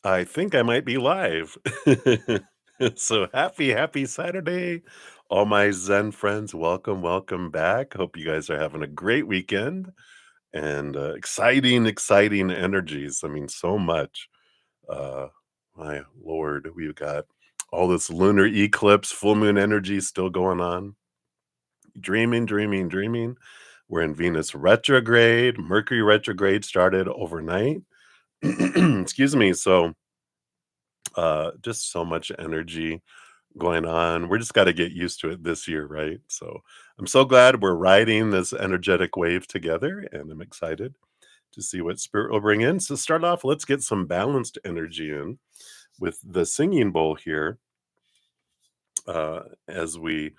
I think I might be live. So happy Saturday. All my Zen friends, welcome back. Hope you guys are having a great weekend and exciting energies. I mean, so much. Uh, my Lord, we've got all this lunar eclipse, full moon energy still going on. Dreaming. We're in Venus retrograde. Mercury retrograde started overnight. Excuse me. So, just so much energy going on. We're just got to get used to it this year, right? So I'm so glad we're riding this energetic wave together, and I'm excited to see what spirit will bring in. So start off, let's get some balanced energy in with the singing bowl here. As we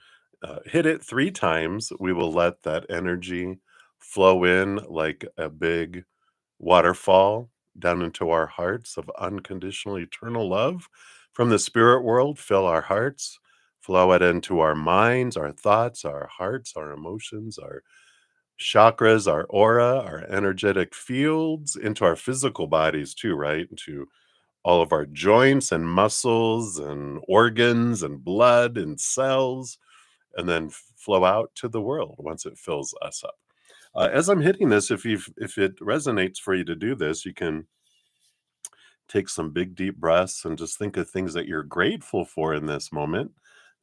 hit it 3 times, we will let that energy flow in like a big waterfall down into our hearts of unconditional eternal love from the spirit world. Fill our hearts, flow it into our minds, our thoughts, our hearts, our emotions, our chakras, our aura, our energetic fields, into our physical bodies too, right? Into all of our joints and muscles and organs and blood and cells, and then flow out to the world once it fills us up. As I'm hitting this, if it resonates for you to do this, you can take some big deep breaths and just think of things that you're grateful for in this moment.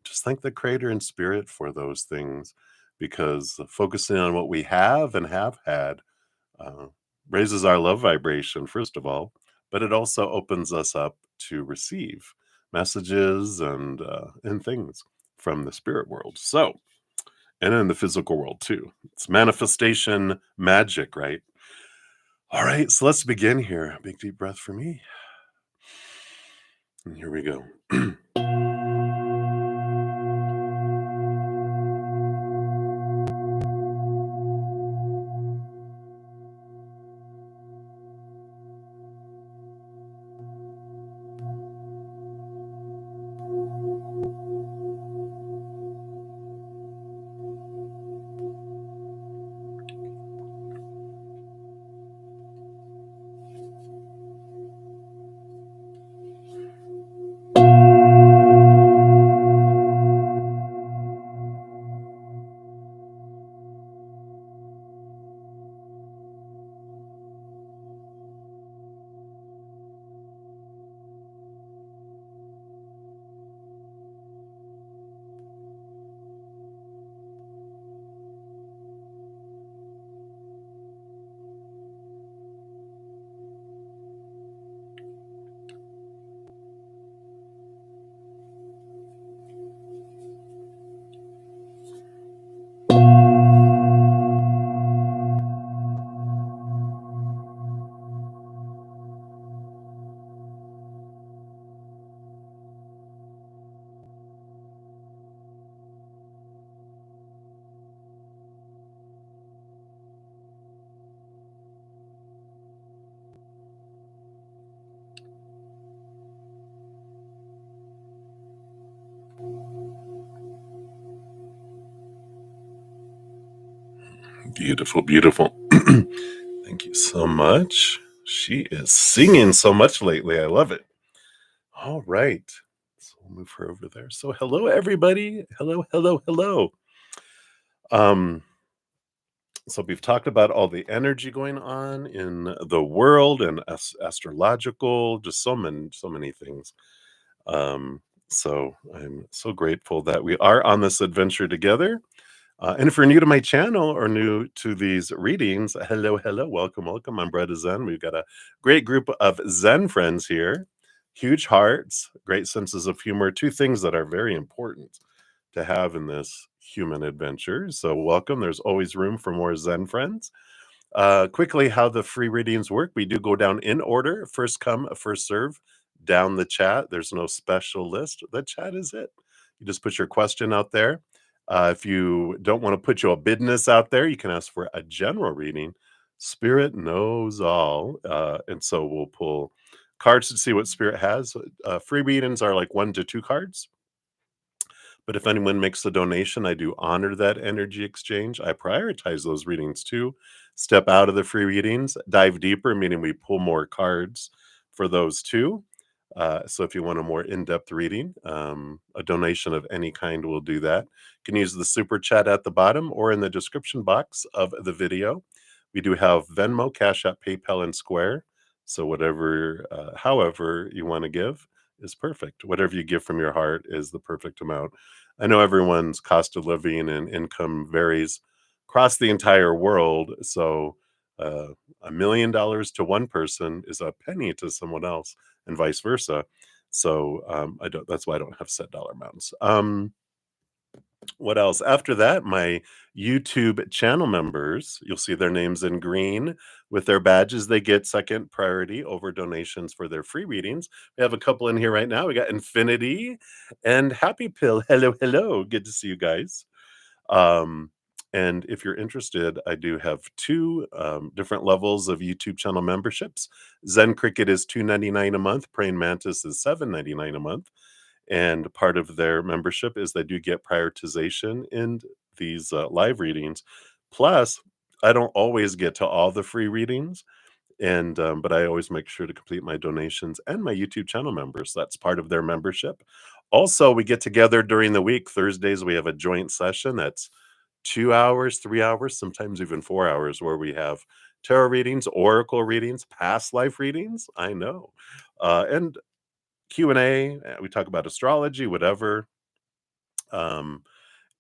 Just thank the creator and spirit for those things, because focusing on what we have and have had uh, raises our love vibration, first of all, but it also opens us up to receive messages and things from the spirit world. So, and in the physical world too. It's manifestation magic, right? All right, so let's begin here. Big deep breath for me. And here we go. Beautiful. Thank you so much. She is singing so much lately. I love it. All right. So we'll move her over there. So hello everybody. Hello. Um so we've talked about all the energy going on in the world and astrological, just so many things. Um so I'm so grateful that we are on this adventure together. And if you're new to my channel or new to these readings, hello, welcome. I'm bruddaZEN. We've got a great group of Zen friends here, huge hearts, great senses of humor, two things that are very important to have in this human adventure. So, welcome. There's always room for more Zen friends. Quickly, how the free readings work: we do go down in order, first come, first serve, down the chat. There's no special list. The chat is it. You just put your question out there. If you don't want to put your business out there, you can ask for a general reading. Spirit knows all. And so we'll pull cards to see what Spirit has. Free readings are like 1 to 2 cards. But if anyone makes a donation, I do honor that energy exchange. I prioritize those readings too. Step out of the free readings, dive deeper, meaning we pull more cards for those too. So if you want a more in-depth reading, a donation of any kind will do that. You can use the super chat at the bottom or in the description box of the video. We do have Venmo, Cash App, PayPal, and Square. So whatever, however you want to give is perfect. Whatever you give from your heart is the perfect amount. I know everyone's cost of living and income varies across the entire world. So uh, $1 million to one person is a penny to someone else, and vice versa. So I don't. That's why I don't have set dollar amounts. What else? After that, my YouTube channel members, you'll see their names in green with their badges. They get second priority over donations for their free readings. We have a couple in here right now. We got Infinity and Happy Pill. Hello, hello. Good to see you guys. Um, and if you're interested, I do have two different levels of YouTube channel memberships. Zen Cricket is $2.99 a month. Praying Mantis is $7.99 a month. And part of their membership is they do get prioritization in these live readings. Plus, I don't always get to all the free readings, and but I always make sure to complete my donations and my YouTube channel members. That's part of their membership. Also, we get together during the week. Thursdays, we have a joint session that's 2 hours, 3 hours, sometimes even 4 hours, where we have tarot readings, oracle readings, past life readings. I know, and Q&A. We talk about astrology, whatever. Um,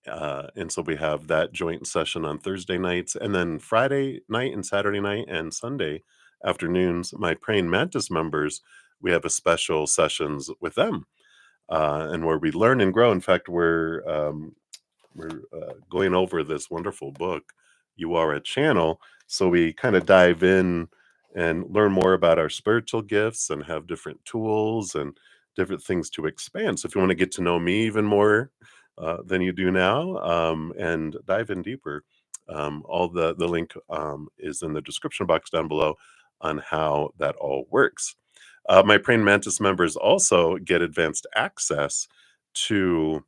and so we have that joint session on Thursday nights, and then Friday night and Saturday night and Sunday afternoons, my Praying Mantis members, we have a special sessions with them, and where we learn and grow. In fact, we're going over this wonderful book, You Are a Channel. So we kind of dive in and learn more about our spiritual gifts and have different tools and different things to expand. So if you want to get to know me even more than you do now, and dive in deeper, all the link is in the description box down below on how that all works. My Praying Mantis members also get advanced access to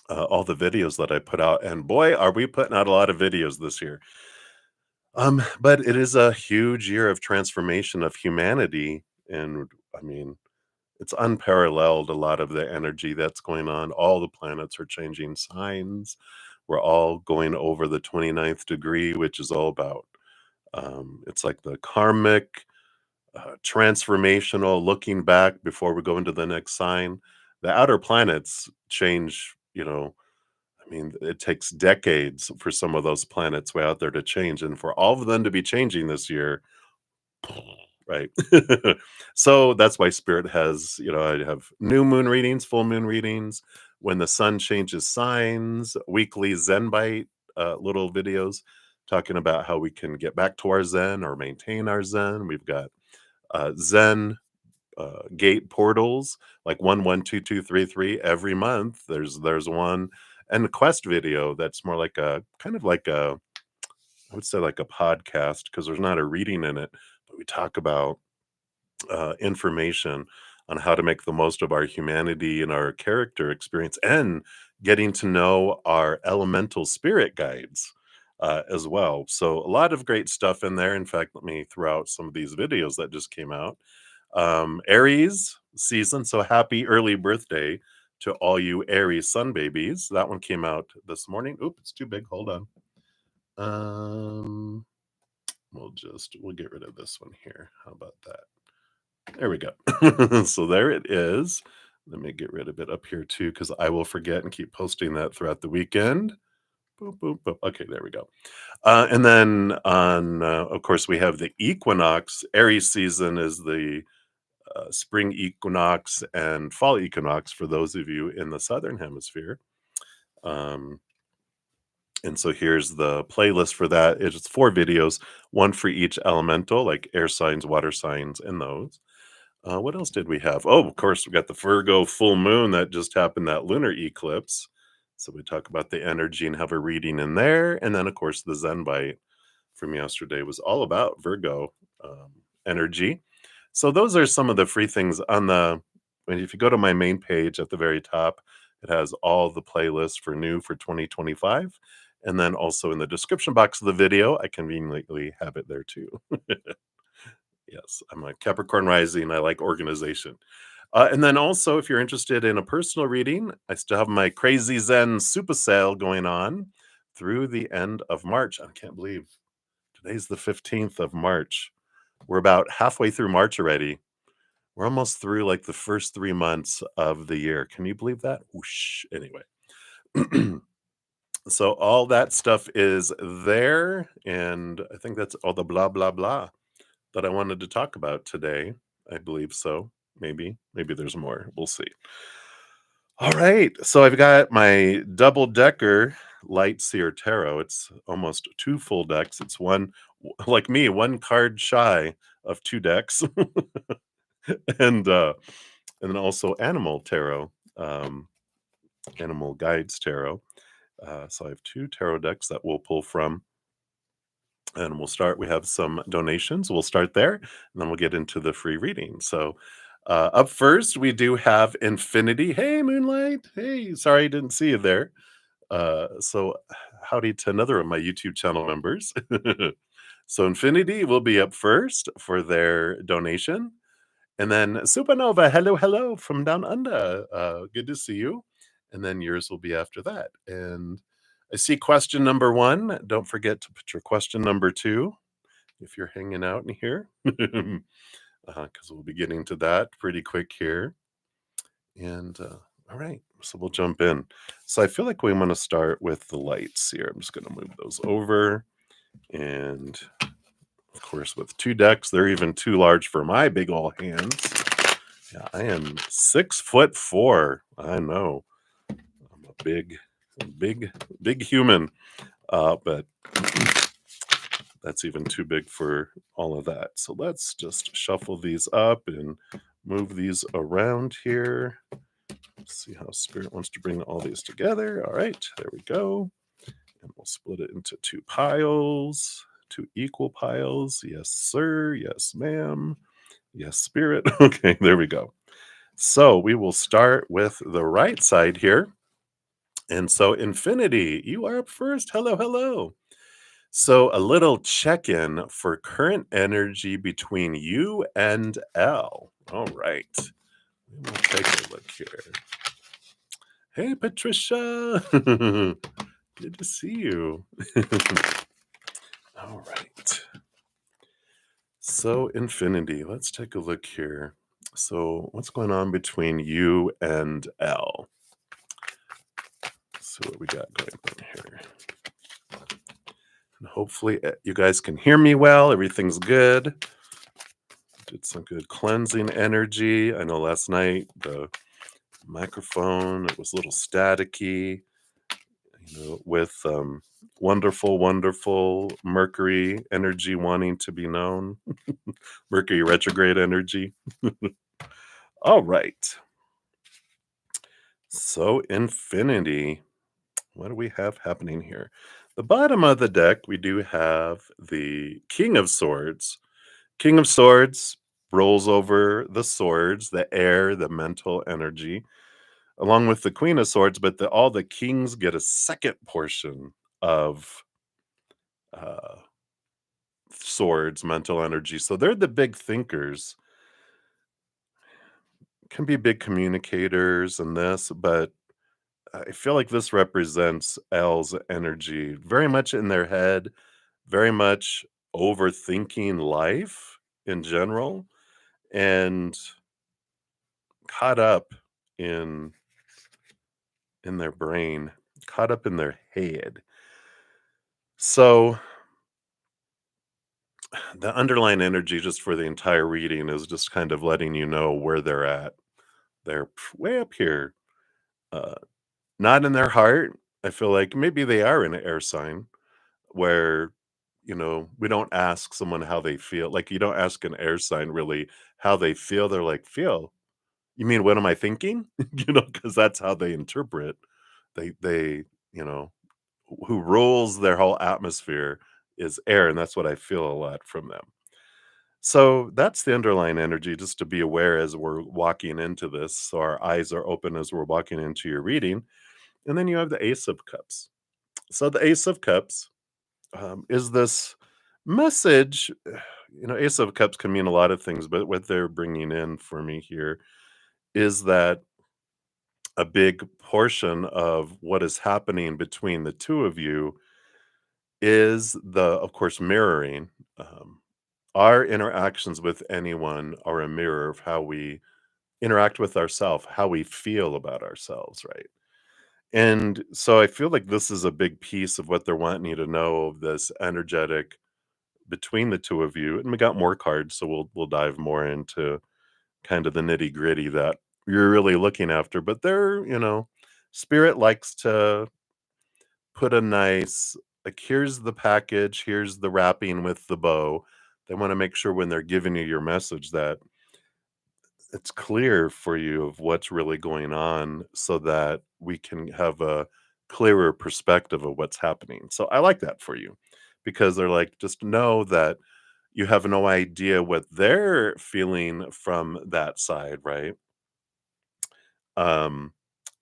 all the videos that I put out, and boy, are we putting out a lot of videos this year. But it is a huge year of transformation of humanity, and I mean, it's unparalleled. A lot of the energy that's going on. All the planets are changing signs. We're all going over the 29th degree, which is all about. It's like the karmic, transformational, looking back before we go into the next sign. The outer planets change. I mean, it takes decades for some of those planets way out there to change, and for all of them to be changing this year, right? So that's why Spirit has, I have new moon readings, full moon readings, when the sun changes signs, weekly Zen Bite little videos talking about how we can get back to our Zen or maintain our Zen. We've got Zen gate portals, like 112233 every month. There's one, and the quest video that's more like a kind of like a, I would say, like a podcast, because there's not a reading in it, but we talk about information on how to make the most of our humanity and our character experience, and getting to know our elemental spirit guides as well. So a lot of great stuff in there. In fact, let me throw out some of these videos that just came out. Aries season. So happy early birthday to all you Aries sun babies. That one came out this morning. Oop, it's too big. Hold on. Um, we'll get rid of this one here. How about that? There we go. So there it is. Let me get rid of it up here too, because I will forget and keep posting that throughout the weekend. Boop, boop, boop. Okay, there we go. And then of course, we have the equinox. Aries season is the spring equinox and fall equinox for those of you in the southern hemisphere. Um, and so here's the playlist for that. It's 4 videos, one for each elemental, like air signs, water signs, and those. What else did we have? Oh, of course, we got the Virgo full moon that just happened, that lunar eclipse. So we talk about the energy and have a reading in there. And then, of course, the Zen Bite from yesterday was all about Virgo energy. So those are some of the free things on if you go to my main page at the very top, it has all the playlists for new for 2025. And then also in the description box of the video, I conveniently have it there too. Yes, I'm a Capricorn rising. I like organization. And then also, if you're interested in a personal reading, I still have my Crazy Zen super sale going on through the end of March. I can't believe today's the 15th of March. We're about halfway through March already. We're almost through like the first 3 months of the year. Can you believe that? Whoosh. Anyway. So all that stuff is there. And I think that's all the blah, blah, blah that I wanted to talk about today. I believe so. Maybe there's more. We'll see. All right. So I've got my double decker light seer tarot. It's almost two full decks. It's one, like me, one card shy of two decks. and then also animal tarot, animal guides tarot. So I have two tarot decks that we'll pull from. And we'll start. We have some donations. We'll start there, and then we'll get into the free reading. So, up first, we do have Infinity. Hey, Moonlight. Hey, sorry I didn't see you there. So, howdy to another of my YouTube channel members. So, Infinity will be up first for their donation. And then Supernova, hello, hello from down under. Good to see you. And then yours will be after that. And I see question number one. Don't forget to put your question number two if you're hanging out in here, because we'll be getting to that pretty quick here. And all right, so we'll jump in. So I feel like we want to start with the lights here. I'm just going to move those over. And of course, with two decks, they're even too large for my big old hands. Yeah, I am 6'4". I know. I'm a big human. But that's even too big for all of that. So let's just shuffle these up and move these around here. Let's see how Spirit wants to bring all these together. All right, there we go. And we'll split it into two piles, two equal piles. Yes, sir. Yes, ma'am. Yes, Spirit. Okay, there we go. So we will start with the right side here. And so Infinity, you are up first. Hello, hello. So a little check-in for current energy between you and L. All right. We'll take a look here. Hey, Patricia. Good to see you. All right. So Infinity, let's take a look here. So what's going on between you and L? Let's see what we got going on here. And hopefully you guys can hear me well. Everything's good. Did some good cleansing energy. I know last night the microphone, it was a little staticky, with wonderful Mercury energy wanting to be known. Mercury retrograde energy. All right. So Infinity, what do we have happening here? The bottom of the deck, we do have the King of Swords. King of Swords rolls over the swords, the air, the mental energy, along with the Queen of Swords, but all the kings get a second portion of swords, mental energy. So they're the big thinkers, can be big communicators and this, but I feel like this represents L's energy, very much in their head, very much overthinking life in general, and caught up in their brain, caught up in their head. So the underlying energy just for the entire reading is just kind of letting you know where they're at. They're way up here, uh, not in their heart. I feel like maybe they are in an air sign where, we don't ask someone how they feel. Like you don't ask an air sign really how they feel. They're like, feel. You mean, what am I thinking? Because that's how they interpret. They, you know, who rules their whole atmosphere is air, and that's what I feel a lot from them. So that's the underlying energy, just to be aware as we're walking into this. So our eyes are open as we're walking into your reading. And then you have the Ace of Cups. So the Ace of Cups is this message. Ace of Cups can mean a lot of things, but what they're bringing in for me here is that a big portion of what is happening between the two of you is of course, mirroring. Um, our interactions with anyone are a mirror of how we interact with ourselves, how we feel about ourselves, right? And so I feel like this is a big piece of what they're wanting you to know of this energetic between the two of you. And we got more cards, so we'll dive more into kind of the nitty gritty that you're really looking after. But spirit likes to put a nice, like, here's the package, here's the wrapping with the bow. They want to make sure when they're giving you your message that it's clear for you of what's really going on so that we can have a clearer perspective of what's happening. So I like that for you because they're like, just know that you have no idea what they're feeling from that side, right? Um,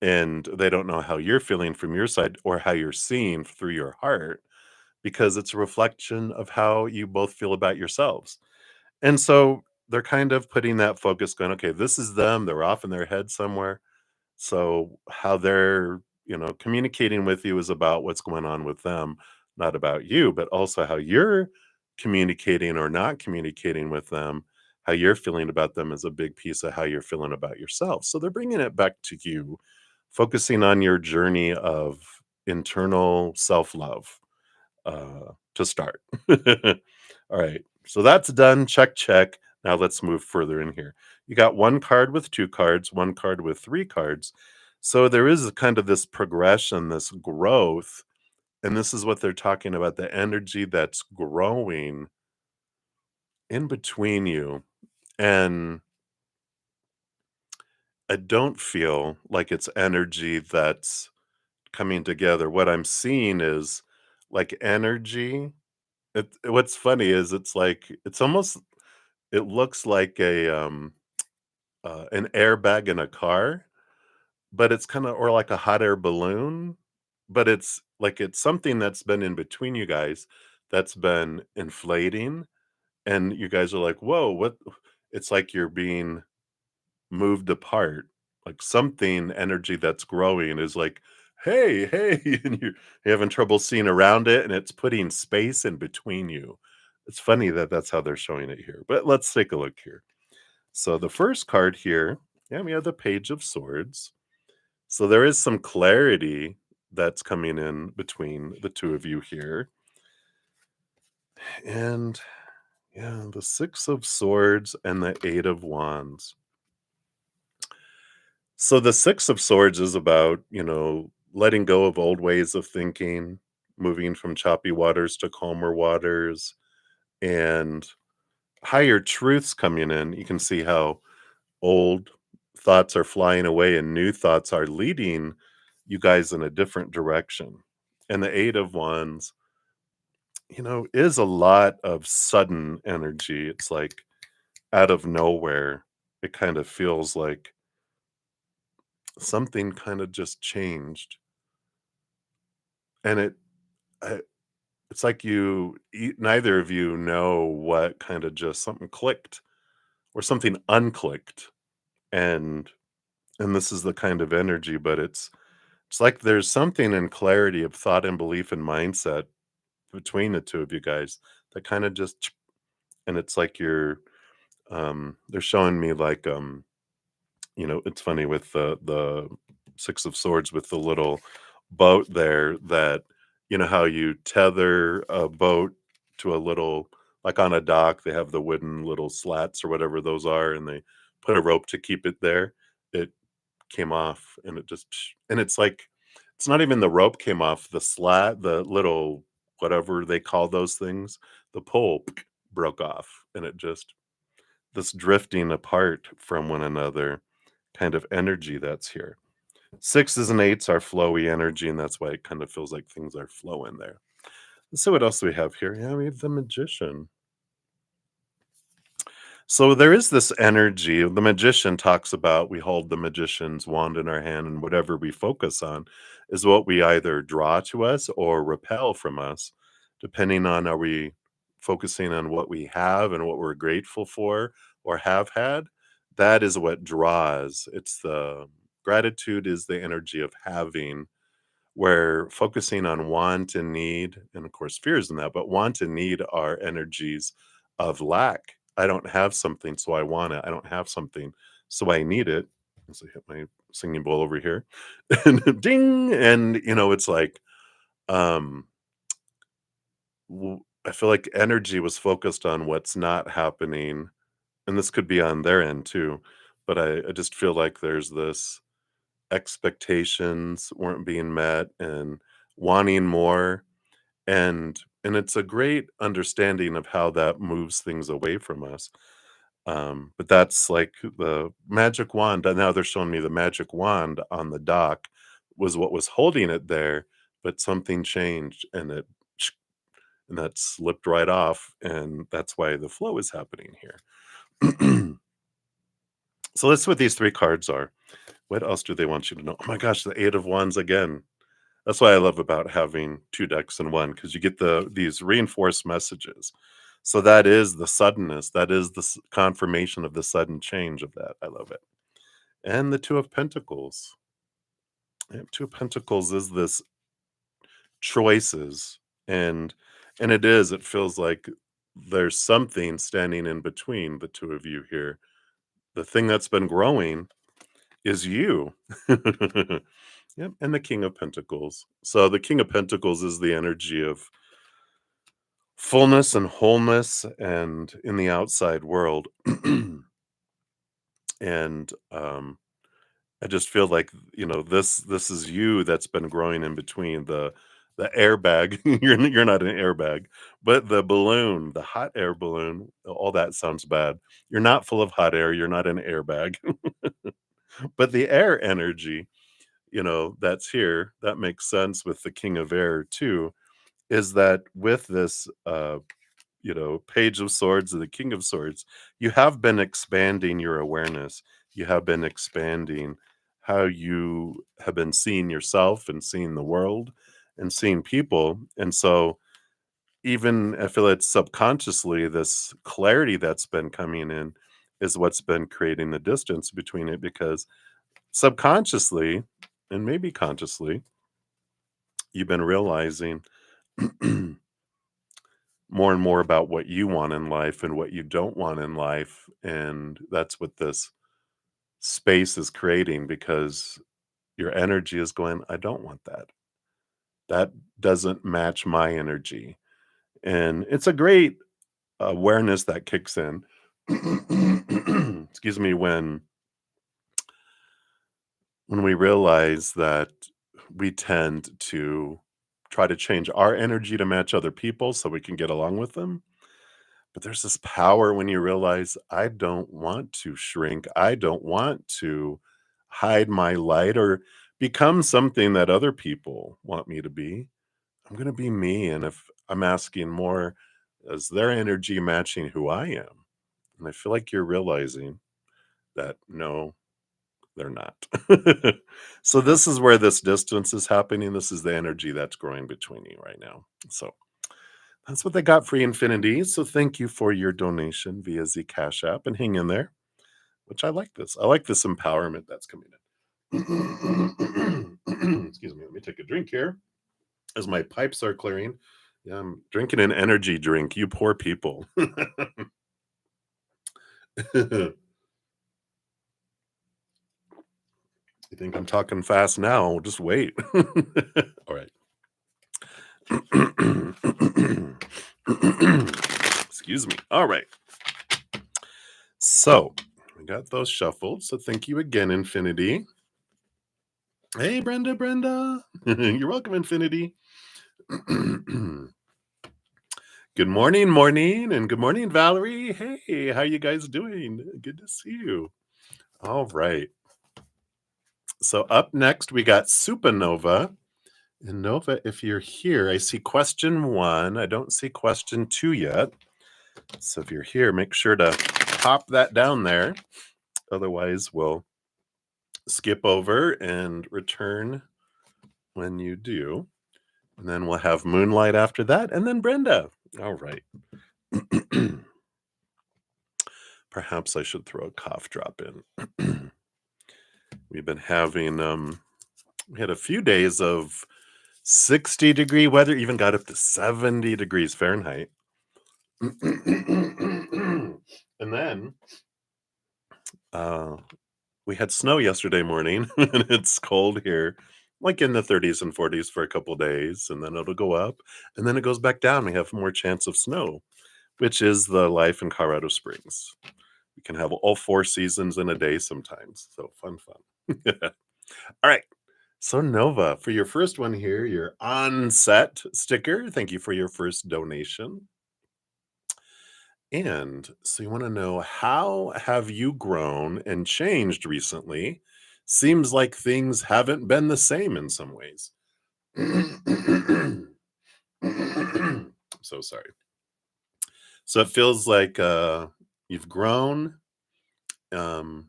and they don't know how you're feeling from your side or how you're seeing through your heart because it's a reflection of how you both feel about yourselves. And so they're kind of putting that focus going, okay, this is them. They're off in their head somewhere. So how they're, communicating with you is about what's going on with them, not about you, but also how you're communicating or not communicating with them. How you're feeling about them is a big piece of how you're feeling about yourself. So they're bringing it back to you, focusing on your journey of internal self love to start. All right. So that's done. Check, check. Now let's move further in here. You got one card with two cards, one card with three cards. So there is a kind of this progression, this growth. And this is what they're talking about, the energy that's growing in between you. And I don't feel like it's energy that's coming together. What I'm seeing is like energy. What's funny is it's like it's almost it looks like an airbag in a car, but it's kinda or like a hot air balloon, but it's something that's been in between you guys that's been inflating, and you guys are like, "Whoa, what?" It's like you're being moved apart, like something energy that's growing is like, "Hey, hey," and you're having trouble seeing around it, and it's putting space in between you. It's funny that that's how they're showing it here, but let's take a look here. So the first card here, yeah, we have the Page of Swords. So there is some clarity that's coming in between the two of you here. And yeah, the Six of Swords and the Eight of Wands. So the Six of Swords is about, letting go of old ways of thinking, moving from choppy waters to calmer waters, and higher truths coming in. You can see how old thoughts are flying away and new thoughts are leading you guys in a different direction. And the Eight of Wands, is a lot of sudden energy. It's like out of nowhere. It kind of feels like something kind of just changed. And I- it's like neither of you know what kind of just something clicked or something unclicked. And this is the kind of energy, but it's like there's something in clarity of thought and belief and mindset between the two of you guys that kind of just and it's like they're showing me like it's funny with the Six of Swords with the little boat there that how you tether a boat to a little like on a dock they have the wooden little slats or whatever those are and they put a rope to keep it there. It came off and it just and it's like it's not even the rope came off, the slat, the little whatever they call those things, the pole broke off and it just this drifting apart from one another kind of energy that's here. Sixes and eights are flowy energy, and that's why it kind of feels like things are flowing there. So what else do we have here? Yeah, we have the magician. So there is this energy. The magician talks about we hold the magician's wand in our hand, and whatever we focus on is what we either draw to us or repel from us, depending on are we focusing on what we have and what we're grateful for or have had, that is what draws. It's the gratitude is the energy of having, where focusing on want and need, and of course fear is in that, but want and need are energies of lack. I don't have something, so I want it. I don't have something, so I need it. As I hit my singing bowl over here, and ding, and it's like, um, I feel like energy was focused on what's not happening, and this could be on their end too. But I just feel like there's this expectations weren't being met and wanting more, and it's a great understanding of how that moves things away from us. But that's like the magic wand. And now they're showing me the magic wand on the dock was what was holding it there, but something changed and that slipped right off, and that's why the flow is happening here. So that's what these three cards are. What else do they want you to know? Oh my gosh, the Eight of Wands again. That's what I love about having two decks in one, because you get these reinforced messages. So that is the suddenness. That is the confirmation of the sudden change of that. I love it. And the Two of Pentacles. Yep, Two of Pentacles is this choices, and it is. It feels like there's something standing in between the two of you here. The thing that's been growing is you. Yep, and the King of Pentacles. So the King of Pentacles is the energy of fullness and wholeness and in the outside world. And I just feel like, this is you that's been growing in between the airbag. You're not an airbag, but the balloon, the hot air balloon, all that sounds bad. You're not full of hot air, you're not an airbag. But the air energy, that's here, that makes sense with the King of Air too, is that with this Page of Swords and the King of Swords, you have been expanding your awareness. You have been expanding how you have been seeing yourself and seeing the world and seeing people. And so, even I feel it's subconsciously, this clarity that's been coming in is what's been creating the distance between it, because subconsciously and maybe consciously, you've been realizing more and more about what you want in life and what you don't want in life. And that's what this space is creating, because your energy is going, I don't want that. That doesn't match my energy. And it's a great awareness that kicks in. Excuse me, when we realize that we tend to try to change our energy to match other people so we can get along with them. But there's this power when you realize, I don't want to shrink. I don't want to hide my light or become something that other people want me to be. I'm going to be me. And if I'm asking more, is their energy matching who I am? And I feel like you're realizing that no, they're not. So this is where this distance is happening. This is the energy that's growing between you right now. So that's what they got for Infinity. So thank you for your donation via the Cash App, and hang in there, which I like this. I like this empowerment that's coming in. Excuse me. Let me take a drink here as my pipes are clearing. Yeah, I'm drinking an energy drink. You poor people. You think I'm talking fast now? Just wait. All right. Excuse me. All right. So I got those shuffled. So thank you again, Infinity. Hey, Brenda. You're welcome, Infinity. Good morning, and good morning, Valerie. Hey, how you guys doing? Good to see you. All right. So up next, we got Supernova. And Nova, if you're here, I see question 1. I don't see question 2 yet. So if you're here, make sure to pop that down there. Otherwise, we'll skip over and return when you do. And then we'll have Moonlight after that, and then Brenda. All right. Perhaps I should throw a cough drop in. We've been having we had a few days of 60-degree weather, even got up to 70 degrees Fahrenheit. And then uh we had snow yesterday morning and it's cold here, like in the 30s and 40s for a couple days, and then it'll go up and then it goes back down. We have more chance of snow, which is the life in Colorado Springs. We can have all four seasons in a day sometimes. So fun. All right. So Nova, for your first one here, your on set sticker. Thank you for your first donation. And so you want to know, how have you grown and changed recently? Seems like things haven't been the same in some ways. I'm so sorry. So it feels like you've grown um,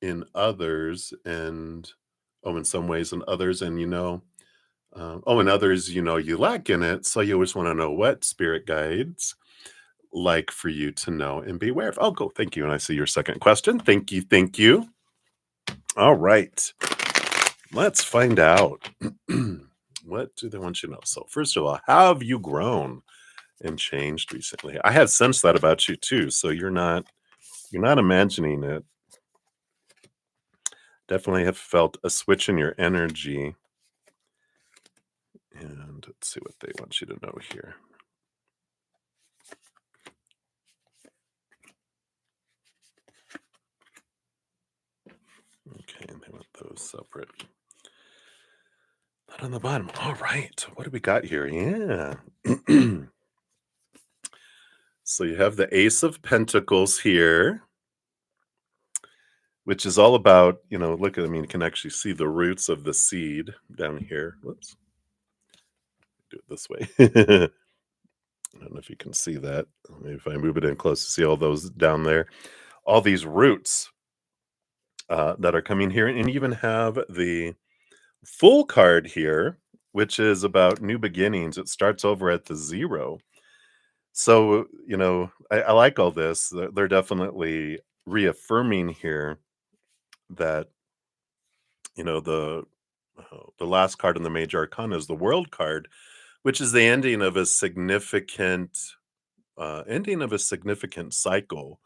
in others, and in some ways in others, and in others, you lack in it. So you always want to know what spirit guides like for you to know and be aware of. Oh, cool. Thank you. And I see your second question. Thank you. Thank you. All right. Let's find out. What do they want you to know? So, first of all, how have you grown and changed recently? I have sensed that about you too. So you're not imagining it. Definitely have felt a switch in your energy. And let's see what they want you to know here. Okay, they want those separate. Not on the bottom. All right. What do we got here? Yeah. So you have the Ace of Pentacles here, which is all about, look at, you can actually see the roots of the seed down here. Whoops. Do it this way. I don't know if you can see that. Maybe if I move it in close to see all those down there. All these roots that are coming here. And you even have the full card here, which is about new beginnings. It starts over at the 0. So, I like all this. They're definitely reaffirming here that, the last card in the major arcana is the world card, which is the ending of a significant cycle.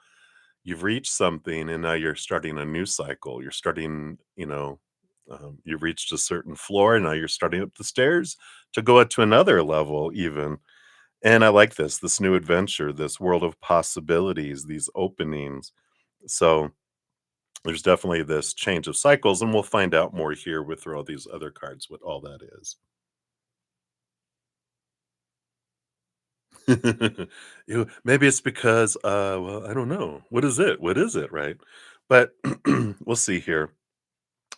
You've reached something and now you're starting a new cycle. You're starting, you've reached a certain floor and now you're starting up the stairs to go up to another level even. And I like this new adventure, this world of possibilities, these openings. So there's definitely this change of cycles, and we'll find out more here with all these other cards what all that is. Maybe it's because, well, I don't know. What is it? What is it? Right? But we'll see here.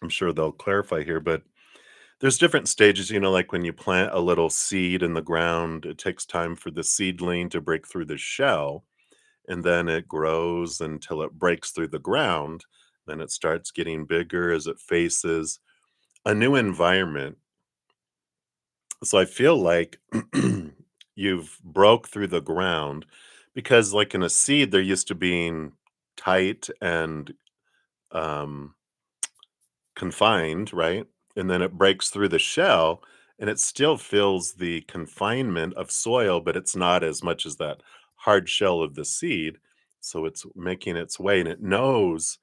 I'm sure they'll clarify here, but there's different stages, like when you plant a little seed in the ground, it takes time for the seedling to break through the shell, and then it grows until it breaks through the ground. Then it starts getting bigger as it faces a new environment. So I feel like you've broke through the ground because, like in a seed, they're used to being tight and um, confined, right? And then it breaks through the shell and it still feels the confinement of soil, but it's not as much as that hard shell of the seed. So it's making its way and it knows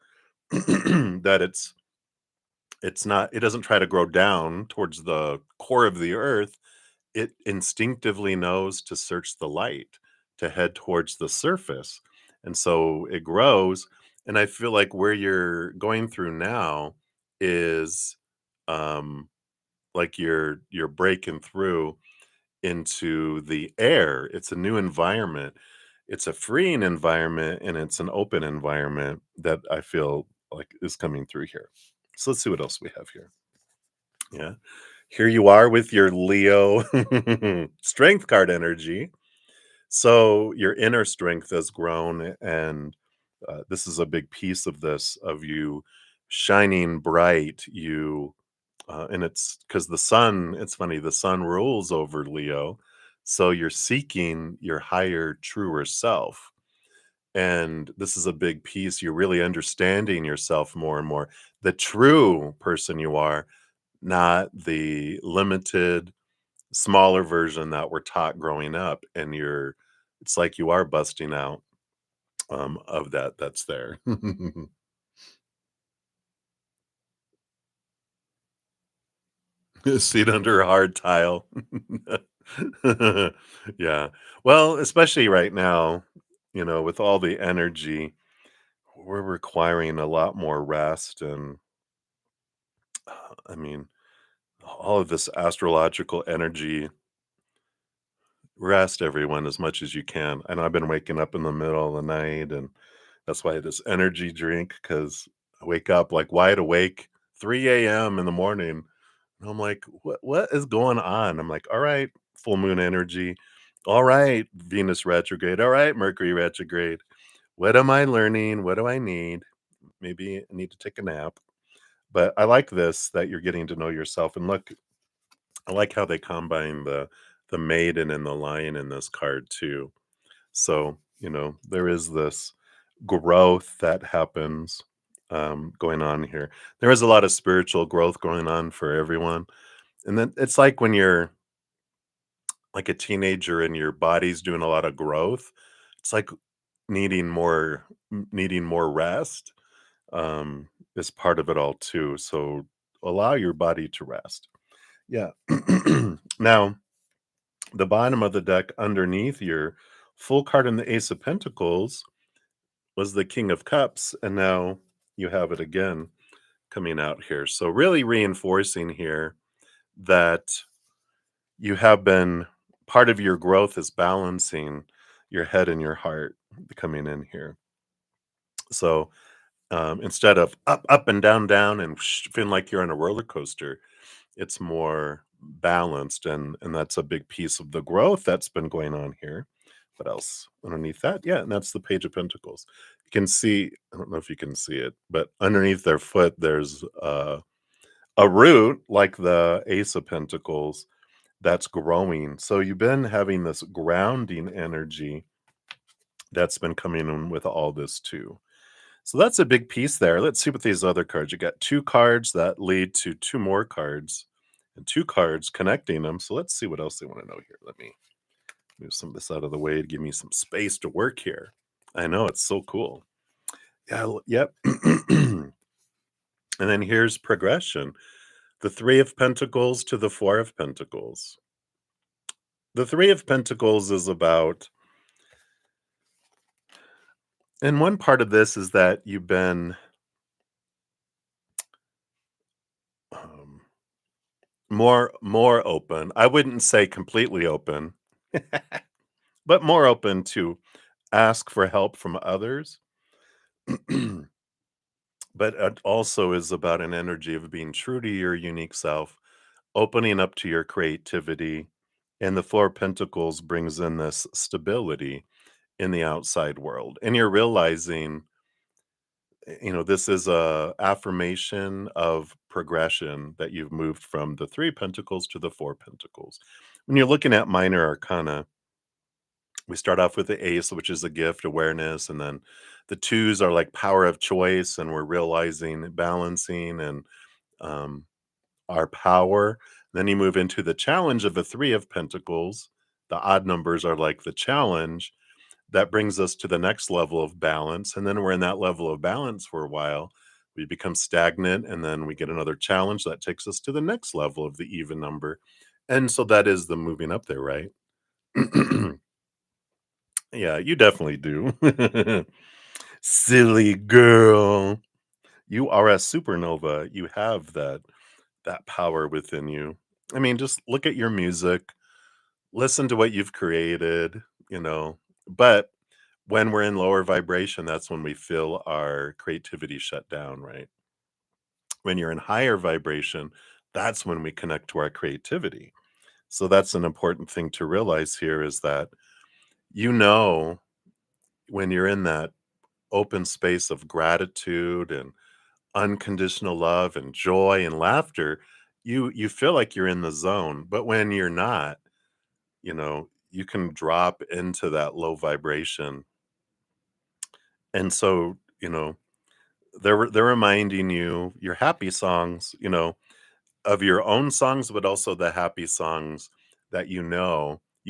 that it's not, it doesn't try to grow down towards the core of the earth. It instinctively knows to search the light, to head towards the surface. And so it grows. And I feel like where you're going through now is um like you're breaking through into the air. It's a new environment. It's a freeing environment and it's an open environment that I feel like is coming through here. So let's see what else we have here. Yeah. Here you are with your Leo strength card energy. So your inner strength has grown, and this is a big piece of this of you shining bright. And it's because the sun. It's funny. The sun rules over Leo, So you're seeking your higher, truer self. And this is a big piece. You're really understanding yourself more and more, the true person you are, not the limited, smaller version that we're taught growing up. And it's like you are busting out of that's there. Seat under a hard tile. Yeah. Well, especially right now, with all the energy, we're requiring a lot more rest. And I mean, all of this astrological energy, rest everyone as much as you can. I know I've been waking up in the middle of the night, and that's why this energy drink, because I wake up like wide awake, 3 a.m. in the morning. And I'm like, what is going on? I'm like, all right, full moon energy. All right, Venus retrograde. All right, Mercury retrograde. What am I learning? What do I need? Maybe I need to take a nap. But I like this, that you're getting to know yourself. And look, I like how they combine the maiden and the lion in this card too. So, there is this growth that happens going on here. There is a lot of spiritual growth going on for everyone. And then it's like when you're like a teenager and your body's doing a lot of growth, it's like needing more rest is part of it all too. So allow your body to rest. Yeah. Now, the bottom of the deck underneath your full card in the Ace of Pentacles was the King of Cups, and now you have it again coming out here. So really reinforcing here that you have been part of your growth is balancing your head and your heart coming in here. So instead of up and down, down, and feeling like you're on a roller coaster, it's more balanced, and that's a big piece of the growth that's been going on here. What else underneath that? Yeah, and that's the Page of Pentacles. You can see, I don't know if you can see it, but underneath their foot, there's a root like the Ace of Pentacles that's growing. So you've been having this grounding energy that's been coming in with all this too. So that's a big piece there. Let's see what these other cards. You got two cards that lead to two more cards and two cards connecting them. So let's see what else they want to know here. Let me move some of this out of the way to give me some space to work here. I know it's so cool. Yeah, yep. And then here's progression. The Three of Pentacles to the Four of Pentacles. The Three of Pentacles is about, and one part of this is that you've been um, more open. I wouldn't say completely open, but more open to ask for help from others. But it also is about an energy of being true to your unique self, opening up to your creativity. And the Four of Pentacles brings in this stability in the outside world. And you're realizing, this is a affirmation of progression, that you've moved from the Three of Pentacles to the Four of Pentacles. When you're looking at minor arcana, we start off with the ace, which is a gift, awareness, and then the twos are like power of choice, and we're realizing, balancing, and um, our power. Then you move into the challenge of the Three of Pentacles. The odd numbers are like the challenge that brings us to the next level of balance, and then we're in that level of balance for a while. We become stagnant, and then we get another challenge that takes us to the next level of the even number. And so that is the moving up there, right? Yeah, you definitely do. Silly girl. You are a supernova. You have that power within you. I mean, just look at your music, listen to what you've created, you know. But when we're in lower vibration, that's when we feel our creativity shut down, right? When you're in higher vibration, that's when we connect to our creativity. So that's an important thing to realize here, is that, you know, when you're in that open space of gratitude and unconditional love and joy and laughter, you feel like you're in the zone. But when you're not, you can drop into that low vibration. And so, they're reminding you your happy songs, of your own songs, but also the happy songs that you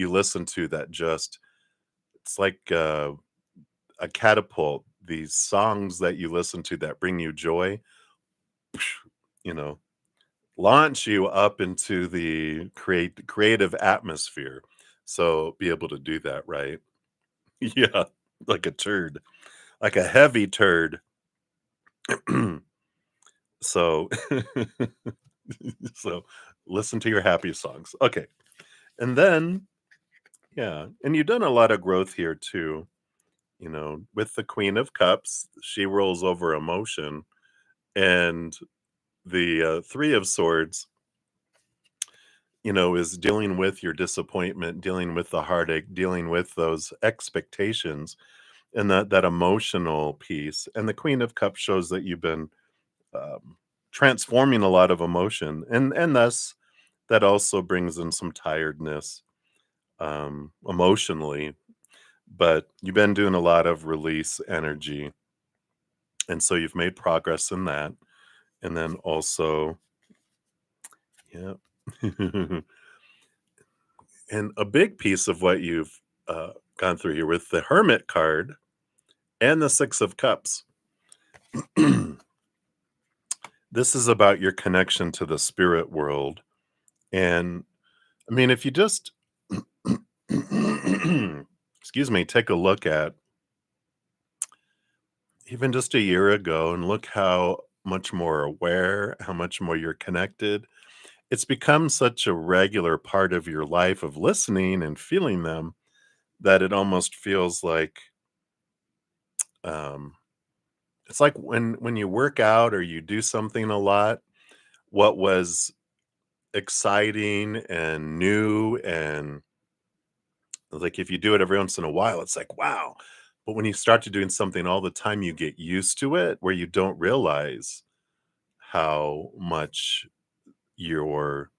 listen to that just it's like a catapult. These songs that you listen to that bring you joy, you know, launch you up into the creative atmosphere. So be able to do that, right? Yeah, like a turd, like a heavy turd. So so listen to your happy songs. Okay. And then yeah, and you've done a lot of growth here too, with the Queen of Cups, she rolls over emotion, and the Three of Swords, is dealing with your disappointment, dealing with the heartache, dealing with those expectations and that emotional piece. And the Queen of Cups shows that you've been um, transforming a lot of emotion, and thus that also brings in some tiredness emotionally. But you've been doing a lot of release energy, and so you've made progress in that. And then also, yeah. And a big piece of what you've gone through here with the Hermit card and the Six of Cups. This is about your connection to the spirit world. And I mean, if you just, excuse me, take a look at even just a year ago and look how much more aware, how much more you're connected. It's become such a regular part of your life of listening and feeling them that it almost feels like um, it's like when you work out or you do something a lot, what was exciting and new and like if you do it every once in a while, it's like, wow. But when you start to doing something all the time, you get used to it where you don't realize how much you're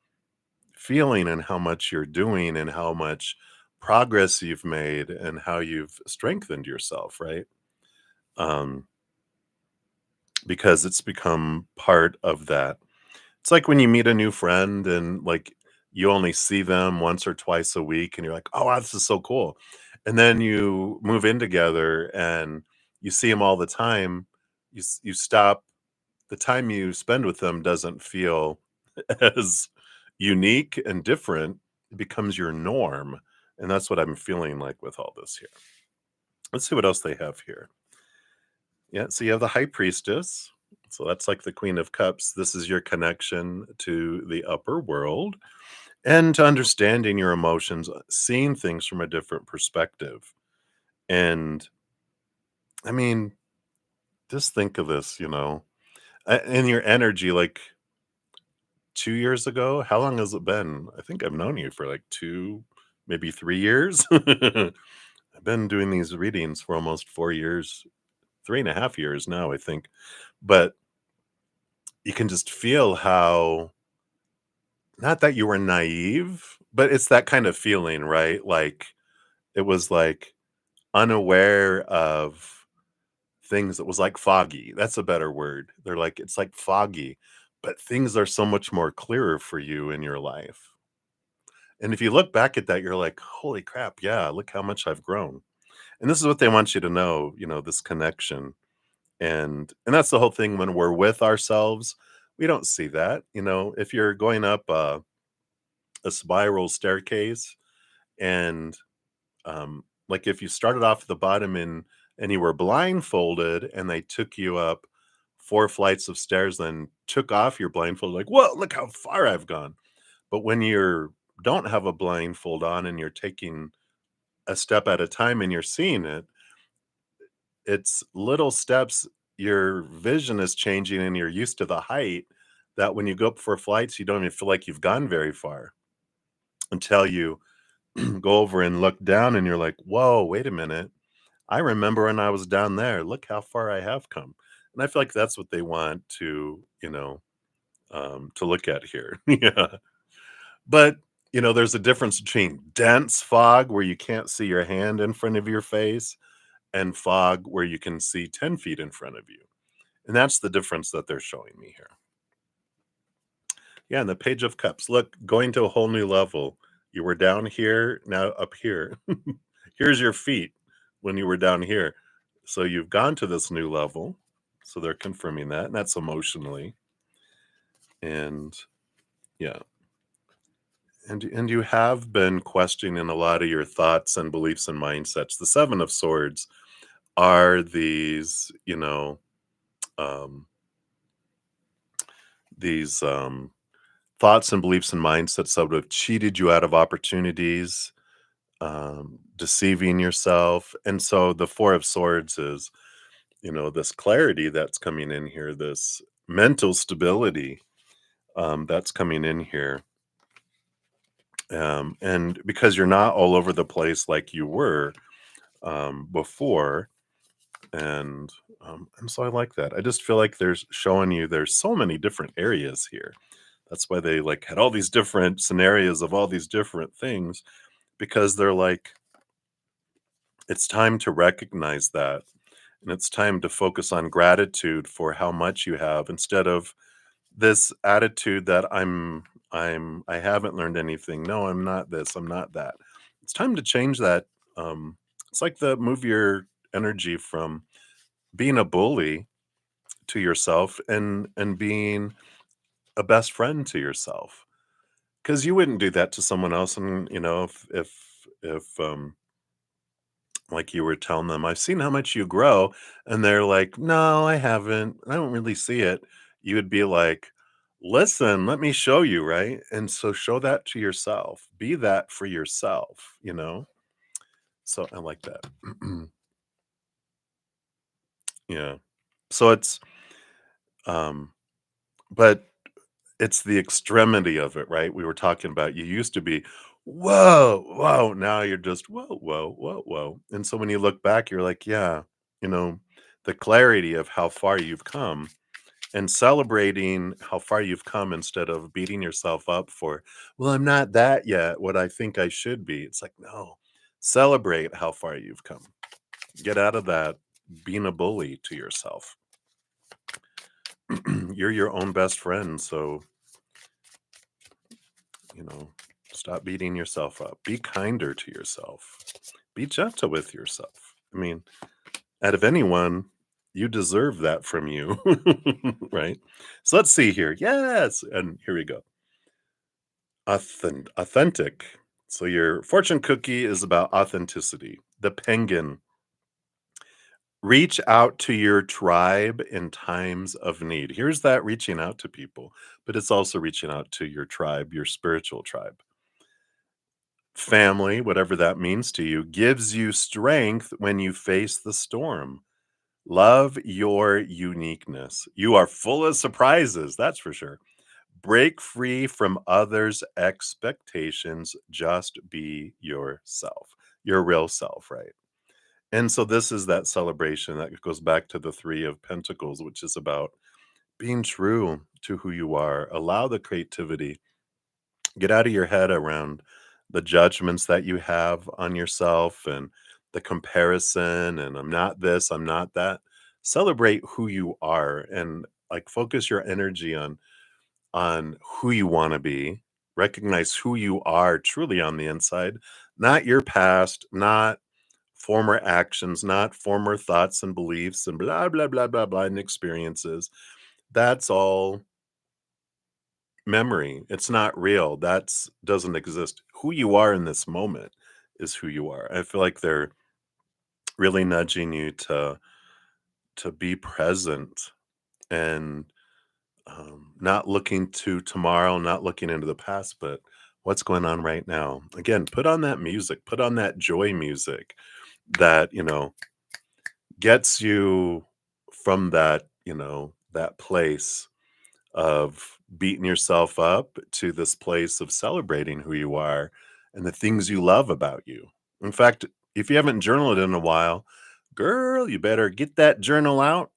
feeling and how much you're doing and how much progress you've made and how you've strengthened yourself, right? Um, because it's become part of that. It's like when you meet a new friend and like you only see them once or twice a week and you're like, "Oh, wow, this is so cool." And then you move in together and you see them all the time. You stop the time you spend with them doesn't feel as unique and different. It becomes your norm. And that's what I'm feeling like with all this here. Let's see what else they have here. Yeah, so you have the High Priestess. So that's like the Queen of Cups. This is your connection to the upper world and to understanding your emotions, seeing things from a different perspective. And I mean, just think of this, in your energy, like 2 years ago. How long has it been? I think I've known you for like two, maybe 3 years. I've been doing these readings for almost 4 years, 3.5 years now, I think. But you can just feel how, not that you were naive, but it's that kind of feeling, right? Like it was like unaware of things that was like foggy. That's a better word. They're like, it's like foggy, but things are so much more clearer for you in your life. And if you look back at that, you're like, holy crap, yeah, look how much I've grown. And this is what they want you to know, this connection. And that's the whole thing when we're with ourselves, we don't see that. If you're going up a spiral staircase and like if you started off at the bottom and you were blindfolded and they took you up 4 flights of stairs, then took off your blindfold, like, whoa, look how far I've gone. But when you don't have a blindfold on and you're taking a step at a time and you're seeing it, it's little steps. Your vision is changing and you're used to the height that when you go up 4 flights, you don't even feel like you've gone very far until you go over and look down and you're like, whoa, wait a minute. I remember when I was down there. Look how far I have come. And I feel like that's what they want to look at here. Yeah. But There's a difference between dense fog where you can't see your hand in front of your face and fog where you can see 10 feet in front of you. And that's the difference that they're showing me here. Yeah, and the Page of Cups. Look, going to a whole new level. You were down here, now up here. Here's your feet when you were down here. So you've gone to this new level. So they're confirming that, and that's emotionally. And yeah. And you have been questioning a lot of your thoughts and beliefs and mindsets. The Seven of Swords are um, these thoughts and beliefs and mindsets that would have cheated you out of opportunities, deceiving yourself. And so the Four of Swords is, this clarity that's coming in here, this mental stability that's coming in here. And because you're not all over the place like you were before, and so I like that. I just feel like there's showing you there's so many different areas here. That's why they like had all these different scenarios of all these different things, because they're like, it's time to recognize that, and it's time to focus on gratitude for how much you have instead of this attitude that I haven't learned anything. No, I'm not this, I'm not that. It's time to change that. It's like the move your energy from being a bully to yourself and being a best friend to yourself. Because you wouldn't do that to someone else, and if like you were telling them, I've seen how much you grow, and they're like, no, I haven't, I don't really see it. You would be like, listen, let me show you, right? And so show that to yourself, be that for yourself. So I like that. Yeah. So it's um but it's the extremity of it, right? We were talking about you used to be, whoa, whoa. Now you're just, whoa, whoa, whoa, whoa. And so when you look back, you're like, yeah, you know, the clarity of how far you've come and celebrating how far you've come instead of beating yourself up for, well, I'm not that yet, what I think I should be. It's like, no, celebrate how far you've come. Get out of that being a bully to yourself. You're your own best friend. So you know, stop beating yourself up. Be kinder to yourself. Be gentle with yourself. I mean, out of anyone, you deserve that from you, right? So let's see here. Yes, and here we go. Authentic. So your fortune cookie is about authenticity. The penguin. Reach out to your tribe in times of need. Here's that reaching out to people, but it's also reaching out to your tribe, your spiritual tribe. Family, whatever that means to you, gives you strength when you face the storm. Love your uniqueness. You are full of surprises, that's for sure. Break free from others' expectations. Just be yourself, your real self, right? And so this is that celebration that goes back to the Three of Pentacles, which is about being true to who you are. Allow the creativity. Get out of your head around the judgments that you have on yourself and the comparison and I'm not this, I'm not that. Celebrate who you are and like focus your energy on who you want to be. Recognize who you are truly on the inside, not your past, not former actions, not former thoughts and beliefs and blah blah blah blah blah and experiences. That's all memory. It's not real. That's doesn't exist. Who you are in this moment is who you are. I feel like they're really nudging you to be present and not looking to tomorrow, not looking into the past, but what's going on right now. Again, put on that music, put on that joy music that, gets you from that place of beating yourself up to this place of celebrating who you are and the things you love about you. In fact, if you haven't journaled in a while, girl, you better get that journal out.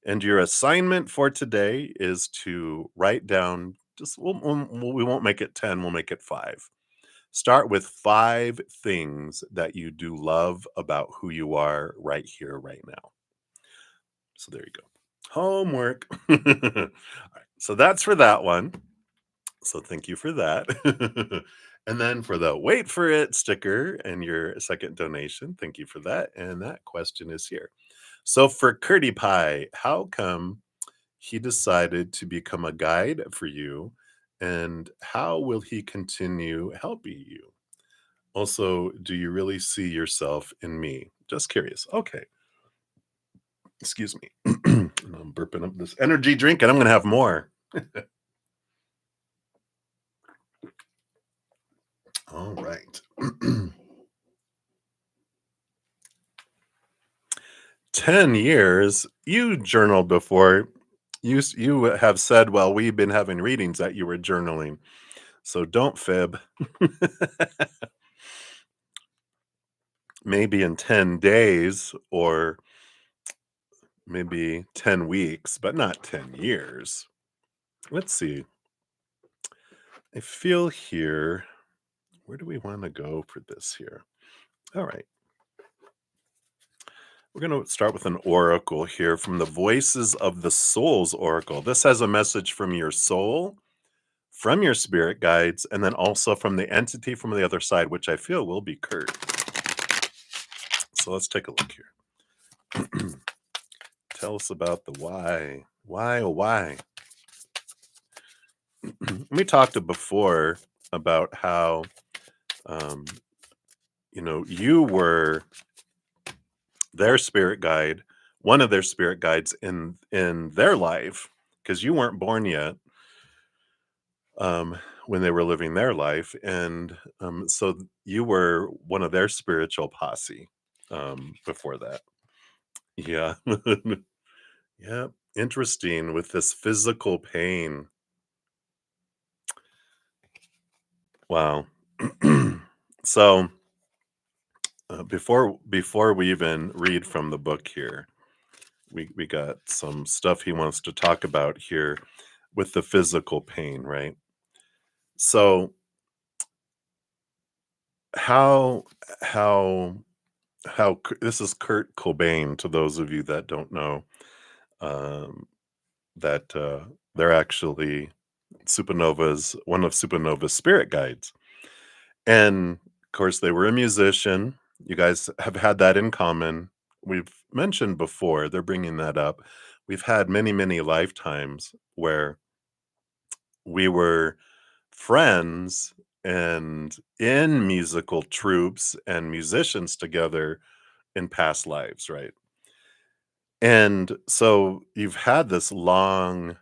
And your assignment for today is to write down just, we won't make it 10, we'll make it 5. Start with 5 things that you do love about who you are right here, right now. So there you go. Homework. All right, so that's for that one. So thank you for that. And then for the wait for it sticker and your second donation, thank you for that. And that question is here. So for Curdy Pie, how come he decided to become a guide for you? And how will he continue helping you? Also, do you really see yourself in me? Just curious. Okay. Excuse me. And I'm burping up this energy drink and I'm going to have more. All right. 10 years. You journaled before. You have said, well, we've been having readings that you were journaling. So don't fib. Maybe in 10 days or maybe 10 weeks, but not 10 years. Let's see. I feel here. Where do we want to go for this here? All right. We're going to start with an oracle here from the Voices of the Souls Oracle. This has a message from your soul, from your spirit guides, and then also from the entity from the other side, which I feel will be Kurt. So let's take a look here. Tell us about the why. Why, oh, why? We talked before about how, um, you were their spirit guide, one of their spirit guides in their life, because you weren't born yet when they were living their life, and so you were one of their spiritual posse before that. Yeah. Yeah, interesting with this physical pain. Wow. So before we even read from the book here, we got some stuff he wants to talk about here with the physical pain, right? So how how this is Kurt Cobain, to those of you that don't know, um, that they're actually one of Supernova's spirit guides. And of course, they were a musician. You guys have had that in common. We've mentioned before, they're bringing that up. We've had many, many lifetimes where we were friends and in musical troops and musicians together in past lives, right? And so you've had this long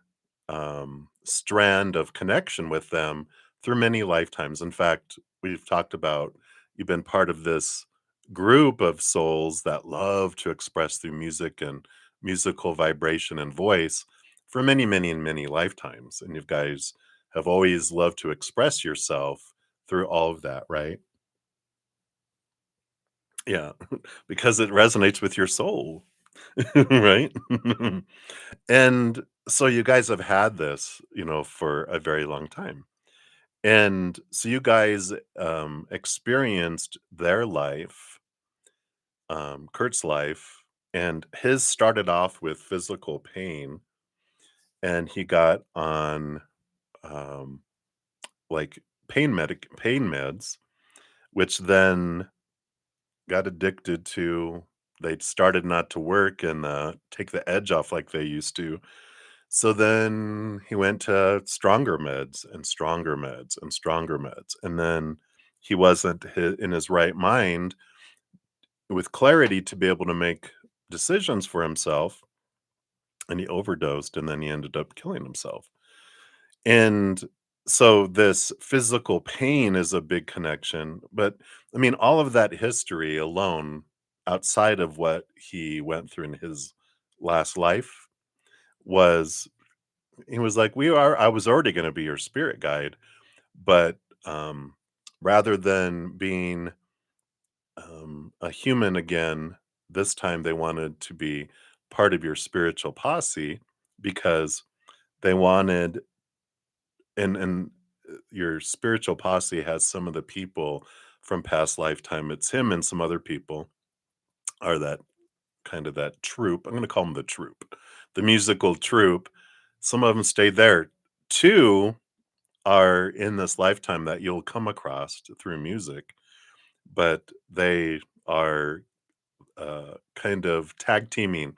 strand of connection with them through many lifetimes. In fact, we've talked about you've been part of this group of souls that love to express through music and musical vibration and voice for many, many, and many lifetimes. And you guys have always loved to express yourself through all of that, right? Yeah, because it resonates with your soul, right? And so you guys have had this, for a very long time. And so you guys experienced their life, Kurt's life, and his started off with physical pain, and he got on um, like pain meds, which then got addicted to. They started not to work and take the edge off like they used to. So then he went to stronger meds and stronger meds and stronger meds. And then he wasn't in his right mind with clarity to be able to make decisions for himself. And he overdosed and then he ended up killing himself. And so this physical pain is a big connection. But I mean, all of that history alone, outside of what he went through in his last life, was he was like, I was already going to be your spirit guide, but rather than being a human again, this time they wanted to be part of your spiritual posse because they wanted and your spiritual posse has some of the people from past lifetime. It's him and some other people are that kind of that troupe. I'm going to call them the troupe, the musical troupe. Some of them stayed there. Two are in this lifetime that you'll come across through music, but they are kind of tag teaming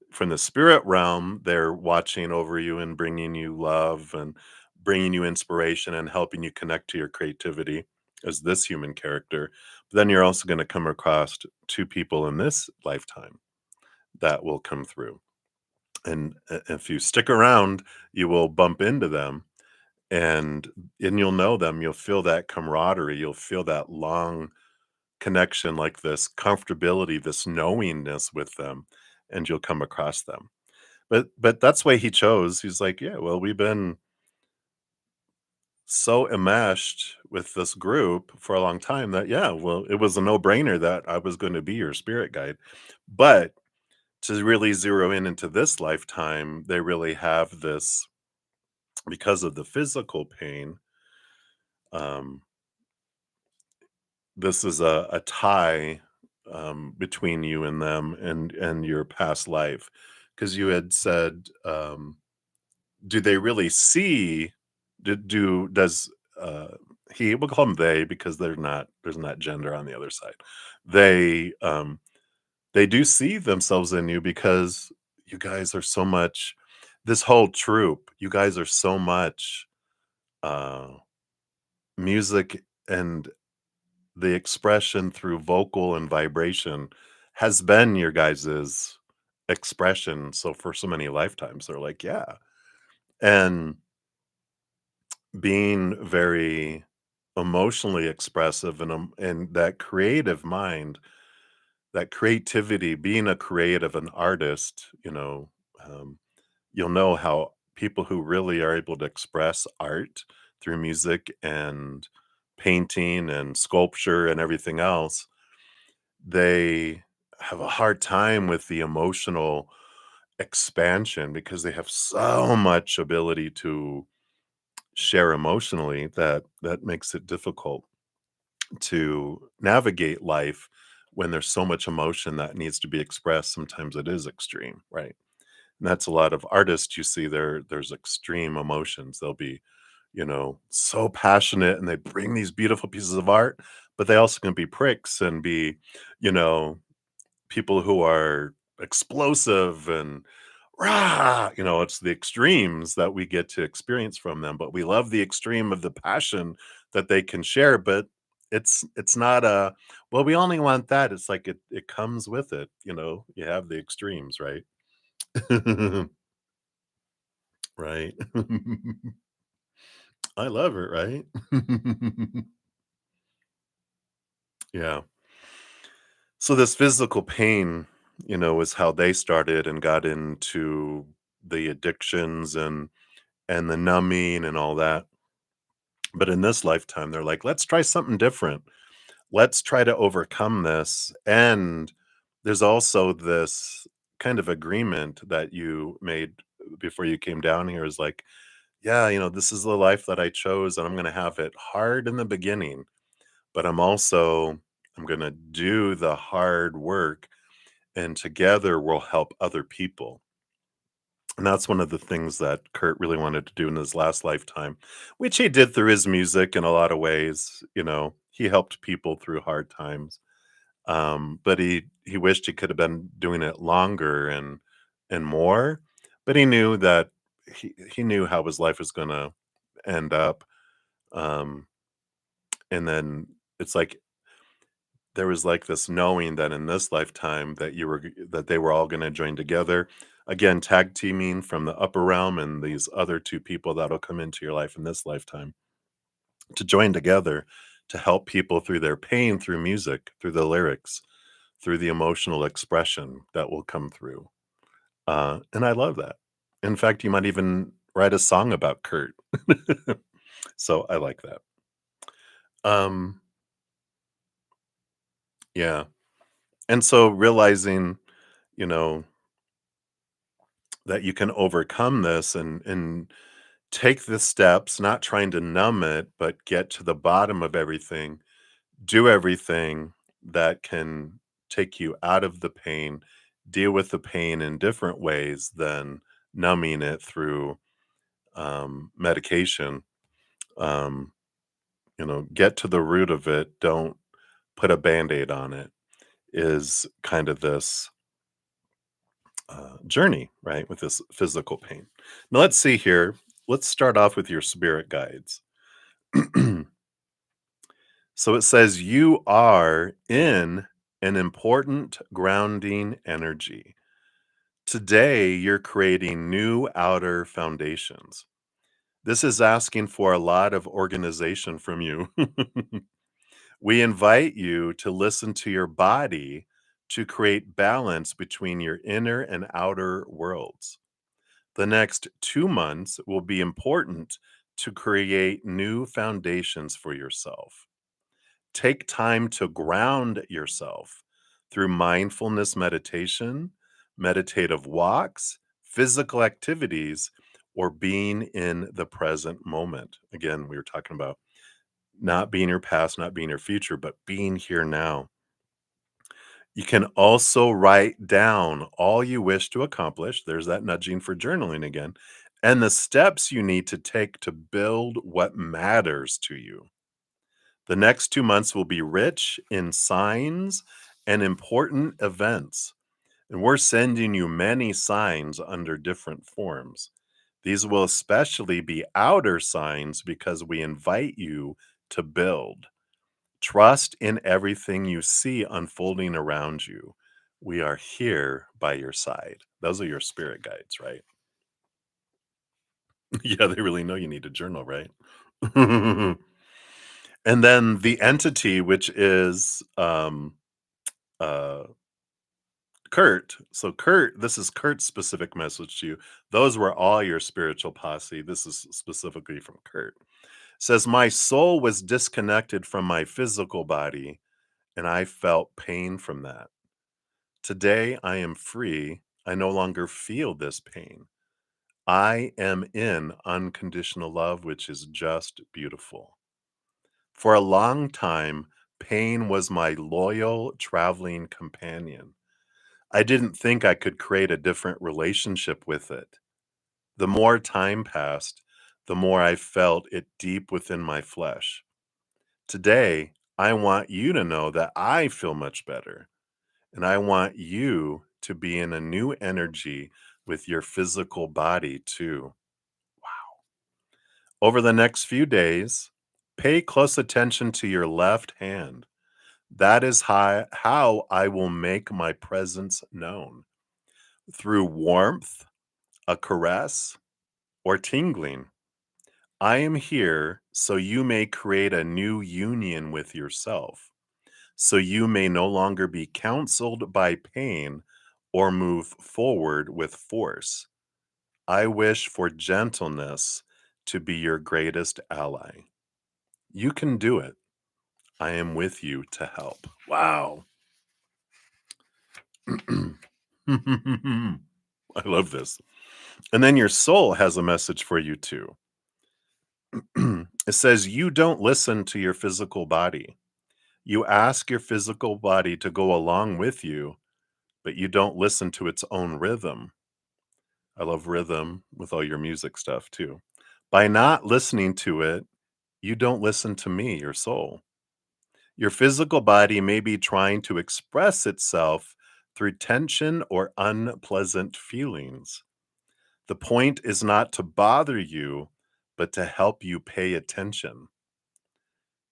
from the spirit realm. They're watching over you and bringing you love and bringing you inspiration and helping you connect to your creativity as this human character. But then you're also going to come across two people in this lifetime that will come through. And if you stick around, you will bump into them and you'll know them. You'll feel that camaraderie. You'll feel that long connection, like this comfortability, this knowingness with them, and you'll come across them. But that's why he chose. He's like, yeah, well, we've been so enmeshed with this group for a long time that yeah, well, it was a no-brainer that I was going to be your spirit guide. But to really zero in into this lifetime, they really have this because of the physical pain. Um, this is a tie between you and them and your past life, because you had said, do they really see? Does uh, he? We'll call them they because they're not. There's not gender on the other side. They they do see themselves in you because you guys are so much. This whole troop, you guys are so much uh, music and the expression through vocal and vibration has been your guys's expression. So for so many lifetimes, they're like, yeah, and being very emotionally expressive and that creative mind, that creativity, being a creative, an artist, um, you'll know how people who really are able to express art through music and painting and sculpture and everything else, they have a hard time with the emotional expansion because they have so much ability to share emotionally that makes it difficult to navigate life when there's so much emotion that needs to be expressed. Sometimes it is extreme, right? And that's a lot of artists you see there's extreme emotions. They'll be, so passionate and they bring these beautiful pieces of art, but they also can be pricks and be, you know, people who are explosive and rah, it's the extremes that we get to experience from them, but we love the extreme of the passion that they can share, but it's not a well, we only want that. It's like it comes with it, you have the extremes, right? Right. I love it, right? Yeah. So this physical pain, is how they started and got into the addictions and the numbing and all that. But in this lifetime, they're like, let's try something different. Let's try to overcome this. And there's also this kind of agreement that you made before you came down here is like, yeah, this is the life that I chose, and I'm going to have it hard in the beginning, but I'm going to do the hard work, and together we'll help other people. And that's one of the things that Kurt really wanted to do in his last lifetime, which he did through his music in a lot of ways. He helped people through hard times. But he wished he could have been doing it longer and more. But he knew that he knew how his life was gonna end up. Um, and then it's like there was like this knowing that in this lifetime that they were all going to join together again, tag teaming from the upper realm and these other two people that'll come into your life in this lifetime to join together to help people through their pain, through music, through the lyrics, through the emotional expression that will come through. And I love that. In fact, you might even write a song about Kurt. So I like that. um yeah, and so realizing, you know that you can overcome this and take the steps, not trying to numb it, but get to the bottom of everything, do everything that can take you out of the pain, deal with the pain in different ways than numbing it through medication. Um, get to the root of it. Don't put a band aid on it, is kind of this journey, right? With this physical pain. Now, let's see here. Let's start off with your spirit guides. So it says, you are in an important grounding energy. Today, you're creating new outer foundations. This is asking for a lot of organization from you. We invite you to listen to your body to create balance between your inner and outer worlds. The next 2 months will be important to create new foundations for yourself. Take time to ground yourself through mindfulness meditation, meditative walks, physical activities, or being in the present moment. Again, we were talking about not being your past, not being your future, but being here now. You can also write down all you wish to accomplish. There's that nudging for journaling again, and the steps you need to take to build what matters to you. The next 2 months will be rich in signs and important events. And we're sending you many signs under different forms. These will especially be outer signs because we invite you to build. Trust in everything you see unfolding around you. We are here by your side. Those are your spirit guides, right? Yeah, they really know you need a journal, right? And then the entity, which is uh Kurt. So Kurt, this is Kurt's specific message to you. Those were all your spiritual posse. This is specifically from Kurt. Says, my soul was disconnected from my physical body, and I felt pain from that. Today I am free. I no longer feel this pain. I am in unconditional love, which is just beautiful. For a long time, pain was my loyal traveling companion. I didn't think I could create a different relationship with it. The more time passed, the more I felt it deep within my flesh. Today, I want you to know that I feel much better, and I want you to be in a new energy with your physical body too. Over the next few days, pay close attention to your left hand. That is how I will make my presence known, through warmth, a caress, or tingling. I am here so you may create a new union with yourself, so you may no longer be counseled by pain or move forward with force. I wish for gentleness to be your greatest ally. You can do it. I am with you to help. Wow. I love this. And then your soul has a message for you too. It says, you don't listen to your physical body. You ask your physical body to go along with you, but you don't listen to its own rhythm. I love rhythm with all your music stuff too. By not listening to it, you don't listen to me, your soul. Your physical body may be trying to express itself through tension or unpleasant feelings. The point is not to bother you, but to help you pay attention.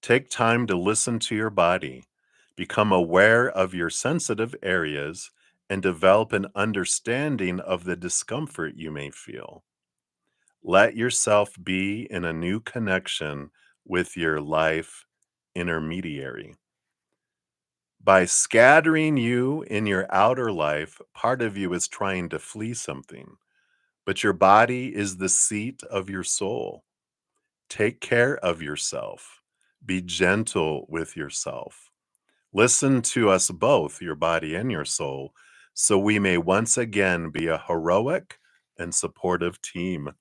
Take time to listen to your body, become aware of your sensitive areas, and develop an understanding of the discomfort you may feel. Let yourself be in a new connection with your life intermediary. By scattering you in your outer life, part of you is trying to flee something, but your body is the seat of your soul. Take care of yourself. Be gentle with yourself. Listen to us both, your body and your soul, so we may once again be a heroic and supportive team.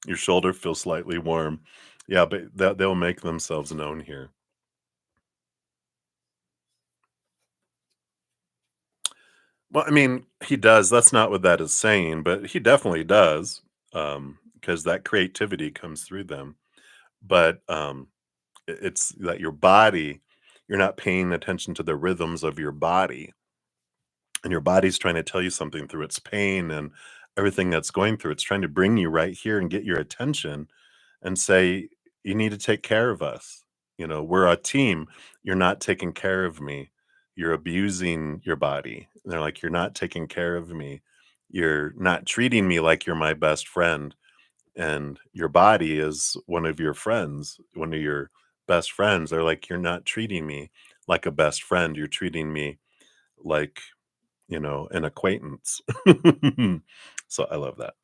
Your shoulder feels slightly warm. Yeah, but they'll make themselves known here. Well, I mean, he does. That's not what that is saying, but he definitely does, because that creativity comes through them. But it's that your body, you're not paying attention to the rhythms of your body, and your body's trying to tell you something through its pain and everything that's going through. It's trying to bring you right here and get your attention and say, "You need to take care of us. You know, we're a team. You're not taking care of me. You're abusing your body." And they're like, "You're not taking care of me. You're not treating me like you're my best friend." And your body is one of your friends, one of your best friends. They're like, "You're not treating me like a best friend. You're treating me like, an acquaintance." So I love that.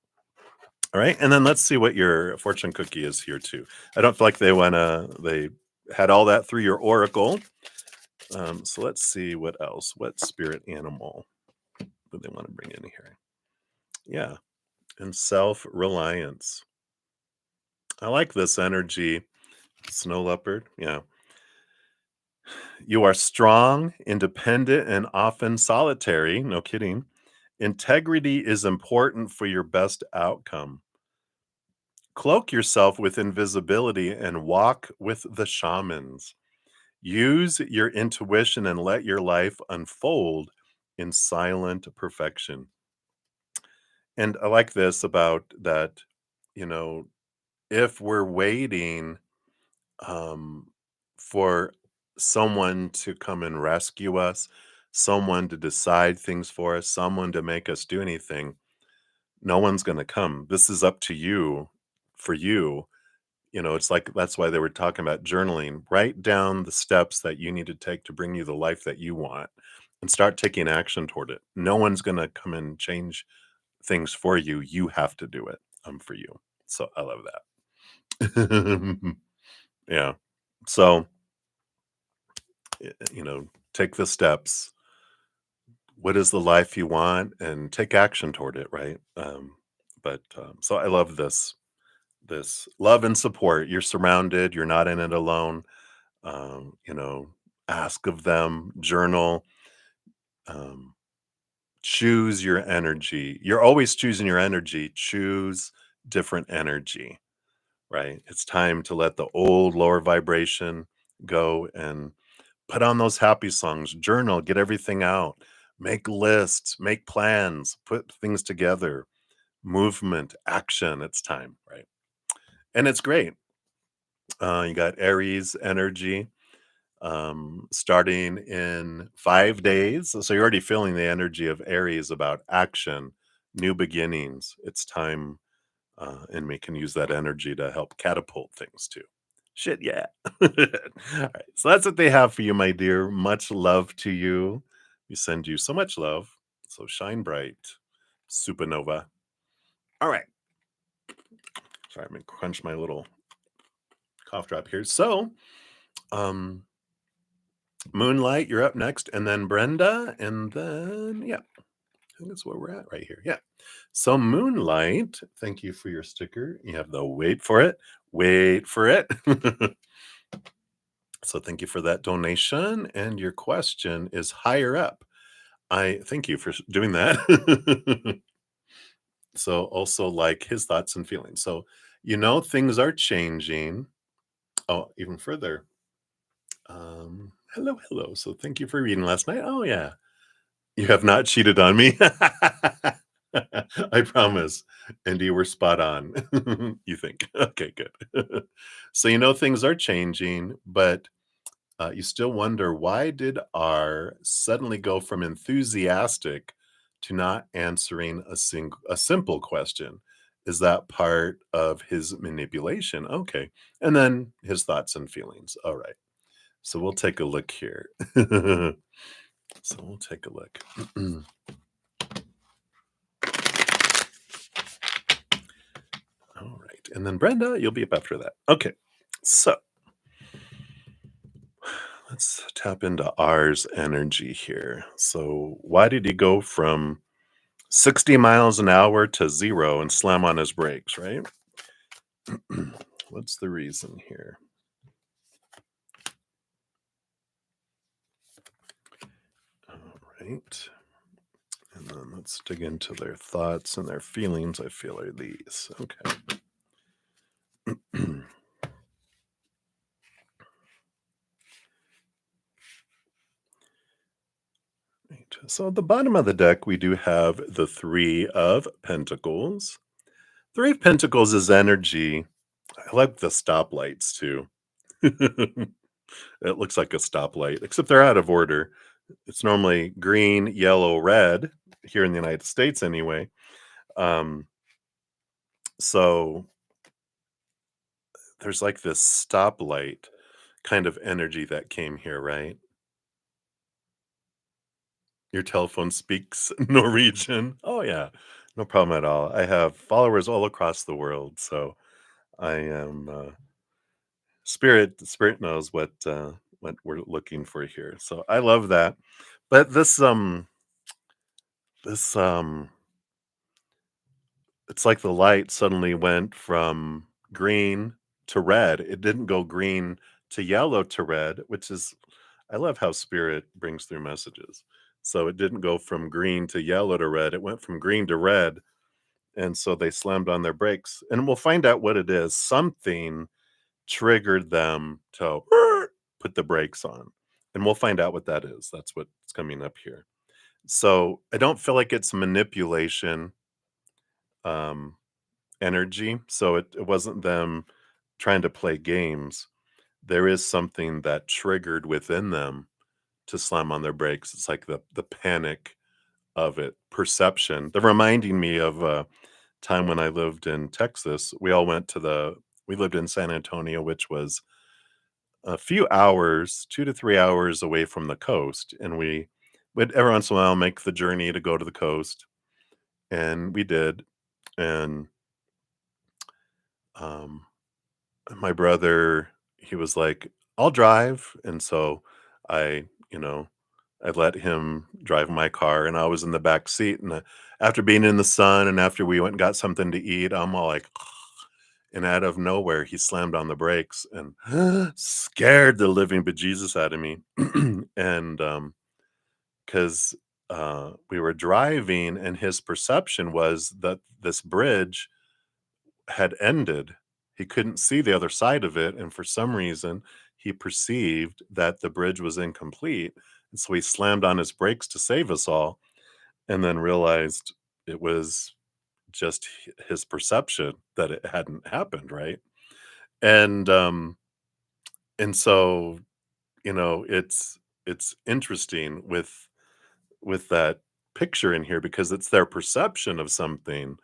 All right, and then let's see what your fortune cookie is here too. I don't feel like they had all that through your oracle. So let's see what else. What spirit animal do they want to bring in here? Yeah, and self-reliance. I like this energy. Snow leopard. Yeah. You are strong, independent, and often solitary. No kidding. Integrity is important for your best outcome. Cloak yourself with invisibility and walk with the shamans. Use your intuition and let your life unfold in silent perfection. And I like this about that, you know, if we're waiting um, for someone to come and rescue us, someone to decide things for us, someone to make us do anything, no one's going to come. This is up to you for you. It's like that's why they were talking about journaling. Write down the steps that you need to take to bring you the life that you want and start taking action toward it. No one's going to come and change things for you. You have to do it for you. So I love that. Yeah. So, take the steps. What is the life you want and take action toward it, right? So I love this love and support. You're surrounded, you're not in it alone. um, you know, Ask of them, journal, um, choose your energy. You're always choosing your energy. Choose different energy, right? It's time to let the old lower vibration go and put on those happy songs, journal, get everything out, make lists, make plans, put things together, movement, action. It's time, right? And it's great. You got Aries energy starting in 5 days. So you're already feeling the energy of Aries about action, new beginnings. It's time, and we can use that energy to help catapult things too. Shit, yeah. All right. So that's what they have for you, my dear. Much love to you. We send you so much love. So shine bright, supernova. All right. Sorry, I'm gonna crunch my little cough drop here. So, um, Moonlight, you're up next, and then Brenda, and then yeah, I think that's where we're at right here. Yeah. So Moonlight, thank you for your sticker. You have the wait for it, wait for it. So thank you for that donation, and your question is higher up. I thank you for doing that. So also like his thoughts and feelings. So things are changing. Oh, even further. Hello, hello. So thank you for reading last night. Oh yeah. You have not cheated on me. I promise. And you were spot on. You think. Okay, good. So things are changing, but you still wonder, why did R suddenly go from enthusiastic to not answering a simple question? Is that part of his manipulation? Okay. And then his thoughts and feelings. All right. So we'll take a look here. So we'll take a look. All right. And then Brenda, you'll be up after that. Okay. So Let's tap into R's energy here. So, why did he go from 60 miles an hour to zero and slam on his brakes, right? What's the reason here? All right. And then let's dig into their thoughts and their feelings, I feel, are these. Okay. Right. So at the bottom of the deck, we do have the Three of Pentacles. Three of Pentacles is energy. I like the stoplights too. It looks like a stoplight, except they're out of order. It's normally green, yellow, red here in the United States, anyway. Um, so there's like this stoplight kind of energy that came here, right? Your telephone speaks Norwegian. Oh, yeah. No problem at all. I have followers all across the world, so I am spirit knows what we're looking for here. So I love that. But this it's like the light suddenly went from green to red. It didn't go green to yellow to red, which is I love how spirit brings through messages. So it didn't go from green to yellow to red. It went from green to red. And so they slammed on their brakes. And we'll find out what it is. Something triggered them to put the brakes on. And we'll find out what that is. That's what's coming up here. So I don't feel like it's manipulation um, energy. So it wasn't them trying to play games. There is something that triggered within them to slam on their brakes. It's like the panic of it, perception. They're reminding me of a time when I lived in Texas. We lived in San Antonio, which was a few hours, 2 to 3 hours away from the coast. And we would every once in a while make the journey to go to the coast. And we did. And um, my brother, he was like, I'll drive. And so I, you know, I let him drive my car and I was in the back seat. And after being in the sun and after we went and got something to eat, I'm all like, and out of nowhere, he slammed on the brakes and scared the living bejesus out of me. And because we were driving and his perception was that this bridge had ended. He couldn't see the other side of it, and for some reason, he perceived that the bridge was incomplete, and so he slammed on his brakes to save us all, and then realized it was just his perception that it hadn't happened, right? And, and so, it's interesting with that picture in here because it's their perception of something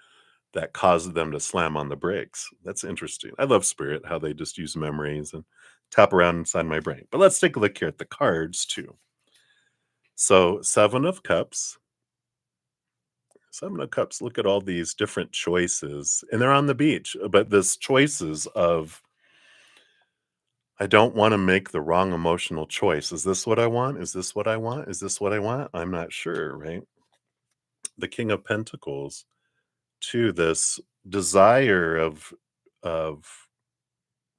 that caused them to slam on the brakes. That's interesting. I love spirit, how they just use memories and tap around inside my brain. But let's take a look here at the cards too. So, 7 of Cups. 7 of Cups, look at all these different choices. And they're on the beach, but this choices of I don't want to make the wrong emotional choice. Is this what I want? Is this what I want? Is this what I want? I'm not sure, right? The King of Pentacles to this desire of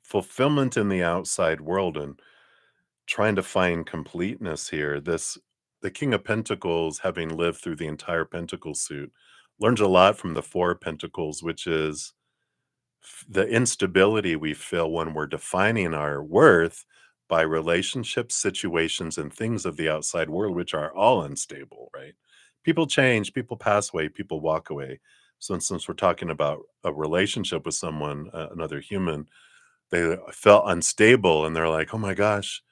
fulfillment in the outside world and trying to find completeness here. The King of Pentacles, having lived through the entire Pentacle suit, learns a lot from the Four of Pentacles, which is the instability we feel when we're defining our worth by relationships, situations, and things of the outside world, which are all unstable, right? People change, people pass away, people walk away. So, since we're talking about a relationship with someone, another human, they felt unstable and they're like, "Oh my gosh,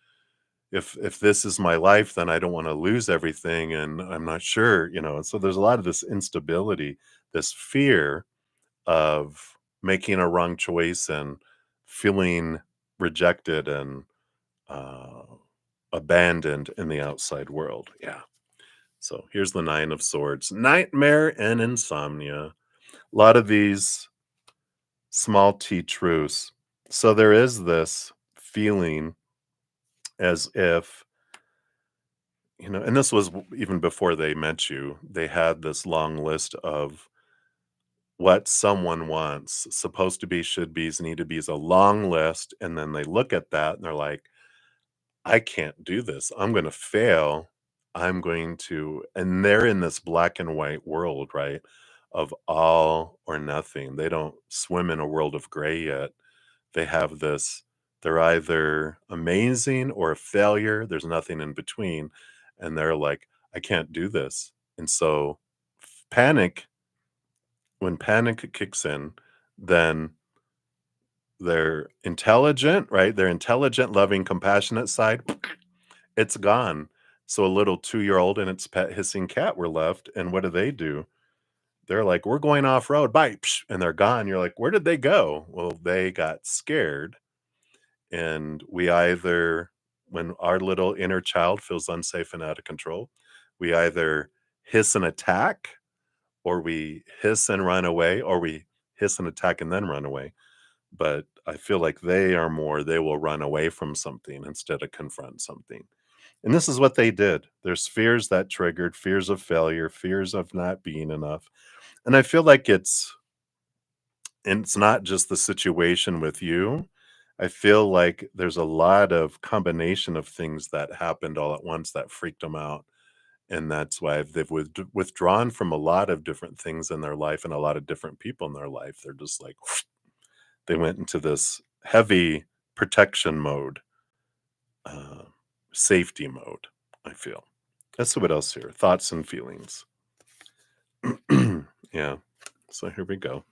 if this is my life, then I don't want to lose everything and I'm not sure," And so there's a lot of this instability, this fear of making a wrong choice and feeling rejected and uh, abandoned in the outside world. Yeah. So here's the 9 of Swords, nightmare and insomnia. A lot of these small t truths. So there is this feeling as if, and this was even before they met you, they had this long list of what someone wants, supposed to be, should be's, need to be's, a long list. And then they look at that and they're like, I can't do this. I'm going to fail. I'm going to, and they're in this black and white world, right? Of all or nothing. They don't swim in a world of gray yet. They have this, they're either amazing or a failure. There's nothing in between. And they're like, I can't do this. And so panic, when panic kicks in, then they're intelligent, right? Their intelligent, loving, compassionate side, it's gone. So a little 2-year-old and its pet hissing cat were left. And what do? They're like, we're going off road, bye. Psh, and they're gone. You're like, where did they go? Well, they got scared. And we either, when our little inner child feels unsafe and out of control, we either hiss and attack, or we hiss and run away, or we hiss and attack and then run away. But I feel like they will run away from something instead of confront something. And this is what they did. There's fears that triggered fears of failure, fears of not being enough. And I feel like it's not just the situation with you. I feel like there's a lot of combination of things that happened all at once that freaked them out. And that's why they've withdrawn from a lot of different things in their life and a lot of different people in their life. They're just like, they went into this heavy protection mode, uh, safety mode, I feel. Let's see what else here. Thoughts and feelings. Yeah. So here we go.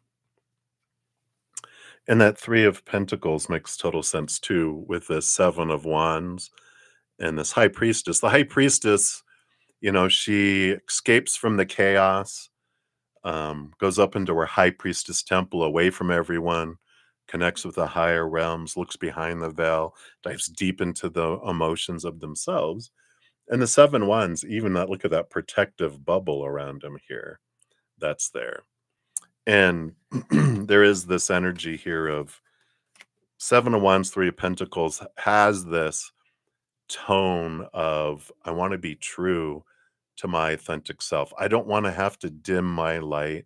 And that Three of Pentacles makes total sense too, with this Seven of Wands and this High Priestess. The High Priestess, she escapes from the chaos, goes up into her High Priestess temple away from everyone, connects with the higher realms, looks behind the veil, dives deep into the emotions of themselves. And the Seven Wands, even that, look at that protective bubble around them here. That's there. And there is this energy here of Seven of Wands, Three of Pentacles has this tone of, I want to be true to my authentic self. I don't want to have to dim my light.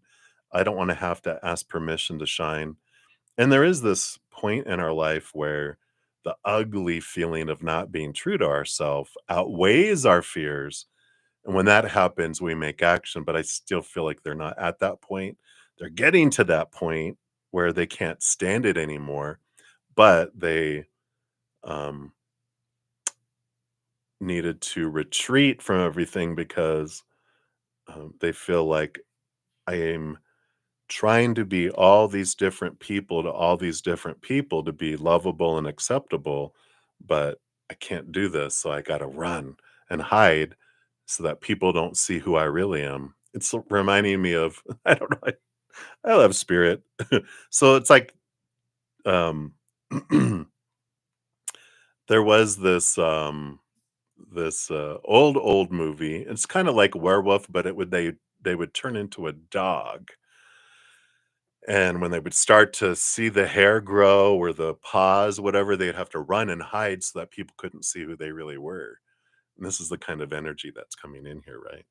I don't want to have to ask permission to shine. And there is this point in our life where the ugly feeling of not being true to ourselves outweighs our fears. And when that happens, we make action. But I still feel like they're not at that point. They're getting to that point where they can't stand it anymore, but they um, needed to retreat from everything because they feel like I am trying to be all these different people to all these different people to be lovable and acceptable, but I can't do this. So I got to run and hide so that people don't see who I really am. It's reminding me of, I don't know, I love spirit. So it's like, um, there was this old movie. It's kind of like werewolf, but they would turn into a dog. And when they would start to see the hair grow or the paws, whatever, they'd have to run and hide so that people couldn't see who they really were. And this is the kind of energy that's coming in here, right?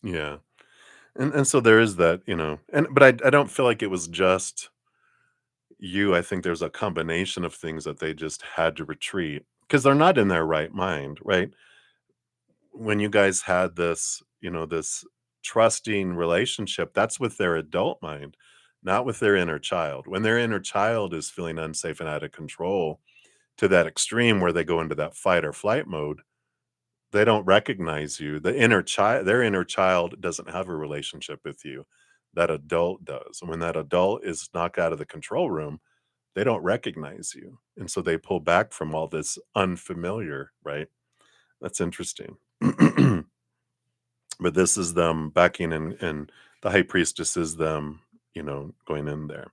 Yeah. And so there is that, but I don't feel like it was just you. I think there's a combination of things that they just had to retreat because they're not in their right mind, right? When you guys had this trusting relationship, that's with their adult mind, not with their inner child. When their inner child is feeling unsafe and out of control to that extreme where they go into that fight or flight mode, they don't recognize you. Their inner child doesn't have a relationship with you. That adult does. And when that adult is knocked out of the control room, they don't recognize you. And so they pull back from all this unfamiliar, right? That's interesting. But this is them backing and the high priestess is them, going in there.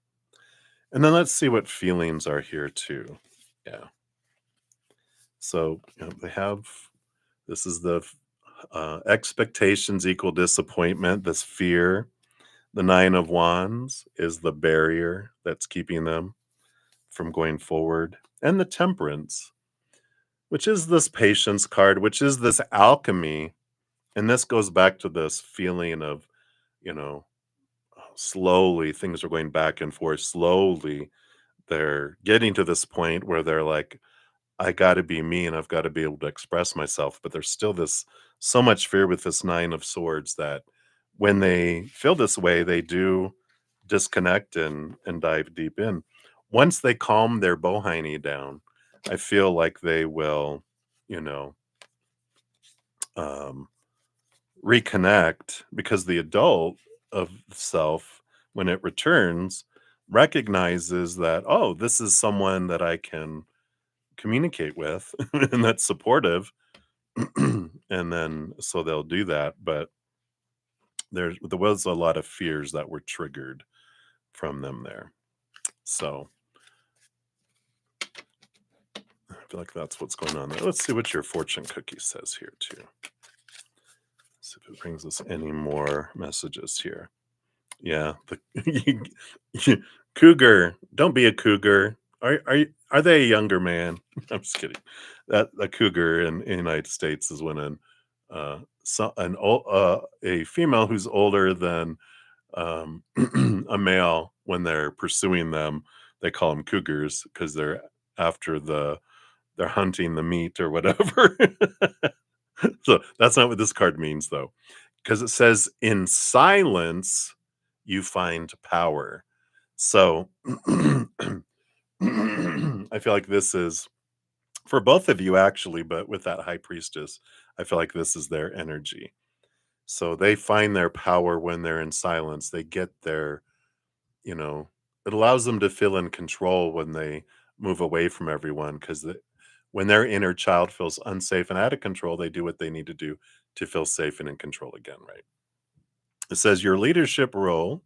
And then let's see what feelings are here too. Yeah. So they have This is the expectations equal disappointment, this fear. The Nine of Wands is the barrier that's keeping them from going forward. And the Temperance, which is this patience card, which is this alchemy. And this goes back to this feeling of, you know, slowly things are going back and forth. Slowly they're getting to this point where they're like, I got to be me and I've got to be able to express myself. But there's still this so much fear with this Nine of Swords that when they feel this way, they do disconnect and dive deep in. Once they calm their bohiny down, I feel like they will, you know, um, reconnect because the adult of self, when it returns, recognizes that, oh, this is someone that I can communicate with and that's supportive. And then so they'll do that. But there was a lot of fears that were triggered from them there. So I feel like that's what's going on there. Let's see what your fortune cookie says here too. See if it brings us any more messages here. Yeah, the cougar. Don't be a cougar. Are they a younger man? I'm just kidding. That a cougar in the United States is when a female who's older than a male, when they're pursuing them, they call them cougars because they're after they're hunting the meat or whatever. So that's not what this card means though, because it says in silence you find power. So I feel like this is for both of you actually, but with that high priestess, I feel like this is their energy. So they find their power when they're in silence. They get their, you know, it allows them to feel in control when they move away from everyone because when their inner child feels unsafe and out of control, they do what they need to do to feel safe and in control again, right? It says your leadership role,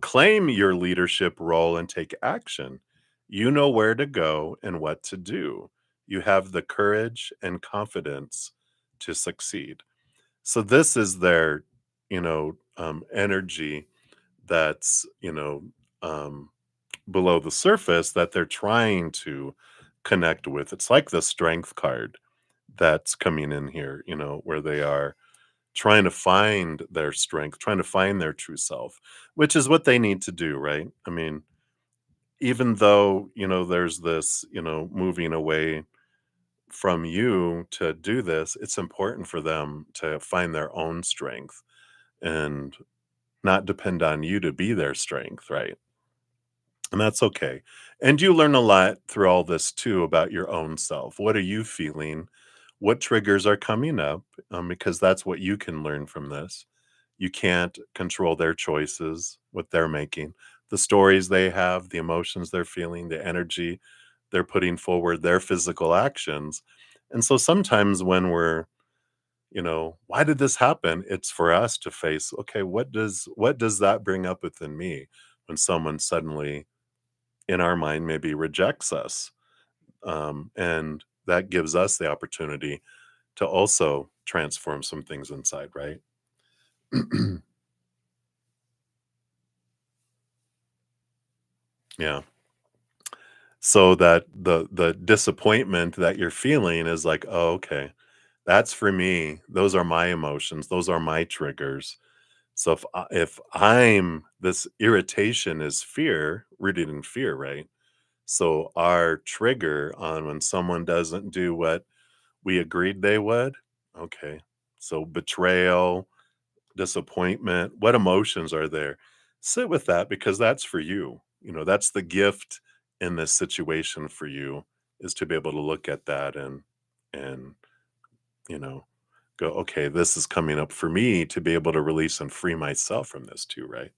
claim your leadership role and take action. You know where to go and what to do. You have the courage and confidence to succeed. So this is their, energy that's, below the surface that they're trying to connect with. It's like the strength card that's coming in here, where they are trying to find their strength, trying to find their true self, which is what they need to do, right? I mean, even though, there's this, moving away from you to do this, it's important for them to find their own strength and not depend on you to be their strength, right? And that's okay. And you learn a lot through all this too about your own self. What are you feeling? What triggers are coming up? Because that's what you can learn from this. You can't control their choices, what they're making, the stories they have, the emotions they're feeling, the energy they're putting forward, their physical actions. And so sometimes when we're, why did this happen? It's for us to face, okay, what does that bring up within me when someone suddenly in our mind maybe rejects us, and that gives us the opportunity to also transform some things inside, right? Yeah, so that the disappointment that you're feeling is like, oh, okay, that's for me, those are my emotions, those are my triggers. So if I'm this irritation is fear, rooted in fear, right? So our trigger on when someone doesn't do what we agreed they would. Okay. So betrayal, disappointment, what emotions are there? Sit with that because that's for you. That's the gift in this situation for you is to be able to look at that and you know go, okay, this is coming up for me to be able to release and free myself from this too, right?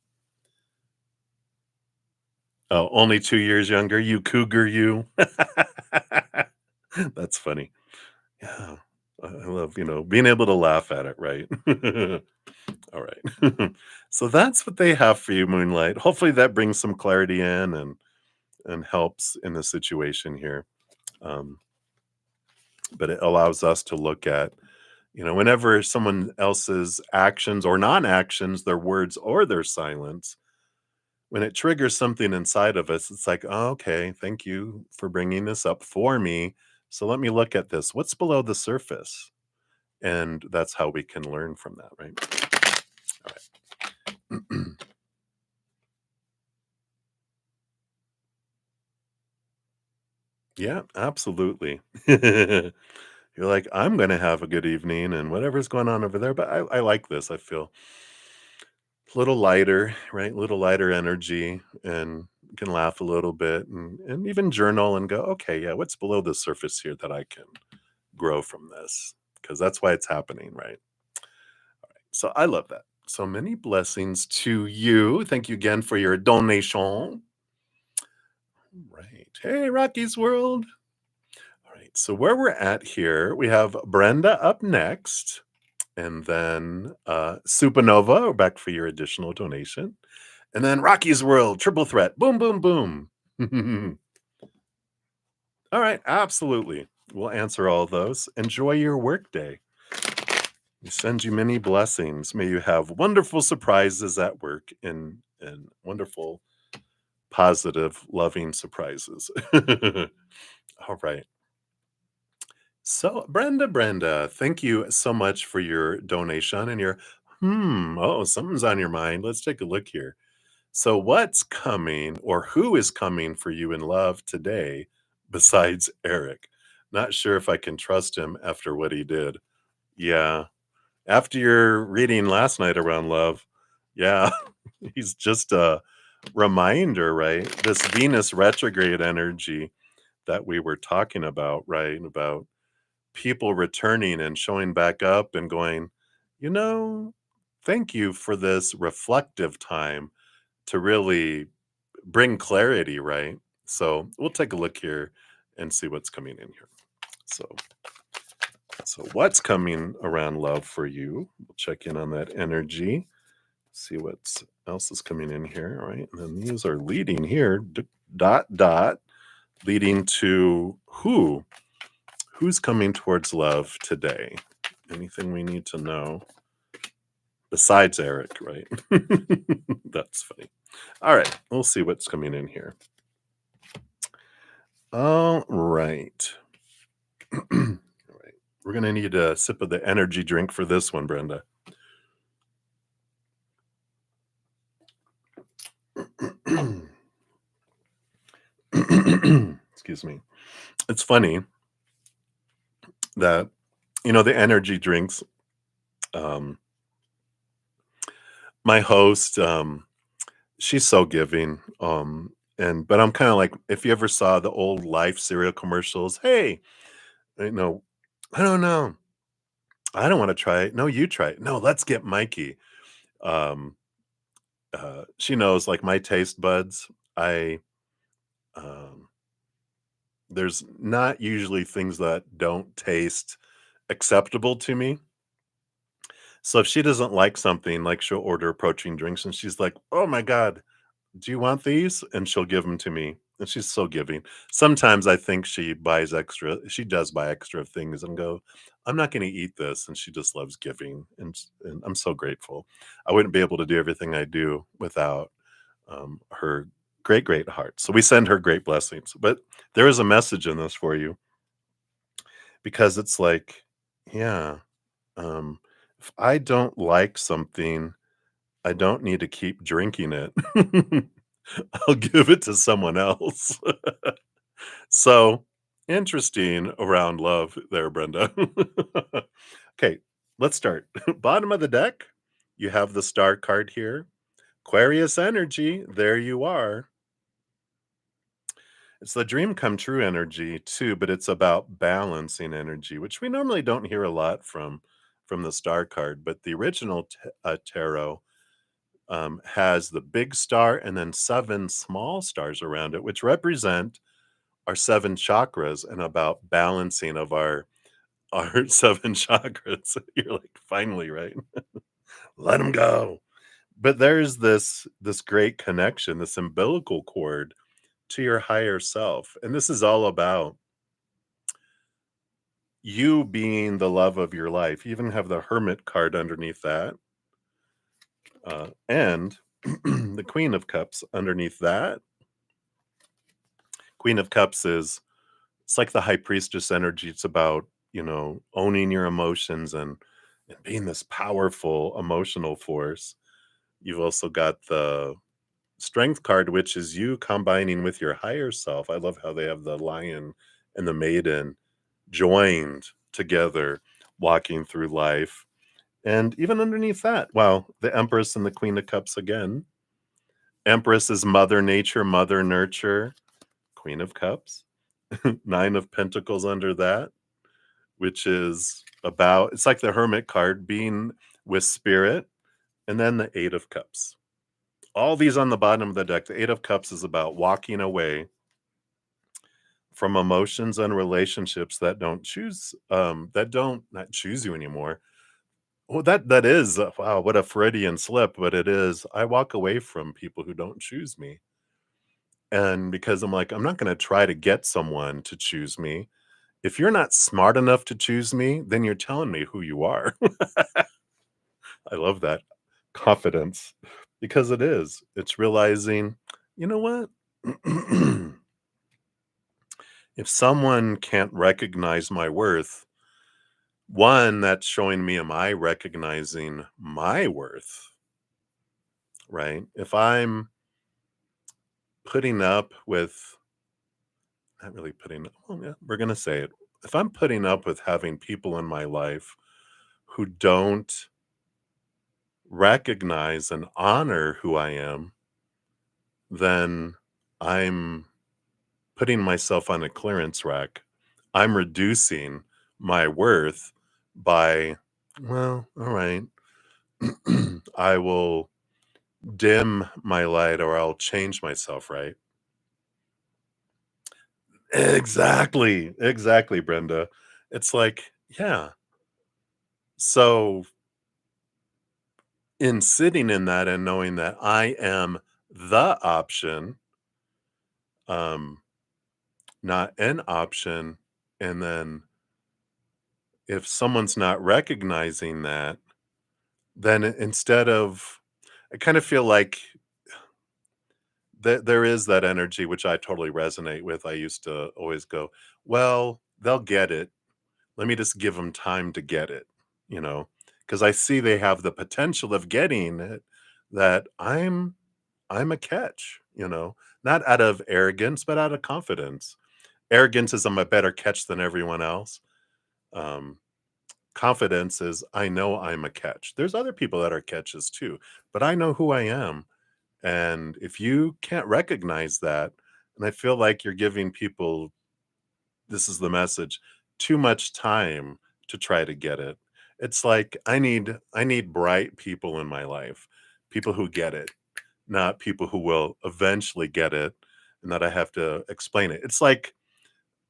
Oh, only 2 years younger, you cougar, you. That's funny. Yeah. I love, being able to laugh at it, right? All right. So that's what they have for you, Moonlight. Hopefully that brings some clarity in and helps in the situation here. Um, but it allows us to look at, Whenever someone else's actions or non-actions, their words or their silence, when it triggers something inside of us, it's like, oh, okay, thank you for bringing this up for me. So let me look at this. What's below the surface? And that's how we can learn from that, right? All right. Yeah, absolutely. You're like, I'm going to have a good evening and whatever's going on over there. But I like this. I feel a little lighter, right? A little lighter energy and can laugh a little bit and even journal and go, okay, yeah, what's below the surface here that I can grow from this? Because that's why it's happening, right? So I love that. So many blessings to you. Thank you again for your donation. Right. Hey, Rocky's World. All right. So where we're at here, we have Brenda up next. And then Supernova, we're back for your additional donation. And then Rocky's World, triple threat. Boom, boom, boom. All right. Absolutely. We'll answer all those. Enjoy your workday. We send you many blessings. May you have wonderful surprises at work and wonderful, positive, loving surprises. All right. So, Brenda, thank you so much for your donation and your oh, something's on your mind. Let's take a look here. So, what's coming or who is coming for you in love today besides Eric? Not sure if I can trust him after what he did. Yeah. After your reading last night around love, yeah, he's just a reminder, right? This Venus retrograde energy that we were talking about, right? About people returning and showing back up and going, you know, thank you for this reflective time to really bring clarity, right? So we'll take a look here and see what's coming in here. So, so what's coming around love for you? We'll check in on that energy, see what's else is coming in here. All right. And then these are leading here, dot, leading to who? Who's coming towards love today? Anything we need to know besides Eric, right? That's funny. All right, we'll see what's coming in here. All right. All right. We're going to need a sip of the energy drink for this one, Brenda. Excuse me. It's funny that, the energy drinks, um, my host, she's so giving. But I'm kind of like, if you ever saw the old Life cereal commercials, hey, you know, I don't know. I don't want to try it. No, you try it. No, let's get Mikey. Um, she knows like my taste buds. I um, there's not usually things that don't taste acceptable to me. So if she doesn't like something, like she'll order protein drinks and she's like, "Oh my god, do you want these?" And she'll give them to me. And she's so giving. Sometimes I think she buys extra. She does buy extra things and go, I'm not going to eat this. And she just loves giving. And I'm so grateful. I wouldn't be able to do everything I do without her great, great heart. So we send her great blessings. But there is a message in this for you because it's like, yeah, um, if I don't like something, I don't need to keep drinking it. I'll give it to someone else. So interesting around love there, Brenda. Okay, let's start. Bottom of the deck, you have the star card here. Aquarius energy, there you are. It's the dream come true energy too, but it's about balancing energy, which we normally don't hear a lot from the star card. But the original tarot has the big star and then seven small stars around it, which represent our seven chakras and about balancing of our seven chakras. You're like, finally, right? Let them go. But there's this great connection, this umbilical cord to your higher self. And this is all about you being the love of your life. You even have the Hermit card underneath that. And the Queen of Cups underneath that. Queen of Cups it's like the High Priestess energy. It's about, owning your emotions and being this powerful emotional force. You've also got the Strength card, which is you combining with your higher self. I love how they have the lion and the maiden joined together, walking through life. And even underneath that, wow, the Empress and the Queen of Cups again. Empress is Mother Nature, Mother Nurture, Queen of Cups. Nine of Pentacles under that, which is about, it's like the Hermit card, being with spirit. And then the Eight of Cups. All these on the bottom of the deck. The Eight of Cups is about walking away from emotions and relationships that don't choose, that don't not choose you anymore. Well, that is wow, what a Freudian slip, but it is. I walk away from people who don't choose me, and because I'm like, I'm not going to try to get someone to choose me. If you're not smart enough to choose me, then you're telling me who you are. I love that confidence because it is. It's realizing, you know what? If someone can't recognize my worth, one, that's showing me, am I recognizing my worth, right? If I'm putting up with, not really putting up, well, yeah, we're going to say it. If I'm putting up with having people in my life who don't recognize and honor who I am, then I'm putting myself on a clearance rack. I'm reducing my worth by, well, all right, I will dim my light or I'll change myself, right? Exactly, Brenda. It's like, yeah. So, in sitting in that and knowing that I am the option, um, not an option, and then if someone's not recognizing that, then instead of, I kind of feel like there is that energy which I totally resonate with. I used to always go, well, they'll get it. Let me just give them time to get it, because I see they have the potential of getting it, that I'm a catch, not out of arrogance, but out of confidence. Arrogance is I'm a better catch than everyone else. Um, Confidence is I know I'm a catch. There's other people that are catches too, but I know who I am. And if you can't recognize that, and I feel like you're giving people, this is the message, too much time to try to get it. It's like I need bright people in my life, people who get it, not people who will eventually get it and that I have to explain it. It's like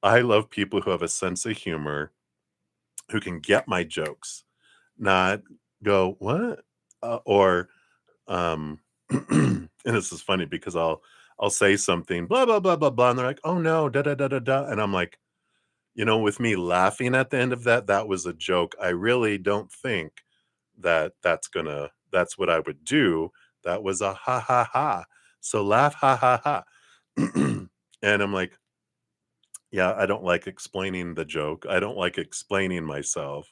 I love people who have a sense of humor, who can get my jokes, not go, "What?" Or and this is funny because I'll say something, blah blah blah blah blah, and they're like, "Oh no, da da da da da," and I'm like, with me laughing at the end of that, that was a joke. I really don't think that that's what I would do. That was a ha ha ha. So laugh ha ha ha. And I'm like, yeah, I don't like explaining the joke. I don't like explaining myself.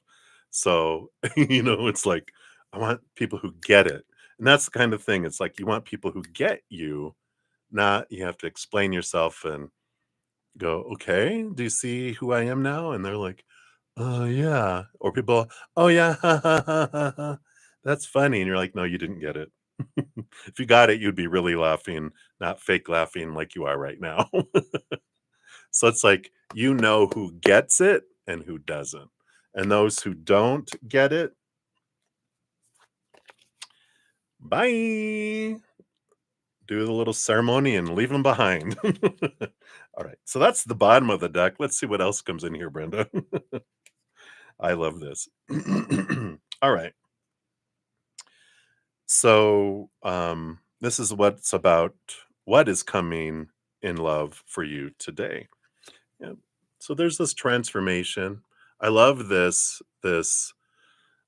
So, it's like I want people who get it. And that's the kind of thing. It's like you want people who get you, not you have to explain yourself and go, okay, do you see who I am now? And they're like, oh, yeah. Or people, oh, yeah. Ha, ha, ha, ha, ha. That's funny. And you're like, no, you didn't get it. If you got it, you'd be really laughing, not fake laughing like you are right now. So it's like, who gets it and who doesn't. And those who don't get it, bye. Do the little ceremony and leave them behind. All right. So that's the bottom of the deck. Let's see what else comes in here, Brenda. I love this. All right. So this is what's about what is coming in love for you today. Yeah. So there's this transformation. I love this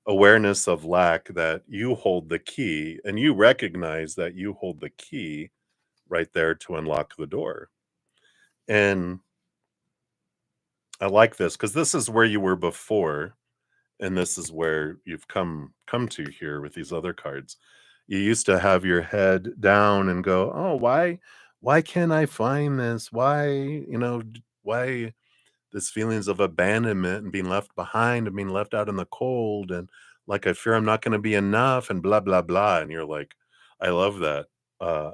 awareness of lack, that you hold the key and you recognize that you hold the key right there to unlock the door. And I like this because this is where you were before, and this is where you've come to here with these other cards. You used to have your head down and go, "Oh, why can't I find this? Why, why this feelings of abandonment and being left behind and being left out in the cold, and like I fear I'm not going to be enough and blah blah blah." And you're like, "I love that. Uh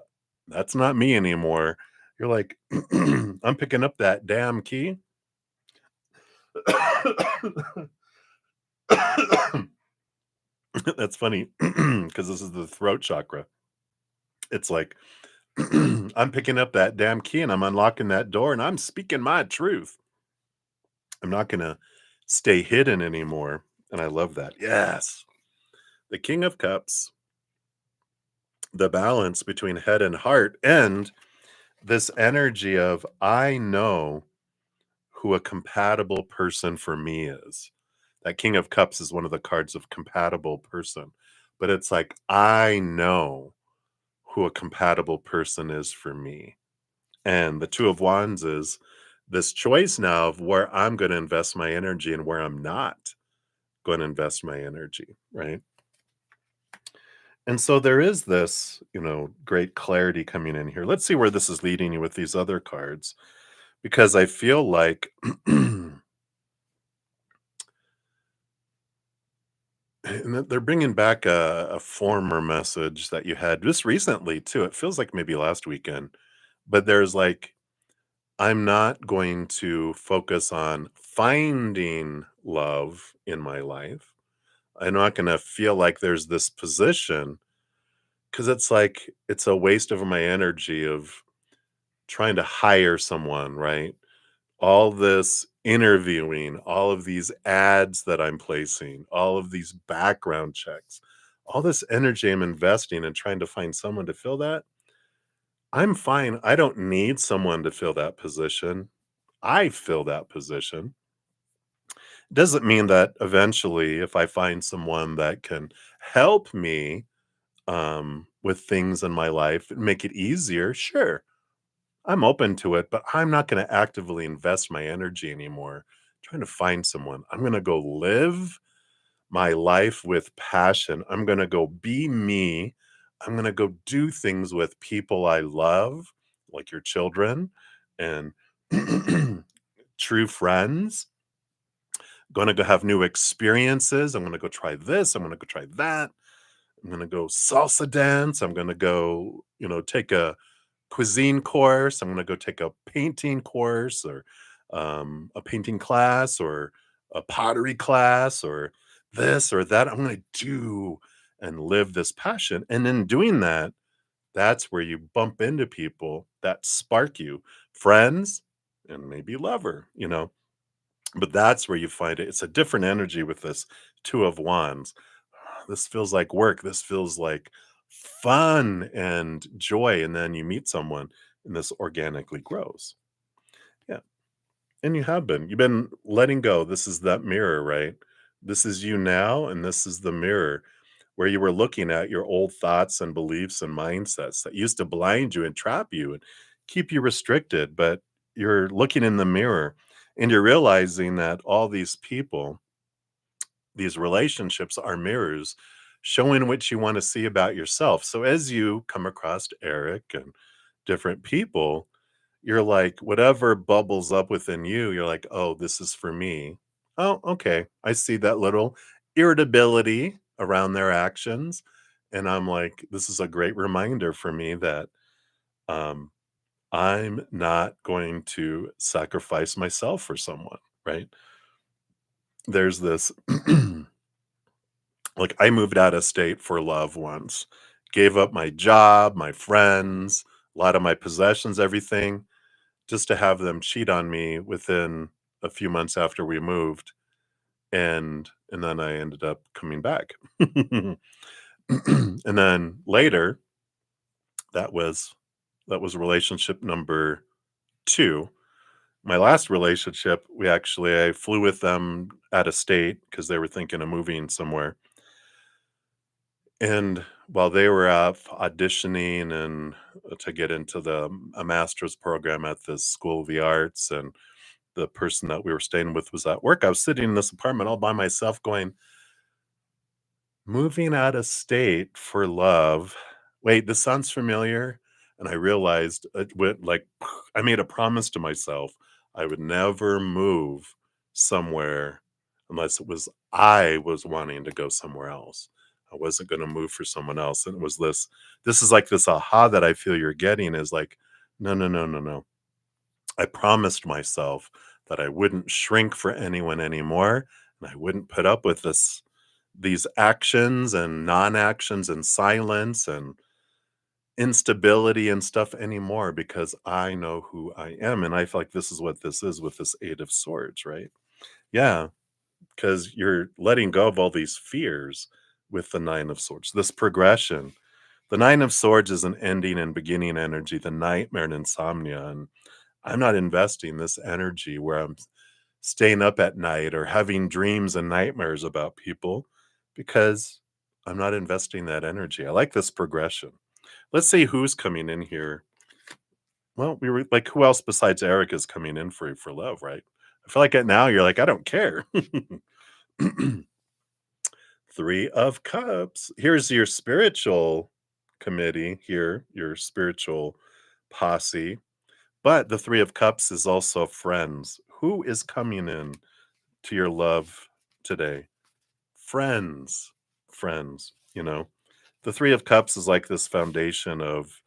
that's not me anymore." You're like, "I'm picking up that damn key." That's funny because this is the throat chakra. It's like, I'm picking up that damn key and I'm unlocking that door and I'm speaking my truth. I'm not going to stay hidden anymore. And I love that. Yes. The King of Cups, the balance between head and heart, and this energy of, I know who a compatible person for me is. That King of Cups is one of the cards of compatible person. But it's like, I know who a compatible person is for me. And the Two of Wands is this choice now of where I'm going to invest my energy and where I'm not going to invest my energy, right? And so there is this, great clarity coming in here. Let's see where this is leading you with these other cards, because I feel like and they're bringing back a former message that you had just recently too. It feels like maybe last weekend, but there's like, I'm not going to focus on finding love in my life. I'm not going to feel like there's this position, because it's like it's a waste of my energy of trying to hire someone, right? All this interviewing, all of these ads that I'm placing, all of these background checks, all this energy I'm investing in trying to find someone to fill that. I'm fine. I don't need someone to fill that position. I fill that position. Doesn't mean that eventually, if I find someone that can help me with things in my life and make it easier, sure, I'm open to it, but I'm not going to actively invest my energy anymore trying to find someone. I'm going to go live my life with passion. I'm going to go be me. I'm going to go do things with people I love, like your children and true friends. Going to go have new experiences. I'm going to go try this. I'm going to go try that. I'm going to go salsa dance. I'm going to go, take a cuisine course. I'm going to go take a painting course, or a painting class, or a pottery class, or this or that. I'm going to do and live this passion. And in doing that, that's where you bump into people that spark you, friends and maybe lover. But that's where you find it. It's a different energy with this Two of Wands. This feels like work. This feels like fun and joy. And then you meet someone and this organically grows. Yeah. And you have been. You've been letting go. This is that mirror, right? This is you now. And this is the mirror where you were looking at your old thoughts and beliefs and mindsets that used to blind you and trap you and keep you restricted. But you're looking in the mirror and you're realizing that all these people, these relationships are mirrors showing what you want to see about yourself. So as you come across Eric and different people, you're like, whatever bubbles up within you, you're like, oh, this is for me. Oh, okay. I see that little irritability around their actions. And I'm like, this is a great reminder for me that um, I'm not going to sacrifice myself for someone, right? There's this like, I moved out of state for love once, gave up my job, my friends, a lot of my possessions, everything, just to have them cheat on me within a few months after we moved, and then I ended up coming back. And then later, that was that was relationship number 2, My last relationship, I flew with them out of state because they were thinking of moving somewhere. And while they were out auditioning and to get into a master's program at this School of the Arts, and the person that we were staying with was at work, I was sitting in this apartment all by myself going, moving out of state for love. Wait, this sounds familiar. And I realized it went like, I made a promise to myself I would never move somewhere unless it was I was wanting to go somewhere else. I wasn't going to move for someone else. And it was this is like this aha that I feel you're getting is like, no, no, no, no, no. I promised myself that I wouldn't shrink for anyone anymore, and I wouldn't put up with these actions and non-actions and silence and instability and stuff anymore because I know who I am. And I feel like this is what this is with this Eight of Swords, right? Yeah, because you're letting go of all these fears with the Nine of Swords, this progression. The Nine of Swords is an ending and beginning energy, the nightmare and insomnia. And I'm not investing this energy where I'm staying up at night or having dreams and nightmares about people because I'm not investing that energy. I like this progression. Let's see who's coming in here. Well, we were like, who else besides Eric is coming in for love, right? I feel like now you're like, I don't care. Three of Cups. Here's your spiritual committee here, your spiritual posse. But the Three of Cups is also friends. Who is coming in to your love today? Friends. Friends, you know. The Three of Cups is like this foundation of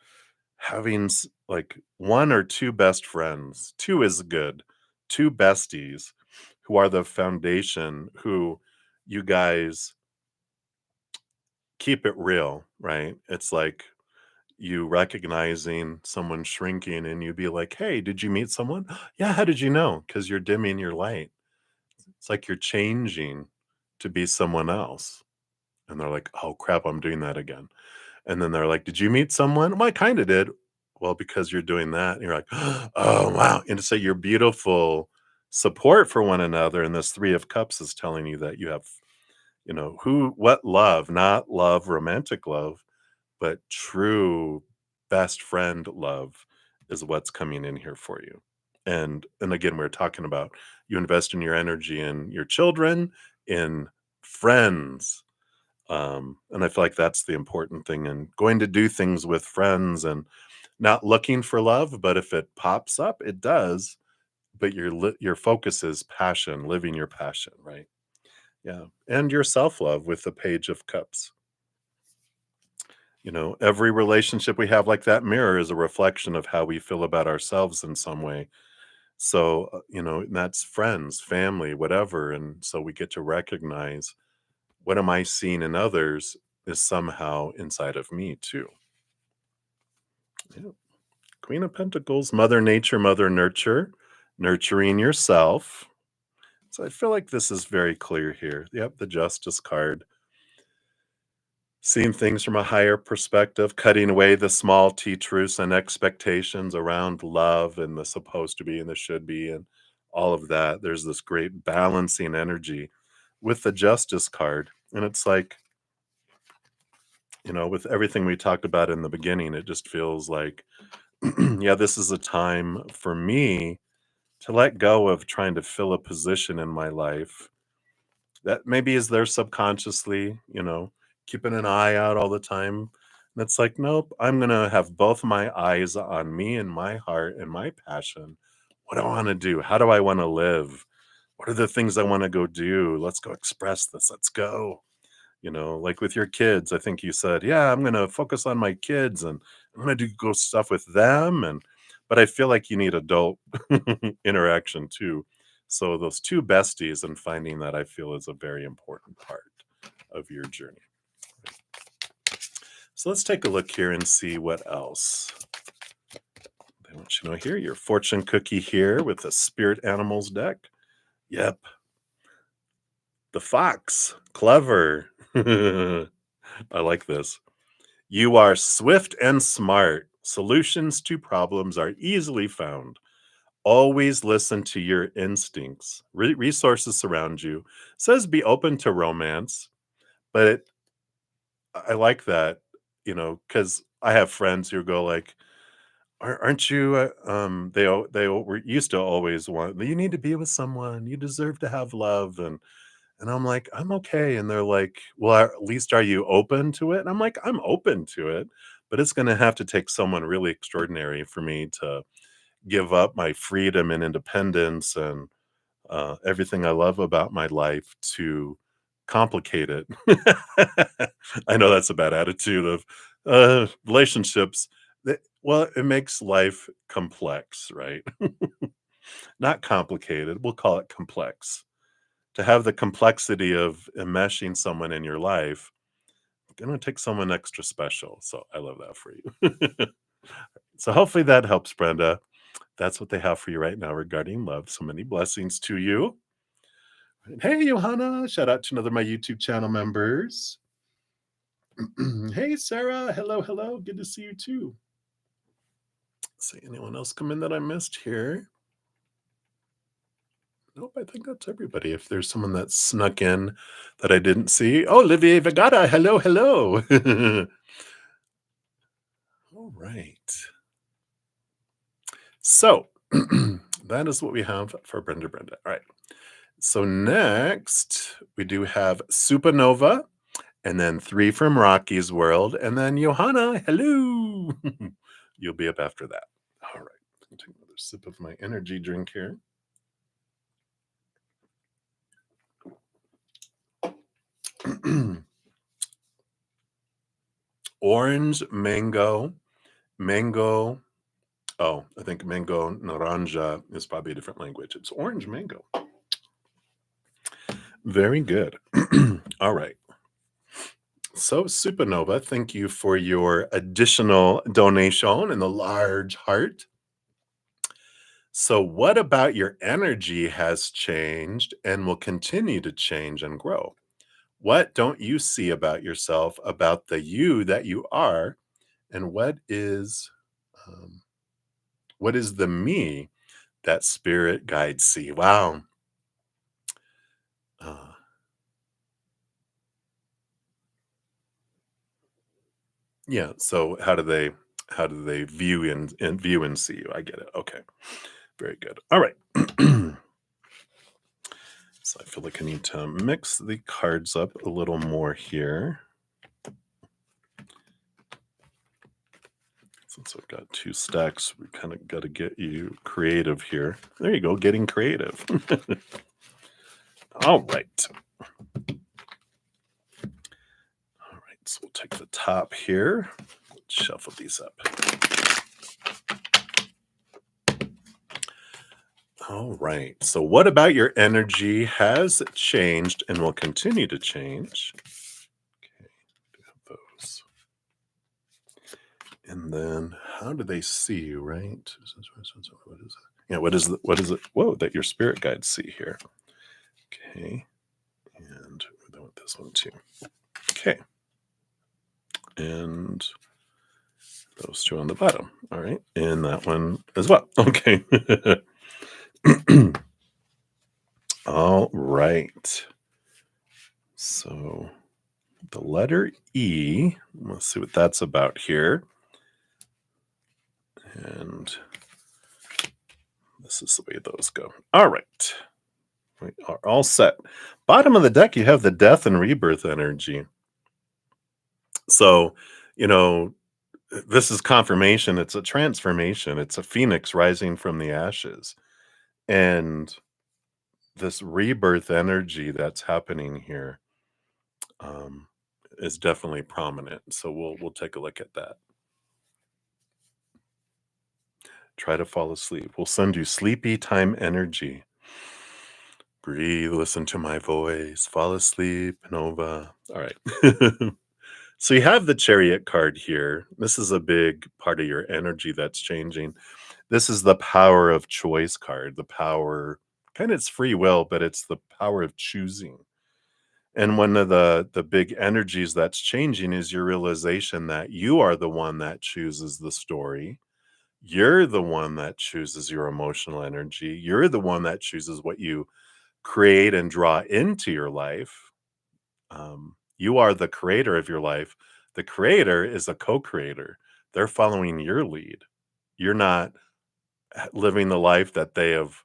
having like one or two best friends. Two is good. Two besties who are the foundation, who you guys keep it real, right? It's like you recognizing someone shrinking and you be like, "Hey, did you meet someone?" "Yeah, how did you know?" "'Cause you're dimming your light." It's like you're changing to be someone else. And they're like, "Oh, crap, I'm doing that again." And then they're like, "Did you meet someone?" "Well, I kinda did." "Well, because you're doing that." And you're like, "Oh, wow." And so your beautiful support for one another, and this Three of Cups is telling you that you have, what love, not love, romantic love, but true best friend love is what's coming in here for you. And again, we're talking about you invest in your energy in your children, in friends. And I feel like that's the important thing, and going to do things with friends and not looking for love, but if it pops up, it does. But your focus is passion, living your passion, right? Yeah. And your self-love with the Page of Cups. Every relationship we have, like that mirror, is a reflection of how we feel about ourselves in some way. So, and that's friends, family, whatever. And so we get to recognize, what am I seeing in others is somehow inside of me too. Yeah. Queen of Pentacles, Mother Nature, Mother Nurture, nurturing yourself. So I feel like this is very clear here. Yep, the Justice card. Seeing things from a higher perspective, cutting away the small t truths and expectations around love and the supposed to be and the should be and all of that. There's this great balancing energy with the Justice card. And it's like, with everything we talked about in the beginning, it just feels like, yeah, this is a time for me to let go of trying to fill a position in my life that maybe is there subconsciously, keeping an eye out all the time. And it's like, nope, I'm going to have both my eyes on me and my heart and my passion. What do I want to do? How do I want to live? What are the things I want to go do? Let's go express this. Let's go. Like with your kids, I think you said, yeah, I'm going to focus on my kids and I'm going to do go stuff with them. But I feel like you need adult interaction too. So those two besties and finding that, I feel, is a very important part of your journey. So let's take a look here and see what else they want you to know here. Your fortune cookie here with the spirit animals deck. Yep. The fox. Clever. I like this. You are swift and smart. Solutions to problems are easily found. Always listen to your instincts. Resources surround you. Says be open to romance, but I like that, because I have friends who go like, Aren't you?" Were used to always want, "You need to be with someone. You deserve to have love," and I'm like, "I'm okay," and they're like, "Well, at least are you open to it?" And I'm like, "I'm open to it, but it's gonna have to take someone really extraordinary for me to give up my freedom and independence and everything I love about my life to complicate it." I know that's a bad attitude of relationships. Well, it makes life complex, right? Not complicated. We'll call it complex. To have the complexity of enmeshing someone in your life, going to take someone extra special. So I love that for you. So hopefully that helps, Brenda. That's what they have for you right now regarding love. So many blessings to you. Hey, Johanna. Shout out to another of my YouTube channel members. Hey, Sarah. Hello, hello. Good to see you too. See anyone else come in that I missed here? Nope, I think that's everybody. If there's someone that snuck in that I didn't see. Oh, Olivier Vegata. Hello, hello. All right. So that is what we have for Brenda. All right. So next we do have Supernova, and then 3 from Rocky's World, and then Johanna. Hello. You'll be up after that. All right. I'll take another sip of my energy drink here. Orange, mango. Oh, I think mango naranja is probably a different language. It's orange mango. Very good. All right. So, Supernova, thank you for your additional donation and the large heart. So, what about your energy has changed and will continue to change and grow? What don't you see about yourself, about the you that you are, and um, what is the me that spirit guides see? Wow. Uh, yeah. So, how do they view and see you? I get it. Okay. Very good. All right. So I feel like I need to mix the cards up a little more here. Since I've got 2 stacks, we kind of got to get you creative here. There you go, getting creative. All right. All right, so we'll take the top here. Let's shuffle these up. All right. So, what about your energy has changed and will continue to change? Okay, do have those. And then, how do they see you? Right? What is it? Yeah. What is it? Whoa, that your spirit guides see here. Okay. And I want this one too. Okay. And those 2 on the bottom. All right. And that one as well. Okay. All right. So the letter E, let's see what that's about here. And this is the way those go. All right. We are all set. Bottom of the deck, you have the death and rebirth energy. So, this is confirmation. It's a transformation. It's a phoenix rising from the ashes. And this rebirth energy that's happening here um, is definitely prominent. So we'll take a look at that. Try to fall asleep. We'll send you sleepy time energy. Breathe, listen to my voice, fall asleep, Nova. All right. So you have the chariot card here. This is a big part of your energy that's changing. This is the power of choice card, the power, kind of it's free will, but it's the power of choosing. And one of the big energies that's changing is your realization that you are the one that chooses the story. You're the one that chooses your emotional energy. You're the one that chooses what you create and draw into your life. You are the creator of your life. The creator is a co-creator. They're following your lead. You're not living the life that they have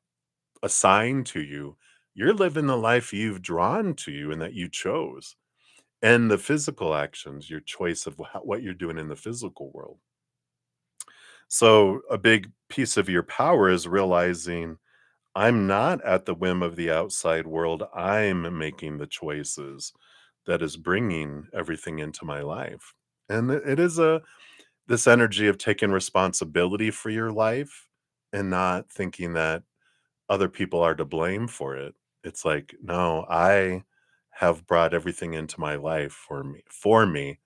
assigned to you. You're living the life you've drawn to you and that you chose. And the physical actions, your choice of what you're doing in the physical world. So, a big piece of your power is realizing I'm not at the whim of the outside world. I'm making the choices that is bringing everything into my life. And it is a this energy of taking responsibility for your life and not thinking that other people are to blame for it. It's like, no, I have brought everything into my life for me.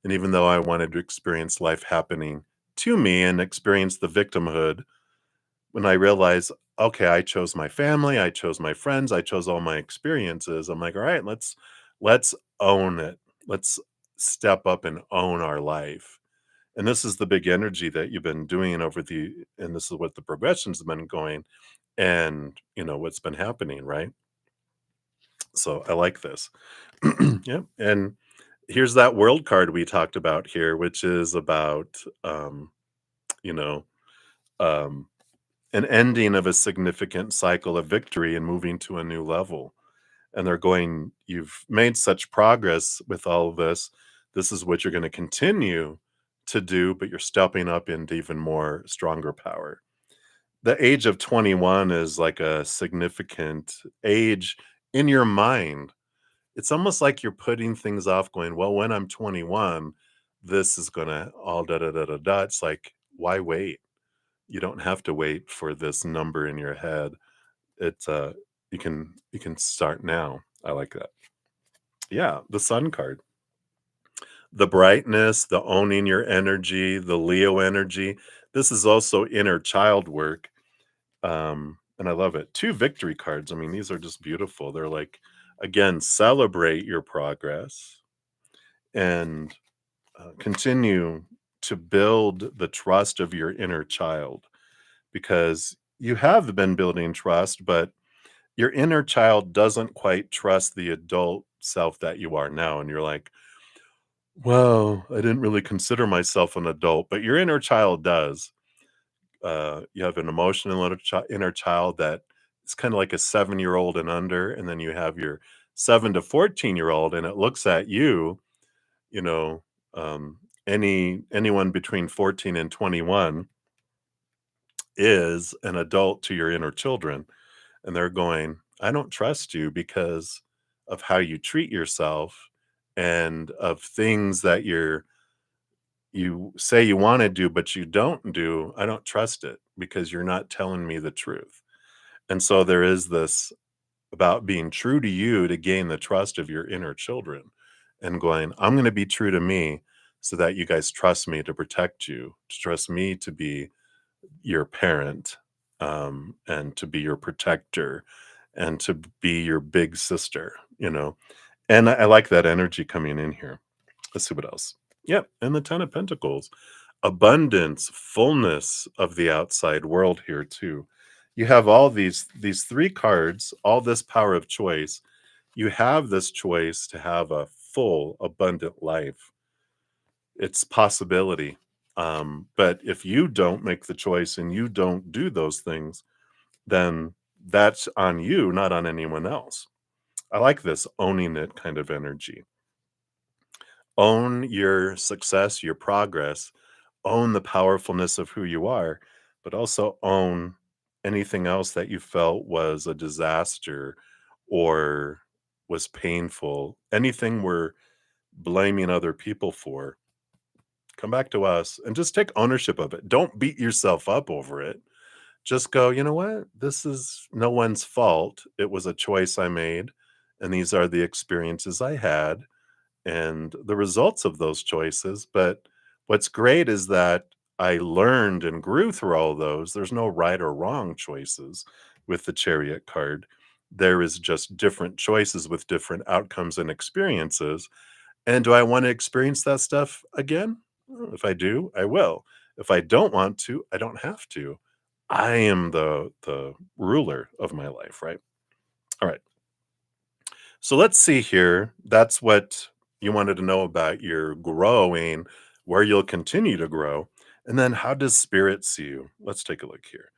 And even though I wanted to experience life happening to me and experience the victimhood, when I realized, okay, I chose my family, I chose my friends, I chose all my experiences. I'm like, all right, let's own it. Let's step up and own our life. And this is the big energy that you've been doing and this is what the progressions have been going and what's been happening, right? So I like this. Yeah. And here's that world card we talked about here, which is about you know, um an ending of a significant cycle of victory and moving to a new level. And they're going, you've made such progress with all of this. This is what you're going to continue to do, but you're stepping up into even more stronger power. The age of 21 is like a significant age in your mind. It's almost like you're putting things off, going, well, when I'm 21, this is going to all da da da da da. It's like, why wait? You don't have to wait for this number in your head. It's you can start now. I like that. Yeah, the sun card. The brightness, the owning your energy, the Leo energy. This is also inner child work. And I love it. Two victory cards. I mean, these are just beautiful. They're like, again, celebrate your progress and continue to build the trust of your inner child because you have been building trust, but your inner child doesn't quite trust the adult self that you are now. And you're like, well, I didn't really consider myself an adult, but your inner child does. You have an emotional inner child that is kind of like a 7-year old and under. And then you have your 7 to 14-year old, and it looks at you, you know, anyone between 14 and 21 is an adult to your inner children. And they're going, I don't trust you because of how you treat yourself and of things that you say you want to do but you don't do. I don't trust it because you're not telling me the truth. And so there is this about being true to you to gain the trust of your inner children and going, I'm going to be true to me so that you guys trust me to protect you, to trust me to be your parent, and to be your protector and to be your big sister. And I like that energy coming in here. Let's see what else. Yep. And the 10 of Pentacles, abundance, fullness of the outside world here too. You have all these three cards, all this power of choice. You have this choice to have a full, abundant life. It's possibility. But if you don't make the choice and you don't do those things, then that's on you, not on anyone else. I like this owning it kind of energy. Own your success, your progress, own the powerfulness of who you are, but also own anything else that you felt was a disaster or was painful. Anything we're blaming other people for, come back to us and just take ownership of it. Don't beat yourself up over it. Just go, you know what? This is no one's fault. It was a choice I made, and these are the experiences I had and the results of those choices. But what's great is that I learned and grew through all those. There's no right or wrong choices with the Chariot card. There is just different choices with different outcomes and experiences. And do I want to experience that stuff again? Well, if I do, I will. If I don't want to, I don't have to. I am the ruler of my life, right? All right. So let's see here. That's what you wanted to know about your growing, where you'll continue to grow. And then how does spirit see you? Let's take a look here.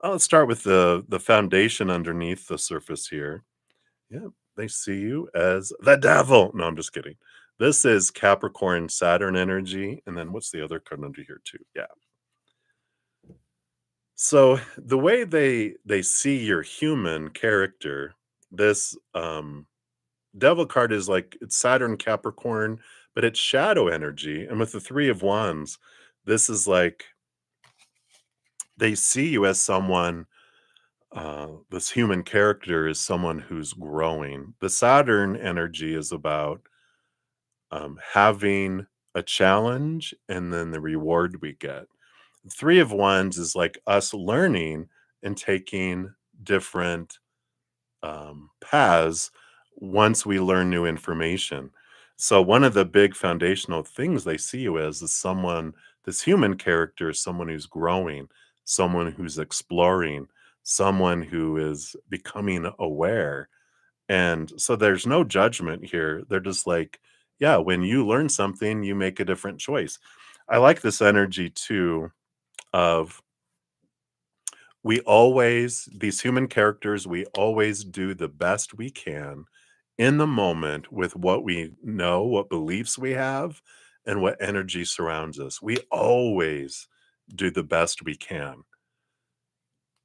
Let's start with the foundation underneath the surface here. Yeah, they see you as the devil. No, I'm just kidding. This is Capricorn Saturn energy. And then what's the other card under here too? Yeah. So the way they see your human character, this devil card is like it's Saturn Capricorn, but it's shadow energy. And with the 3 of wands, this is like they see you as someone this human character is someone who's growing. The Saturn energy is about having a challenge and then the reward we get. 3 of wands is like us learning and taking different paths once we learn new information. So one of the big foundational things they see you as is someone, this human character is someone who's growing, someone who's exploring, someone who is becoming aware. And so there's no judgment here. They're just like, yeah, when you learn something, you make a different choice. I like this energy too of we always, these human characters, we always do the best we can in the moment with what we know, what beliefs we have, and what energy surrounds us. We always do the best we can.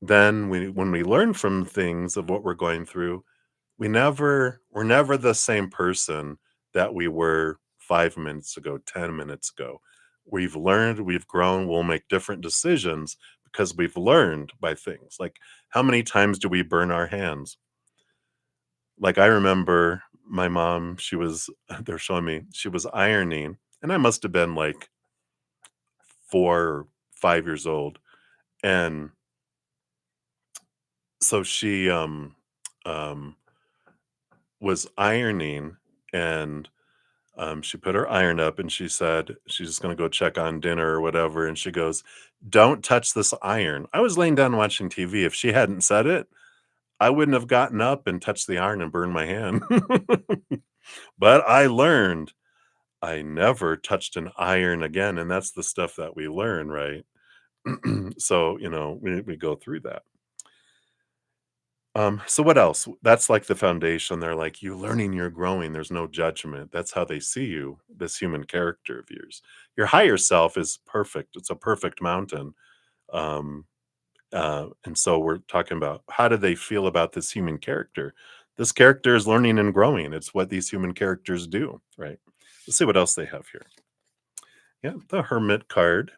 Then when we learn from things of what we're going through, we're never the same person that we were 5 minutes ago, 10 minutes ago. We've learned, we've grown, we'll make different decisions because we've learned by things. Like how many times do we burn our hands? Like I remember my mom, she was they're showing me she was ironing, and I must have been like 4 or 5 years old. And so she um was ironing and she put her iron up and she said she's just going to go check on dinner or whatever. And she goes, "Don't touch this iron." I was laying down watching TV. If she hadn't said it, I wouldn't have gotten up and touched the iron and burned my hand. But I learned I never touched an iron again. And that's the stuff that we learn, right? So, we go through that. So what else? That's like the foundation. They're like, you learning, you're growing. There's no judgment. That's how they see you, this human character of yours. Your higher self is perfect. It's a perfect mountain. Um, and so we're talking about how do they feel about this human character? This character is learning and growing. It's what these human characters do, right? Let's see what else they have here. Yeah, the Hermit card.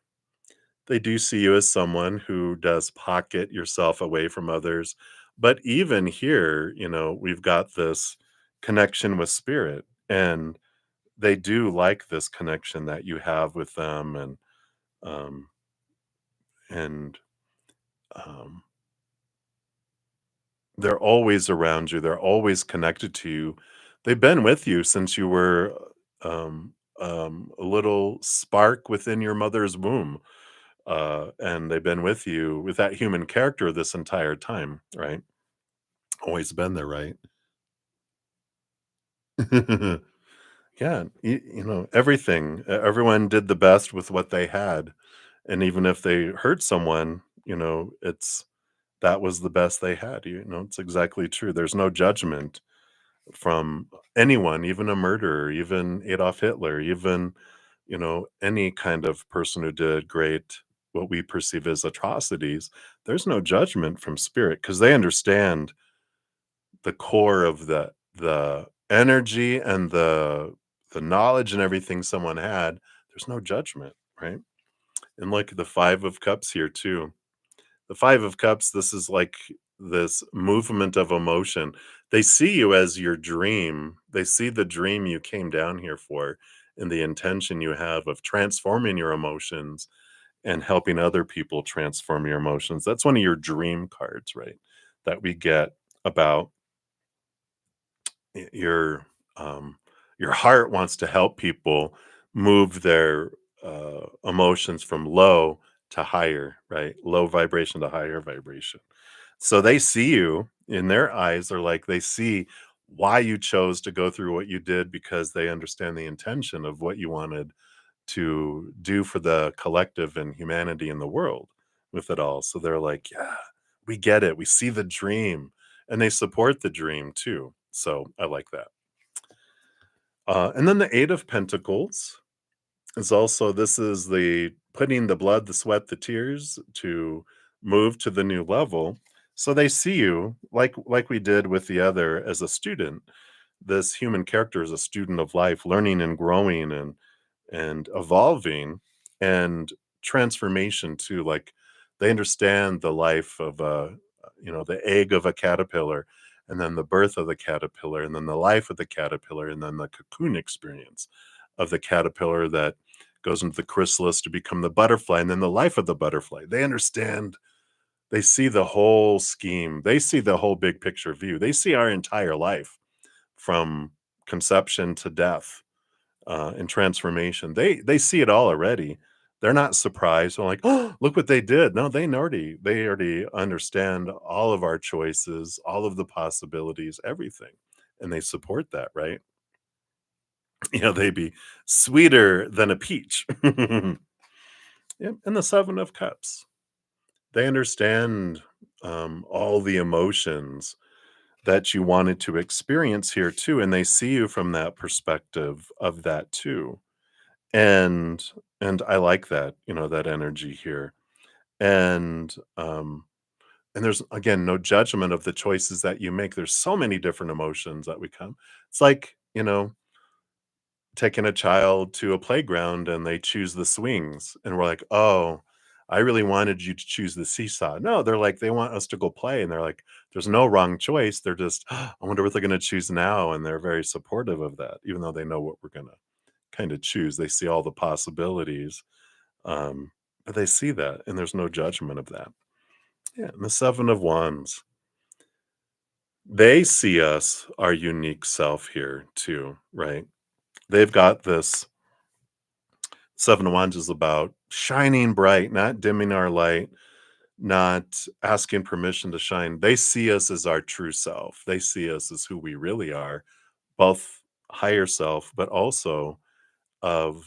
They do see you as someone who does pocket yourself away from others. But even here, we've got this connection with spirit, and they do like this connection that you have with them, um, and um, they're always around you. They're always connected to you. They've been with you since you were a little spark within your mother's womb, and they've been with you with that human character this entire time, right? Always been there, right? Yeah, everything. Everyone did the best with what they had, and even if they hurt someone, it's that was the best they had. It's exactly true. There's no judgment from anyone, even a murderer, even Adolf Hitler, even any kind of person who did great what we perceive as atrocities. There's no judgment from spirit because they understand the core of the energy and the knowledge and everything someone had. There's no judgment, right? And like the 5 of cups here too. The 5 of cups, this is like this movement of emotion. They see you as your dream. They see the dream you came down here for and the intention you have of transforming your emotions and helping other people transform your emotions. That's one of your dream cards, right? That we get about y- your um your heart wants to help people move their emotions from low to higher, right? Low vibration to higher vibration. So they see you in their eyes. They're like, they see why you chose to go through what you did because they understand the intention of what you wanted to do for the collective and humanity in the world with it all. So they're like, yeah, we get it. We see the dream and they support the dream too. So I like that. And then the Eight of Pentacles is also this is the putting the blood, the sweat, the tears to move to the new level. So they see you like we did with the other as a student. This human character is a student of life, learning and growing and evolving and transformation too. Like they understand the life of the egg of a caterpillar and then the birth of the caterpillar and then the life of the caterpillar and then the cocoon experience of the caterpillar that goes into the chrysalis to become the butterfly and then the life of the butterfly. They understand, they see the whole scheme. They see the whole big picture view. They see our entire life from conception to death and transformation. They see it all already. They're not surprised. They're like, oh, look what they did. No, they already understand all of our choices, all of the possibilities, everything, and they support that, right? They be sweeter than a peach. Yep, and the Seven of Cups. They understand all the emotions that you wanted to experience here too, and they see you from that perspective of that too. And and I like that, that energy here. And and there's again no judgment of the choices that you make. There's so many different emotions that we come. It's like, taking a child to a playground and they choose the swings and we're like, "Oh, I really wanted you to choose the seesaw." No, they're like they want us to go play and they're like, "There's no wrong choice." They're just, "I wonder what they're gonna choose now," and they're very supportive of that, even though they know what we're gonna kinda choose. They see all the possibilities, but they see that and there's no judgment of that. Yeah, and the Seven of Wands. They see us, our unique self here too, right? They've got this Seven of Wands is about shining bright, not dimming our light, not asking permission to shine. They see us as our true self. They see us as who we really are, both higher self, but also of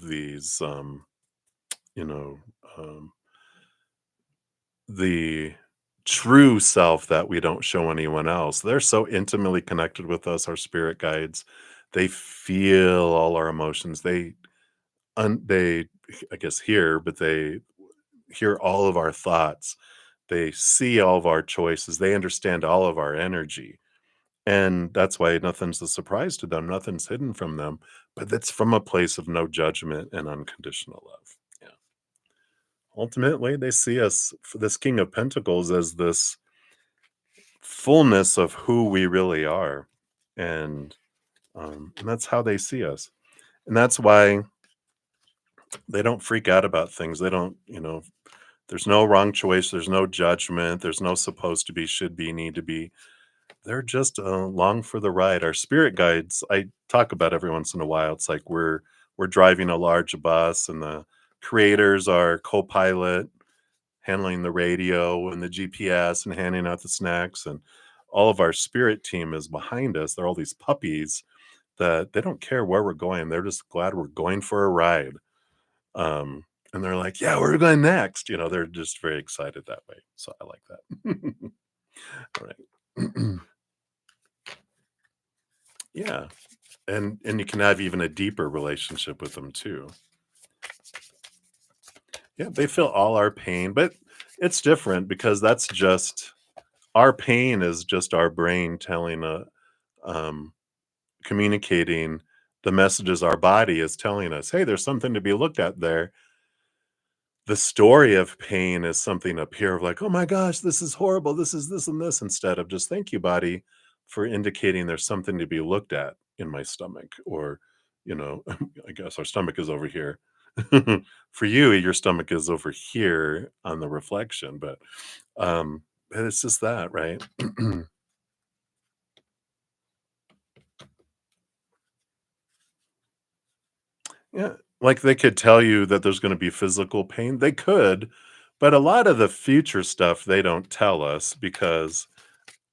these you know, um, the true self that we don't show anyone else. They're so intimately connected with us, our spirit guides. They feel all our emotions. They I guess hear, but they hear all of our thoughts. They see all of our choices. They understand all of our energy. And that's why nothing's a surprise to them. Nothing's hidden from them, but it's from a place of no judgment and unconditional love. Yeah. Ultimately, they see us for this King of Pentacles as this fullness of who we really are. And that's how they see us. And that's why they don't freak out about things. They don't, there's no wrong choice. There's no judgment. There's no supposed to be, should be, need to be. They're just along for the ride. Our spirit guides, I talk about every once in a while. It's like we're driving a large bus, and the creators are co-pilot, handling the radio and the GPS and handing out the snacks, and all of our spirit team is behind us. They're all these puppies that they don't care where we're going. They're just glad we're going for a ride. And they're like, "Yeah, where are we going next?" They're just very excited that way. So I like that. All right. Yeah. And you can have even a deeper relationship with them too. Yeah, they feel all our pain, but it's different because that's just our pain is just our brain telling um communicating the messages our body is telling us, "Hey, there's something to be looked at there." The story of pain is something up here of like, "Oh my gosh, this is horrible. This is this and this," instead of just, "Thank you, body, for indicating there's something to be looked at in my stomach." Or, I guess our stomach is over here. For you, your stomach is over here on the reflection, but it's just that, right? Yeah. Like, they could tell you that there's gonna be physical pain, they could, but a lot of the future stuff, they don't tell us because,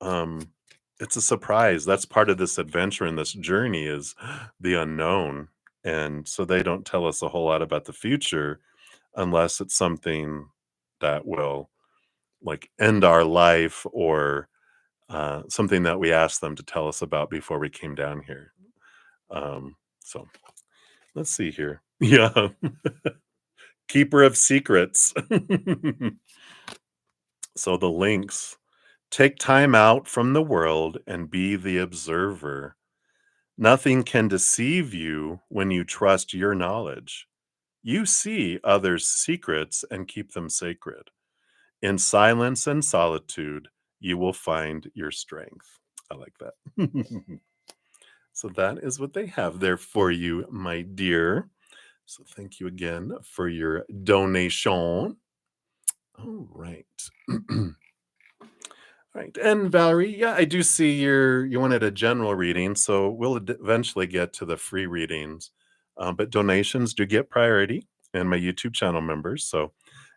um, it's a surprise. That's part of this adventure and this journey is the unknown, and so they don't tell us a whole lot about the future unless it's something that will, like, end our life or, something that we asked them to tell us about before we came down here. So let's see here. Yeah. Keeper of secrets. So the links take time out from the world and be the observer. Nothing can deceive you when you trust your knowledge. You see others' secrets and keep them sacred. In silence and solitude, you will find your strength. I like that. So that is what they have there for you, my dear. So thank you again for your donation. All right. Right. And Valerie, yeah, I do see you wanted a general reading, so we'll eventually get to the free readings. But donations do get priority and my YouTube channel members. So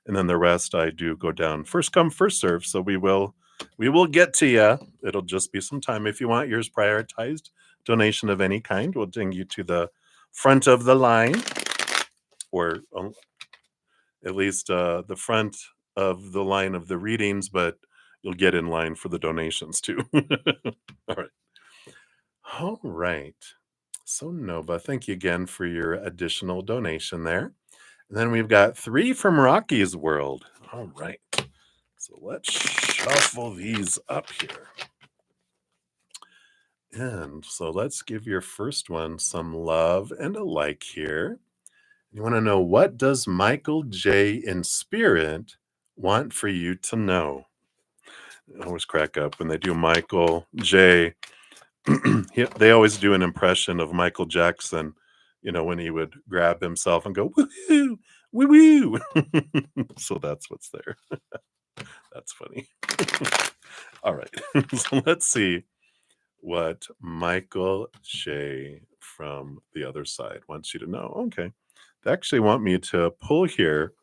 and then the rest I do go down first come, first serve. So we will get to you. It'll just be some time. If you want yours prioritized, donation of any kind, we'll ding you to the front of the line or at least the front of the line of the readings, but you'll get in line for the donations too. All right. All right. So, Nova, thank you again for your additional donation there. And then we've got three from Rocky's World. All right. So let's shuffle these up here. And so let's give your first one some love and a like here. You want to know, what does Michael J. in spirit want for you to know? I always crack up when they do Michael J. They always do an impression of Michael Jackson, when he would grab himself and go, woo woo woo. So that's what's there. That's funny. All right. So let's see what Michael J. from the other side wants you to know. Okay. They actually want me to pull here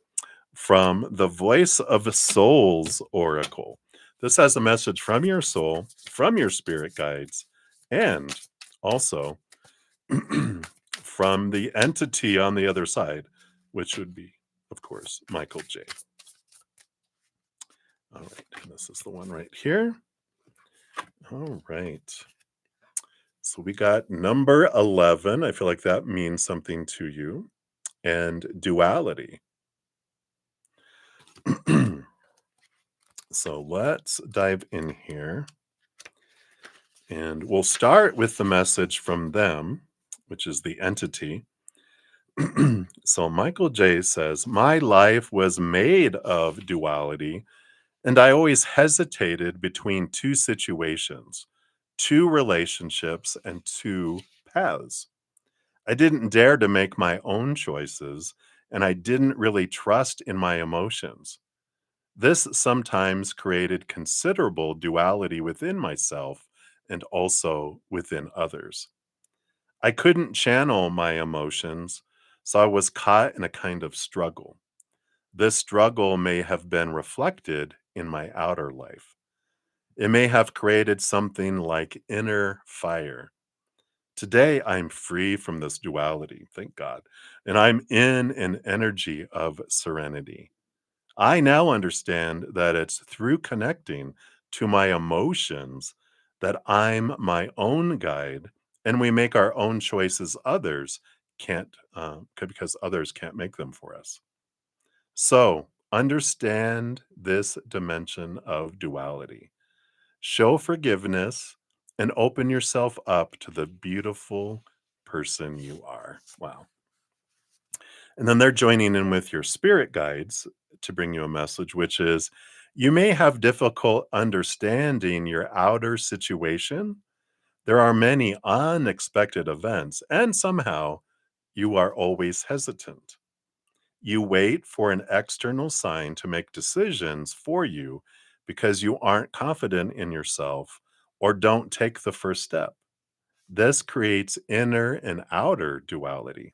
from the Voice of a Soul's Oracle. This has a message from your soul, from your spirit guides, and also from the entity on the other side, which would be, of course, Michael J. All right, and this is the one right here. All right. So we got number 11. I feel like that means something to you. And duality. So let's dive in here. And we'll start with the message from them, which is the entity. So Michael J says, my life was made of duality, and I always hesitated between two situations, two relationships, and two paths. I didn't dare to make my own choices, and I didn't really trust in my emotions. This sometimes created considerable duality within myself and also within others. I couldn't channel my emotions, so I was caught in a kind of struggle. This struggle may have been reflected in my outer life. It may have created something like inner fire. Today, I'm free from this duality, thank God, and I'm in an energy of serenity. I now understand that it's through connecting to my emotions that I'm my own guide, and we make our own choices. Others can't, because others can't make them for us. So understand this dimension of duality. Show forgiveness and open yourself up to the beautiful person you are. Wow. And then they're joining in with your spirit guides to bring you a message, which is you may have difficult understanding your outer situation. There are many unexpected events, and somehow you are always hesitant. You wait for an external sign to make decisions for you because you aren't confident in yourself or don't take the first step. This creates inner and outer duality.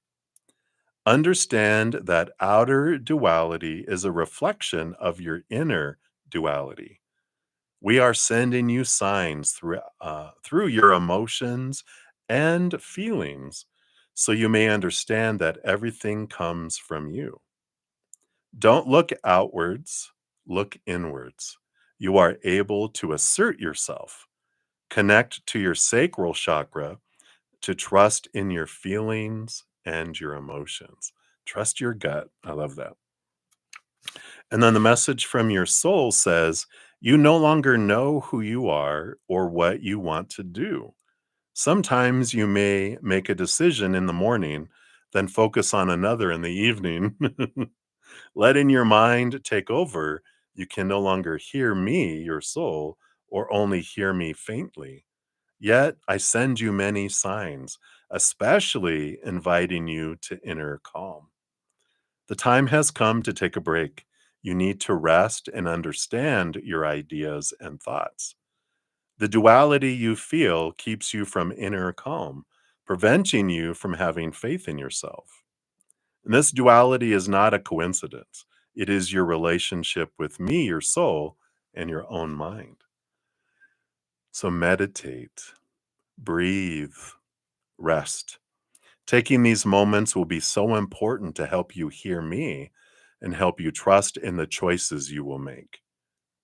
Understand that outer duality is a reflection of your inner duality. We are sending you signs through your emotions and feelings so you may understand that everything comes from you. Don't look outwards, look inwards. You are able to assert yourself, connect to your sacral chakra, to trust in your feelings and your emotions. Trust your gut. I love that. And then the message from your soul says, you no longer know who you are or what you want to do. Sometimes you may make a decision in the morning, then focus on another in the evening. Letting your mind take over, you can no longer hear me, your soul, or only hear me faintly. Yet I send you many signs, especially inviting you to inner calm. The time has come to take a break. You need to rest and understand your ideas and thoughts. The duality you feel keeps you from inner calm, preventing you from having faith in yourself. And this duality is not a coincidence. It is your relationship with me, your soul, and your own mind. So meditate, breathe, rest. Taking these moments will be so important to help you hear me and help you trust in the choices you will make.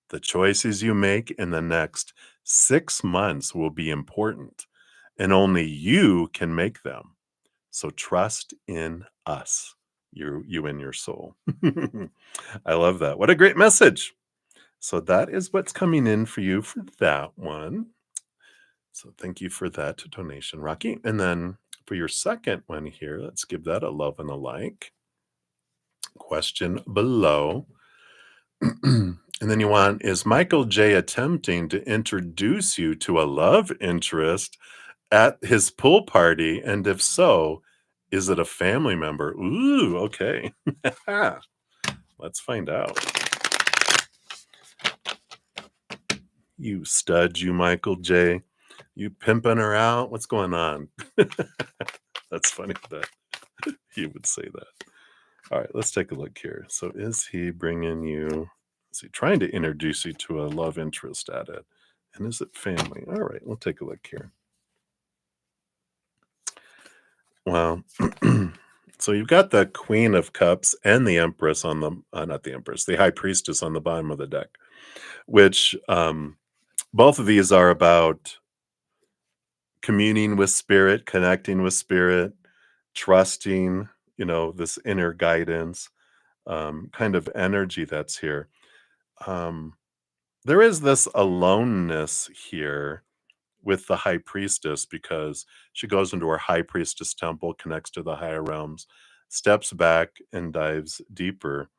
The choices you make in the next 6 months will be important, and only you can make them. So trust in us, you and your soul. I love that. What a great message. So that is what's coming in for you for that one. So thank you for that donation, Rocky. And then for your second one here, let's give that a love and a like. Question below. And then you want, is Michael J attempting to introduce you to a love interest at his pool party? And if so, is it a family member? Ooh, okay. Let's find out. You stud, you Michael J. You pimping her out? What's going on? That's funny that he would say that. All right, let's take a look here. So is he bringing you, is he trying to introduce you to a love interest at it? And is it family? All right, we'll take a look here. Well, so you've got the Queen of Cups and the Empress on the, not the Empress, the High Priestess on the bottom of the deck, which both of these are about communing with spirit, connecting with spirit, trusting, this inner guidance, kind of energy that's here. There is this aloneness here with the high priestess because she goes into her high priestess temple, connects to the higher realms, steps back and dives deeper.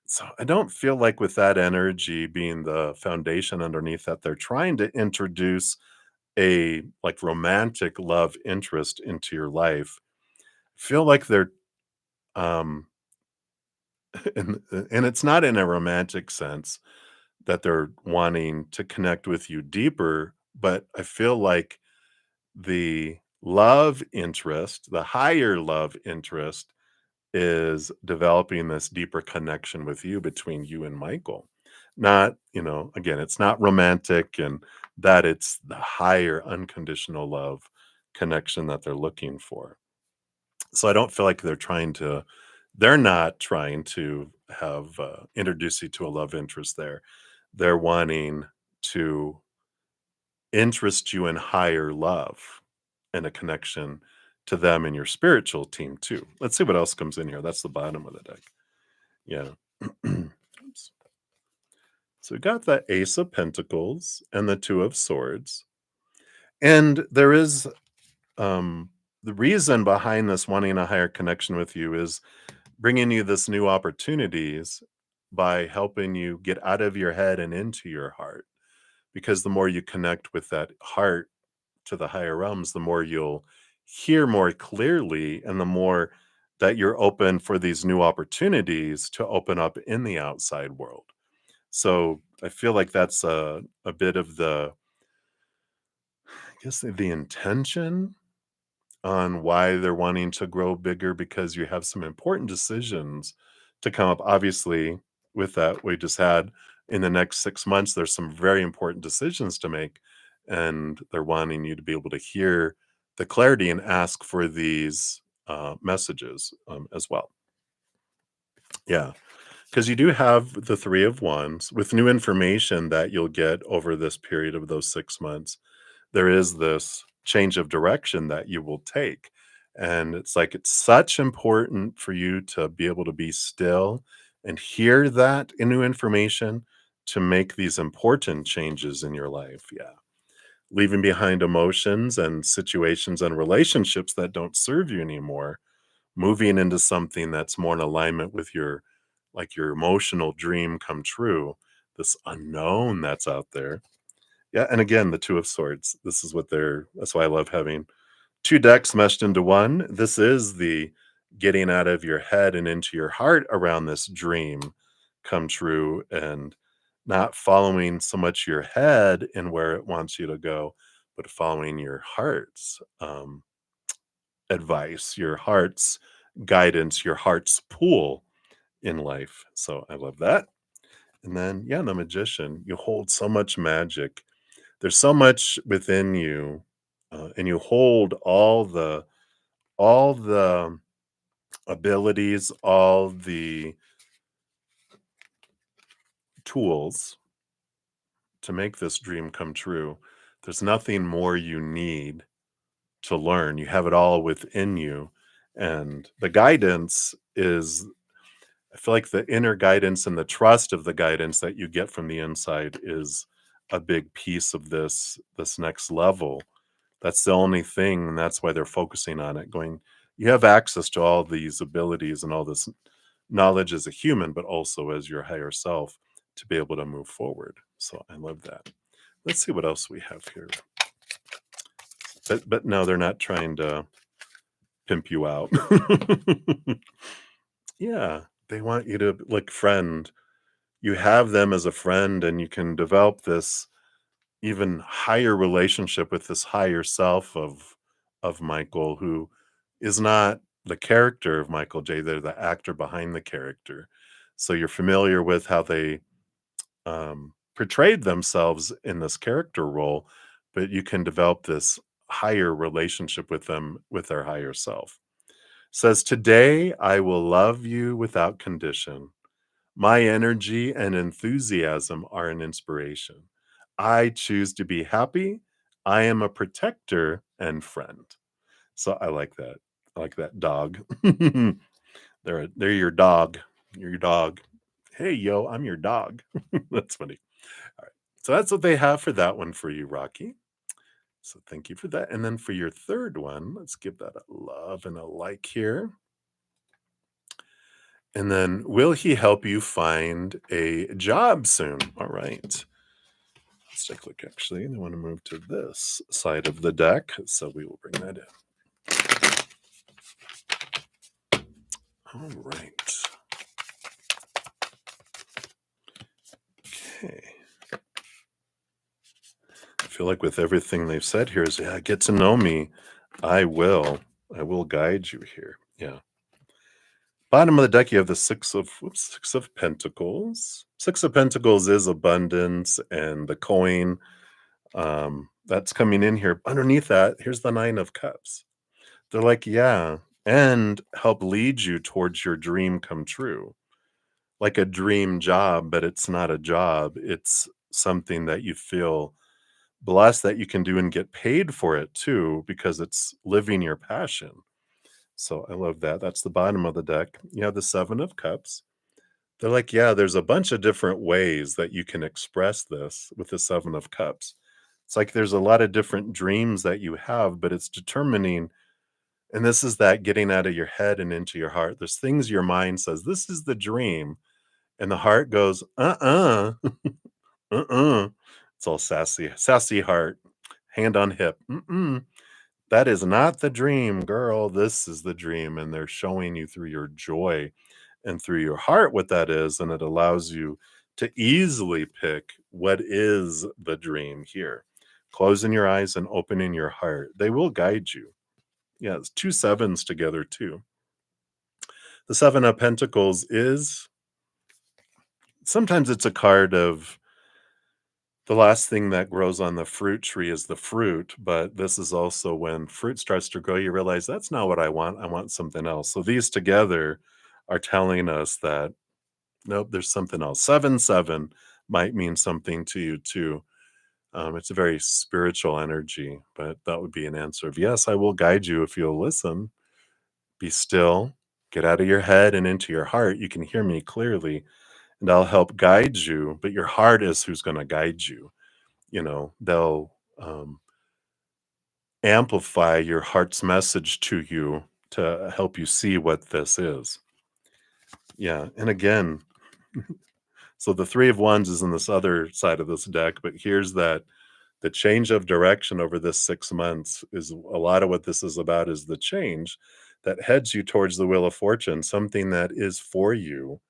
So I don't feel like with that energy being the foundation underneath that, they're trying to introduce a like romantic love interest into your life. I feel like they're um and it's not in a romantic sense that they're wanting to connect with you deeper, but I feel like the love interest, the higher love interest, is developing this deeper connection with you between you and Michael. Not, again, it's not romantic and that it's the higher unconditional love connection that they're looking for. So I don't feel like they're not trying to have introduce you to a love interest there. They're wanting to interest you in higher love and a connection to them and your spiritual team too. Let's see what else comes in here. That's the bottom of the deck. Yeah. Oops. So we got the Ace of Pentacles and the Two of Swords. And there is the reason behind this wanting a higher connection with you is bringing you this new opportunities by helping you get out of your head and into your heart. Because the more you connect with that heart to the higher realms, the more you'll hear more clearly and the more that you're open for these new opportunities to open up in the outside world. So I feel like that's a bit of the, I guess the intention on why they're wanting to grow bigger because you have some important decisions to come up. Obviously, with that we just had in the next 6 months, there's some very important decisions to make, and they're wanting you to be able to hear the clarity and ask for these messages as well. Yeah, because you do have the Three of Wands with new information that you'll get over this period of those 6 months. There is this change of direction that you will take. And it's like it's such important for you to be able to be still and hear that new information to make these important changes in your life. Yeah. Leaving behind emotions and situations and relationships that don't serve you anymore, moving into something that's more in alignment with your like your emotional dream come true, this unknown that's out there. Yeah, and again, the Two of Swords. This is what they're that's why I love having 2 decks meshed into one. This is the getting out of your head and into your heart around this dream come true, and not following so much your head and where it wants you to go, but following your heart's, advice, your heart's guidance, your heart's pull in life. So I love that. And then, yeah, the Magician. You hold so much magic. There's so much within you, and you hold all the abilities, all the tools to make this dream come true. There's nothing more you need to learn. You have it all within you. And the guidance is, I feel like the inner guidance and the trust of the guidance that you get from the inside is a big piece of this next level. That's the only thing, and that's why they're focusing on it, going, you have access to all these abilities and all this knowledge as a human, but also as your higher self to be able to move forward. So I love that. Let's see what else we have here. But no, they're not trying to pimp you out. Yeah, they want you to like friend. You have them as a friend, and you can develop this even higher relationship with this higher self of Michael, who is not the character of Michael J. They're the actor behind the character. So you're familiar with how they portrayed themselves in this character role, but you can develop this higher relationship with them with their higher self. Says, today I will love you without condition. My energy and enthusiasm are an inspiration. I choose to be happy. I am a protector and friend. So I like that. I like that dog. They're your dog. You're your dog. Hey, yo, I'm your dog. That's funny. All right. So that's what they have for that one for you, Rocky. So thank you for that. And then for your third one, let's give that a love and a like here. And then, will he help you find a job soon? All right. Let's take a look, actually. I want to move to this side of the deck, so we will bring that in. All right. Okay. I feel like with everything they've said here is, yeah, get to know me. I will guide you here. Yeah. Bottom of the deck, you have the Six of Pentacles. Six of Pentacles is abundance and the coin that's coming in here. Underneath that, here's the Nine of Cups. They're like, yeah, and help lead you towards your dream come true. Like a dream job, but it's not a job. It's something that you feel blessed that you can do and get paid for it too, because it's living your passion. So I love that. That's the bottom of the deck. You have the Seven of Cups. They're like, yeah, there's a bunch of different ways that you can express this with the Seven of Cups. It's like there's a lot of different dreams that you have, but it's determining, and this is that getting out of your head and into your heart. There's things your mind says, this is the dream, and the heart goes, uh-uh. It's all sassy heart, hand on hip. That is not the dream, girl. This is the dream. And they're showing you through your joy and through your heart what that is. And it allows you to easily pick what is the dream here. Closing your eyes and opening your heart. They will guide you. Yeah, it's two sevens together too. The Seven of Pentacles is sometimes it's a card of the last thing that grows on the fruit tree is the fruit, but this is also when fruit starts to grow, you realize that's not what I want. I want something else. So these together are telling us that nope, there's something else. 7 7 might mean something to you too. It's a very spiritual energy, but that would be an answer of yes, I will guide you if you'll listen. Be still, get out of your head and into your heart. You can hear me clearly, and I'll help guide you. But your heart is who's going to guide you. They'll amplify your heart's message to you to help you see what this is. Yeah. And again, so the Three of Wands is in this other side of this deck, but here's that the change of direction over this 6 months is a lot of what this is about is the change that heads you towards the wheel of fortune, something that is for you,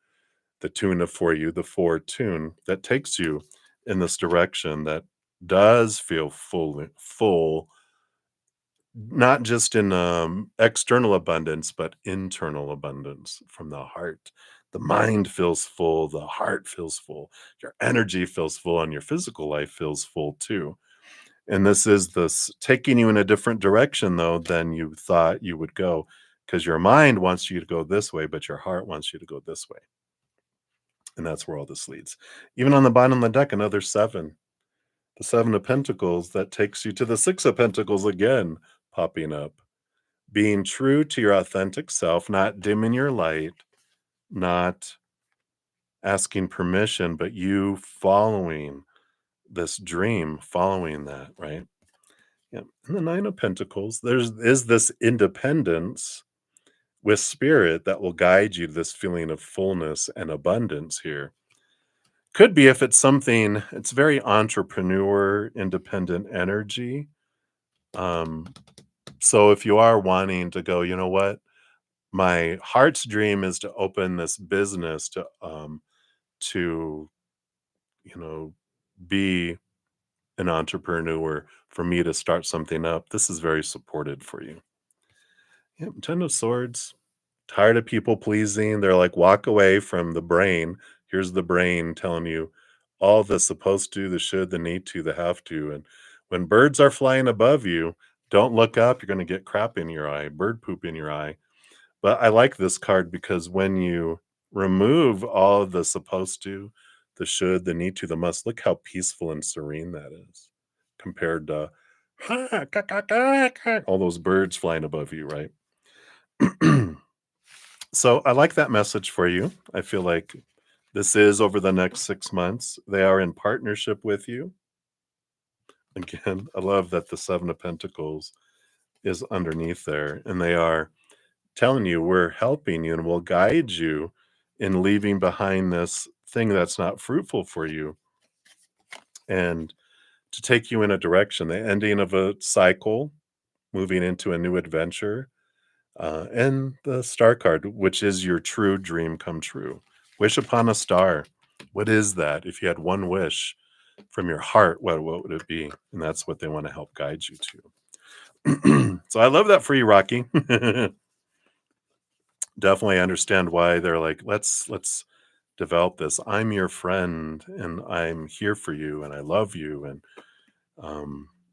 the tune of for you, the four tune that takes you in this direction that does feel full, not just in external abundance, but internal abundance from the heart. The mind feels full, the heart feels full, your energy feels full, and your physical life feels full too. And this is this taking you in a different direction though than you thought you would go, because your mind wants you to go this way, but your heart wants you to go this way. And that's where all this leads. Even on the bottom of the deck, another seven. The Seven of Pentacles that takes you to the Six of Pentacles again, popping up. Being true to your authentic self, not dimming your light, not asking permission, but you following this dream, following that, right? Yeah. And the Nine of Pentacles, is this independence with spirit that will guide you to this feeling of fullness and abundance here. Could be if it's something, it's very entrepreneur, independent energy. Um, so if you are wanting to go, you know what? My heart's dream is to open this business to, you know, be an entrepreneur, for me to start something up. This is very supported for you. Yep, Ten of Swords. Tired of people pleasing. They're like, walk away from the brain. Here's the brain telling you all the supposed to, the should, the need to, the have to. And when birds are flying above you, don't look up. You're going to get crap in your eye, bird poop in your eye. But I like this card because when you remove all of the supposed to, the should, the need to, the must, look how peaceful and serene that is compared to all those birds flying above you, right? So I like that message for you. I feel like this is over the next 6 months. They are in partnership with you. Again, I love that the Seven of Pentacles is underneath there, and they are telling you we're helping you and we'll guide you in leaving behind this thing that's not fruitful for you and to take you in a direction, the ending of a cycle, moving into a new adventure. And the star card, which is your true dream come true. Wish upon a star. What is that? If you had one wish from your heart, what would it be? And that's what they want to help guide you to. So I love that for you, Rocky. Definitely understand why they're like, let's develop this. I'm your friend and I'm here for you and I love you. And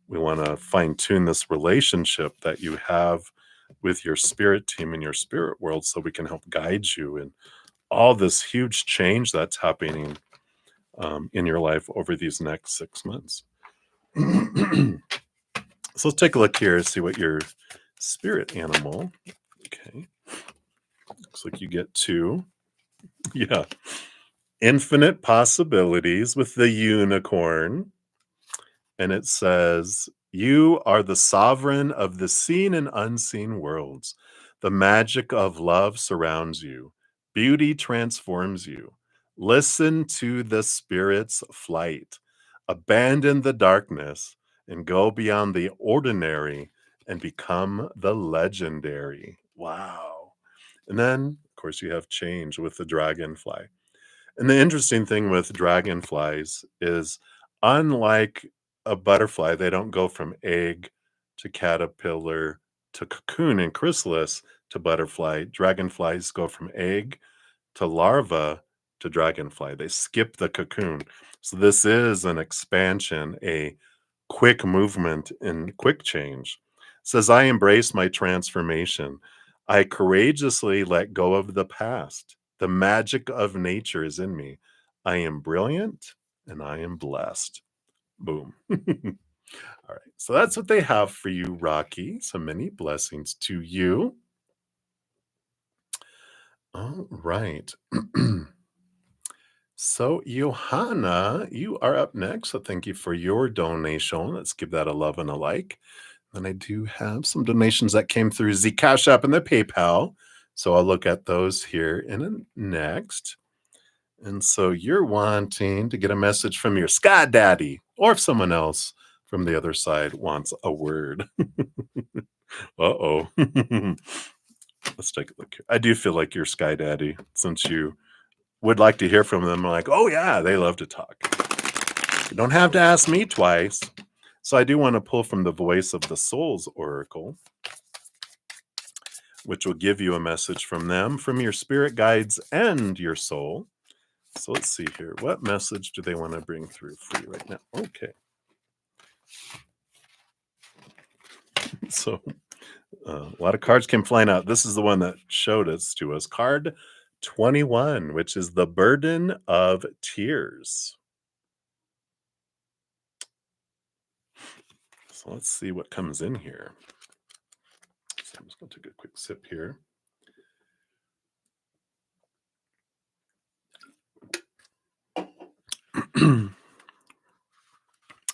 we want to fine tune this relationship that you have with your spirit team in your spirit world so we can help guide you in all this huge change that's happening in your life over these next 6 months. So let's take a look here and see what your spirit animal. Okay. Looks like you get two. Yeah. Infinite possibilities with the unicorn. And it says, you are the sovereign of the seen and unseen worlds. The magic of love surrounds you. Beauty transforms you. Listen to the spirit's flight. Abandon the darkness and go beyond the ordinary and become the legendary. Wow. And then, of course, you have change with the dragonfly. And the interesting thing with dragonflies is, unlike a butterfly, they don't go from egg to caterpillar to cocoon and chrysalis to butterfly. Dragonflies go from egg to larva to dragonfly. They skip the cocoon. So this is an expansion, a quick movement and quick change. It says, I embrace my transformation. I courageously let go of the past. The magic of nature is in me. I am brilliant and I am blessed. Boom. All right. So that's what they have for you, Rocky. So many blessings to you. All right. So, Johanna, you are up next. So, thank you for your donation. Let's give that a love and a like. Then I do have some donations that came through the CashApp and the PayPal. So, I'll look at those here in a next. And so, you're wanting to get a message from your Sky Daddy, or if someone else from the other side wants a word. Uh-oh. Let's take a look here. I do feel like you're Sky Daddy, since you would like to hear from them. I'm like, oh yeah, they love to talk. You don't have to ask me twice. So I do want to pull from the voice of the Souls Oracle, which will give you a message from them, from your spirit guides and your soul. So let's see here. What message do they want to bring through for you right now? Okay. So a lot of cards came flying out. This is the one that showed us to us. Card 21, which is the burden of tears. So let's see what comes in here. So I'm just going to take a quick sip here.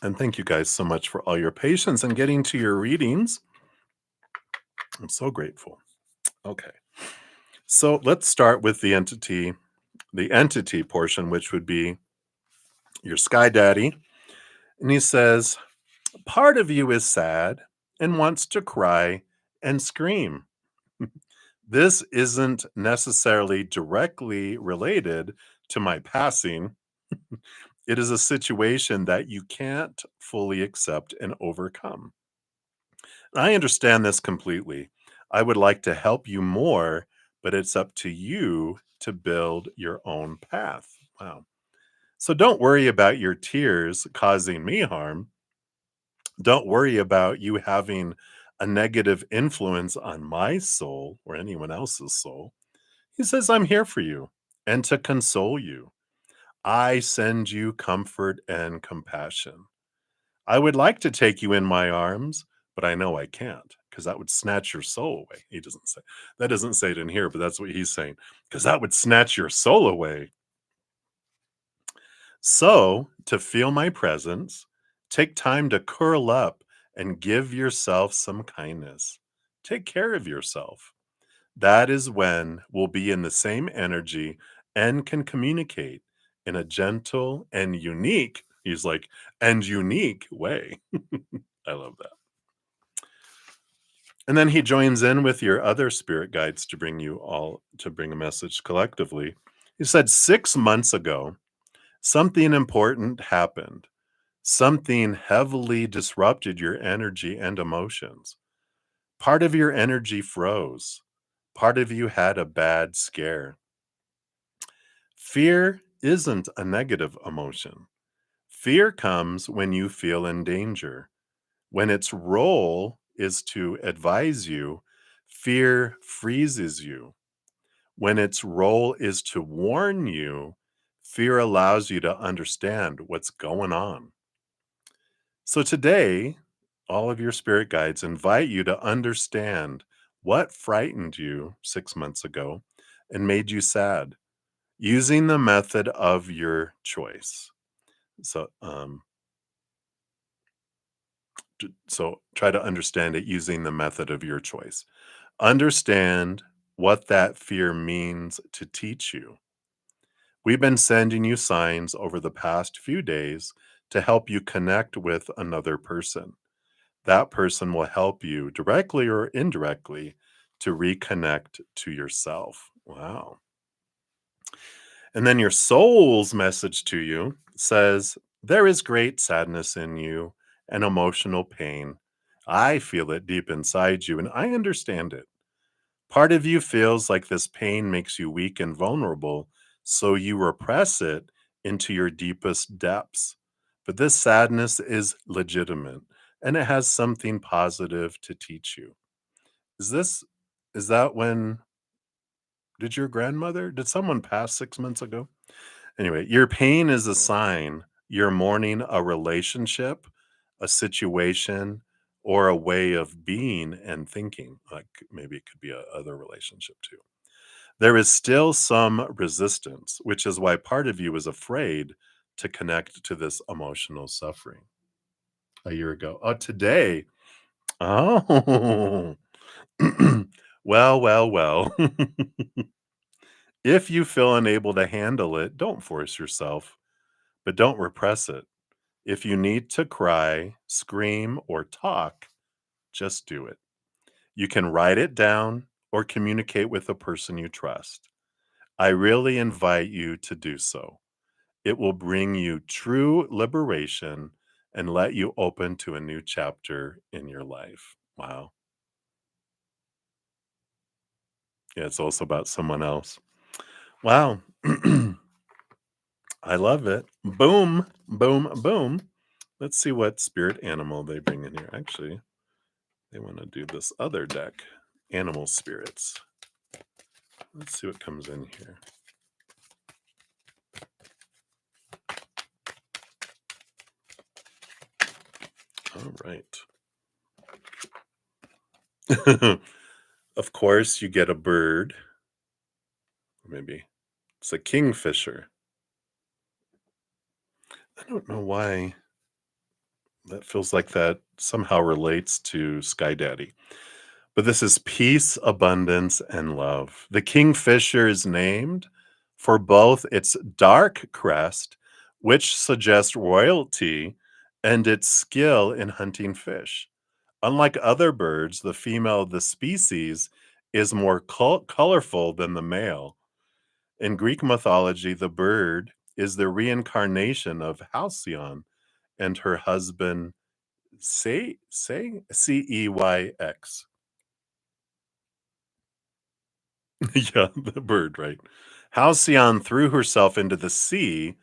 And thank you guys so much for all your patience and getting to your readings. I'm so grateful. Okay. So let's start with the entity portion, which would be your Sky Daddy. And he says, part of you is sad and wants to cry and scream. This isn't necessarily directly related to my passing. It is a situation that you can't fully accept and overcome. I understand this completely. I would like to help you more, but it's up to you to build your own path. Wow. So don't worry about your tears causing me harm. Don't worry about you having a negative influence on my soul or anyone else's soul. He says, I'm here for you and to console you. I send you comfort and compassion. I would like to take you in my arms, but I know I can't, because that would snatch your soul away. He doesn't say that, doesn't say it in here, but that's what he's saying, because that would snatch your soul away. So, to feel my presence, take time to curl up and give yourself some kindness. Take care of yourself. That is when we'll be in the same energy and can communicate in a gentle and unique, he's like, and unique way. I love that. And then he joins in with your other spirit guides to bring a message collectively. He said 6 months ago, something important happened. Something heavily disrupted your energy and emotions. Part of your energy froze. Part of you had a bad scare. Fear isn't a negative emotion. Fear comes when you feel in danger. When its role is to advise you, fear freezes you. When its role is to warn you, fear allows you to understand what's going on. So today, all of your spirit guides invite you to understand what frightened you 6 months ago and made you sad, using the method of your choice. So, so try to understand it using the method of your choice. Understand what that fear means to teach you. We've been sending you signs over the past few days to help you connect with another person. That person will help you directly or indirectly to reconnect to yourself. Wow. And then your soul's message to you says, there is great sadness in you and emotional pain. I feel it deep inside you, and I understand it. Part of you feels like this pain makes you weak and vulnerable, so you repress it into your deepest depths. But this sadness is legitimate, and it has something positive to teach you. Is this is that when did your grandmother did someone pass 6 months ago? Anyway, your pain is a sign you're mourning a relationship, a situation, or a way of being and thinking. Like maybe it could be a other relationship too. There is still some resistance, which is why part of you is afraid to connect to this emotional suffering. A year ago. Oh, today. Oh. Well. If you feel unable to handle it, don't force yourself, but don't repress it. If you need to cry, scream, or talk, just do it. You can write it down or communicate with a person you trust. I really invite you to do so. It will bring you true liberation and let you open to a new chapter in your life. Wow. Yeah, it's also about someone else. Wow. I love it. Boom, boom, boom. Let's see what spirit animal they bring in here. Actually, they want to do this other deck, animal spirits. Let's see what comes in here. All right. Of course, you get a bird. Maybe it's a kingfisher. I don't know why that feels like that somehow relates to Sky Daddy. But this is peace, abundance, and love. The kingfisher is named for both its dark crest, which suggests royalty, and its skill in hunting fish. Unlike other birds, the female of the species is more colorful than the male. In Greek mythology, the bird is the reincarnation of Halcyon and her husband, Ceyx. Yeah, the bird, right? Halcyon threw herself into the sea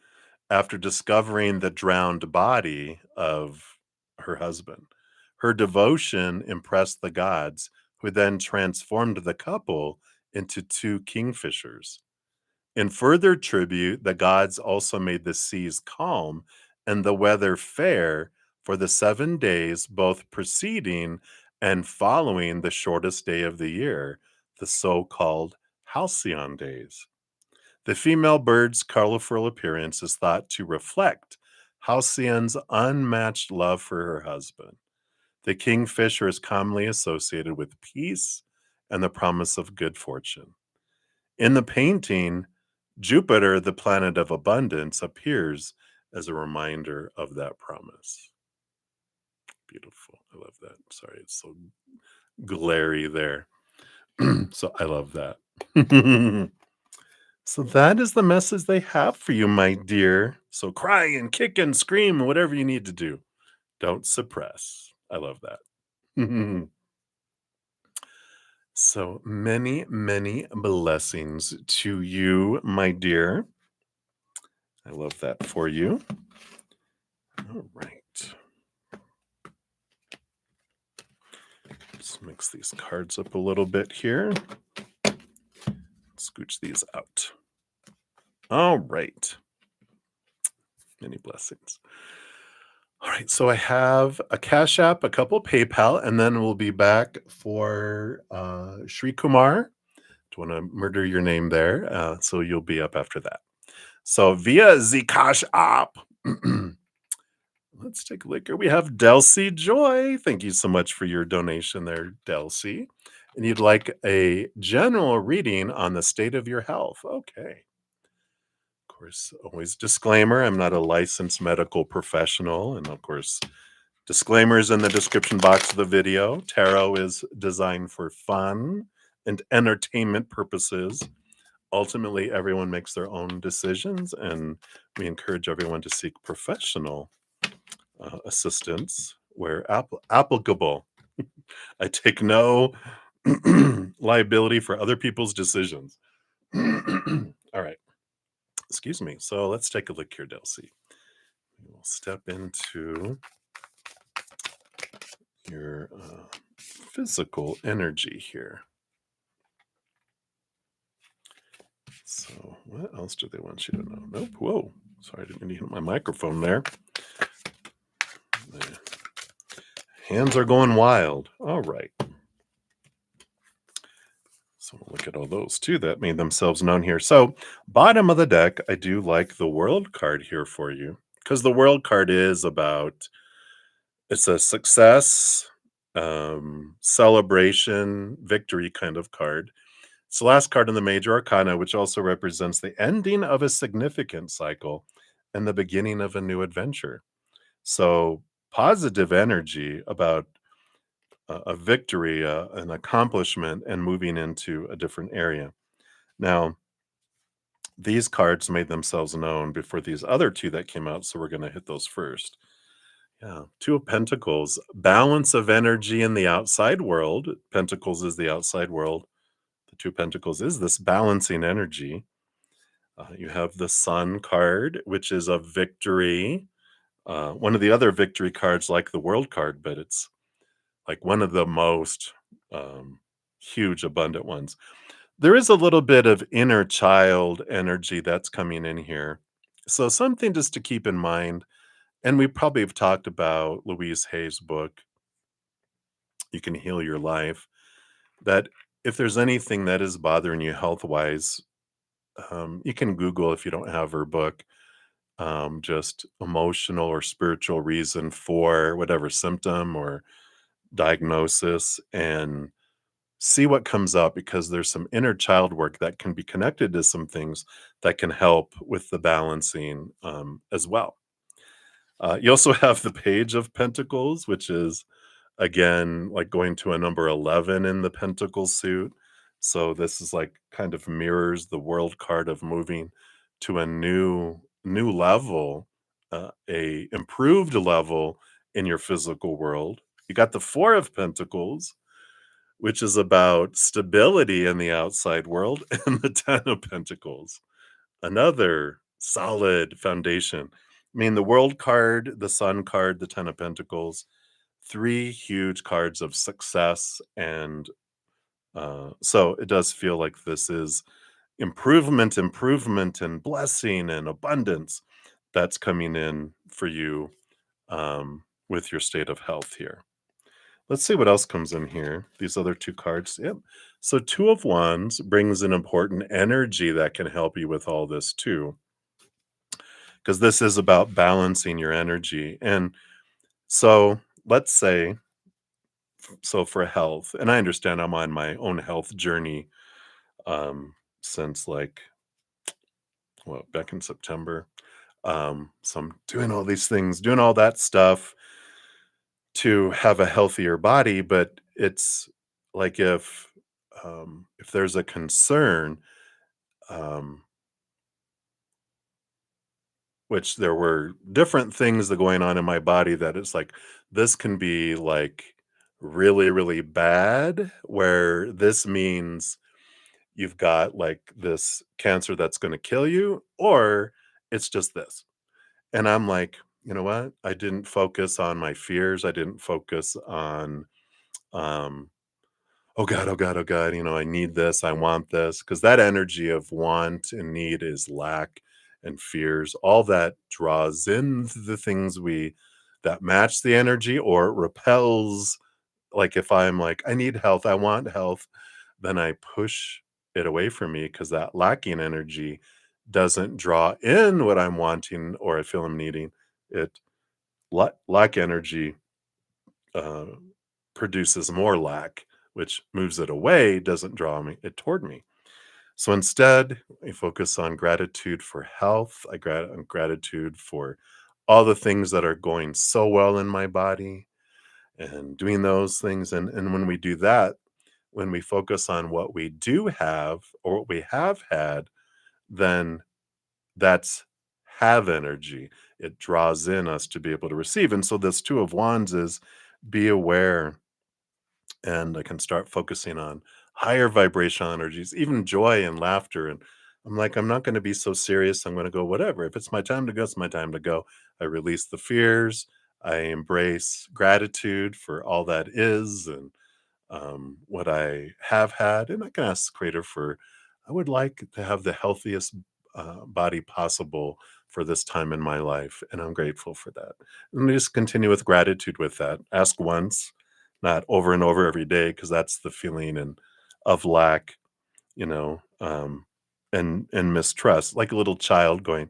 after discovering the drowned body of her husband. Her devotion impressed the gods, who then transformed the couple into two kingfishers. In further tribute, the gods also made the seas calm and the weather fair for the 7 days, both preceding and following the shortest day of the year, the so called halcyon days. The female bird's colorful appearance is thought to reflect Halcyon's unmatched love for her husband. The kingfisher is commonly associated with peace and the promise of good fortune. In the painting, Jupiter, the planet of abundance, appears as a reminder of that promise. Beautiful. I love that. Sorry, it's so glary there. So I love that. So that is the message they have for you, my dear. So cry and kick and scream, whatever you need to do. Don't suppress. I love that. So many blessings to you, my dear. I love that for you. All right. Let's mix these cards up a little bit here. Scooch these out. All right. Many blessings. All right. So I have a Cash App, a couple PayPal, and then we'll be back for Shri Kumar. Don't want to murder your name there. So you'll be up after that. So via the Cash App. Let's take a look here. We have Delcy Joy. Thank you so much for your donation there, Delcy. And you'd like a general reading on the state of your health. Okay. Of course, always disclaimer, I'm not a licensed medical professional. And of course, disclaimers in the description box of the video. Tarot is designed for fun and entertainment purposes. Ultimately, everyone makes their own decisions, and we encourage everyone to seek professional assistance where applicable. I take no liability for other people's decisions. All right. Excuse me. So let's take a look here, Delcy. We'll step into your physical energy here. So, what else do they want you to know? Nope. Whoa. Sorry, I didn't mean to hit my microphone there. The hands are going wild. All right. So we'll look at all those too that made themselves known here. So, bottom of the deck, I do like the World card here for you because the World card is about it's a success, celebration, victory kind of card. It's the last card in the Major Arcana, which also represents the ending of a significant cycle and the beginning of a new adventure. So, positive energy about a victory, an accomplishment, and moving into a different area. Now, these cards made themselves known before these other two that came out, so we're going to hit those first. Yeah, Two of Pentacles, balance of energy in the outside world. Pentacles is the outside world. The Two of Pentacles is this balancing energy. You have the Sun card, which is a victory. One of the other victory cards, like the World card, but it's like one of the most huge, abundant ones. There is a little bit of inner child energy that's coming in here. So, something just to keep in mind, and we probably have talked about Louise Hay's book, You Can Heal Your Life, that if there's anything that is bothering you health wise, you can Google if you don't have her book, just emotional or spiritual reason for whatever symptom or diagnosis and see what comes up because there's some inner child work that can be connected to some things that can help with the balancing as well. You also have the Page of Pentacles, which is again like going to a number 11 in the Pentacle suit. So this is like kind of mirrors the World card of moving to a new level, a improved level in your physical world. You got the Four of Pentacles, which is about stability in the outside world, and the Ten of Pentacles, another solid foundation. I mean, the World card, the Sun card, the Ten of Pentacles, three huge cards of success. And so it does feel like this is improvement, and blessing and abundance that's coming in for you with your state of health here. Let's see what else comes in here. These other two cards. Yep. So Two of Wands brings an important energy that can help you with all this too. Because this is about balancing your energy. And so let's say, so for health, and I understand I'm on my own health journey since like what back in September. So I'm doing all these things, doing all that stuff to have a healthier body, but it's like if there's a concern, um, which there were different things that going on in my body that it's like this can be like really really bad, where this means you've got like this cancer that's going to kill you, or it's just this. And I'm like, you know what? I didn't focus on my fears. I didn't focus on um oh god, oh god, oh god, I need this, I want this, because that energy of want and need is lack and fears. All that draws in the things we that match the energy or repels. Like if I'm like, I need health, I want health, then I push it away from me because that lacking energy doesn't draw in what I'm wanting or I feel I'm needing. It lack energy uh, produces more lack, which moves it away, doesn't draw me it toward me. So instead, I focus on gratitude for health. On gratitude for all the things that are going so well in my body and doing those things. And when we do that, when we focus on what we do have or what we have had, then that's have energy. It draws in us to be able to receive. And so this Two of Wands is be aware and I can start focusing on higher vibrational energies, even joy and laughter. And I'm like, I'm not going to be so serious. I'm going to go, whatever. If it's my time to go, it's my time to go. I release the fears. I embrace gratitude for all that is and what I have had. And I can ask the Creator for, I would like to have the healthiest body possible for this time in my life. And I'm grateful for that. And just continue with gratitude with that. Ask once, not over and over every day, because that's the feeling and of lack, you know, and mistrust. Like a little child going,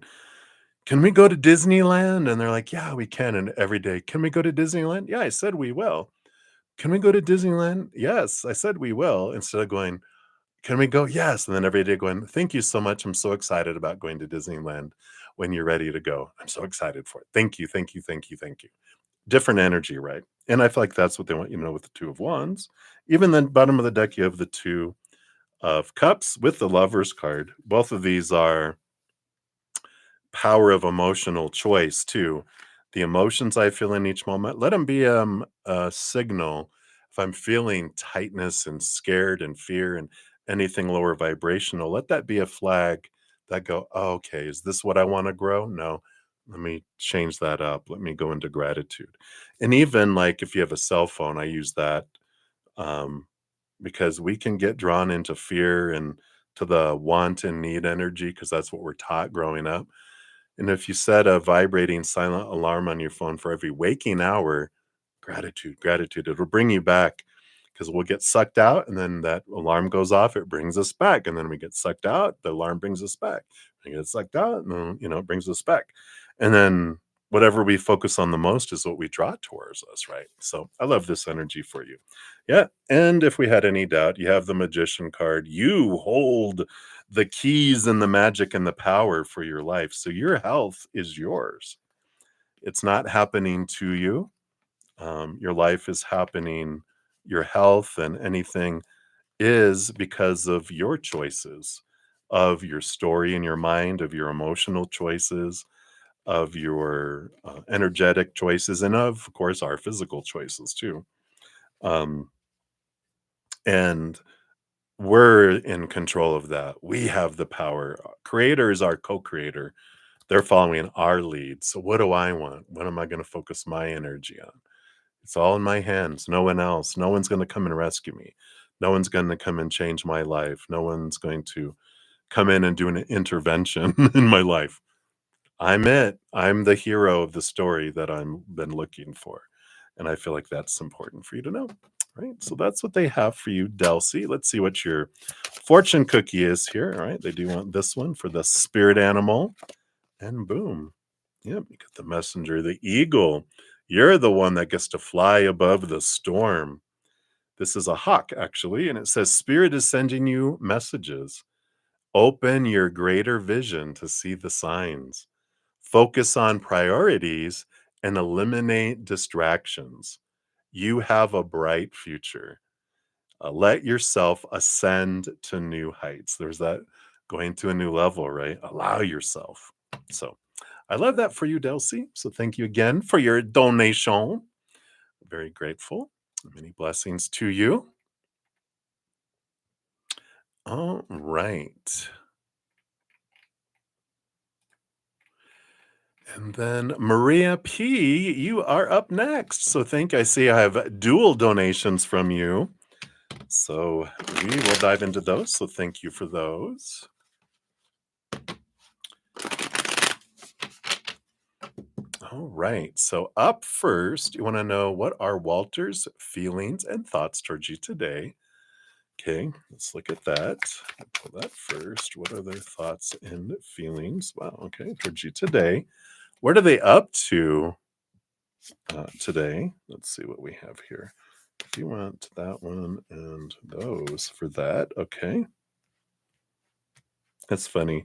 "Can we go to Disneyland?" And they're like, "Yeah, we can." And every day, "Can we go to Disneyland?" "Yeah, I said we will." "Can we go to Disneyland?" "Yes, I said we will." Instead of going, "Can we go?" "Yes." And then every day going, "Thank you so much. I'm so excited about going to Disneyland when you're ready to go. I'm so excited for it. Thank you, thank you, thank you, thank you." Different energy, right? And I feel like that's what they want you to know with the Two of Wands. Even the bottom of the deck, you have the Two of Cups with the Lovers card. Both of these are power of emotional choice too. The emotions I feel in each moment, let them be a signal. If I'm feeling tightness and scared and fear and anything lower vibrational, let that be a flag that go, oh, okay, is this what I want to grow? No, let me change that up. Let me go into gratitude. And even like if you have a cell phone, I use that um, because we can get drawn into fear and to the want and need energy because that's what we're taught growing up. And if you set a vibrating silent alarm on your phone for every waking hour, gratitude, gratitude, it'll bring you back because we'll get sucked out and then that alarm goes off, it brings us back. And then we get sucked out, the alarm brings us back. We get sucked out, and then, it brings us back. And then whatever we focus on the most is what we draw towards us, right? So I love this energy for you. Yeah. And if we had any doubt, you have the magician card. You hold the keys and the magic and the power for your life. So your health is yours. It's not happening to you. Your life is happening, your health and anything is because of your choices, of your story in your mind, of your emotional choices, of your energetic choices, and of course, our physical choices too. Um, and we're in control of that. We have the power. Creator is our co creator. They're following our lead. So, what do I want? What am I going to focus my energy on? It's all in my hands. No one else. No one's going to come and rescue me. No one's going to come and change my life. No one's going to come in and do an intervention in my life. I'm it. I'm the hero of the story that I'm been looking for. And I feel like that's important for you to know. Right. So that's what they have for you, Delcy. Let's see what your fortune cookie is here. All right. They do want this one for the spirit animal. And boom. Yep. You got the messenger, the eagle. You're the one that gets to fly above the storm. This is a hawk, actually. And it says, Spirit is sending you messages. Open your greater vision to see the signs. Focus on priorities and eliminate distractions. You have a bright future. Let yourself ascend to new heights. There's that going to a new level, right? Allow yourself. So I love that for you, Delcy. So thank you again for your donation. Very grateful. Many blessings to you. All right. And then Maria P, you are up next. So I see I have dual donations from you. So we will dive into those. So thank you for those. All right. So up first, you want to know what are Walter's feelings and thoughts towards you today? Okay, let's look at that. I'll pull that first. What are their thoughts and feelings? Wow. Okay, towards you today. What are they up to today? Let's see what we have here. If you want that one and those for that, okay. That's funny.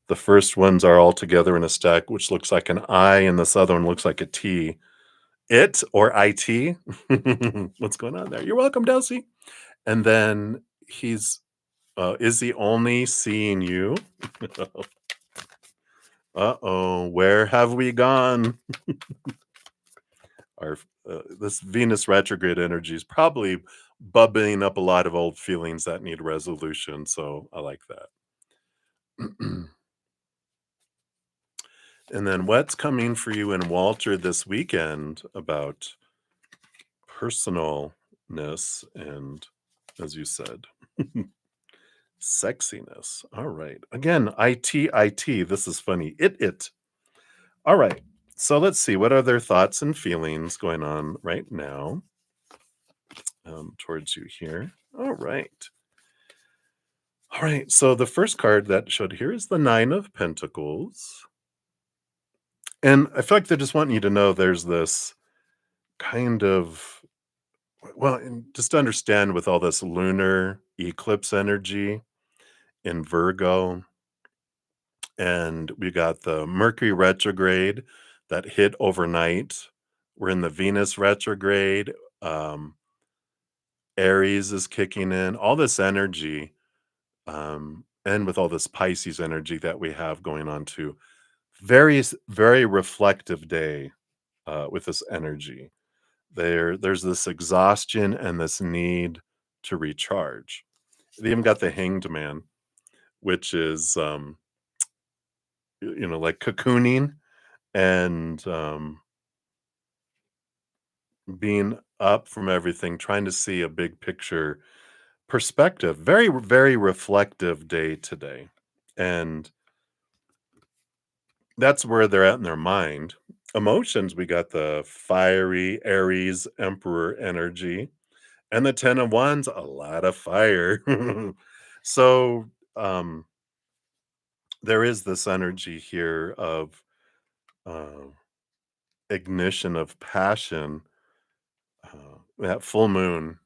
The first ones are all together in a stack, which looks like an I, and this other one looks like a T. It or IT? What's going on there? You're welcome, Delcy. And then he's, is he only seeing you? Uh-oh, where have we gone? Our this Venus retrograde energy is probably bubbling up a lot of old feelings that need resolution. So I like that. And then what's coming for you and Walter this weekend about personalness and, as you said, sexiness. All right. Again, IT. This is funny. It. All right. So let's see. What are their thoughts and feelings going on right now towards you here? All right. All right. So the first card that showed here is the Nine of Pentacles. And I feel like they're just wanting you to know there's this kind of, well, and just to understand with all this lunar eclipse energy in Virgo, and we got the Mercury retrograde that hit overnight. We're in the Venus retrograde. Um, Aries is kicking in. All this energy, and with all this Pisces energy that we have going on too. Very reflective day with this energy. There's this exhaustion and this need to recharge. They even got the Hanged Man, which is like cocooning and being up from everything, trying to see a big picture perspective. Very reflective day today. And that's where they're at in their mind. Emotions, we got the fiery Aries Emperor energy and the 10 of Wands, a lot of fire. So um there is this energy here of uh, ignition of passion. That full moon,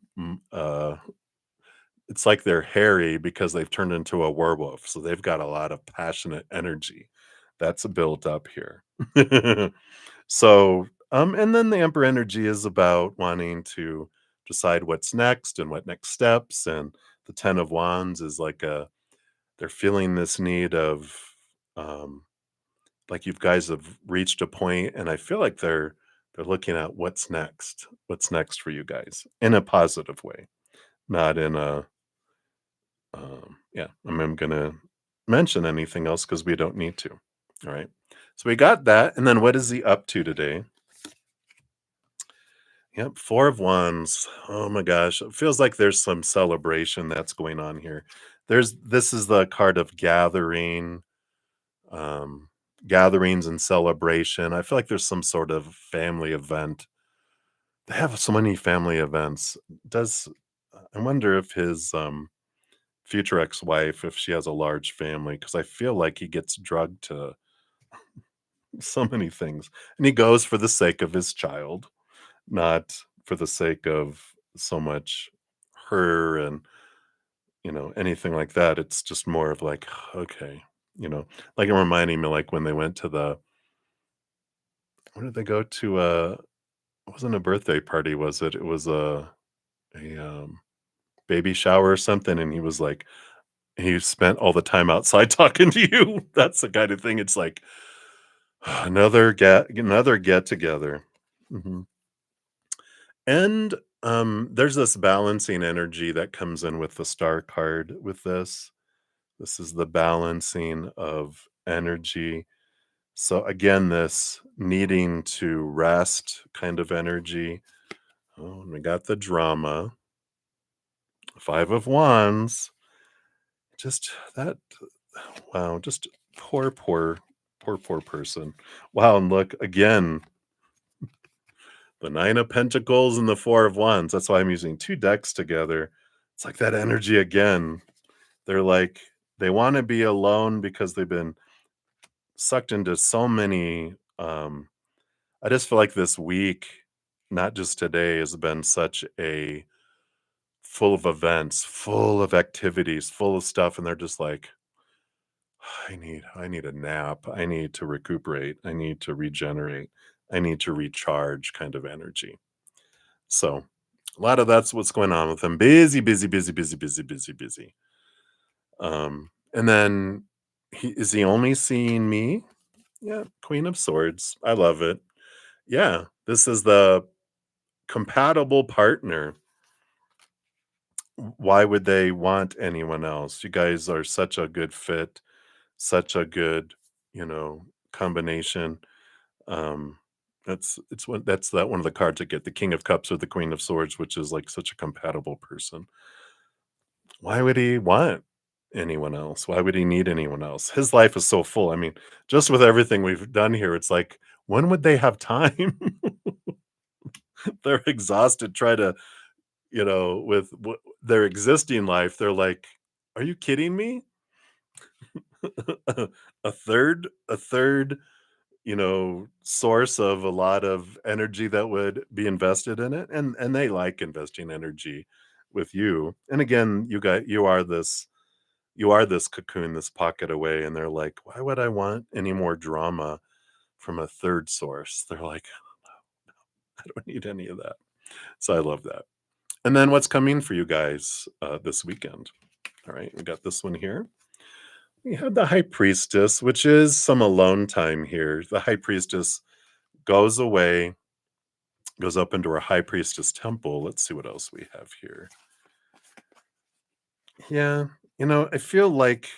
it's like they're hairy because they've turned into a werewolf, so they've got a lot of passionate energy that's built up here. So, and then the Emperor energy is about wanting to decide what's next and what next steps, and the 10 of Wands is like they're feeling this need of, um, like you guys have reached a point, and I feel like they're looking at what's next for you guys in a positive way, not in a yeah, I'm gonna mention anything else because we don't need to. All right. So we got that. And then what is he up to today? Yep, Four of Wands. Oh my gosh. It feels like there's some celebration that's going on here. This is the card of gathering, um, gatherings and celebration. I feel like there's some sort of family event. They have so many family events. Does I wonder if his future ex-wife, if she has a large family, because I feel like he gets drugged to so many things, and he goes for the sake of his child, not for the sake of so much her and anything like that. It's just more of like, okay, like it reminding me like when they went to the where did they go to? It wasn't a birthday party, was it? It was a baby shower or something, and he was like, he spent all the time outside talking to you. That's the kind of thing. It's like another get together. Hmm. And there's this balancing energy that comes in with the star card with this. This is the balancing of energy. So again, this needing to rest kind of energy. Oh, and we got the drama. Five of Wands. Just that, wow, just poor person. Wow, and look again, the Nine of Pentacles and the Four of Wands. That's why I'm using two decks together. It's like that energy again. They're like, they want to be alone because they've been sucked into so many. I just feel like this week, not just today, has been such a full of events, full of activities, full of stuff. And they're just like, I need a nap. I need to recuperate. I need to regenerate. I need to recharge kind of energy. So a lot of that's what's going on with him. Busy. And then is he only seeing me? Yeah, Queen of Swords. I love it. Yeah, this is the compatible partner. Why would they want anyone else? You guys are such a good fit, such a good, combination. Um, that's that one of the cards that get the King of Cups or the Queen of Swords, which is like such a compatible person. Why would he want anyone else? Why would he need anyone else? His life is so full. I mean, just with everything we've done here, it's like, when would they have time? They're exhausted. Try to, with their existing life, they're like, "Are you kidding me?" a third source of a lot of energy that would be invested in it, and they like investing energy with you. And again, you are this cocoon, this pocket away, and they're like, why would I want any more drama from a third source? They're like, I don't need any of that. So I love that. And then what's coming for you guys this weekend? All right, we got this one here. We have the High Priestess, which is some alone time here. The High Priestess goes away, goes up into her High Priestess temple. Let's see what else we have here. Yeah, I feel like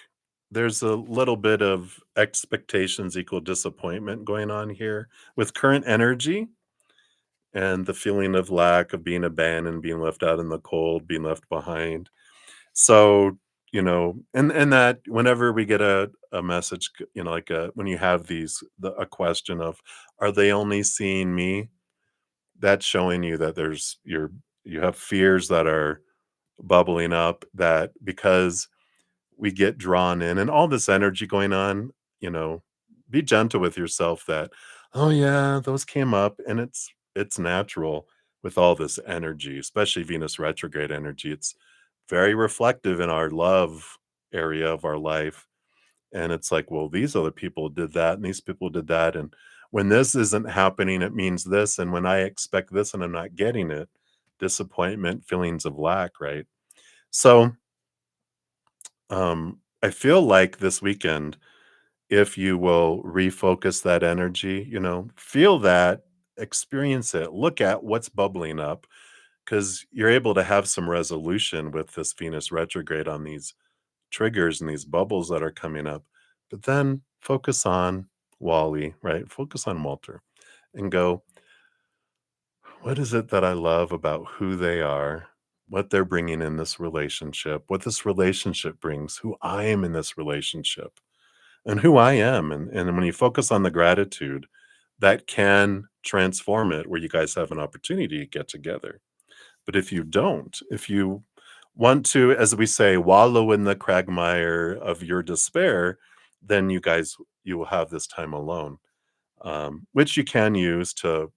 there's a little bit of expectations equal disappointment going on here with current energy and the feeling of lack, of being abandoned, being left out in the cold, being left behind. So, and that whenever we get a message, like when you have a question of, are they only seeing me? That's showing you that you have fears that are bubbling up, that because we get drawn in and all this energy going on, you know, be gentle with yourself that, oh yeah, those came up, and it's natural with all this energy, especially Venus retrograde energy. It's very reflective in our love area of our life. And it's like, well, these other people did that and these people did that. And when this isn't happening, it means this. And when I expect this and I'm not getting it, disappointment, feelings of lack, right? So I feel like this weekend, if you will refocus that energy, feel that, experience it, look at what's bubbling up, because you're able to have some resolution with this Venus retrograde on these triggers and these bubbles that are coming up. But then focus on Wally, right? Focus on Walter and go, what is it that I love about who they are, what they're bringing in this relationship, what this relationship brings, who I am in this relationship, and who I am. And when you focus on the gratitude, that can transform it where you guys have an opportunity to get together. But if you don't, if you want to, as we say, wallow in the quagmire of your despair, then you will have this time alone, which you can use to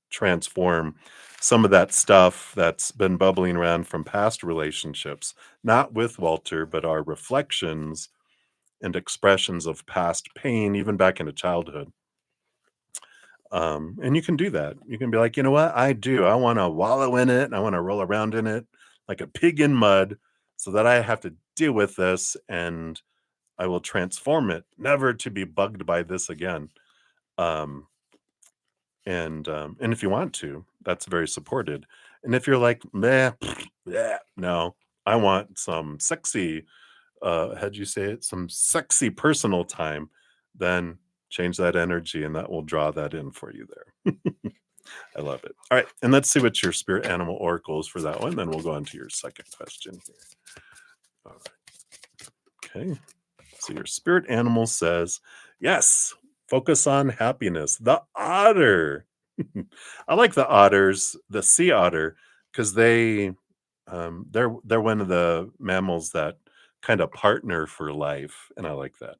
transform some of that stuff that's been bubbling around from past relationships, not with Walter, but our reflections and expressions of past pain, even back into childhood. And you can do that. You can be like, you know what? I do. I want to wallow in it. And I want to roll around in it like a pig in mud so that I have to deal with this, and I will transform it, never to be bugged by this again. Um, and if you want to, that's very supported. And if you're like, meh, yeah, no, I want some sexy, how'd you say it? Some sexy personal time, then change that energy and that will draw that in for you there. I love it. All right. And let's see what your spirit animal oracle is for that one. Then we'll go on to your second question here. All right. Okay. So your spirit animal says, yes, focus on happiness. The otter. I like the otters, the sea otter, because they're one of the mammals that kind of partner for life, and I like that.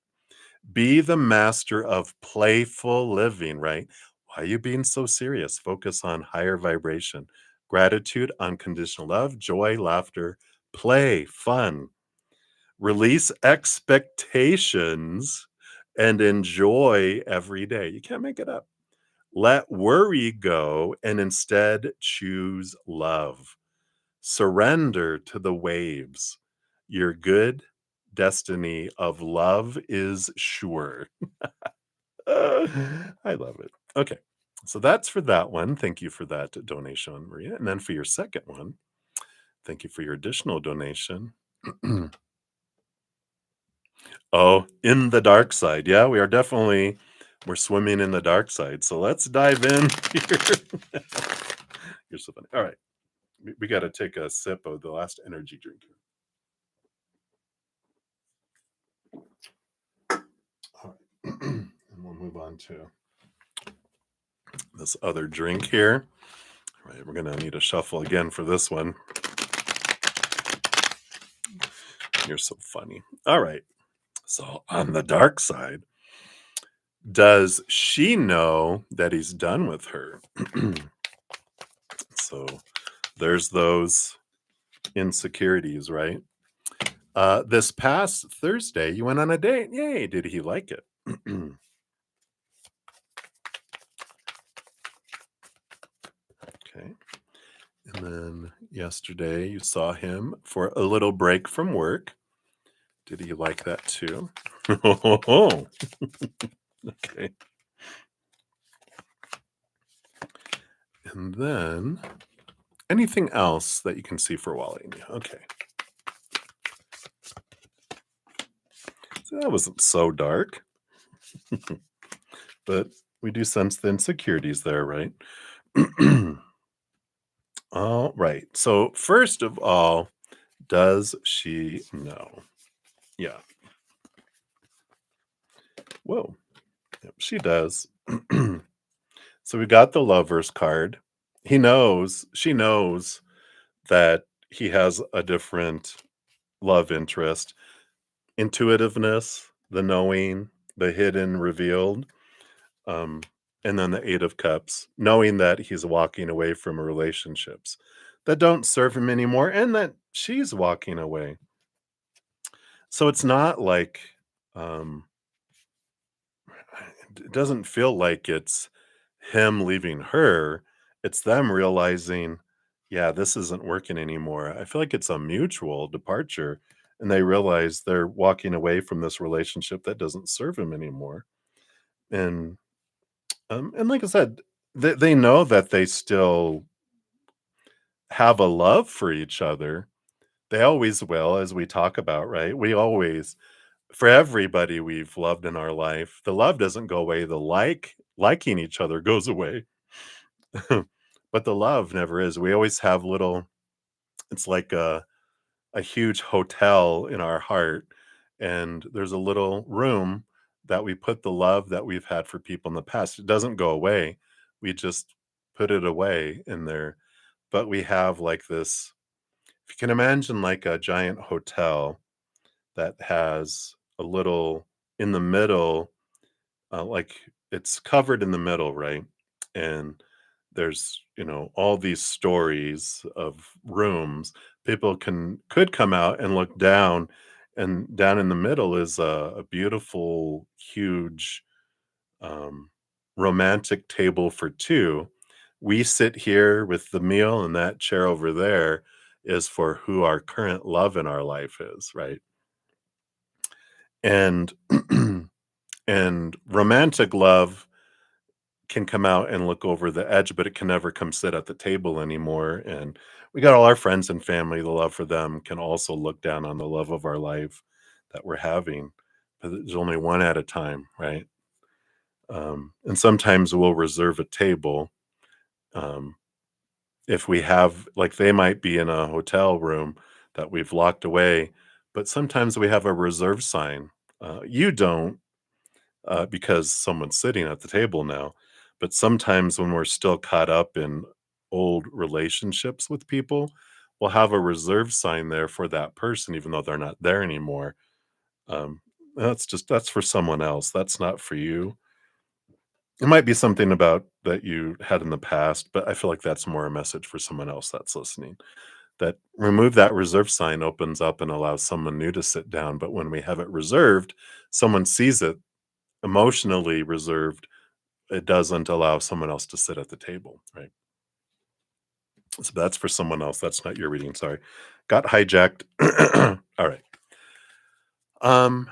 Be the master of playful living, right? Why are you being so serious? Focus on higher vibration, gratitude, unconditional love, joy, laughter, play, fun. Release expectations and enjoy every day. You can't make it up. Let worry go and instead choose love. Surrender to the waves. Your good destiny of love is sure. I love it. Okay. So that's for that one. Thank you for that donation, Maria. And then for your second one, thank you for your additional donation. Oh, in the dark side. Yeah, we are definitely we're swimming in the dark side. So let's dive in here. You're so funny. All right. We got to take a sip of the last energy drink here. All right. And we'll move on to this other drink here. All right, we're gonna need a shuffle again for this one. You're so funny. All right. So on the dark side, does she know that he's done with her? So there's those insecurities, right? This past Thursday, you went on a date. Yay. Did he like it? Okay. And then yesterday, you saw him for a little break from work. Did he like that too? Okay. And then anything else that you can see for Wally? Okay. So that wasn't so dark. But we do sense the insecurities there, right? All right. So first of all, does she know? Yeah. Whoa. Yep, she does. So we got the Lovers card. She knows that he has a different love interest, intuitiveness, the knowing, the hidden, revealed, um, and then the Eight of Cups, knowing that he's walking away from relationships that don't serve him anymore and that she's walking away. So it's not like, um, it doesn't feel like it's him leaving her. It's them realizing, yeah, this isn't working anymore. I feel like it's a mutual departure. And they realize they're walking away from this relationship that doesn't serve him anymore. And like I said, they know that they still have a love for each other. They always will, as we talk about, right? We always for everybody we've loved in our life, the love doesn't go away, the liking each other goes away. But the love never is. We always have little it's like a huge hotel in our heart, and there's a little room that we put the love that we've had for people in the past. It doesn't go away. We just put it away in there. But we have like this, if you can imagine like a giant hotel that has a little in the middle, like it's covered in the middle, right? And there's, all these stories of rooms. People could come out and look down, and down in the middle is a beautiful, huge, um, romantic table for two. We sit here with the meal, and that chair over there is for who our current love in our life is, right? And and romantic love can come out and look over the edge, but it can never come sit at the table anymore. And we got all our friends and family, the love for them can also look down on the love of our life that we're having. But there's only one at a time, right? And sometimes we'll reserve a table. Um, if we have, like, they might be in a hotel room that we've locked away, but sometimes we have a reserve sign. You don't, because someone's sitting at the table now. But sometimes when we're still caught up in old relationships with people, we'll have a reserve sign there for that person, even though they're not there anymore. Um, that's for someone else. That's not for you. It might be something about that you had in the past, but I feel like that's more a message for someone else that's listening. That remove that reserve sign opens up and allows someone new to sit down. But when we have it reserved, someone sees it emotionally reserved, it doesn't allow someone else to sit at the table, right? So that's for someone else. That's not your reading. Sorry. Got hijacked. All right. Um,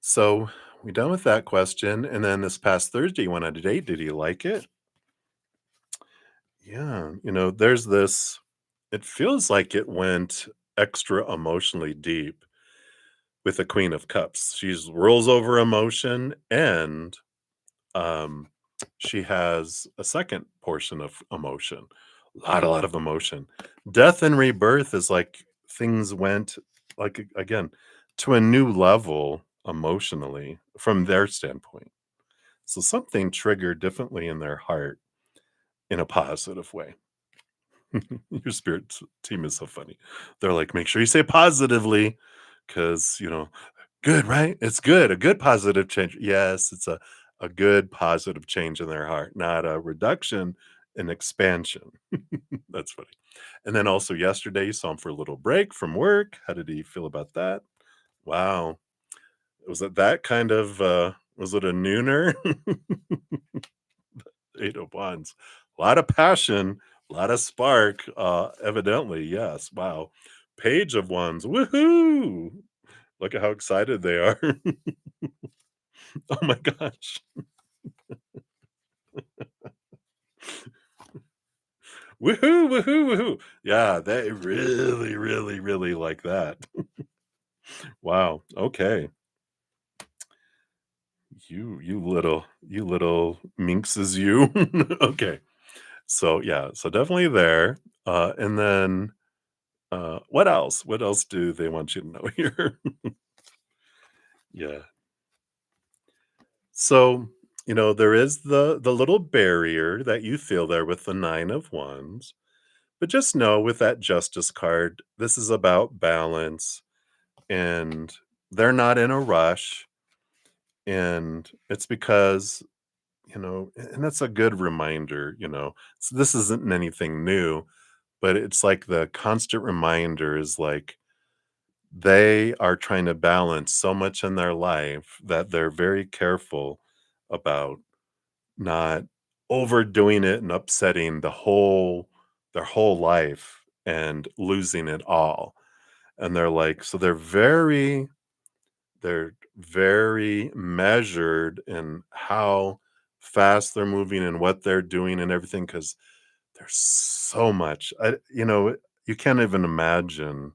so we done with that question. And then this past Thursday, you went on a date. Did he like it? Yeah, there's this it feels like it went extra emotionally deep with the Queen of Cups. She's rolls over emotion and um she has a second portion of emotion. A lot of emotion. Death and rebirth is like things went like again to a new level emotionally from their standpoint. So something triggered differently in their heart in a positive way. Your spirit team is so funny. They're like, make sure you say positively because, good, right? It's good. A good positive change. Yes, it's a good positive change in their heart, not a reduction and expansion. That's funny. And then also yesterday, you saw him for a little break from work. How did he feel about that? Wow. Was it that kind of, was it a nooner? Eight of Wands. A lot of passion, a lot of spark, evidently, yes, wow. Page of Wands, woohoo! Look at how excited they are. Oh my gosh. Woohoo, woohoo, woohoo. Yeah, they really, really, really like that. Wow, okay. You little minxes you. Okay. So, yeah, so definitely there, and then, what else? What else do they want you to know here? Yeah. So, there is the little barrier that you feel there with the 9 of Wands, but just know with that Justice card, this is about balance, and they're not in a rush, and it's because, and that's a good reminder, so this isn't anything new, but it's like the constant reminder is like they are trying to balance so much in their life that they're very careful about not overdoing it and upsetting their whole life and losing it all. And they're like so they're very measured in how fast they're moving and what they're doing and everything because there's so much. You can't even imagine.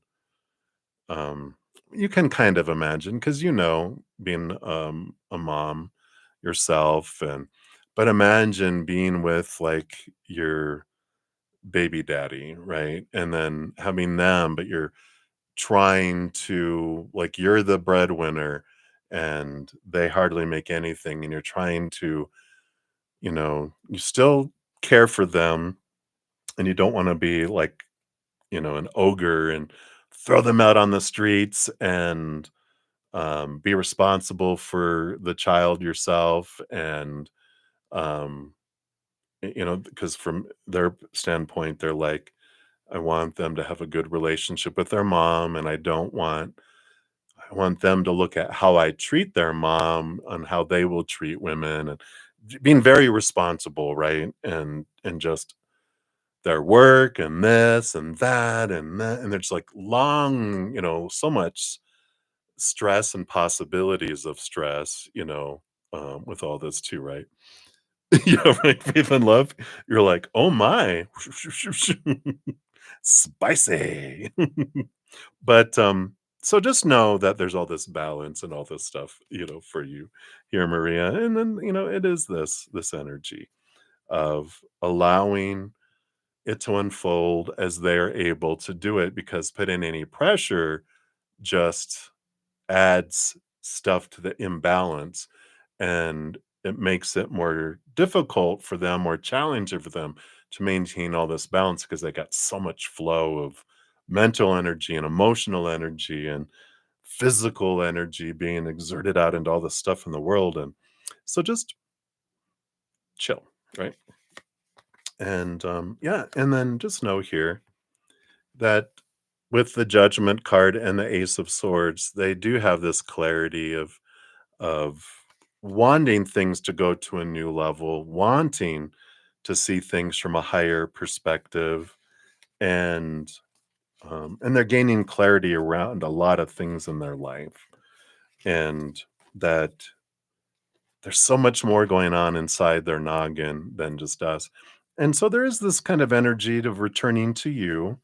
Um, you can kind of imagine because being a mom yourself but imagine being with like your baby daddy, right? And then having them, but you're trying to like you're the breadwinner and they hardly make anything and you're trying to, you still care for them and you don't want to be like, an ogre and throw them out on the streets and be responsible for the child yourself and um because from their standpoint they're like I want them to have a good relationship with their mom and I want them to look at how I treat their mom and how they will treat women and being very responsible, right? And just their work and this and that and that and there's like long, so much stress and possibilities of stress, with all this too, right? Yeah, right. Faith and love. You're like, oh my, spicy. But so just know that there's all this balance and all this stuff, for you here, Maria. And then, it is this energy of allowing it to unfold as they're able to do it because putting any pressure just adds stuff to the imbalance and it makes it more difficult for them, more challenging for them to maintain all this balance because they got so much flow of mental energy and emotional energy and physical energy being exerted out into all this stuff in the world. And so just chill, right? And yeah, and then just know here that with the judgment card and the ace of swords, they do have this clarity of wanting things to go to a new level, wanting to see things from a higher perspective, and and they're gaining clarity around a lot of things in their life, and that there's so much more going on inside their noggin than just us. And so there is this kind of energy of returning to you,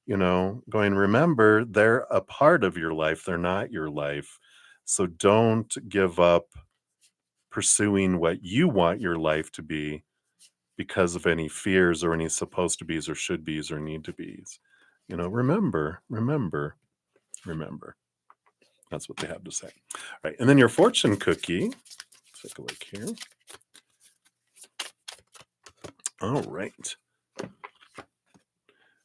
going, remember, they're a part of your life. They're not your life. So don't give up pursuing what you want your life to be because of any fears or any supposed to be's or should be's or need to be's. Remember, remember. That's what they have to say. All right. And then your fortune cookie. Let's take a look here. All right.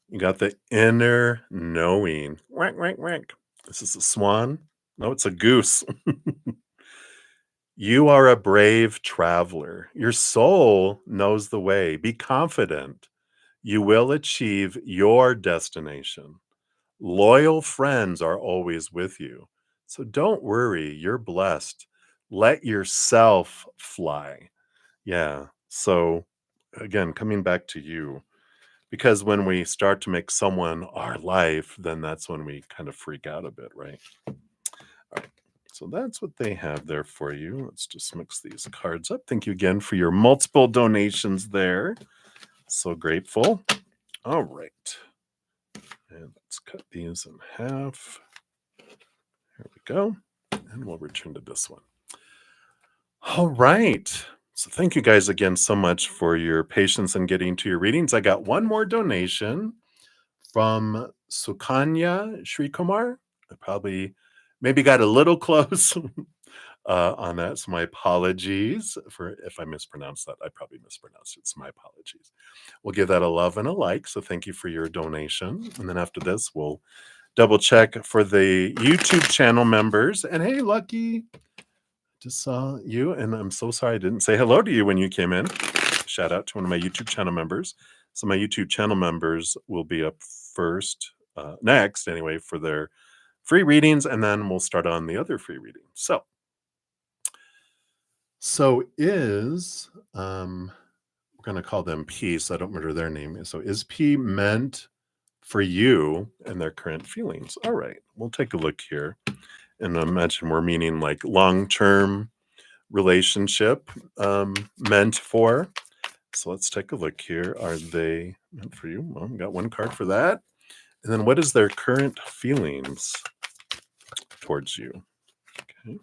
You got the inner knowing. Whack, whack, whack. This is a swan. No, it's a goose. You are a brave traveler. Your soul knows the way. Be confident. You will achieve your destination. Loyal friends are always with you. So don't worry. You're blessed. Let yourself fly. Yeah. So, again, coming back to you, because when we start to make someone our life, then that's when we kind of freak out a bit, right? All right. So that's what they have there for you. Let's just mix these cards up. Thank you again for your multiple donations there. So grateful. All right. And let's cut these in half. There we go. And we'll return to this one. All right. So thank you guys again so much for your patience in getting to your readings. I got one more donation from Sukanya Srikumar. I probably maybe got a little close on that. So my apologies for if I mispronounced that. I probably mispronounced it. So my apologies. We'll give that a love and a like. So thank you for your donation. And then after this, we'll double check for the YouTube channel members. And hey, Lucky, just saw you. And I'm so sorry I didn't say hello to you when you came in. Shout out to one of my YouTube channel members. So my YouTube channel members will be up first, next anyway, for their free readings. And then we'll start on the other free readings. So is, we're going to call them P, so I don't remember their name. So is P meant for you and their current feelings? All right, we'll take a look here. And imagine we're meaning like long-term relationship meant for. So let's take a look here. Are they meant for you? Well, we got one card for that. And then what is their current feelings towards you? Okay.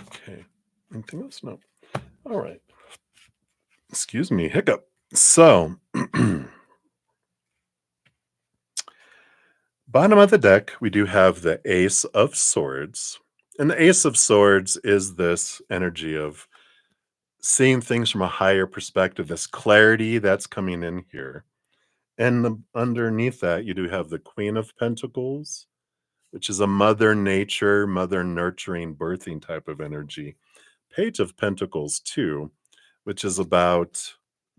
Okay. Anything else? No. All right. Excuse me, hiccup. So, bottom of the deck, we do have the Ace of Swords. And the Ace of Swords is this energy of seeing things from a higher perspective, this clarity that's coming in here. And underneath that, you do have the Queen of Pentacles, which is a mother nature, mother nurturing, birthing type of energy. Page of Pentacles, too, which is about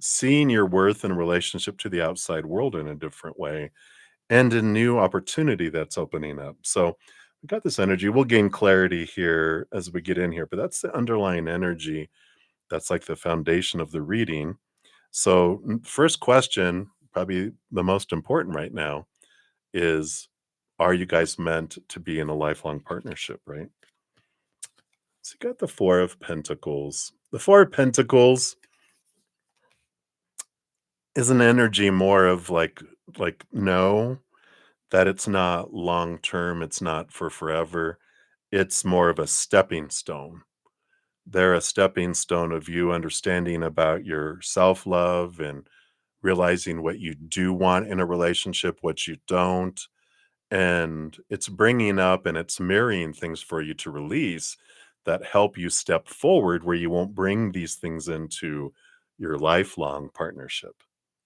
seeing your worth in relationship to the outside world in a different way and a new opportunity that's opening up. So we got this energy. We'll gain clarity here as we get in here, but that's the underlying energy. That's like the foundation of the reading. So first question, probably the most important right now, is are you guys meant to be in a lifelong partnership, right? So you got the Four of Pentacles. The Four of Pentacles is an energy more of like no, that it's not long term, it's not for forever. It's more of a stepping stone. They're a stepping stone of you understanding about your self-love and realizing what you do want in a relationship, what you don't. And it's bringing up and it's mirroring things for you to release that help you step forward where you won't bring these things into your lifelong partnership,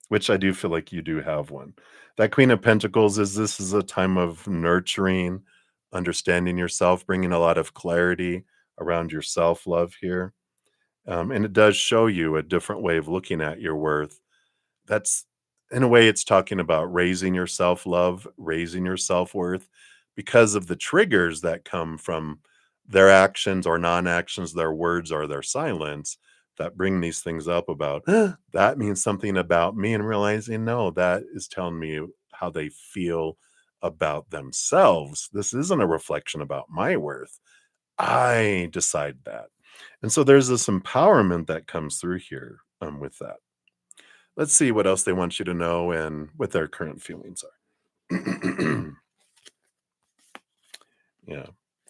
which I do feel like you do have one. That Queen of Pentacles is this is a time of nurturing, understanding yourself, bringing a lot of clarity around your self-love here. And it does show you a different way of looking at your worth. That's in a way, it's talking about raising your self-love, raising your self-worth because of the triggers that come from their actions or non-actions, their words or their silence that bring these things up about that means something about me, and realizing no, that is telling me how they feel about themselves. This isn't a reflection about my worth. I decide that. And so there's this empowerment that comes through here with that. Let's see what else they want you to know and what their current feelings are. Yeah.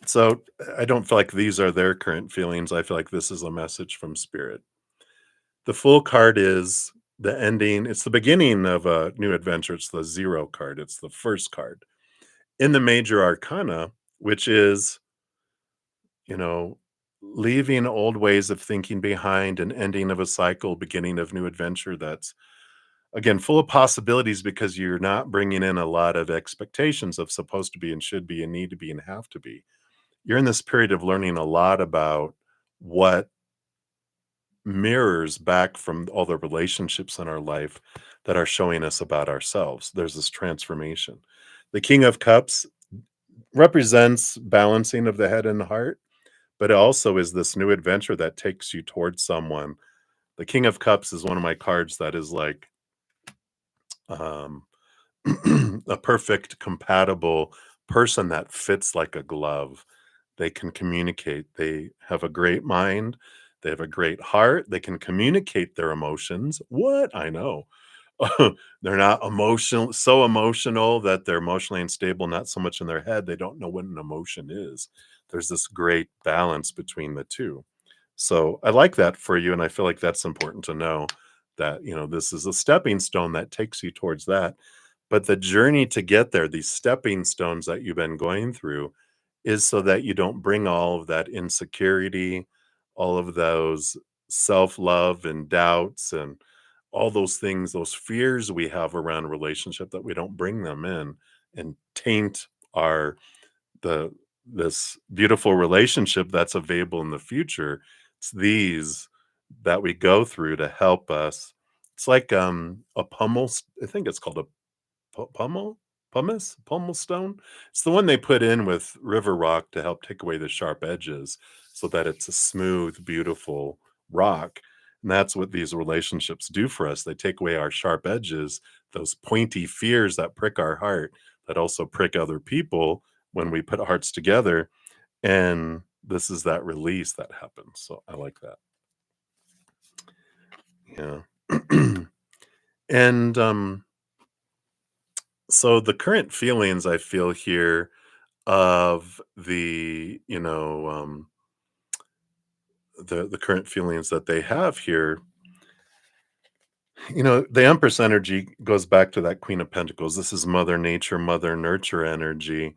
So I don't feel like these are their current feelings. I feel like this is a message from spirit. The full card is the ending. It's the beginning of a new adventure. It's the zero card. It's the first card in the major arcana, which is, you know, leaving old ways of thinking behind, and ending of a cycle, beginning of new adventure. That's again full of possibilities because you're not bringing in a lot of expectations of supposed to be and should be and need to be and have to be. You're in this period of learning a lot about what mirrors back from all the relationships in our life that are showing us about ourselves. There's this transformation. The King of Cups represents balancing of the head and heart, but it also is this new adventure that takes you towards someone. The King of Cups is one of my cards that is like um, a perfect, compatible person that fits like a glove. They can communicate. They have a great mind. They have a great heart. They can communicate their emotions. What? I know. They're not emotional, so emotional that they're emotionally unstable, not so much in their head. They don't know what an emotion is. There's this great balance between the two. So I like that for you. And I feel like that's important to know that, this is a stepping stone that takes you towards that. But the journey to get there, these stepping stones that you've been going through, is so that you don't bring all of that insecurity, all of those self love and doubts, and all those things, those fears we have around relationship, that we don't bring them in and taint our the this beautiful relationship that's available in the future. It's these that we go through to help us. It's like a pummel. I think it's called a pummel stone. It's the one they put in with river rock to help take away the sharp edges, so that it's a smooth, beautiful rock. And that's what these relationships do for us. They take away our sharp edges, those pointy fears that prick our heart, that also prick other people when we put hearts together. And this is that release that happens. So I like that. Yeah. And so the current feelings I feel here of the current feelings that they have here, the Empress energy goes back to that Queen of Pentacles. This is Mother Nature, Mother Nurture energy.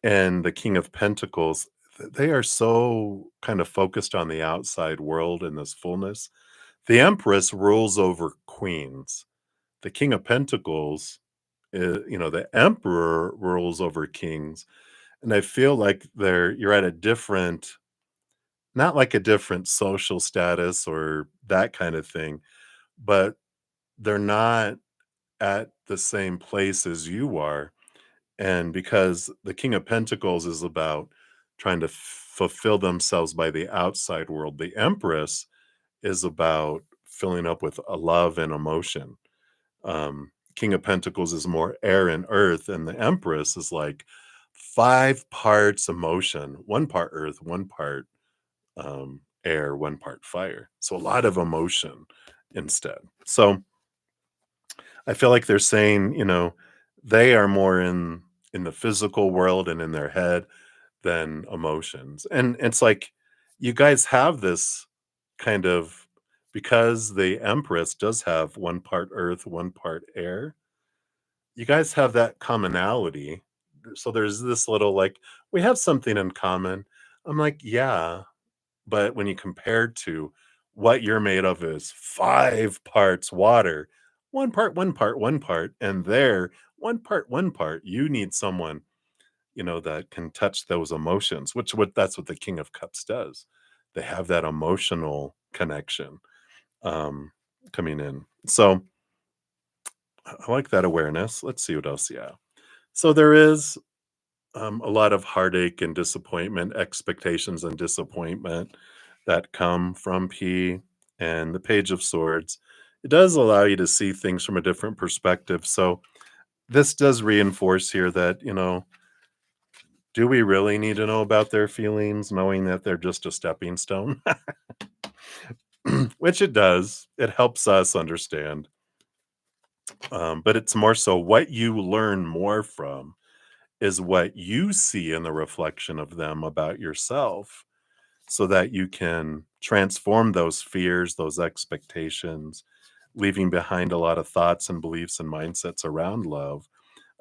And the King of Pentacles, they are so kind of focused on the outside world and this fullness. The Empress rules over queens. The King of Pentacles, the Emperor rules over kings. And I feel like you're at a different, not like a different social status or that kind of thing, but they're not at the same place as you are. And because the King of Pentacles is about trying to fulfill themselves by the outside world, the Empress is about filling up with a love and emotion. King of Pentacles is more air and earth, and the Empress is like 5 parts emotion, 1 part earth, 1 part air, 1 part fire. So a lot of emotion instead. So I feel like they're saying, they are more in the physical world and in their head than emotions. And it's like you guys have this kind of, because the Empress does have 1 part earth, 1 part air. You guys have that commonality. So there's this little like, we have something in common. I'm like, yeah, but when you compare to what you're made of is 5 parts water, 1 part, 1 part, 1 part, and there, 1 part, 1 part. You need someone, that can touch those emotions, which what that's what the King of Cups does. They have that emotional connection um coming in. So I like that awareness. Let's see what else. Yeah. So there is a lot of heartache and disappointment, expectations and disappointment that come from P and the Page of Swords. It does allow you to see things from a different perspective. So this does reinforce here that, Do we really need to know about their feelings, knowing that they're just a stepping stone? Which it does. It helps us understand. But it's more so what you learn more from is what you see in the reflection of them about yourself so that you can transform those fears, those expectations, leaving behind a lot of thoughts and beliefs and mindsets around love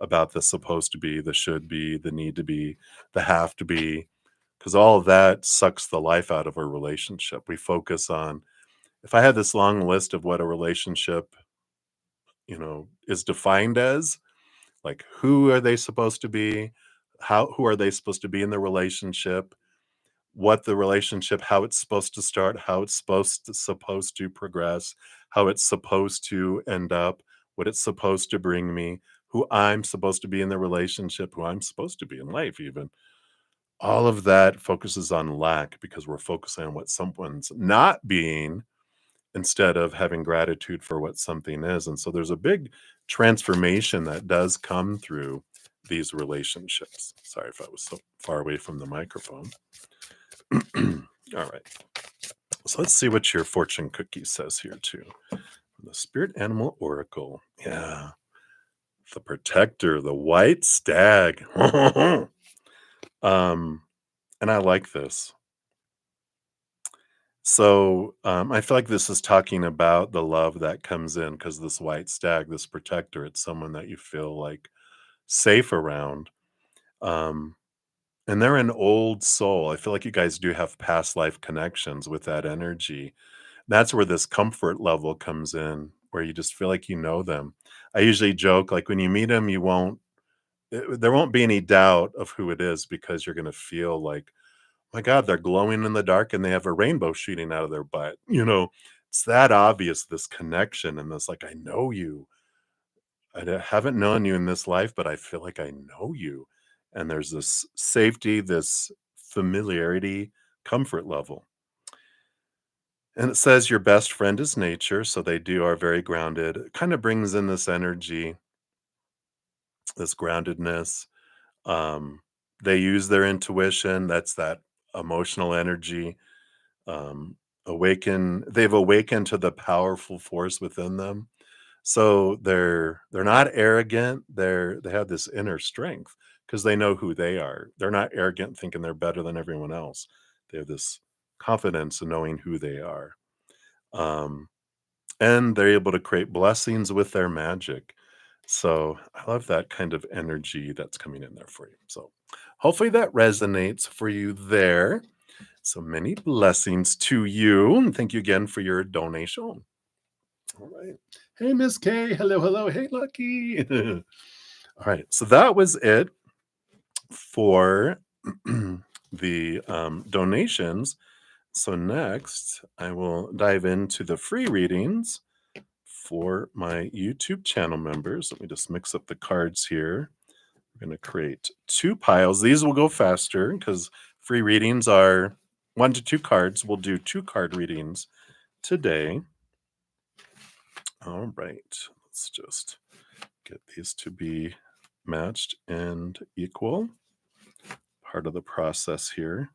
about the supposed to be, the should be, the need to be, the have to be, because all of that sucks the life out of a relationship. We focus on, if I had this long list of what a relationship, is defined as, like who are they supposed to be? Who are they supposed to be in the relationship? What the relationship, how it's supposed to start, how it's supposed to progress, how it's supposed to end up, what it's supposed to bring me, who I'm supposed to be in the relationship, who I'm supposed to be in life even. All of that focuses on lack because we're focusing on what someone's not being instead of having gratitude for what something is. And so there's a big transformation that does come through these relationships. Sorry if I was so far away from the microphone. All right. So let's see what your fortune cookie says here, too. The Spirit Animal Oracle. Yeah. The Protector, the White Stag. And I like this. So I feel like this is talking about the love that comes in because this white stag, this protector, it's someone that you feel like safe around. Um, and they're an old soul. I feel like you guys do have past life connections with that energy. That's where this comfort level comes in, where you just feel like you know them. I usually joke like when you meet them, there won't be any doubt of who it is because you're going to feel like, my God, they're glowing in the dark and they have a rainbow shooting out of their butt. It's that obvious, this connection and this, like, I know you. Haven't known you in this life, but I feel like I know you. And there's this safety, this familiarity, comfort level. And it says your best friend is nature. So they are very grounded. It kind of brings in this energy, this groundedness. Um, they use their intuition. That's that emotional energy. They've awakened to the powerful force within them. So they're not arrogant. They have this inner strength because they know who they are. They're not arrogant thinking they're better than everyone else. They have this confidence in knowing who they are. Um, and they're able to create blessings with their magic. So I love that kind of energy that's coming in there for you. So hopefully that resonates for you there. So many blessings to you. And thank you again for your donation. All right. Hey, Miss K. Hello, hello. Hey, Lucky. All right. So that was it for the donations. So next, I will dive into the free readings for my YouTube channel members. Let me just mix up the cards here. We're going to create 2 piles. These will go faster because free readings are 1 to 2 cards. We'll do 2 card readings today. All right. Let's just get these to be matched and equal. Part of the process here.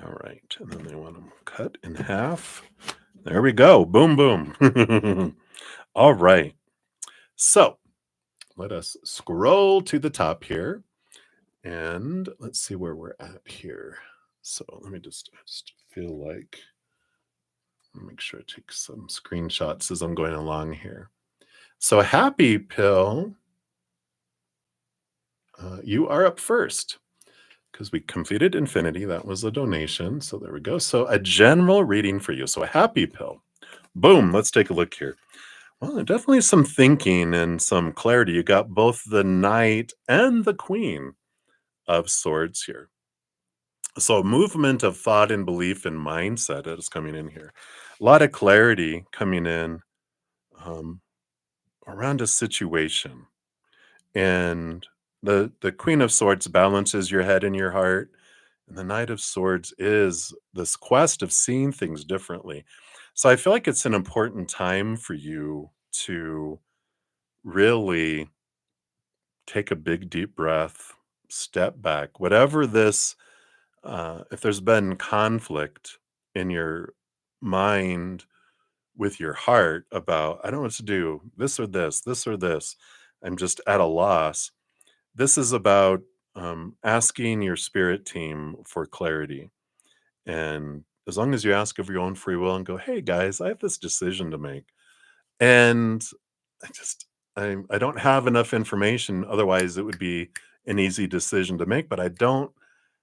All right. And then they want them cut in half. There we go. Boom, boom. All right. So let us scroll to the top here and let's see where we're at here. So let me just feel like, make sure I take some screenshots as I'm going along here. So Happy Pill, you are up first because we completed Infinity. That was a donation. So there we go. So a general reading for you. So a Happy Pill. Boom. Let's take a look here. Well, definitely some thinking and some clarity. You got both the Knight and the Queen of Swords here. So movement of thought and belief and mindset is coming in here. A lot of clarity coming in around a situation. And the Queen of Swords balances your head and your heart. And the Knight of Swords is this quest of seeing things differently. So I feel like it's an important time for you to really take a big deep breath, step back, whatever this, if there's been conflict in your mind with your heart about, I don't know what to do, this or this, I'm just at a loss. This is about asking your spirit team for clarity. And as long as you ask of your own free will and go, hey guys, I have this decision to make. And I just, I don't have enough information. Otherwise, it would be an easy decision to make, but I don't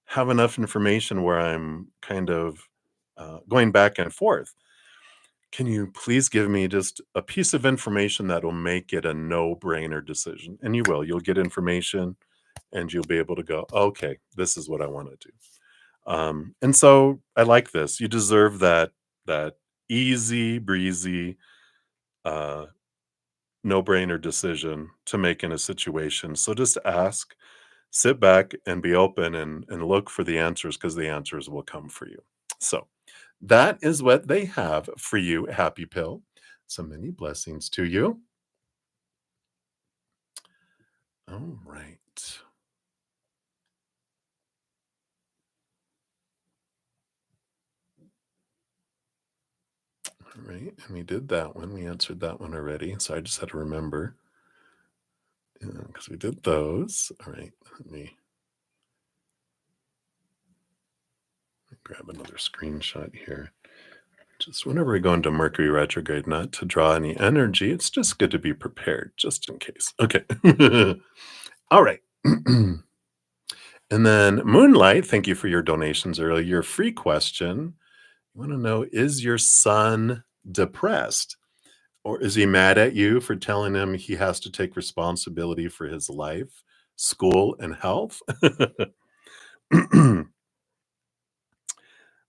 have enough information where I'm kind of going back and forth. Can you please give me just a piece of information that will make it a no-brainer decision? And you will. You'll get information and you'll be able to go, okay, this is what I want to do. And so I like this. You deserve that easy breezy, uh, no-brainer decision to make in a situation. So just ask, sit back and be open and look for the answers because the answers will come for you. So that is what they have for you, Happy Pill. So many blessings to you. All right. All right. And we did that one. We answered that one already. So I just had to remember because we did those. All right. Let me grab another screenshot here. Just whenever we go into Mercury retrograde, not to draw any energy, it's just good to be prepared, just in case. Okay. All right. And then Moonlight, thank you for your donations earlier. Your free question, you want to know, is your son depressed? Or is he mad at you for telling him he has to take responsibility for his life, school, and health?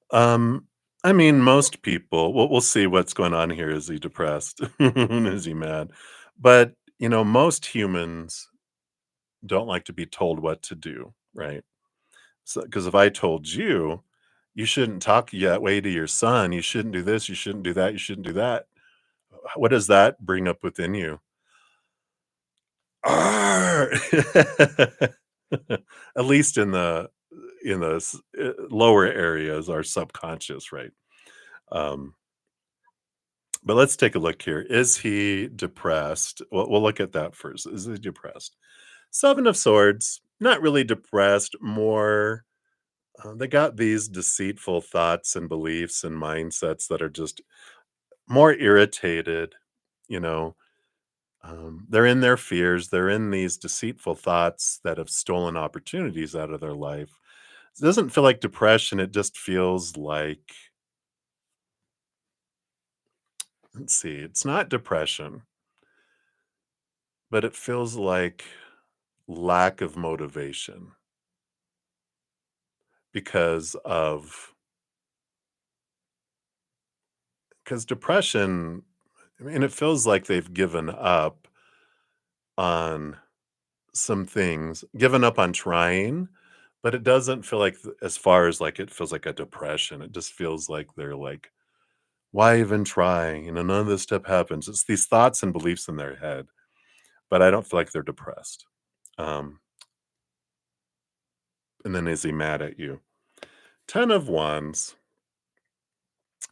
Um, I mean, most people, we'll see what's going on here. Is he depressed? Is he mad? But, most humans don't like to be told what to do, right? So, because if I told you, you shouldn't talk that way to your son, you shouldn't do this, you shouldn't do that, you shouldn't do that. What does that bring up within you? Arr! At least in the lower areas, our subconscious, right? Um, But let's take a look here. Is he depressed? Well, we'll look at that first. Is he depressed? Seven of Swords, not really depressed, more they got these deceitful thoughts and beliefs and mindsets that are just more irritated, you know. They're in their fears, they're in these deceitful thoughts that have stolen opportunities out of their life. It doesn't feel like depression, it just feels like, let's see, it's not depression, but it feels like lack of motivation because of because depression, I mean, it feels like they've given up on some things, given up on trying, but it doesn't feel like as far as like it feels like a depression. It just feels like they're like, why even try? None of this stuff happens. It's these thoughts and beliefs in their head, but I don't feel like they're depressed. Um, and then is he mad at you? Ten of Wands.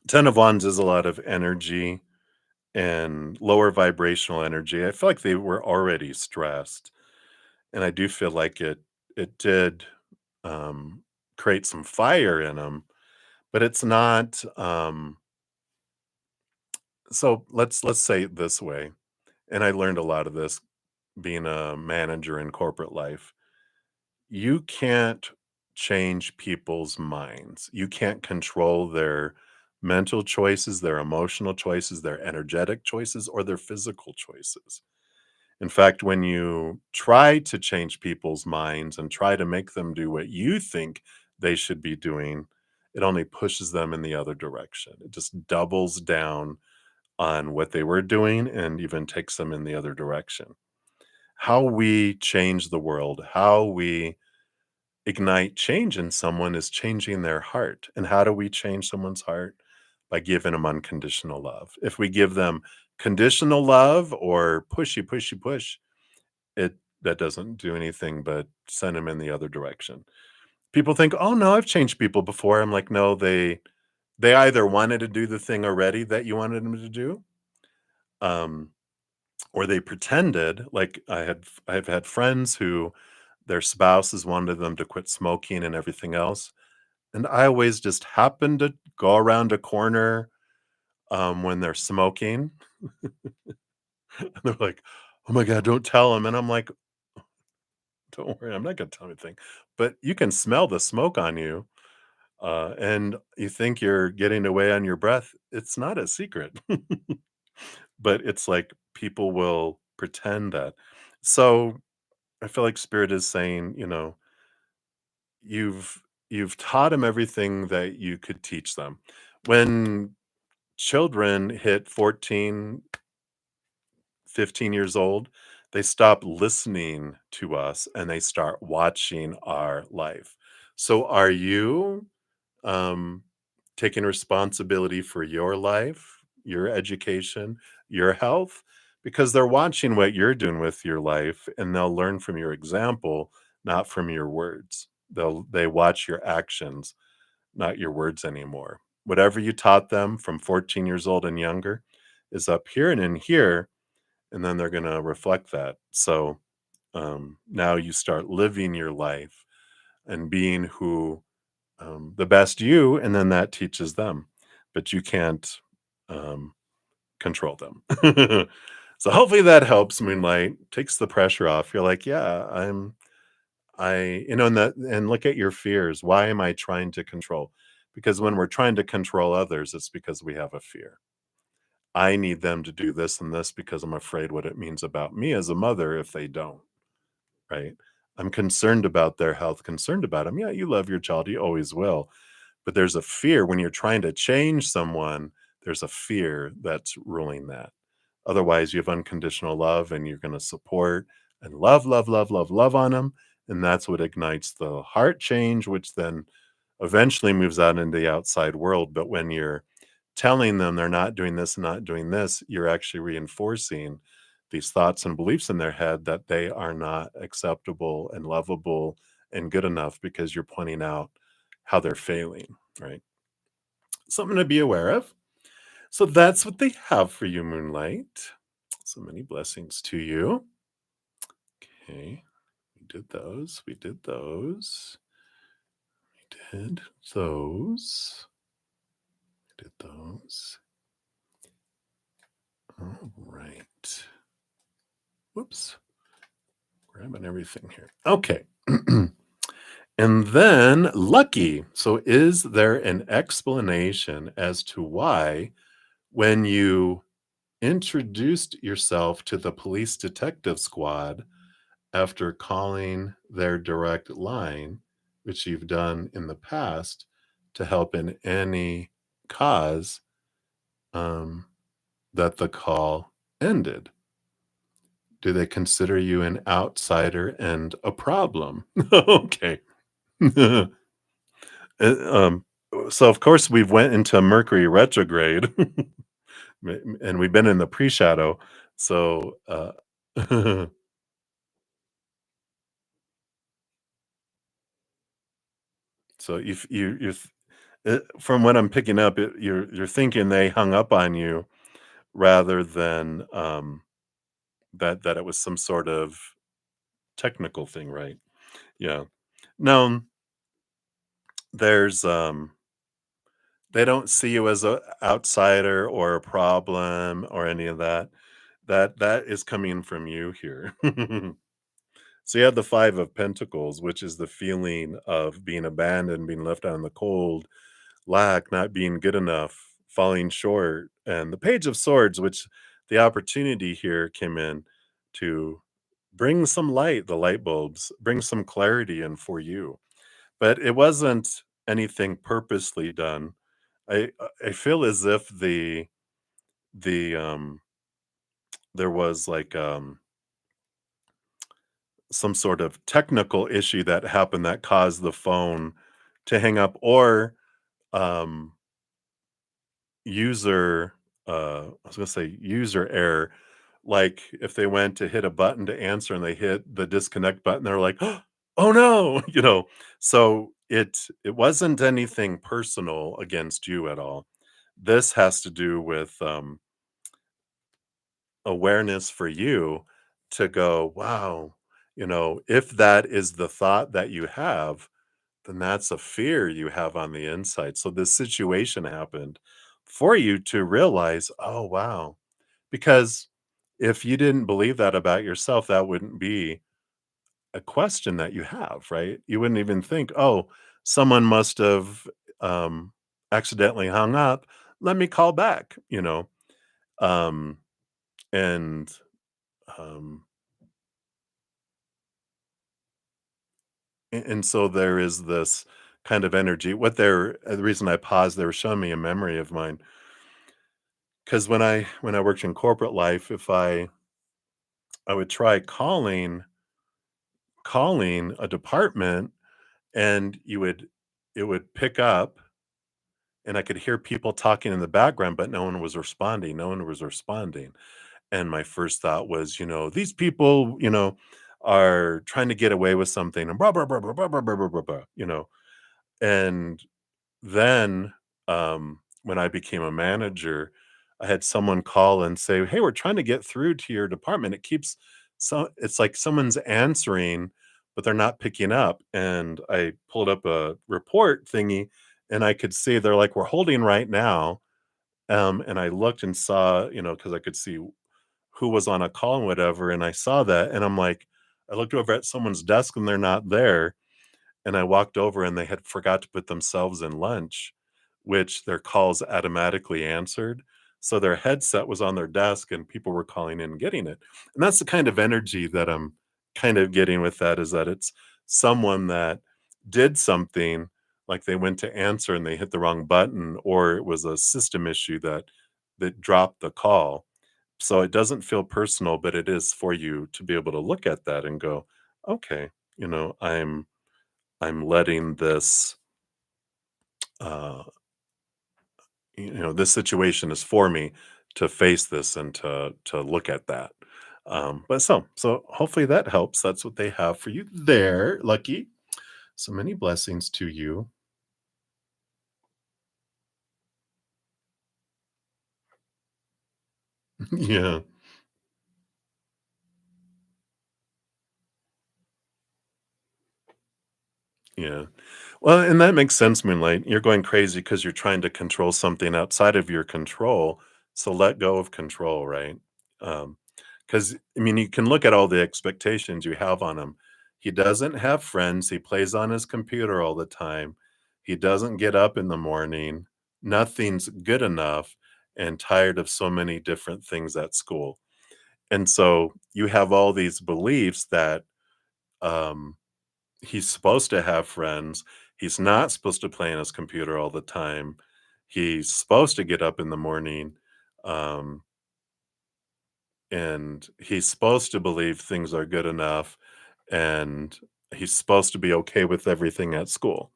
Ten of Wands is a lot of energy and lower vibrational energy. I feel like they were already stressed, and I do feel like it did um, create some fire in them, but it's not. So let's say it this way, and I learned a lot of this being a manager in corporate life. You can't change people's minds. You can't control their mental choices, their emotional choices, their energetic choices, or their physical choices. In fact, when you try to change people's minds and try to make them do what you think they should be doing, it only pushes them in the other direction. It just doubles down on what they were doing and even takes them in the other direction. How we change the world, how we ignite change in someone is changing their heart. And how do we change someone's heart? By giving them unconditional love. If we give them conditional love or pushy, pushy, push, it that doesn't do anything but send them in the other direction. People think, "Oh, no, I've changed people before." I'm like, "No, they either wanted to do the thing already that you wanted them to do, um, or they pretended." Like, I've had friends who their spouses wanted them to quit smoking and everything else, and I always just happen to go around a corner, when they're smoking, and they're like, "Oh my god, don't tell them." And I'm like, "Don't worry, I'm not gonna tell anything." But you can smell the smoke on you, and you think you're getting away on your breath. It's not a secret. But it's like people will pretend that. So, I feel like spirit is saying, you've you've taught them everything that you could teach them. When children hit 14, 15 years old, they stop listening to us and they start watching our life. So are you um, taking responsibility for your life, your education, your health? Because they're watching what you're doing with your life and they'll learn from your example, not from your words. They watch your actions, not your words anymore. Whatever you taught them from 14 years old and younger is up here and in here, and then they're going to reflect that. So now you start living your life and being who the best you, and then that teaches them, but you can't um, control them. So hopefully that helps. Moonlight takes the pressure off. You're like, yeah, and look at your fears. Why am I trying to control? Because when we're trying to control others, it's because we have a fear. I need them to do this and this because I'm afraid what it means about me as a mother if they don't, right? I'm concerned about their health, concerned about them. Yeah, you love your child, you always will. But there's a fear when you're trying to change someone, there's a fear that's ruling that. Otherwise, you have unconditional love and you're going to support and love, love, love, love, love on them. And that's what ignites the heart change, which then eventually moves out into the outside world. But when you're telling them they're not doing this and not doing this, you're actually reinforcing these thoughts and beliefs in their head that they are not acceptable and lovable and good enough because you're pointing out how they're failing, right? Something to be aware of. So that's what they have for you, Moonlight. So many blessings to you. Okay, we did those. We did those. We did those. We did those. All right. Whoops. Grabbing everything here. Okay. And then lucky. So, is there an explanation as to why, when you introduced yourself to the police detective squad after calling their direct line, which you've done in the past to help in any cause, um, that the call ended? Do they consider you an outsider and a problem? Okay. Um, so of course we've went into Mercury retrograde, and we've been in the pre-shadow. So, so if from what I'm picking up, you're thinking they hung up on you rather than that it was some sort of technical thing, right? Yeah. No, there's they don't see you as a outsider or a problem or any of that. That is coming from you here. So you have the 5 of Pentacles, which is the feeling of being abandoned, being left out in the cold, lack, not being good enough, falling short, and the Page of Swords, which the opportunity here came in to bring some light, the light bulbs, bring some clarity in for you. But it wasn't anything purposely done. I feel as if the there was like some sort of technical issue that happened that caused the phone to hang up, or um user I was gonna say user error, Like, if they went to hit a button to answer and they hit the disconnect button, they're like, "Oh, no," you know? So, it wasn't anything personal against you at all. This has to do with, awareness for you to go, "Wow," if that is the thought that you have, then that's a fear you have on the inside. So this situation happened for you to realize, "Oh, wow." Because if you didn't believe that about yourself, that wouldn't be a question that you have, right? You wouldn't even think, "Oh, someone must have, accidentally hung up. Let me call back," you know? Um, and, um, and so there is this kind of energy. The reason I paused, they were showing me a memory of mine. Because when I worked in corporate life, if I would try calling a department, and it would pick up, and I could hear people talking in the background, but no one was responding, no one was responding. And my first thought was, these people, are trying to get away with something, and blah blah blah blah blah blah blah blah blah, and then, when I became a manager, I had someone call and say, "Hey, we're trying to get through to your department. It's like someone's answering, but they're not picking up." And I pulled up a report thingy, and I could see they're like, "We're holding right now." And I looked and saw, because I could see who was on a call and whatever, and I saw that, and I'm like, I looked over at someone's desk and they're not there, and I walked over and they had forgot to put themselves in lunch, which their calls automatically answered. So their headset was on their desk and people were calling in and getting it. And that's the kind of energy that I'm kind of getting with that, is that it's someone that did something, like they went to answer and they hit the wrong button, or it was a system issue that dropped the call. So it doesn't feel personal, but it is for you to be able to look at that and go, okay, you know, I'm I'm letting this, uh, this situation is for me to face this and to look at that. But so hopefully that helps. That's what they have for you there, Lucky. So many blessings to you. Yeah. Yeah. Well, and that makes sense, Moonlight. You're going crazy because you're trying to control something outside of your control. So let go of control, right? Because I mean, you can look at all the expectations you have on him. He doesn't have friends. He plays on his computer all the time. He doesn't get up in the morning. Nothing's good enough, and tired of so many different things at school. And so you have all these beliefs that, um, he's supposed to have friends. He's not supposed to play on his computer all the time. He's supposed to get up in the morning, um, and he's supposed to believe things are good enough, and he's supposed to be okay with everything at school.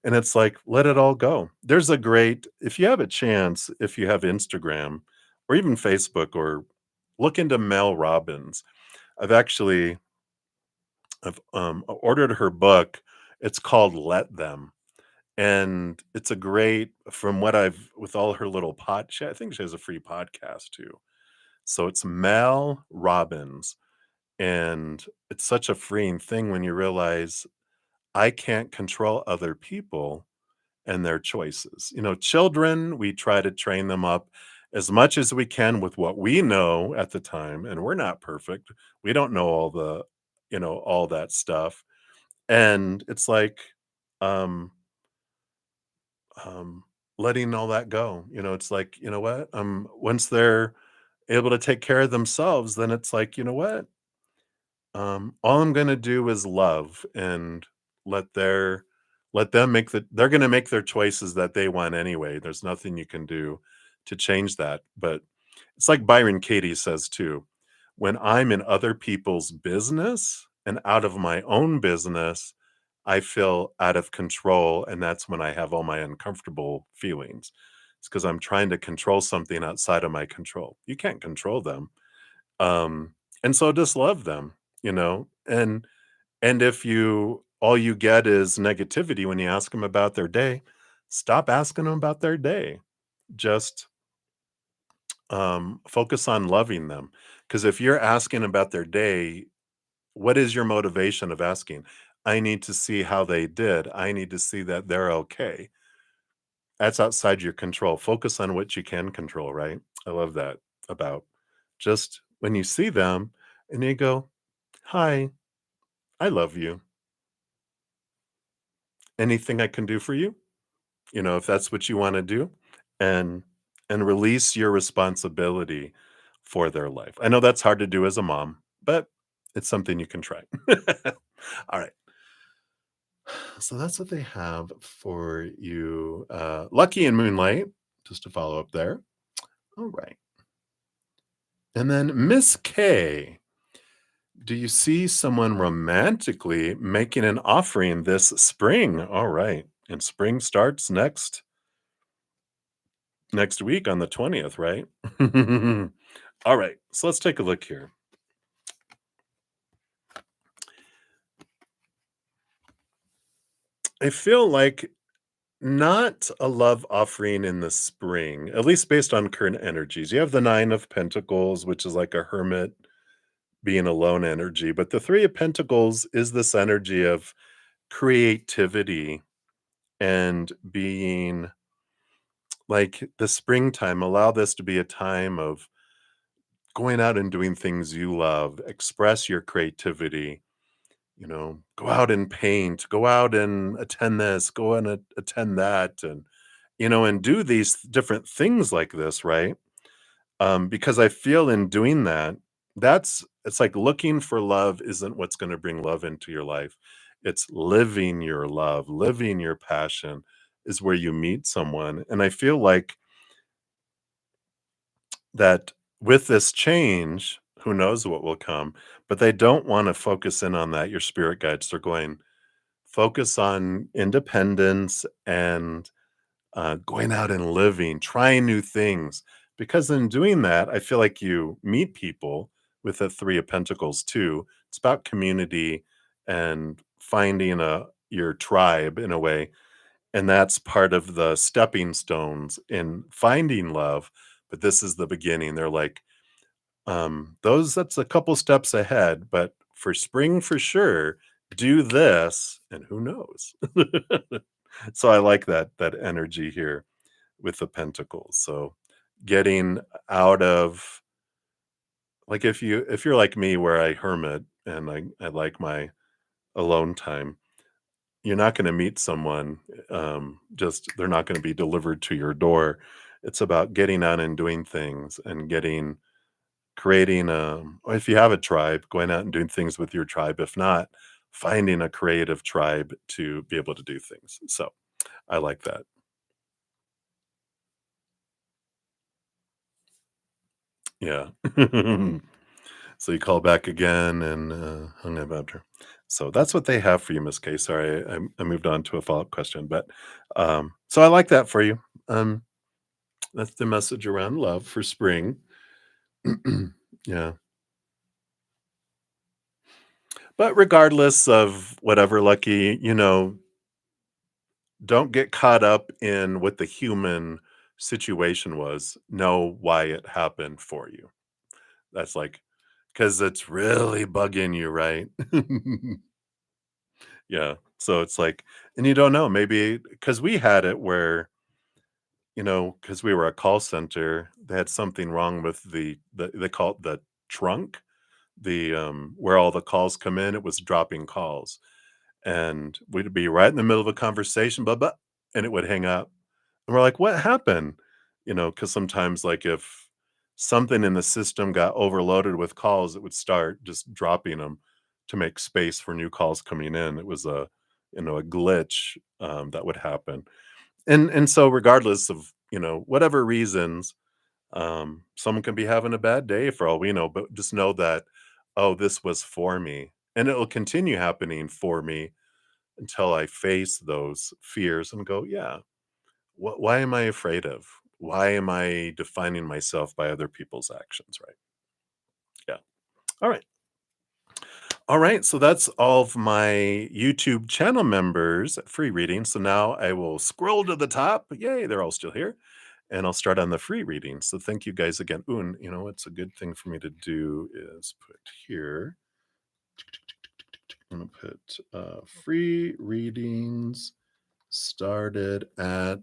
And it's like, let it all go. If you have a chance, if you have Instagram or even Facebook, or look into Mel Robbins. I've actually I've ordered her book. It's called Let Them. And it's a great, from what I've, with all her little I think she has a free podcast too. So it's Mel Robbins, and it's such a freeing thing when you realize I can't control other people and their choices. Children, we try to train them up as much as we can with what we know at the time, and we're not perfect. We don't know all that stuff. And it's like, um um, letting all that go. It's like, you know what? Once they're able to take care of themselves, then it's like, you know what? All I'm gonna do is love, and let their let them they're gonna make their choices that they want anyway. There's nothing you can do to change that. But it's like Byron Katie says too. When I'm in other people's business and out of my own business, I feel out of control, and that's when I have all my uncomfortable feelings. It's because I'm trying to control something outside of my control. You can't control them. Um, and so just love them, you know? And if you all you get is negativity when you ask them about their day, stop asking them about their day. Just focus on loving them. Because if you're asking about their day, what is your motivation of asking? I need to see how they did. I need to see that they're okay. That's outside your control. Focus on what you can control, right? I love that about just when you see them and you go, "Hi, I love you. Anything I can do for you?" You know, if that's what you wanna do, and release your responsibility for their life. I know that's hard to do as a mom, but it's something you can try. Alright, so that's what they have for you, Lucky and Moonlight, just to follow up there. Alright, and then Miss K, do you see someone romantically making an offering this spring? Alright, and spring starts next week on the 20th, right? All right, so let's take a look here. I feel like not a love offering in the spring, at least based on current energies. You have the 9 of Pentacles, which is like a hermit being alone energy, but the 3 of Pentacles is this energy of creativity and being like the springtime. Allow this to be a time of going out and doing things you love, express your creativity. You know, go out and paint, go out and attend this, go and attend that, and, and do these different things like this, right? Because I feel in doing that, it's like looking for love isn't what's going to bring love into your life. It's living your love, living your passion is where you meet someone. And I feel like that with this change, who knows what will come, but they don't want to focus in on that. Your spirit guides, they're going, focus on independence and going out and living, trying new things. Because in doing that, I feel like you meet people with the 3 of Pentacles too. It's about community and finding your tribe in a way. And that's part of the stepping stones in finding love. But this is the beginning. They're like, that's a couple steps ahead, but for spring for sure, do this, and who knows? So I like that energy here with the pentacles. So getting out of like if you're like me where I hermit and I like my alone time, you're not going to meet someone just they're not going to be delivered to your door. It's about getting out and doing things and getting creating or if you have a tribe, going out and doing things with your tribe. If not, finding a creative tribe to be able to do things. So I like that. Yeah. So you call back again and hung up after. So that's what they have for you, Miss K. Sorry, I moved on to a follow up question, but so I like that for you. Um, that's the message around love for spring. Yeah. But regardless of whatever, Lucky, don't get caught up in what the human situation was. Know why it happened for you. That's like, because it's really bugging you, right? Yeah. So it's like, and you don't know, maybe because we had it where, because we were a call center, they had something wrong with they call it the trunk, where all the calls come in, it was dropping calls. And we'd be right in the middle of a conversation, blah, blah, and it would hang up. And we're like, what happened? Because sometimes, like, if something in the system got overloaded with calls, it would start just dropping them to make space for new calls coming in. It was a glitch that would happen. And so, regardless of, whatever reasons, someone can be having a bad day for all we know, but just know that, oh, this was for me. And it will continue happening for me until I face those fears and go, yeah, why am I afraid of? Why am I defining myself by other people's actions? Right. All right. All right. So that's all of my YouTube channel members free reading. So now I will scroll to the top. Yay, they're all still here. And I'll start on the free reading. So thank you guys again. Ooh, and you know what's a good thing for me to do is put here. I'm going to put free readings started at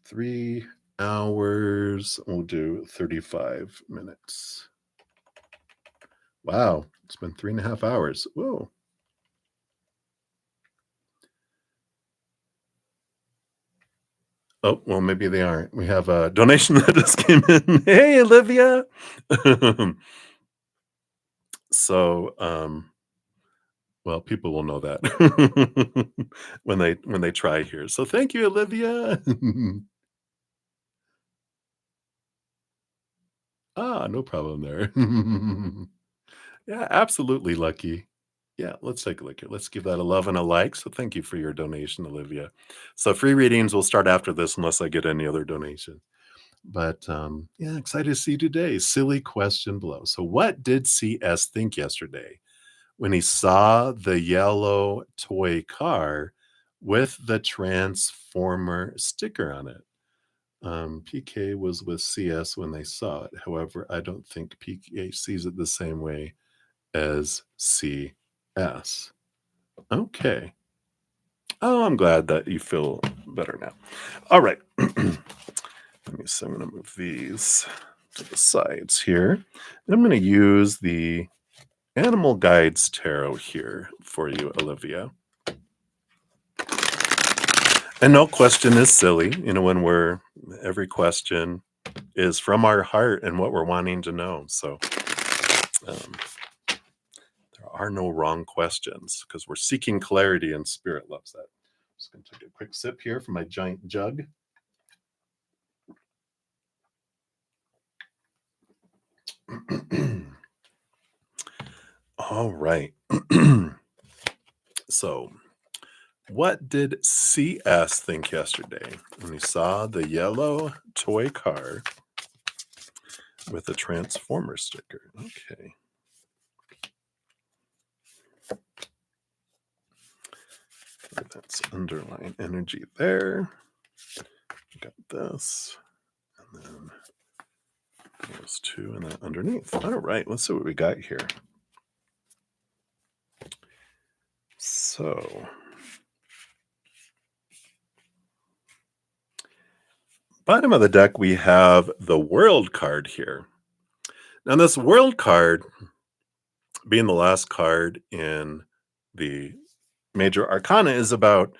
3 hours. We'll do 35 minutes. Wow, it's been 3.5 hours. Whoa. Oh, well, maybe they aren't. We have a donation that just came in. Hey, Olivia. so, well, people will know that when they try here. So, thank you, Olivia. No problem there. Yeah, absolutely, Lucky. Yeah, let's take a look here. Let's give that a love and a like. So, thank you for your donation, Olivia. So, free readings will start after this, unless I get any other donations. But yeah, excited to see you today. Silly question below. So, what did CS think yesterday when he saw the yellow toy car with the Transformer sticker on it? PK was with CS when they saw it. However, I don't think PK sees it the same way as CS. Okay. Oh, I'm glad that you feel better now. All right. Let me see. I'm going to move these to the sides here. And I'm going to use the Animal Guides Tarot here for you, Olivia. And no question is silly, when every question is from our heart and what we're wanting to know. So um, there are no wrong questions because we're seeking clarity and spirit loves that. Just going to take a quick sip here from my giant jug. All right. So, what did CS think yesterday when he saw the yellow toy car with a Transformer sticker? Okay. That's underlying energy there. Got this. And then those two and that underneath. All right, let's see what we got here. So, bottom of the deck, we have the World card here. Now, this World card, being the last card in the major arcana, is about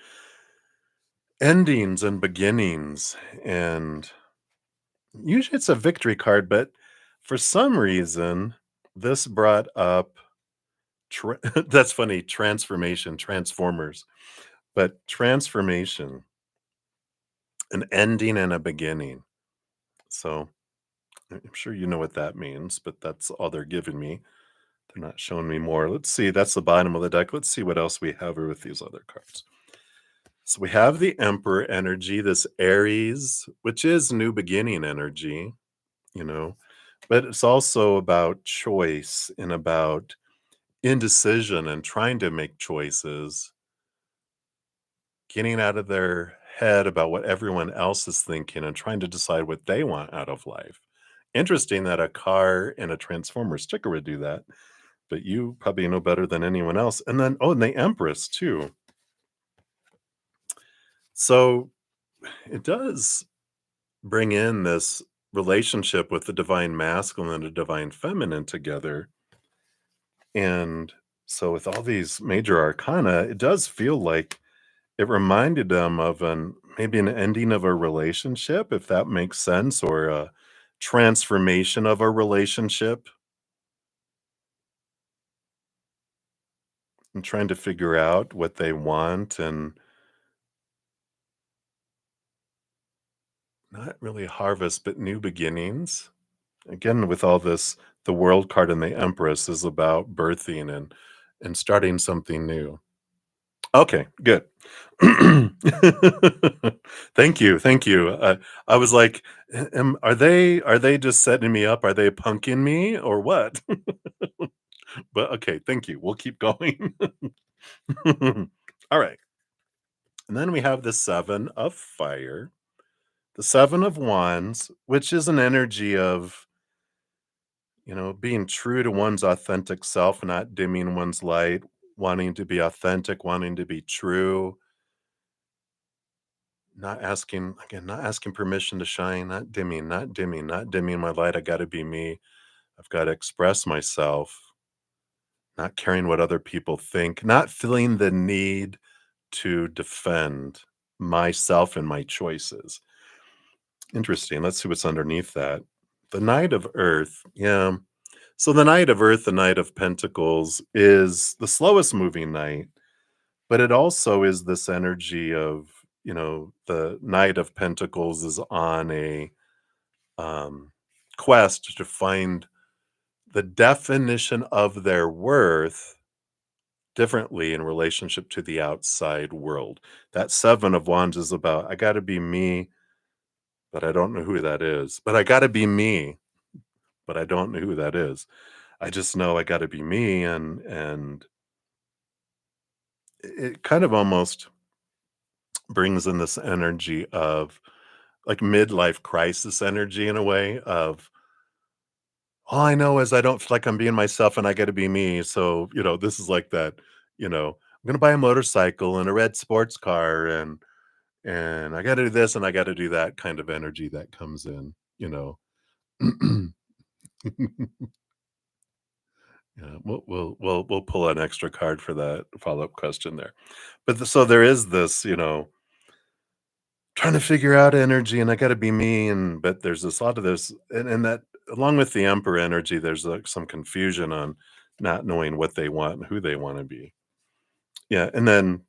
endings and beginnings. And usually it's a victory card, but for some reason, this brought up that's funny, transformation, transformers, but transformation, an ending and a beginning. So I'm sure you know what that means, but that's all they're giving me. They're not showing me more. Let's see. That's the bottom of the deck. Let's see what else we have with these other cards. So we have the Emperor energy, this Aries, which is new beginning energy, but it's also about choice and about indecision and trying to make choices, getting out of their head about what everyone else is thinking and trying to decide what they want out of life. Interesting that a car and a Transformer sticker would do that, but you probably know better than anyone else. And then, and the Empress too. So it does bring in this relationship with the divine masculine and the divine feminine together. And so with all these major arcana, it does feel like it reminded them of maybe an ending of a relationship, if that makes sense, or a transformation of a relationship, and trying to figure out what they want and not really harvest, but new beginnings. Again, with all this, the World card and the Empress is about birthing and starting something new. Okay, good. Thank you, thank you. I was like, are they just setting me up? Are they punking me or what? But okay, thank you. We'll keep going. All right. And then we have the 7 of fire, the 7 of wands, which is an energy of, being true to one's authentic self, not dimming one's light, wanting to be authentic, wanting to be true, not asking permission to shine, not dimming my light. I got to be me. I've got to express myself, not caring what other people think, not feeling the need to defend myself and my choices. Interesting. Let's see what's underneath that. The Knight of Earth. Yeah. So the Knight of Earth, the Knight of Pentacles, is the slowest moving knight, but it also is this energy of, the Knight of Pentacles is on a um, quest to find the definition of their worth differently in relationship to the outside world. That 7 of Wands is about, I got to be me, but I don't know who that is. But I got to be me, but I don't know who that is. I just know I got to be me, and it kind of almost brings in this energy of like midlife crisis energy in a way of, all I know is I don't feel like I'm being myself and I got to be me. So, this is like that, I'm going to buy a motorcycle and a red sports car, and I got to do this and I got to do that kind of energy that comes in. Yeah, we'll pull an extra card for that follow-up question there. But so there is this, trying to figure out energy, and I got to be me, and but there's this lot of this, and that along with the Emperor energy, there's like some confusion on not knowing what they want and who they want to be. Yeah, and then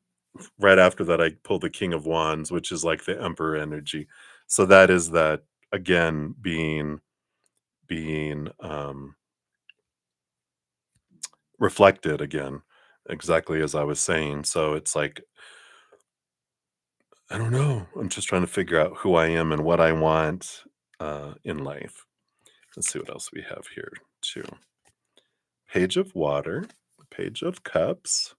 right after that, I pulled the King of Wands, which is like the Emperor energy. So that is that again being reflected again, exactly as I was saying. So it's like, I don't know. I'm just trying to figure out who I am and what I want in life. Let's see what else we have here too. Page of Water, Page of Cups.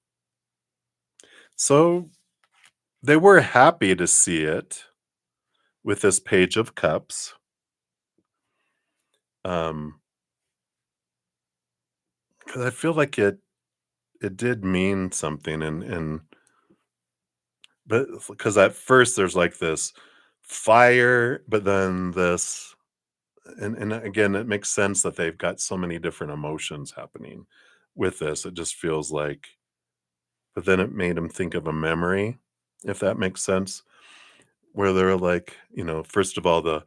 So they were happy to see it with this Page of Cups. Um, because I feel like it did mean something, and but because at first there's like this fire, but then this, and again, it makes sense that they've got so many different emotions happening with this. It just feels like, but then it made him think of a memory, if that makes sense, where they're like, first of all,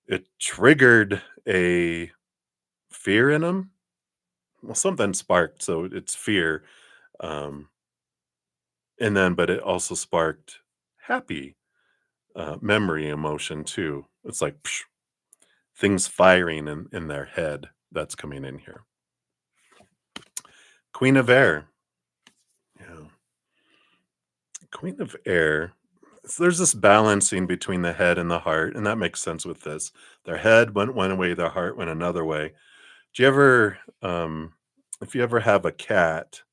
it triggered a fear in him. Well, something sparked, so it's fear. Um, and then, but it also sparked happy memory emotion too. It's like psh, things firing in their head that's coming in here. Queen of Air. Yeah. Queen of Air. So there's this balancing between the head and the heart, and that makes sense with this. Their head went one way, their heart went another way. Do you ever, if you ever have a cat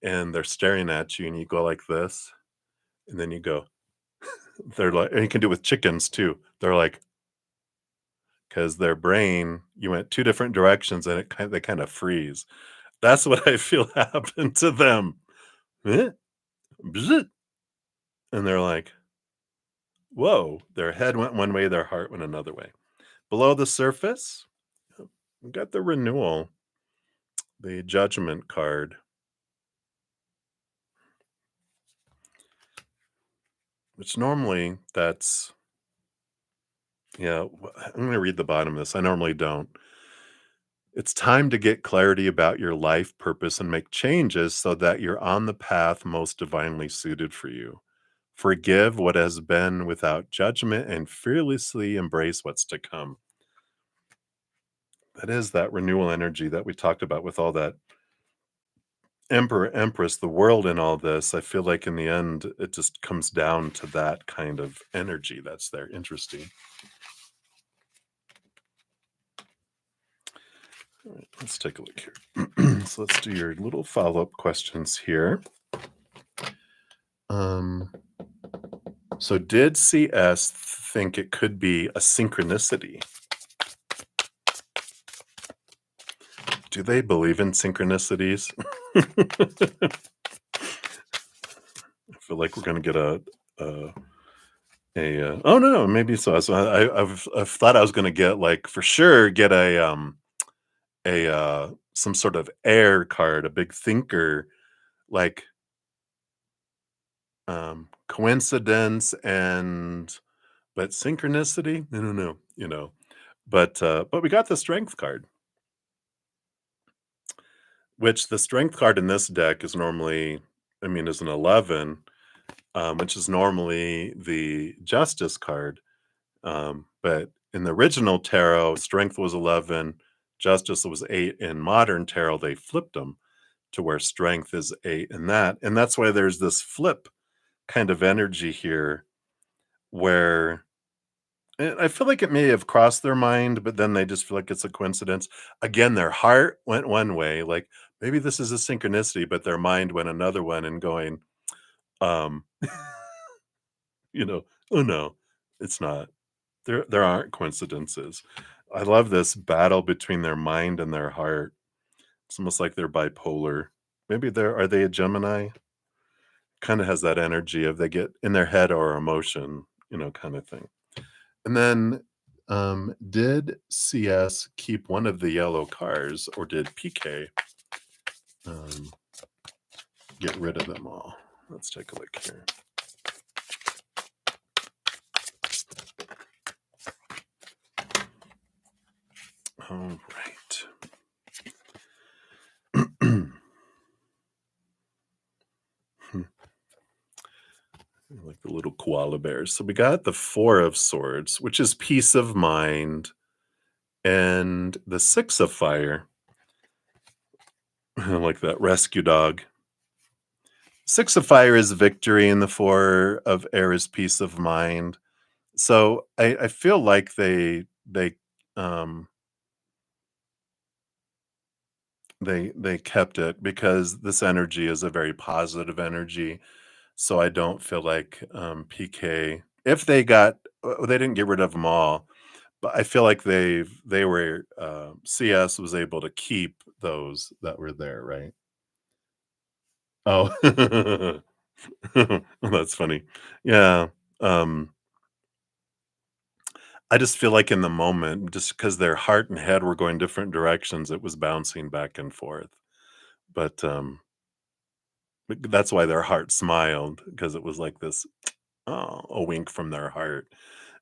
and they're staring at you and you go like this, and then you go, they're like, and you can do it with chickens too. They're like, because their brain, you went two different directions and they kind of freeze. That's what I feel happened to them. Eh, bzz. And they're like, whoa, their head went one way, their heart went another way. Below the surface, we got the renewal, the judgment card, which normally that's, yeah, I'm going to read the bottom of this. I normally don't. It's time to get clarity about your life purpose and make changes so that you're on the path most divinely suited for you. Forgive what has been without judgment and fearlessly embrace what's to come. That is that renewal energy that we talked about with all that emperor, empress, the world in all this, I feel like in the end, it just comes down to that kind of energy that's there. Interesting. All right, let's take a look here. So let's do your little follow-up questions here. So did CS think it could be a synchronicity? Do they believe in synchronicities? I feel like we're going to get oh no, maybe so. So I've thought I was going to get like for sure get a some sort of air card, a big thinker, like coincidence and but synchronicity. I don't know, but we got the strength card, which the strength card in this deck is normally, I mean, is an 11, which is normally the justice card. But in the original tarot, strength was 11, justice was 8. In modern tarot, they flipped them to where strength is 8 in that. And that's why there's this flip kind of energy here where and I feel like it may have crossed their mind, but then they just feel like it's a coincidence. Again, their heart went one way, like maybe this is a synchronicity, but their mind went another one and going, um, oh no, it's not. There aren't coincidences. I love this battle between their mind and their heart. It's almost like they're bipolar. Maybe are they a Gemini? Kind of has that energy of they get in their head or emotion, kind of thing. And then did CS keep one of the yellow cars or did PK um, get rid of them all? Let's take a look here. All right. Like the little koala bears. So we got the 4 of swords, which is peace of mind, and the 6 of fire. Like that rescue dog. 6 of fire is victory, and the 4 of air is peace of mind. So I feel like um they kept it because this energy is a very positive energy. So I don't feel like PK if they didn't get rid of them all, but I feel like they were CS was able to keep those that were there, right? Oh, that's funny. Yeah. Um, I just feel like in the moment, just because their heart and head were going different directions, it was bouncing back and forth. But that's why their heart smiled because it was like this, oh, a wink from their heart.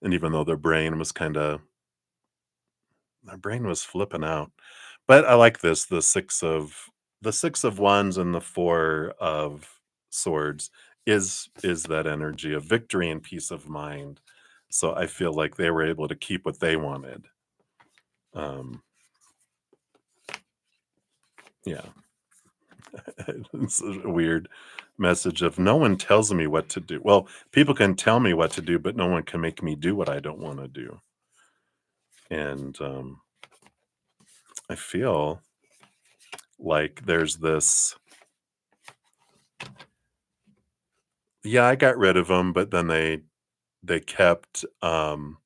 And even though their brain was flipping out. But I like this, the 6 of wands and the 4 of swords is that energy of victory and peace of mind. So I feel like they were able to keep what they wanted. Um, yeah. It's a weird message of no one tells me what to do. Well, people can tell me what to do, but no one can make me do what I don't want to do. And I feel like there's this yeah, I got rid of them, but then they kept um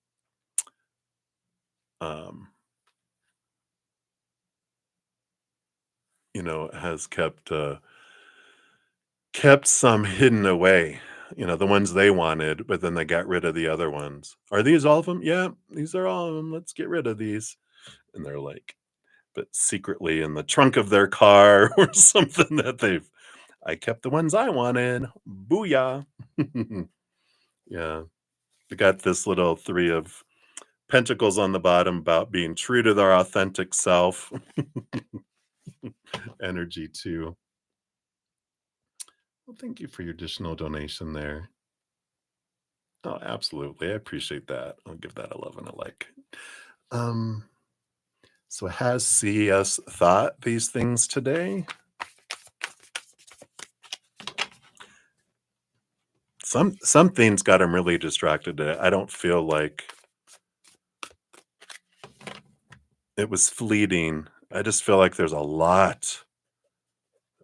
has kept some hidden away, the ones they wanted, but then they got rid of the other ones. Are these all of them? Yeah, these are all of them. Let's get rid of these. And they're like, but secretly in the trunk of their car or something I kept the ones I wanted. Booyah. Yeah. We got this little 3 of pentacles on the bottom about being true to their authentic self energy too. Well, thank you for your additional donation there. Oh, absolutely. I appreciate that. I'll give that a love and a like. Um, so has CS thought these things today? Something's got him really distracted today. I don't feel like it was fleeting. I just feel like there's a lot.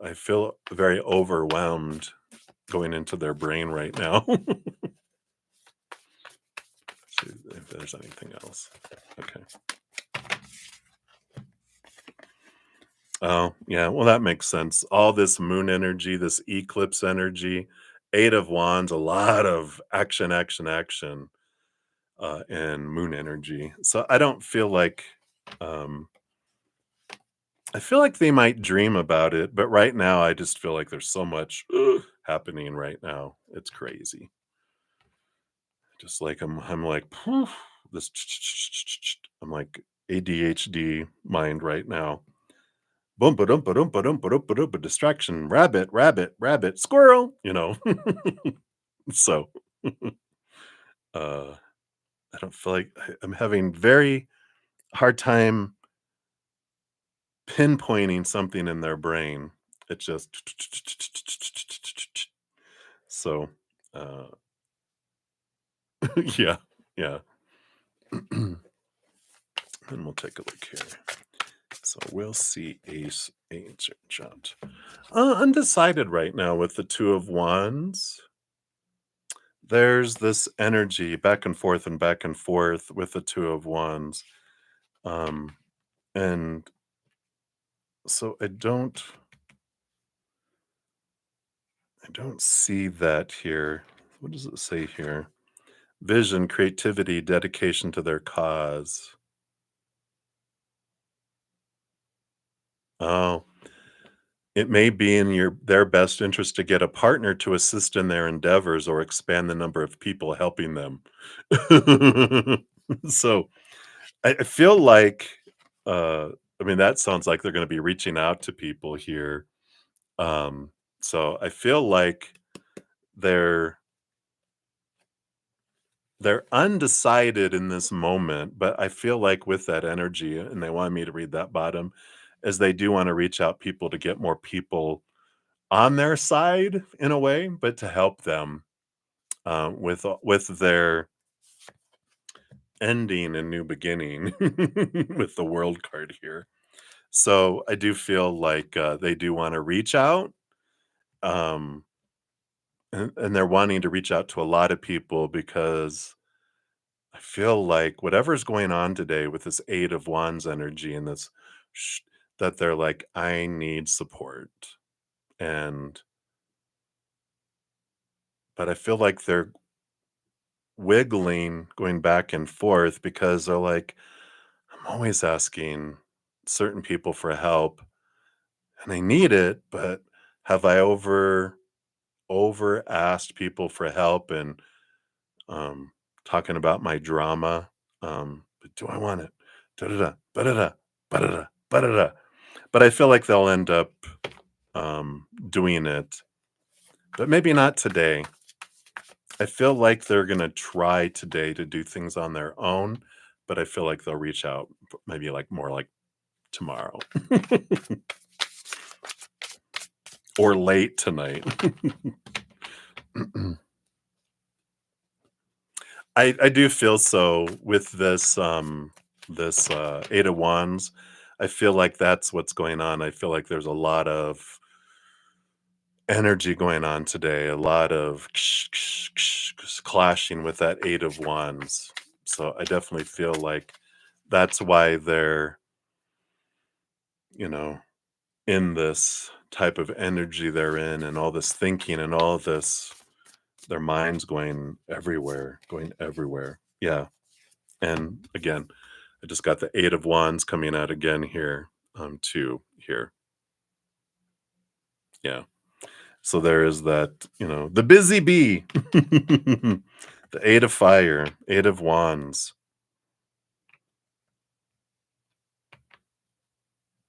I feel very overwhelmed going into their brain right now. See if there's anything else. Okay. Oh, yeah. Well, that makes sense. All this moon energy, this eclipse energy, Eight of Wands, a lot of action, action, action, and moon energy. So I don't feel like, um, I feel like they might dream about it, but right now I just feel like there's so much happening right now. It's crazy. Just like I'm like "Phew," this. I'm like ADHD mind right now. Boom, ba-dum, ba-dum, ba-dum, ba-dum, ba-dum, ba distraction, rabbit, rabbit, rabbit, squirrel, So, uh, I don't feel like I'm having very hard time pinpointing something in their brain. It's just so, uh, yeah, yeah. And we'll take a look here. So we'll see ace, ancient shot. Undecided right now with the Two of Wands. There's this energy back and forth with the Two of Wands. Um, and so I don't see that here. What does it say here? Vision, creativity, dedication to their cause. Oh, it may be in their best interest to get a partner to assist in their endeavors or expand the number of people helping them. So I feel like, uh, I mean, that sounds like they're going to be reaching out to people here. Um, so I feel like they're they're undecided in this moment, but I feel like with that energy, and they want me to read that bottom, as they do want to reach out people to get more people on their side in a way, but to help them with their ending and new beginning with the world card here. So I do feel like they do want to reach out, um, and they're wanting to reach out to a lot of people because I feel like whatever's going on today with this Eight of Wands energy and this, sh- that they're like, I need support, and but I feel like they're wiggling, going back and forth because they're like, I'm always asking certain people for help and I need it, but have I over asked people for help and um talking about my drama? But do I want it? Da da da ba da da ba da da ba da da. But I feel like they'll end up doing it, but maybe not today. I feel like they're gonna try today to do things on their own, but I feel like they'll reach out maybe like more like tomorrow or late tonight. I do feel so with this Eight of Wands. I feel like that's what's going on. I feel like there's a lot of energy going on today, a lot of clashing with that Eight of Wands. So I definitely feel like that's why they're, you know, in this type of energy they're in and all this thinking and all this, their minds going everywhere, going everywhere. Yeah. And again, I just got the Eight of Wands coming out again here, too, here. Yeah. So there is that, the busy bee. The Eight of Fire, Eight of Wands.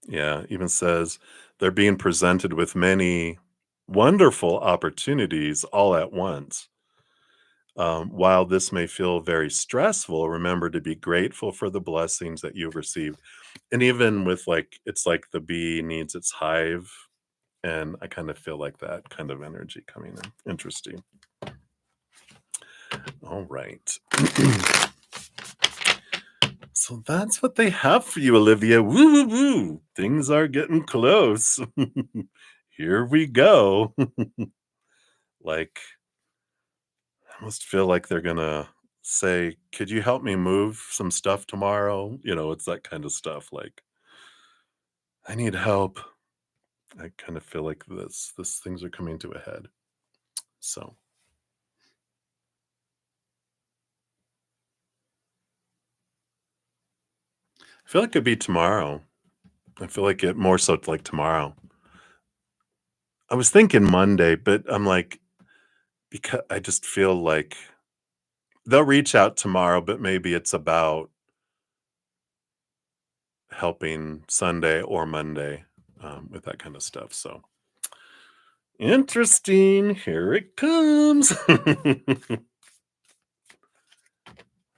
Yeah, even says they're being presented with many wonderful opportunities all at once. While this may feel very stressful, remember to be grateful for the blessings that you've received. And even with like, it's like the bee needs its hive. And I kind of feel like that kind of energy coming in. Interesting. All right. So that's what they have for you, Olivia. Woo, woo, woo. Things are getting close. Here we go. Like, I almost feel like they're gonna say, "Could you help me move some stuff tomorrow?" It's that kind of stuff. Like, I need help. I kind of feel like this things are coming to a head. So I feel like it'd be tomorrow. I feel like it more so like tomorrow. I was thinking Monday, but I'm like, because I just feel like they'll reach out tomorrow, but maybe it's about helping Sunday or Monday with that kind of stuff. So interesting. Here it comes.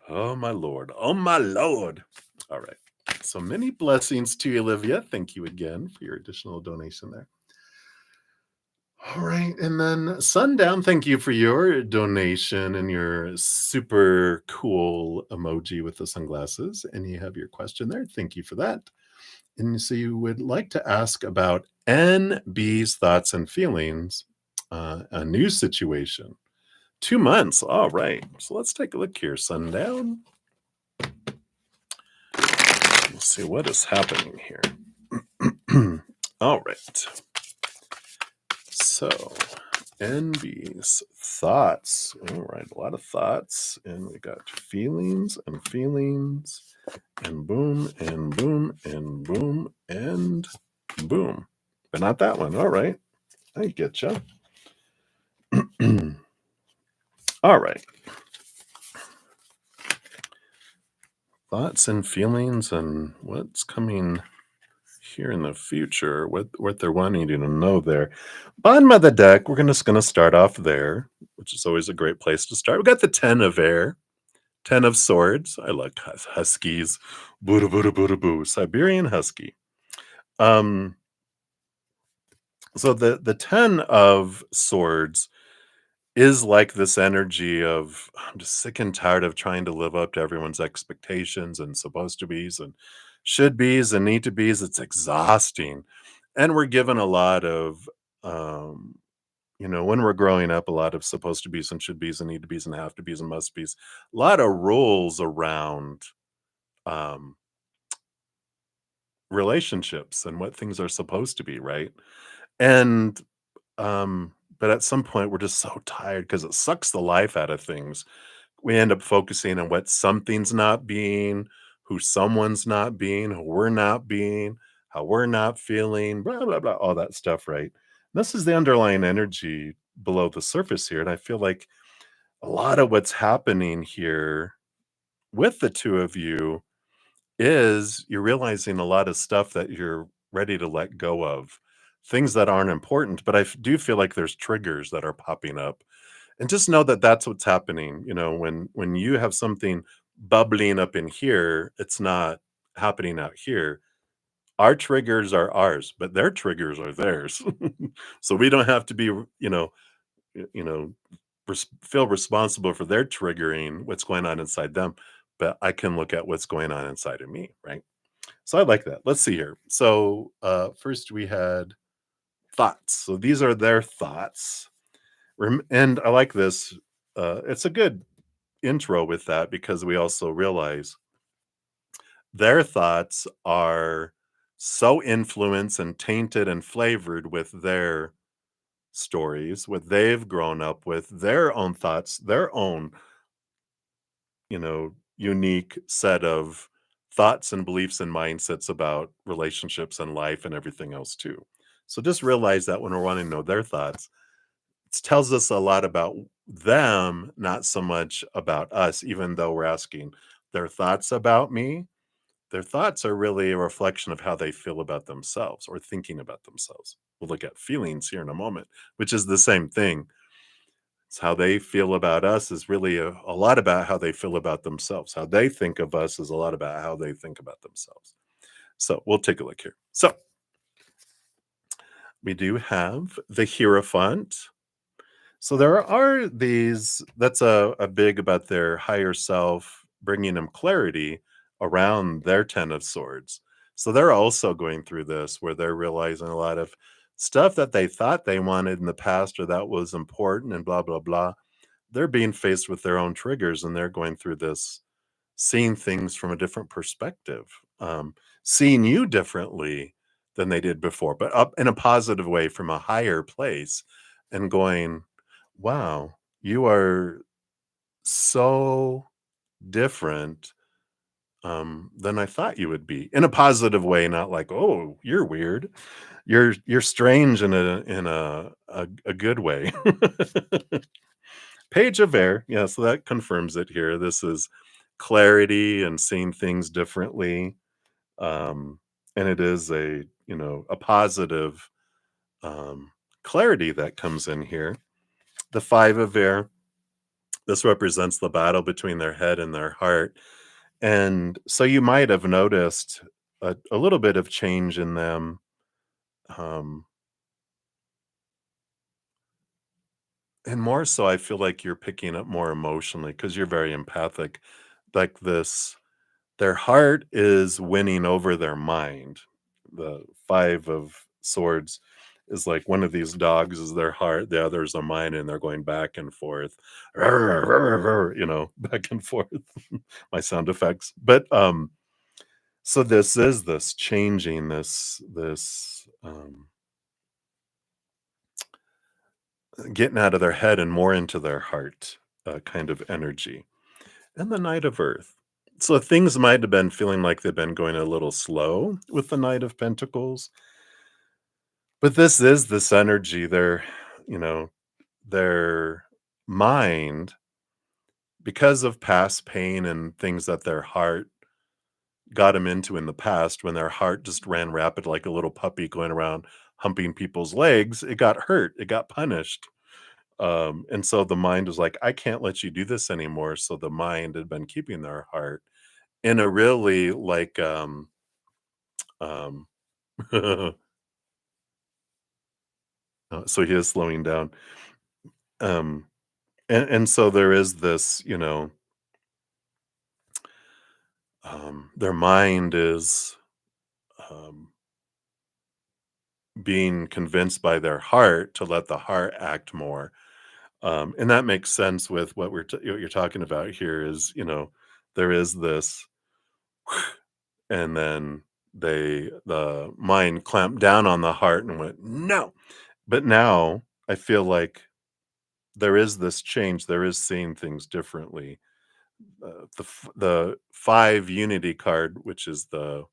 Oh, my Lord. Oh, my Lord. All right. So many blessings to you, Olivia. Thank you again for your additional donation there. All right. And then Sundown, thank you for your donation and your super cool emoji with the sunglasses. And you have your question there. Thank you for that. And so you would like to ask about NB's thoughts and feelings, a new situation. 2 months. All right. So let's take a look here. Sundown. We'll see what is happening here. All right. So, NB's thoughts. All right. A lot of thoughts. And we got feelings and feelings. And boom, and boom, and boom, and boom. But not that one. All right. I get you. All right. Thoughts and feelings and what's coming here in the future, what they're wanting you to know there. Bottom of the deck, we're just going to start off there, which is always a great place to start. We got the 10 of air, 10 of swords. I like huskies. Boo, boo, boo, boo, Siberian husky. So the 10 of swords is like this energy of, I'm just sick and tired of trying to live up to everyone's expectations and supposed to be's and should be's and need to be's. It's exhausting. And we're given a lot of, when we're growing up, a lot of supposed to be's and should be's and need to be's and have to be's and must be's. A lot of rules around um, relationships and what things are supposed to be, right? And but at some point, we're just so tired because it sucks the life out of things. We end up focusing on what something's not being, who someone's not being, who we're not being, how we're not feeling, blah, blah, blah, all that stuff, right? This is the underlying energy below the surface here. And I feel like a lot of what's happening here with the two of you is you're realizing a lot of stuff that you're ready to let go of, things that aren't important. But do feel like there's triggers that are popping up, and just know that that's what's happening. When you have something bubbling up in here, it's not happening out here. Our triggers are ours, but their triggers are theirs. So we don't have to be, you know, feel responsible for their triggering what's going on inside them, but I can look at what's going on inside of me, right? So I like that. Let's see here. So first we had thoughts. So these are their thoughts. And I like this. It's a good intro with that because we also realize their thoughts are so influenced and tainted and flavored with their stories, what they've grown up with, their own thoughts, their own, unique set of thoughts and beliefs and mindsets about relationships and life and everything else too. So just realize that when we're wanting to know their thoughts, it tells us a lot about them, not so much about us, even though we're asking their thoughts about me. Their thoughts are really a reflection of how they feel about themselves or thinking about themselves. We'll look at feelings here in a moment, which is the same thing. It's how they feel about us is really a lot about how they feel about themselves. How they think of us is a lot about how they think about themselves. So we'll take a look here. So we do have the Hierophant. So there are these that's a big about their higher self bringing them clarity around their 10 of swords. So they're also going through this where they're realizing a lot of stuff that they thought they wanted in the past or that was important and blah blah blah. They're being faced with their own triggers and they're going through this seeing things from a different perspective, seeing you differently than they did before, but up in a positive way from a higher place and going, wow, you are so different than I thought you would be in a positive way, not like, oh, you're weird. You're strange in a good way. Page of air. Yeah, so that confirms it here. This is clarity and seeing things differently. Um, and it is a positive um, clarity that comes in here. The five of air, this represents the battle between their head and their heart. And so you might have noticed a little bit of change in them. Um, and more so, I feel like you're picking up more emotionally because you're very empathic. Like this their heart is winning over their mind. The 5 of swords is like one of these dogs is their heart, the other's a mind, and they're going back and forth, back and forth. My sound effects. But, so this is this changing, this getting out of their head and more into their heart, kind of energy. And the Knight of Earth. So things might have been feeling like they've been going a little slow with the Knight of Pentacles, but this is this energy. You know, their mind, because of past pain and things that their heart got them into in the past, when their heart just ran rapid like a little puppy going around humping people's legs, it got hurt, it got punished. And so the mind was like, I can't let you do this anymore. So the mind had been keeping their heart in a really like um so he is slowing down. Um and so there is this, their mind is um being convinced by their heart to let the heart act more. And that makes sense with what you're talking about here is, there is this and then the mind clamped down on the heart and went, no. But now I feel like there is this change. There is seeing things differently. The 5 unity card, which is the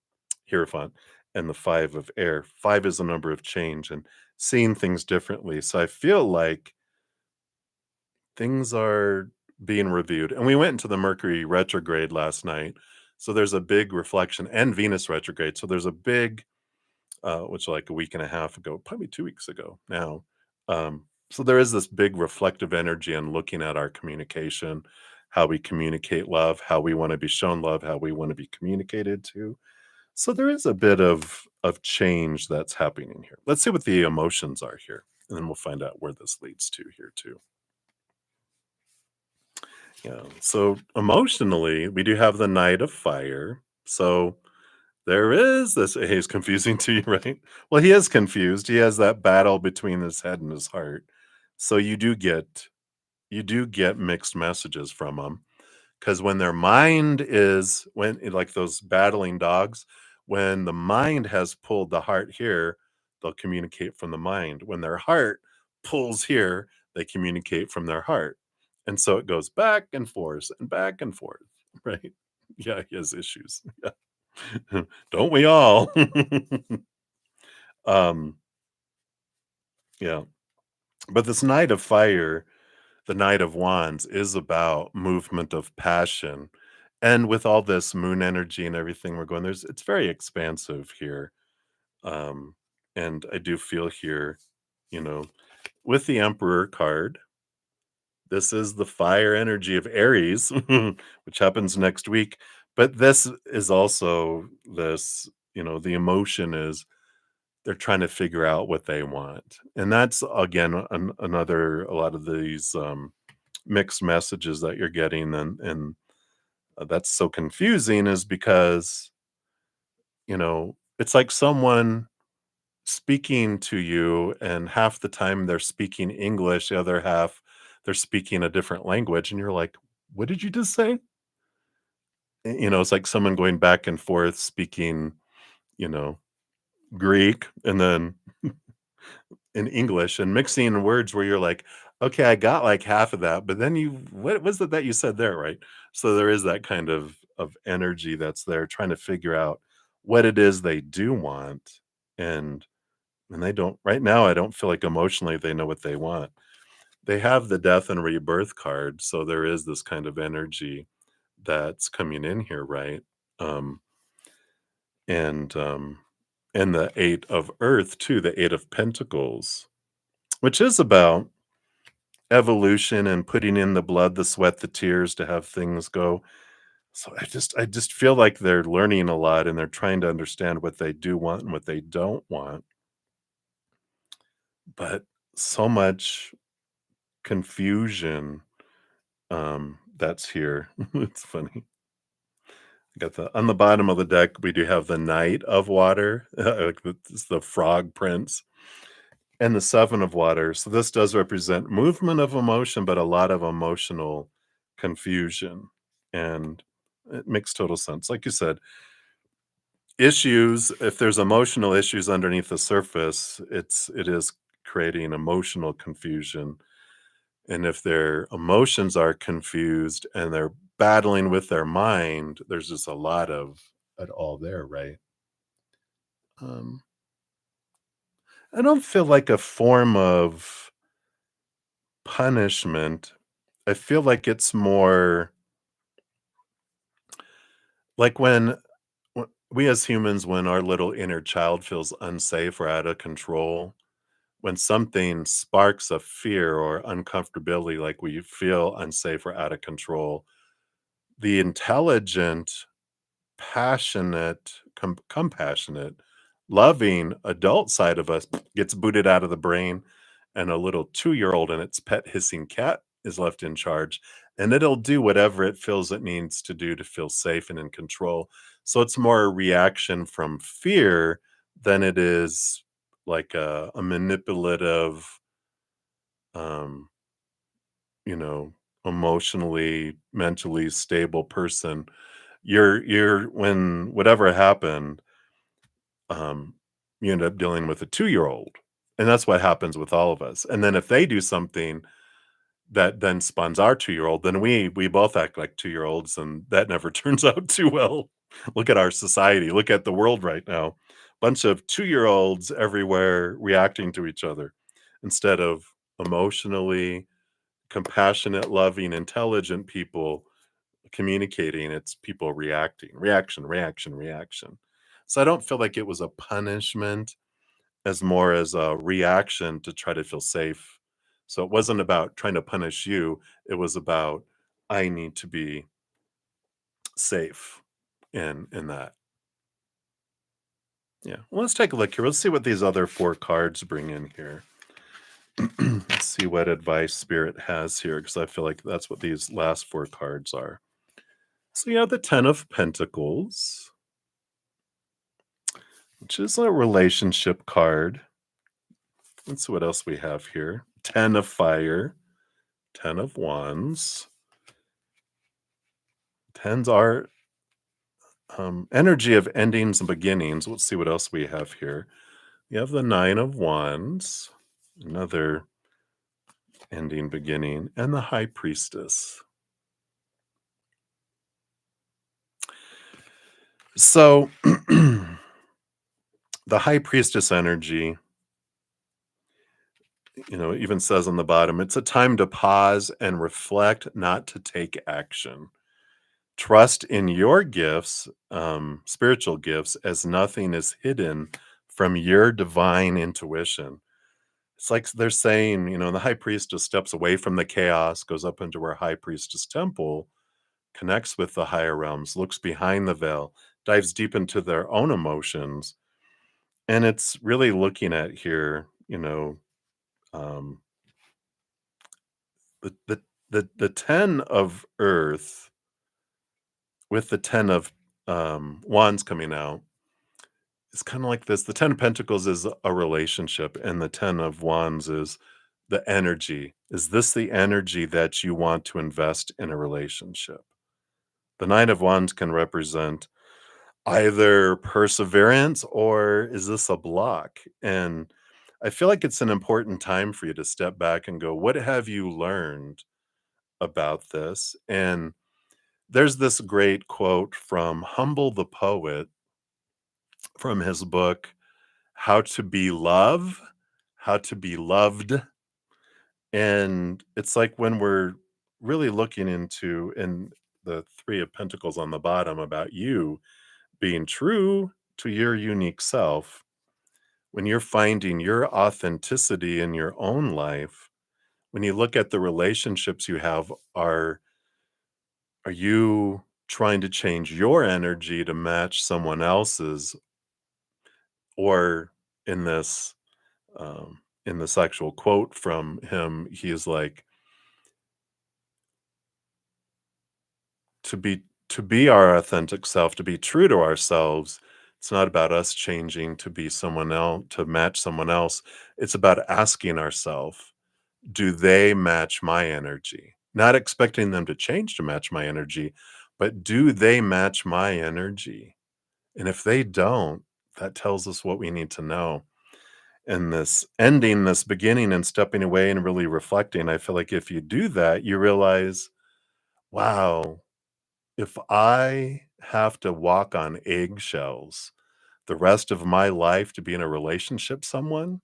Hierophant, and the 5 of air. 5 is a number of change and seeing things differently. So I feel like things are being reviewed. And we went into the Mercury retrograde last night. So there's a big reflection and Venus retrograde. So there's a big which like a week and a half ago, probably 2 weeks ago now. So there is this big reflective energy and looking at our communication, how we communicate love, how we want to be shown love, how we want to be communicated to. So there is a bit of change that's happening here. Let's see what the emotions are here, and then we'll find out where this leads to here too. Yeah. So emotionally, we do have the Knight of Fire. So there is this he's confusing to you, right? Well, he is confused. He has that battle between his head and his heart. So you do get mixed messages from them because when their mind is like those battling dogs, when the mind has pulled the heart here, they'll communicate from the mind. When their heart pulls here, they communicate from their heart. And so it goes back and forth and back and forth, right? Yeah, he has issues. Don't we all? um, yeah. But this Knight of Fire, the Knight of Wands, is about movement of passion. And with all this moon energy and everything we're going, it's very expansive here. Um, and I do feel here, you know, with the Emperor card, this is the fire energy of Aries, which happens next week. But this is also this, the emotion is they're trying to figure out what they want. And that's again another a lot of these mixed messages that you're getting, and that's so confusing is because it's like someone speaking to you, and half the time they're speaking English, the other half they're speaking a different language, and you're like, what did you just say? It's like someone going back and forth speaking, you know Greek, and then in English, and mixing words where you're like, okay, I got like half of that, but then what was it that you said there, right? So there is that kind of energy that's there trying to figure out what it is they do want, and they don't right now. I don't feel like emotionally they know what they want. They have the death and rebirth card, so there is this kind of energy that's coming in here, right? Um, and and the eight of earth too, the eight of pentacles, which is about evolution and putting in the blood, the sweat, the tears to have things go. So I just feel like they're learning a lot, and they're trying to understand what they do want and what they don't want. But so much confusion that's here. It's funny. I got the on the bottom of the deck, we do have the Knight of Water, like the frog prince, and the Seven of Water. So this does represent movement of emotion, but a lot of emotional confusion. And it makes total sense. Like you said, issues, if there's emotional issues underneath the surface, it is creating emotional confusion. And if their emotions are confused and they're battling with their mind, there's just a lot of it all there, right? Um, I don't feel like a form of punishment. I feel like it's more like we as humans, when our little inner child feels unsafe or out of control, when something sparks a fear or uncomfortability, like we feel unsafe or out of control, the intelligent, passionate, compassionate, loving adult side of us gets booted out of the brain, and a little 2-year-old and its pet hissing cat is left in charge, and it'll do whatever it feels it needs to do to feel safe and in control. So it's more a reaction from fear than it is like a manipulative, um, you know, emotionally, mentally stable person. You're when whatever happened, um, you end up dealing with a 2-year-old, and that's what happens with all of us. And then if they do something that then spawns our 2-year-old, then we both act like 2-year-olds, and that never turns out too well. Look at our society, look at the world right now. Bunch of 2-year-olds everywhere reacting to each other instead of emotionally compassionate, loving, intelligent people communicating. It's people reacting, reaction, reaction, reaction. So I don't feel like it was a punishment as more as a reaction to try to feel safe. So it wasn't about trying to punish you. It was about, I need to be safe in that. Yeah. Well, let's take a look here. Let's see what these other four cards bring in here. Let's see what advice Spirit has here, because I feel like that's what these last four cards are. So you have the Ten of Pentacles, which is a relationship card. Let's see what else we have here. 10 of Fire, 10 of Wands. Tens are energy of endings and beginnings. Let's see what else we have here. We have the Nine of Wands, another ending, beginning, and the High Priestess. So the High Priestess energy, even says on the bottom, it's a time to pause and reflect, not to take action. Trust in your gifts, spiritual gifts, as nothing is hidden from your divine intuition. It's like they're saying, the high priestess steps away from the chaos, goes up into her high priestess temple, connects with the higher realms, looks behind the veil, dives deep into their own emotions, And it's really looking at here, um, the 10 of earth with the 10 of wands coming out. It's kinda like this. The 10 of Pentacles is a relationship, and the 10 of Wands is the energy. Is this the energy that you want to invest in a relationship? The Knight of Wands can represent either perseverance or is this a block? And I feel like it's an important time for you to step back and go, "What have you learned about this?" And there's this great quote from Humble the Poet from his book How to Be Love, How to Be Loved. And it's like when we're really looking into in the 3 of Pentacles on the bottom about you being true to your unique self, when you're finding your authenticity in your own life, when you look at the relationships you have, are you trying to change your energy to match someone else's? Or in this in this actual quote from him, he is like, to be to be our authentic self, to be true to ourselves, it's not about us changing to be someone else, to match someone else. It's about asking ourselves, do they match my energy? Not expecting them to change to match my energy, but do they match my energy? And if they don't, that tells us what we need to know. And this ending, this beginning, and stepping away and really reflecting, I feel like if you do that, you realize, wow, if I have to walk on eggshells the rest of my life to be in a relationship someone,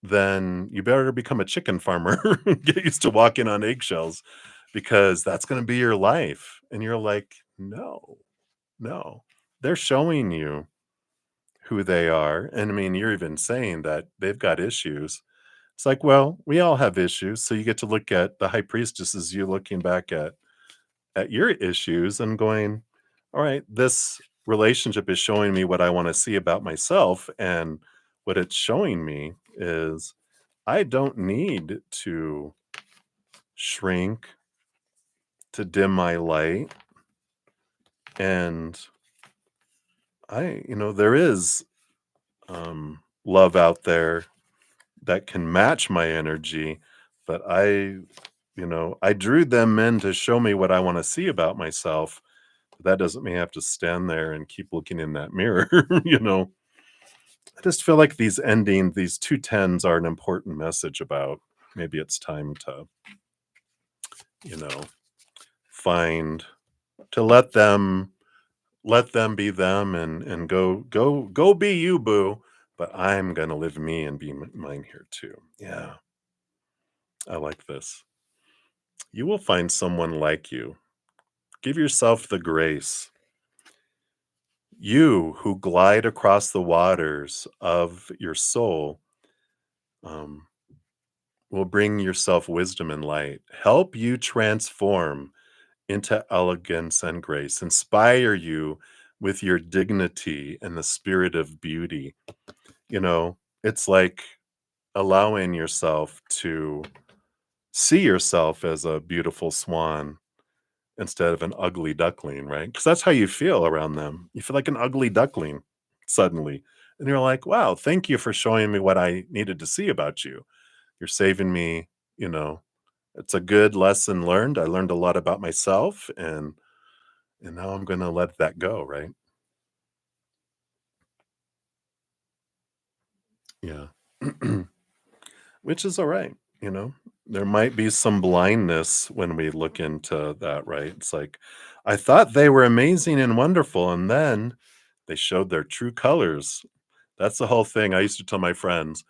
then you better become a chicken farmer. Get used to walking on eggshells because that's going to be your life. And you're like, no, no. They're showing you who they are. And I mean, you're even saying that they've got issues. It's like, well, we all have issues. So you get to look at the high priestess as you looking back at your issues and going, all right, this relationship is showing me what I want to see about myself. And what it's showing me is I don't need to shrink, to dim my light. And there is love out there that can match my energy, but I drew them in to show me what I want to see about myself. That doesn't mean I have to stand there and keep looking in that mirror. I just feel like these two tens are an important message about maybe it's time to, you know, find to let them be them and go be you, boo. But I'm gonna live me and be mine here too. Yeah, I like this. You will find someone like you. Give yourself the grace. You who glide across the waters of your soul um, will bring yourself wisdom and light, help you transform into elegance and grace, inspire you with your dignity and the spirit of beauty. It's like allowing yourself to see yourself as a beautiful swan instead of an ugly duckling, right? Because that's how you feel around them. You feel like an ugly duckling suddenly. And you're like, wow, thank you for showing me what I needed to see about you. You're saving me, you know. It's a good lesson learned. I learned a lot about myself and now I'm gonna let that go, right? Yeah. Which is all right, you know. There might be some blindness when we look into that, right? It's like, I thought they were amazing and wonderful, and then they showed their true colors. That's the whole thing. I used to tell my friends,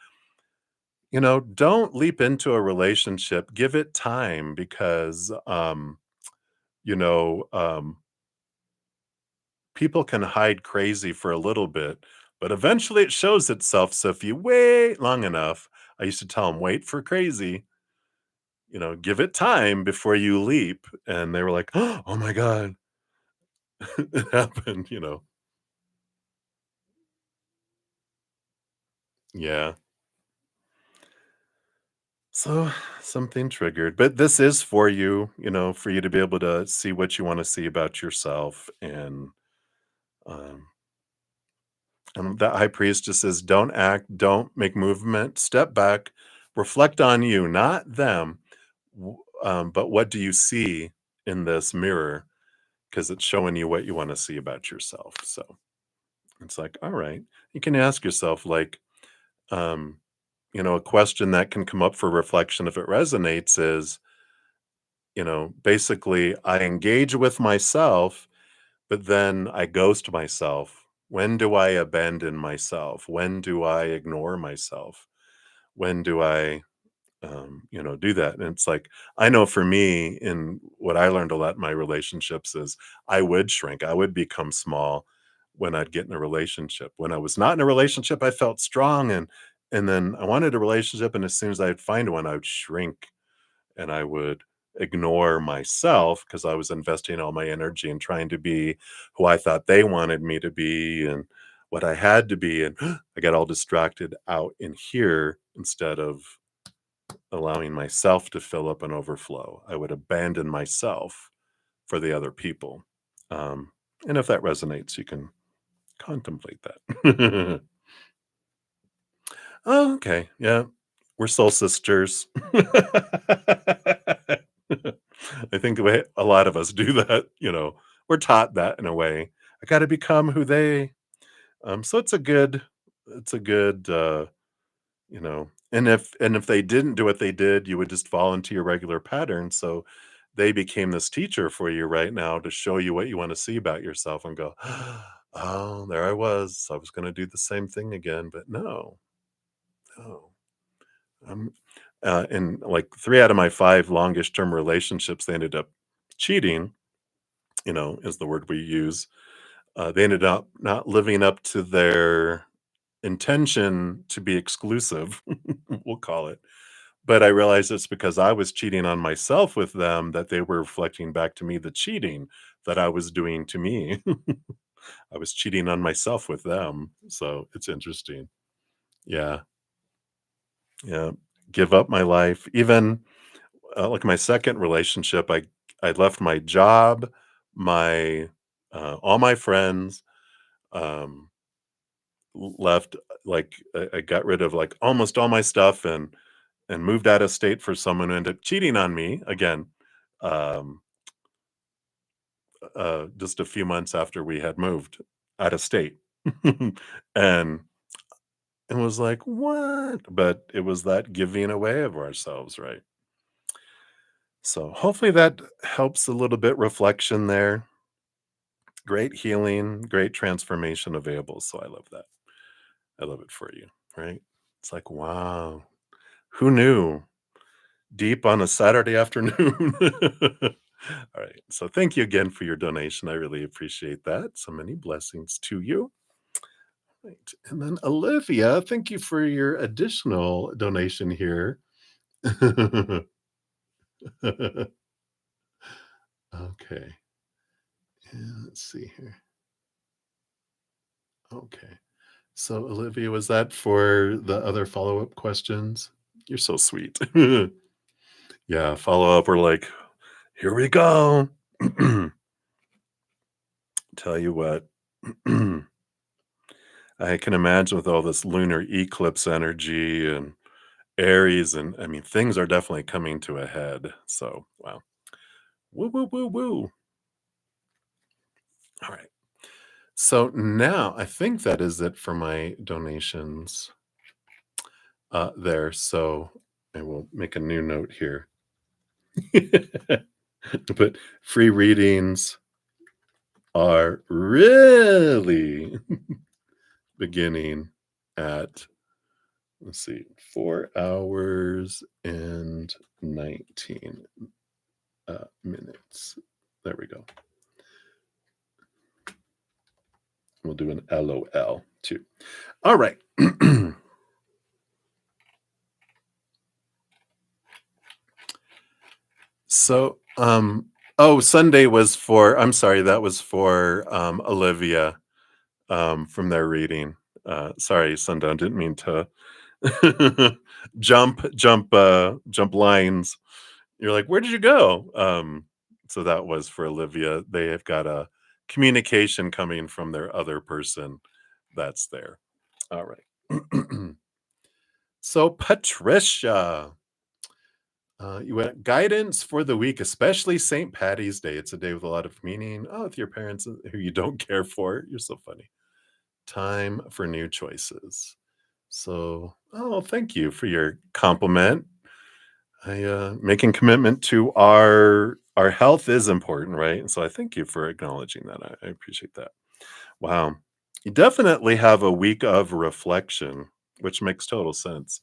don't leap into a relationship. Give it time because you know, um people can hide crazy for a little bit, but eventually it shows itself. So if you wait long enough, I used to tell them, wait for crazy, give it time before you leap. And they were like, oh my God, it happened. Yeah. So something triggered, but this is for you, for you to be able to see what you want to see about yourself. Um, and the high priestess says, don't act, don't make movement, step back, reflect on you, not them. But what do you see in this mirror? Because it's showing you what you want to see about yourself. So it's like, all right, you can ask yourself, like, um, a question that can come up for reflection if it resonates is, basically, I engage with myself, but then I ghost myself. When do I abandon myself? When do I ignore myself? When do I, do that? And it's like, I know for me, in what I learned a lot in my relationships is I would shrink, I would become small when I'd get in a relationship. When I was not in a relationship, I felt strong and then I wanted a relationship. And as soon as I'd find one, I would shrink and I would ignore myself because I was investing all my energy in trying to be who I thought they wanted me to be and what I had to be. And I got all distracted out in here instead of allowing myself to fill up and overflow. I would abandon myself for the other people. Um, and if that resonates, you can contemplate that. Oh, okay. Yeah. We're soul sisters. I think a lot of us do that. We're taught that in a way. I got to become who they. So it's a good, and if they didn't do what they did, you would just fall into your regular pattern. So they became this teacher for you right now to show you what you want to see about yourself and go, oh, there I was. I was going to do the same thing again, but no, no. Um, in like 3 out of my 5 longest term relationships, they ended up cheating, is the word we use. They ended up not living up to their intention to be exclusive, we'll call it. But I realized it's because I was cheating on myself with them that they were reflecting back to me the cheating that I was doing to me. I was cheating on myself with them. So it's interesting. Yeah. Yeah. Give up my life. Even like my second relationship, I left my job, my all my friends, um, left like I got rid of like almost all my stuff and moved out of state for someone who ended up cheating on me again. Um, just a few months after we had moved out of state, and it was like what? But it was that giving away of ourselves, right? So hopefully that helps a little bit reflection there. Great healing, great transformation available. So I love that. I love it for you, right? It's like, wow, who knew? Deep on a Saturday afternoon. All right. So thank you again for your donation. I really appreciate that. So many blessings to you. Right. And then Olivia, thank you for your additional donation here. Okay. And let's see here. Okay. So, Olivia, was that for the other follow up questions? You're so sweet. Yeah, follow up. We're like, here we go. Tell you what, I can imagine with all this lunar eclipse energy and Aries, and I mean, things are definitely coming to a head. So, wow. Woo, woo, woo, woo. All right. So now I think that is it for my donations there. So I will make a new note here. But free readings are really beginning at, let's see, 4 hours and 19 minutes. There we go. We'll do an LOL too. All right. So, Sunday was for, I'm sorry, that was for Olivia from their reading. Sorry, Sundown, didn't mean to jump lines. You're like, "Where did you go?" So that was for Olivia. They have got a communication coming from their other person that's there. All right. So Patricia, you went guidance for the week, especially St. Patty's Day. It's a day with a lot of meaning. Oh, with your parents who you don't care for. You're so funny. Time for new choices. So, oh, thank you for your compliment. I making commitment to our health is important, right? And so I thank you for acknowledging that. I appreciate that. Wow. You definitely have a week of reflection, which makes total sense.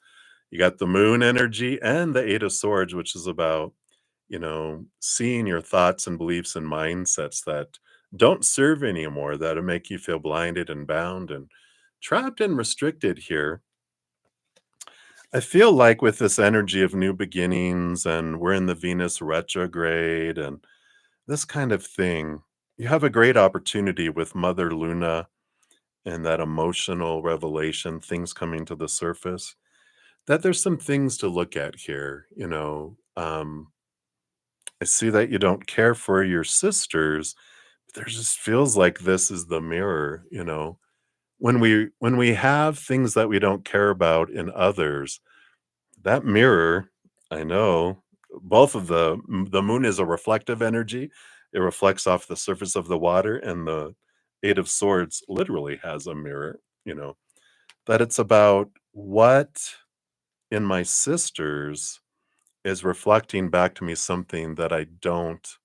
You got the moon energy and the 8 of swords, which is about, seeing your thoughts and beliefs and mindsets that don't serve anymore, that'll make you feel blinded and bound and trapped and restricted here. I feel like with this energy of new beginnings and we're in the Venus retrograde and this kind of thing, you have a great opportunity with Mother Luna and that emotional revelation, things coming to the surface, that there's some things to look at here. I see that you don't care for your sisters, but there just feels like this is the mirror. When we have things that we don't care about in others, that mirror, I know both of the moon is a reflective energy. It reflects off the surface of the water, and the 8 of swords literally has a mirror, that it's about what in my sisters is reflecting back to me something that I don't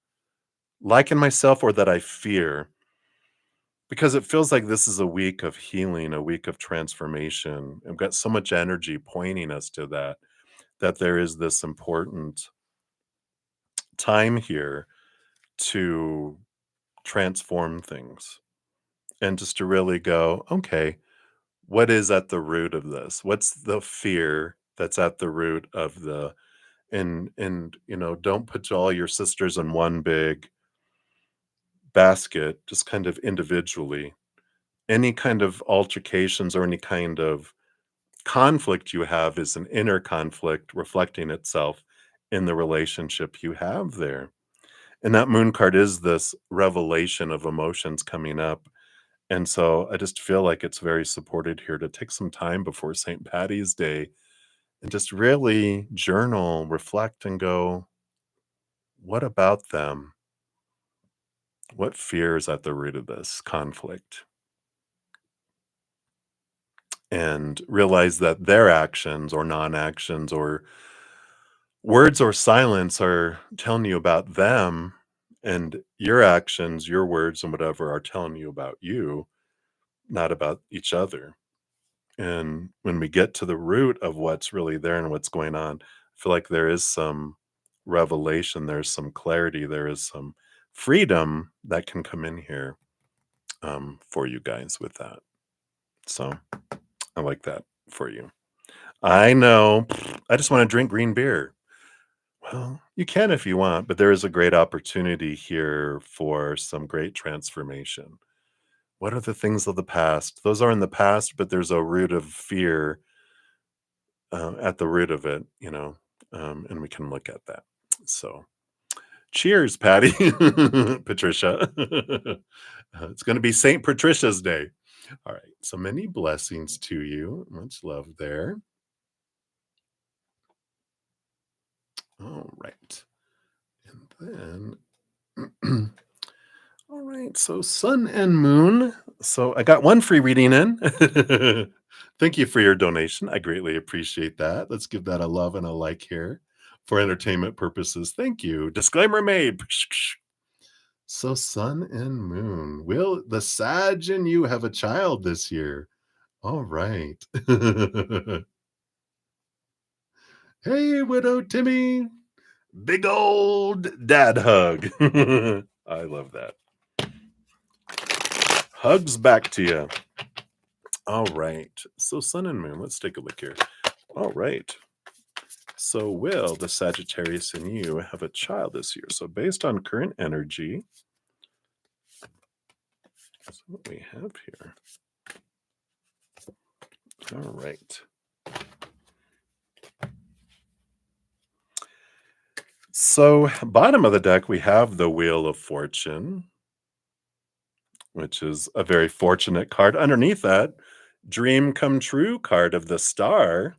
like in myself or that I fear, because it feels like this is a week of healing, a week of transformation. I've got so much energy pointing us to that there is this important time here to transform things and just to really go, okay, what is at the root of this? What's the fear that's at the root of the and don't put all your sisters in one big basket, just kind of individually. Any kind of altercations or any kind of conflict you have is an inner conflict reflecting itself in the relationship you have there. And that moon card is this revelation of emotions coming up. And so I just feel like it's very supported here to take some time before St. Patty's Day and just really journal, reflect, and go, what about them? What fear is at the root of this conflict? And realize that their actions or non actions or words or silence are telling you about them, and your actions, your words, and whatever are telling you about you, not about each other. And when we get to the root of what's really there and what's going on, I feel like there is some revelation, there's some clarity, there is some freedom that can come in here for you guys with that. So I like that for you. I know. I just want to drink green beer. Well, you can if you want, but there is a great opportunity here for some great transformation. What are the things of the past? Those are in the past, but there's a root of fear at the root of it, and we can look at that. So, cheers, Patty, Patricia. It's going to be St. Patricia's Day. All right. So many blessings to you. Much love there. All right. And then, all right. So, sun and moon. So, I got one free reading in. Thank you for your donation. I greatly appreciate that. Let's give that a love and a like here for entertainment purposes. Thank you. Disclaimer made. So, sun and moon. Will the Sag and you have a child this year? All right. Hey, Widow Timmy. Big old dad hug. I love that. Hugs back to you. All right. So, sun and moon. Let's take a look here. All right. So, will the Sagittarius and you have a child this year? So, based on current energy, that's what we have here. All right. So, bottom of the deck, we have the Wheel of Fortune, which is a very fortunate card. Underneath that, Dream Come True card of the star,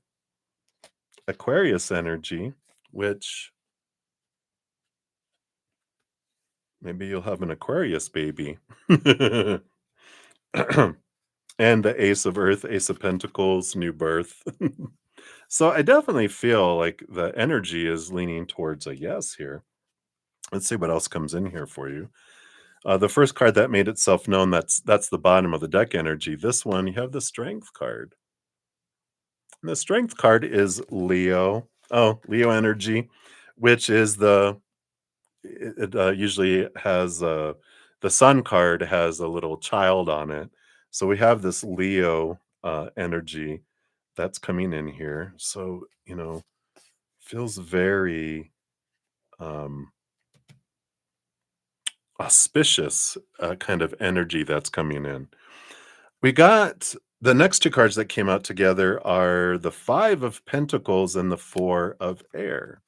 Aquarius energy, which maybe you'll have an Aquarius baby. And the Ace of Earth, Ace of Pentacles, new birth. So I definitely feel like the energy is leaning towards a yes here. Let's see what else comes in here for you. The first card that made itself known, that's the bottom of the deck energy. This one, you have the Strength card. And the Strength card is Leo. Oh, Leo energy, which is it usually has the Sun card has a little child on it. So we have this Leo energy that's coming in here. So, feels very um, auspicious kind of energy that's coming in. We got the next two cards that came out together are the Five of Pentacles and the Four of Air.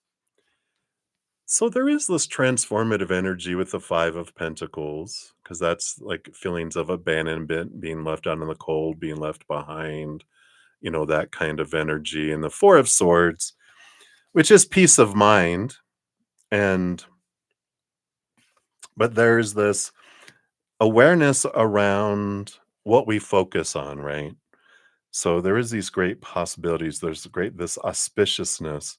So there is this transformative energy with the Five of Pentacles, because that's like feelings of abandonment, being left out in the cold, being left behind, that kind of energy. And the Four of Swords, which is peace of mind. But there's this awareness around what we focus on, right? So there is these great possibilities. There's this auspiciousness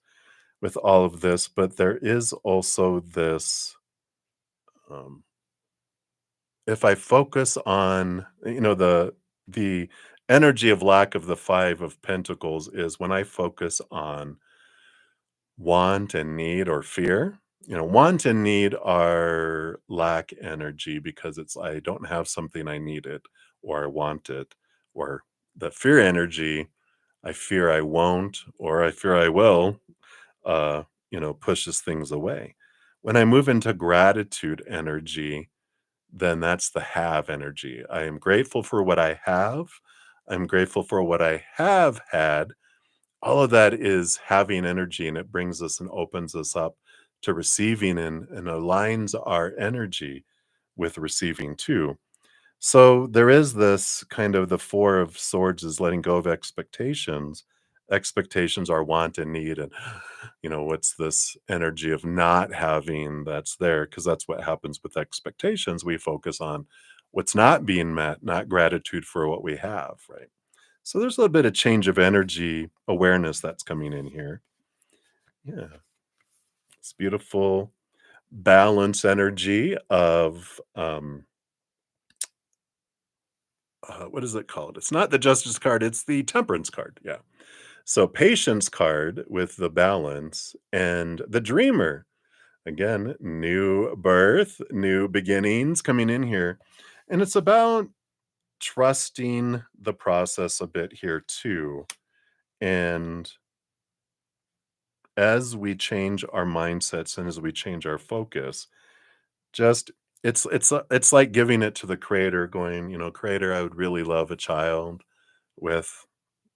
with all of this, but there is also this um, if I focus on, the energy of lack of the Five of Pentacles is when I focus on want and need or fear. Want and need are lack energy because it's I don't have something I needed or I want it, or the fear energy, I fear I won't or I fear I will, pushes things away. When I move into gratitude energy, then that's the have energy. I am grateful for what I have. I'm grateful for what I have had. All of that is having energy, and it brings us and opens us up to receiving and aligns our energy with receiving too. So there is this kind of the Four of Swords is letting go of expectations. Expectations are want and need. And, what's this energy of not having that's there? Because that's what happens with expectations. We focus on what's not being met, not gratitude for what we have, right? So there's a little bit of change of energy awareness that's coming in here. Yeah, it's beautiful balance energy of what is it called? It's not the Justice card, it's the Temperance card. Yeah. So Patience card with the balance and the Dreamer. Again, new birth, new beginnings coming in here. And it's about trusting the process a bit here too. And as we change our mindsets and as we change our focus, just it's like giving it to the creator, going, creator, I would really love a child with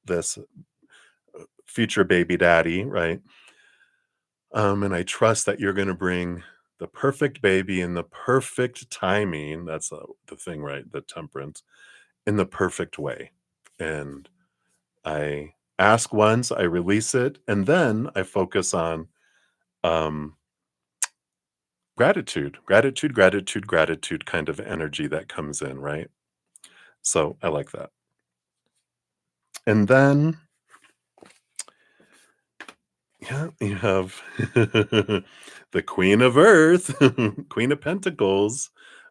this future baby daddy, right? And I trust that you're going to bring the perfect baby in the perfect timing. That's the thing, right? The temperance in the perfect way. And I ask once, I release it, and then I focus on um, gratitude kind of energy that comes in, right? So I like that. And then, yeah, you have the Queen of Earth, Queen of Pentacles,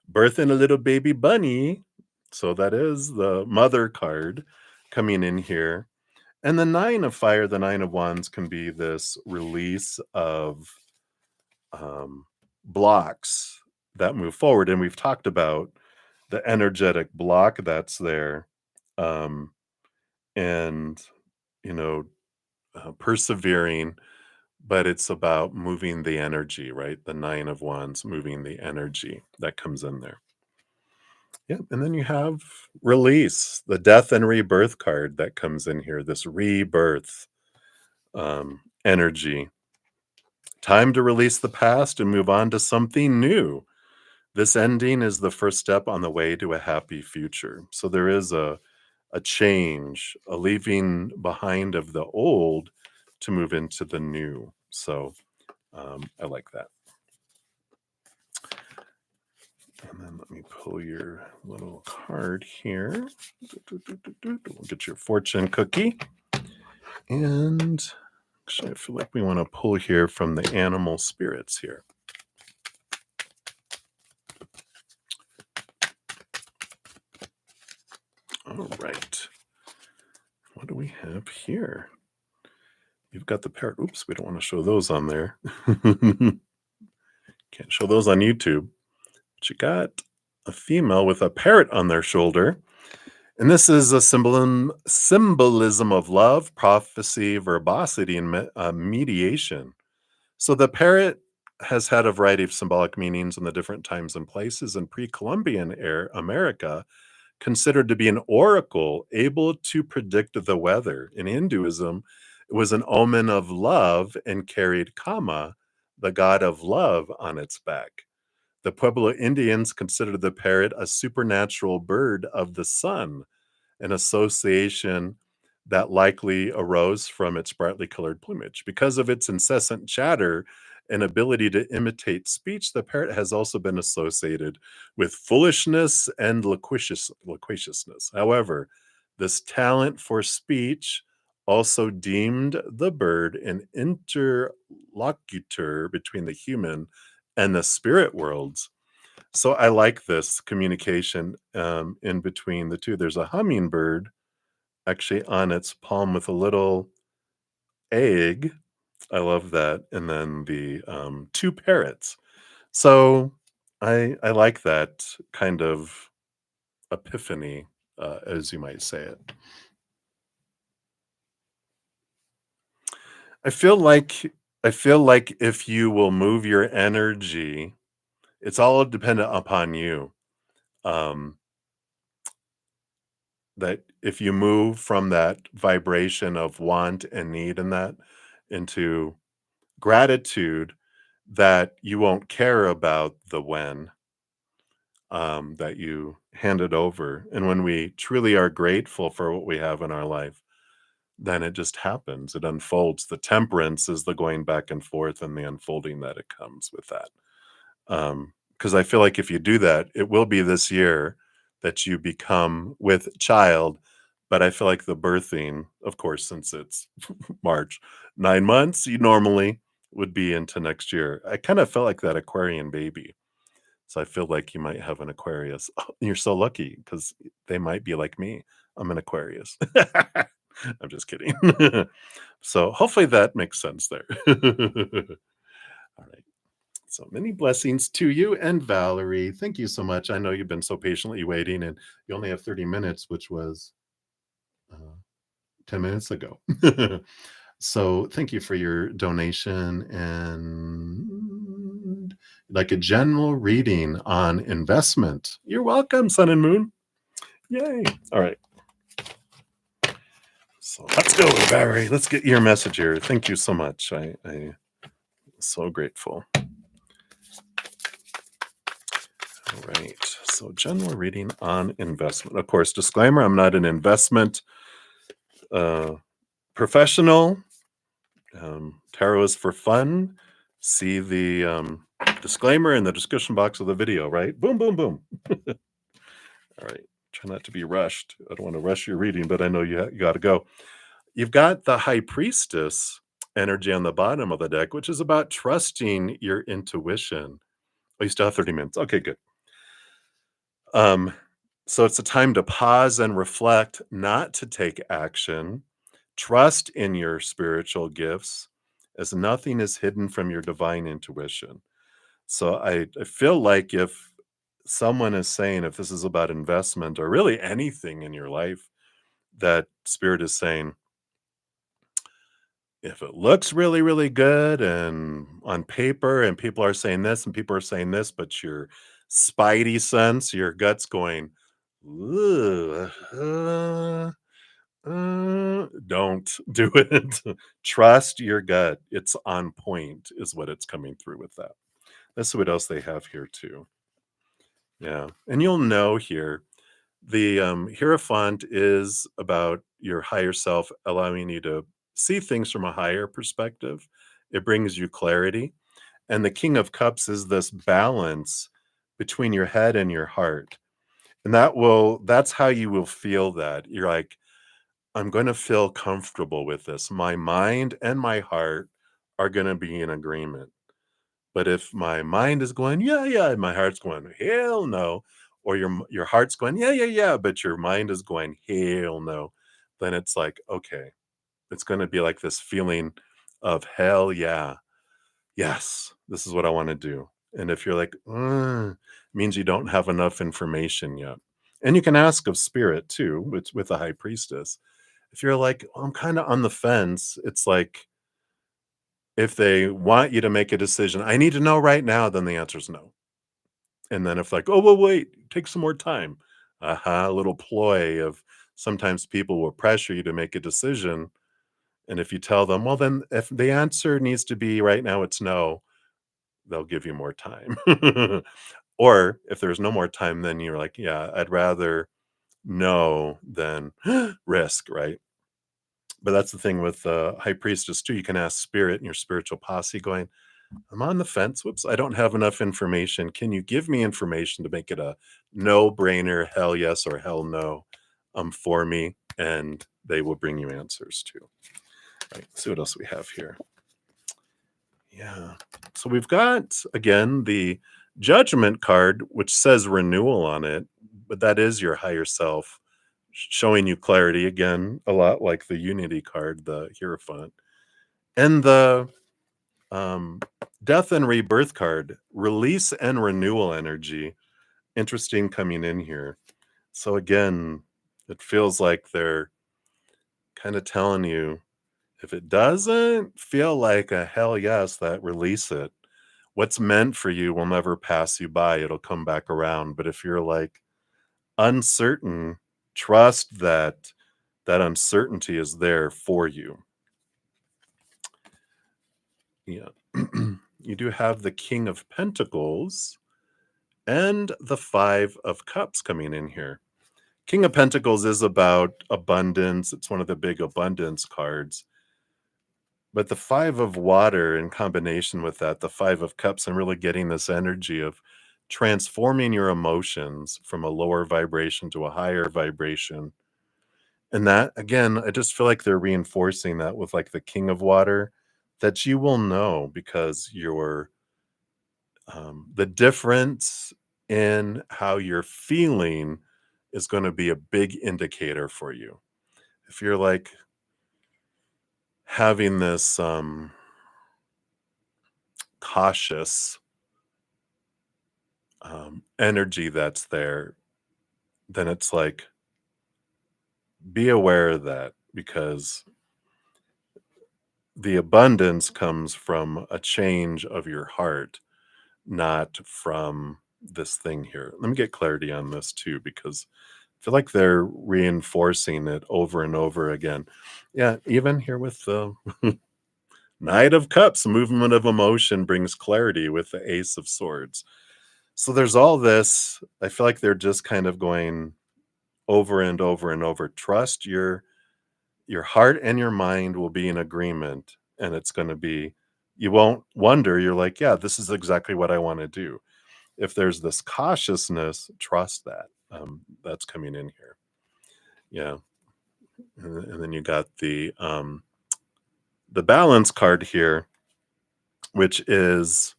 birthing a little baby bunny. So that is the mother card coming in here. And the Nine of Fire, the Nine of Wands can be this release of blocks that move forward. And we've talked about the energetic block that's there. Um, and, you know, persevering, but it's about moving the energy, right? The Nine of Wands, moving the energy that comes in there. Yeah, and then you have release, the death and rebirth card that comes in here, this rebirth energy. Time to release the past and move on to something new. This ending is the first step on the way to a happy future. So there is a change, a leaving behind of the old to move into the new. So I like that. And then let me pull your little card here. We'll get your fortune cookie. And actually, I feel like we want to pull here from the animal spirits here. All right. What do we have here? You've got the parrot. Oops, we don't want to show those on there. Can't show those on YouTube. But you got a female with a parrot on their shoulder. And this is a symbolism of love, prophecy, verbosity, and mediation. So the parrot has had a variety of symbolic meanings in the different times and places. In pre-Columbian America, considered to be an oracle able to predict the weather. In Hinduism, it was an omen of love and carried Kama, the god of love, on its back. The Pueblo Indians considered the parrot a supernatural bird of the sun, an association that likely arose from its brightly colored plumage. Because of its incessant chatter and ability to imitate speech, the parrot has also been associated with foolishness and loquaciousness. However, this talent for speech also deemed the bird an interlocutor between the human and the spirit worlds. So I like this communication in between the two. There's a hummingbird actually on its palm with a little egg. I love that. And then the two parrots. So I like that kind of epiphany, as you might say it. I feel like I feel like if you will move your energy, it's all dependent upon you. Um, that if you move from that vibration of want and need and that into gratitude, that you won't care about the when, that you hand it over. And when we truly are grateful for what we have in our life, then it just happens. It unfolds. The temperance is the going back and forth and the unfolding that it comes with that. Because I feel like if you do that, it will be this year that you become with child. But I feel like the birthing, of course, since it's March, 9 months, you normally would be into next year. I kind of felt like that Aquarian baby. So I feel like you might have an Aquarius. Oh, you're so lucky because they might be like me. I'm an Aquarius. I'm just kidding. So hopefully that makes sense there. All right. So many blessings to you and Valerie. Thank you so much. I know you've been so patiently waiting, and you only have 30 minutes, which was uh, 10 minutes ago. So thank you for your donation and like a general reading on investment. You're welcome, Sun and Moon. Yay. All right. So let's go, Valerie. Let's get your message here. Thank you so much. I'm so grateful. All right. So general reading on investment. Of course, disclaimer, I'm not an investment professional. Tarot is for fun. See the disclaimer in the description box of the video, right? Boom, boom, boom. All right. Try not to be rushed. I don't want to rush your reading, but I know you got to go. You've got the High Priestess energy on the bottom of the deck, which is about trusting your intuition. Oh, you still have 30 minutes. Okay, good. So it's a time to pause and reflect, not to take action. Trust in your spiritual gifts, as nothing is hidden from your divine intuition. So I feel like if someone is saying, if this is about investment or really anything in your life, that spirit is saying, if it looks really, really good and on paper and people are saying this and people are saying this, but you're spidey sense, your gut's going, "Ugh, don't do it." Trust your gut. It's on point, is what it's coming through with that. Let's see what else they have here too. Yeah, and you'll know here the Hierophant is about your higher self, allowing you to see things from a higher perspective. It brings you clarity. And the King of Cups is this balance between your head and your heart. And that's how you will feel that. You're like, I'm going to feel comfortable with this. My mind and my heart are going to be in agreement. But if my mind is going, yeah, yeah, and my heart's going, hell no, or your heart's going, yeah, yeah, yeah, but your mind is going, hell no, then it's like, okay, it's going to be like this feeling of hell yeah, yes, this is what I want to do. And if you're like, means you don't have enough information yet. And you can ask of spirit too, with the high priestess. If you're like, "Oh, I'm kind of on the fence," it's like, if they want you to make a decision, I need to know right now, then the answer is no. And then if like, oh, well, wait, take some more time. A little ploy of sometimes people will pressure you to make a decision. And if you tell them, well, then if the answer needs to be right now, it's no, they'll give you more time. Or if there's no more time, then you're like, yeah, I'd rather no than risk, right? But that's the thing with high priestess too. You can ask spirit and your spiritual posse going, I'm on the fence. Whoops, I don't have enough information. Can you give me information to make it a no-brainer, hell yes or hell no, for me? And they will bring you answers too. Right. Let's see what else we have here. Yeah. So we've got again the judgment card, which says renewal on it, but that is your higher self showing you clarity again, a lot like the unity card, the Hierophant. And the Um, death and rebirth card, release and renewal energy. Interesting coming in here. So again, it feels like they're kind of telling you if it doesn't feel like a hell yes, that release it. What's meant for you will never pass you by. It'll come back around. But if you're like uncertain, trust that that uncertainty is there for you. Yeah. You do have the King of Pentacles and the Five of Cups coming in here. King of Pentacles is about abundance. It's one of the big abundance cards. But the Five of Water in combination with that, the Five of Cups, I'm really getting this energy of transforming your emotions from a lower vibration to a higher vibration. And that, again, I just feel like they're reinforcing that with like the King of Water, that you will know because you're the difference in how you're feeling is going to be a big indicator for you. If you're like having this cautious energy that's there, then it's like be aware of that because the abundance comes from a change of your heart, not from this thing here. Let me get clarity on this too, because I feel like they're reinforcing it over and over again. Yeah, even here with the Knight of Cups, movement of emotion brings clarity with the Ace of Swords. So there's all this. I feel like they're just kind of going over and over and over. Trust your heart and your mind will be in agreement, and it's going to be. You won't wonder. You're like, yeah, this is exactly what I want to do. If there's this cautiousness, trust that. That's coming in here. Yeah. And then you got the balance card here, which is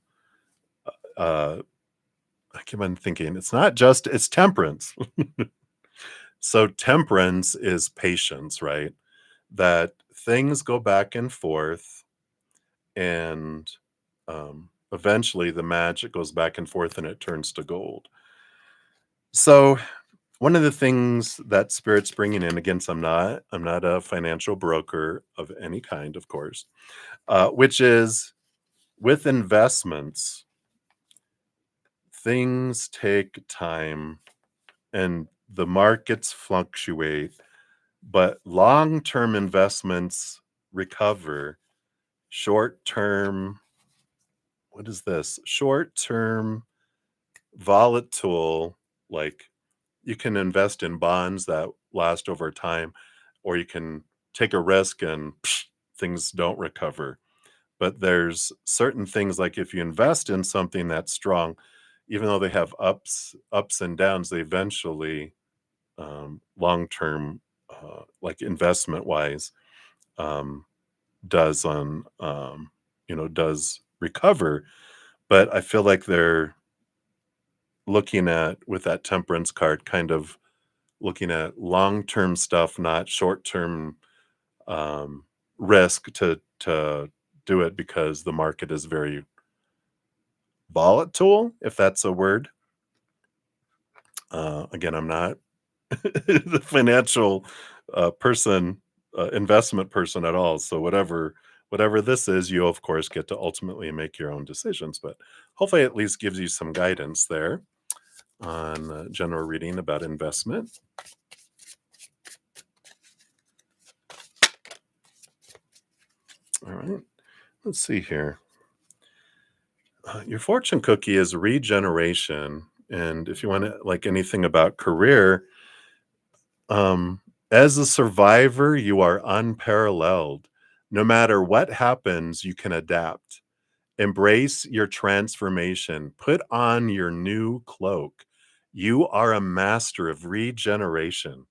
I keep on thinking it's temperance. So temperance is patience, right? That things go back and forth, and eventually the magic goes back and forth and it turns to gold. So one of the things that spirit's bringing in, again, so I'm not a financial broker of any kind, of course, which is with investments, things take time and the markets fluctuate, but long-term investments recover. Short-term, what is this? Short-term volatile, like you can invest in bonds that last over time, or you can take a risk and things don't recover. But there's certain things like if you invest in something that's strong, even though they have ups and downs, they eventually long term, like investment wise, um, does on does recover. But I feel like they're looking at with that temperance card, kind of looking at long term stuff, not short term um, risk to do it because the market is very volatile, if that's a word. Again, I'm not the financial person, investment person at all. So whatever this is, you of course get to ultimately make your own decisions. But hopefully, at least gives you some guidance there on general reading about investment. All right, let's see here. Your fortune cookie is regeneration, and if you want to like anything about career, Um, as a survivor, you are unparalleled. No matter what happens, you can adapt. Embrace your transformation. Put on your new cloak. You are a master of regeneration.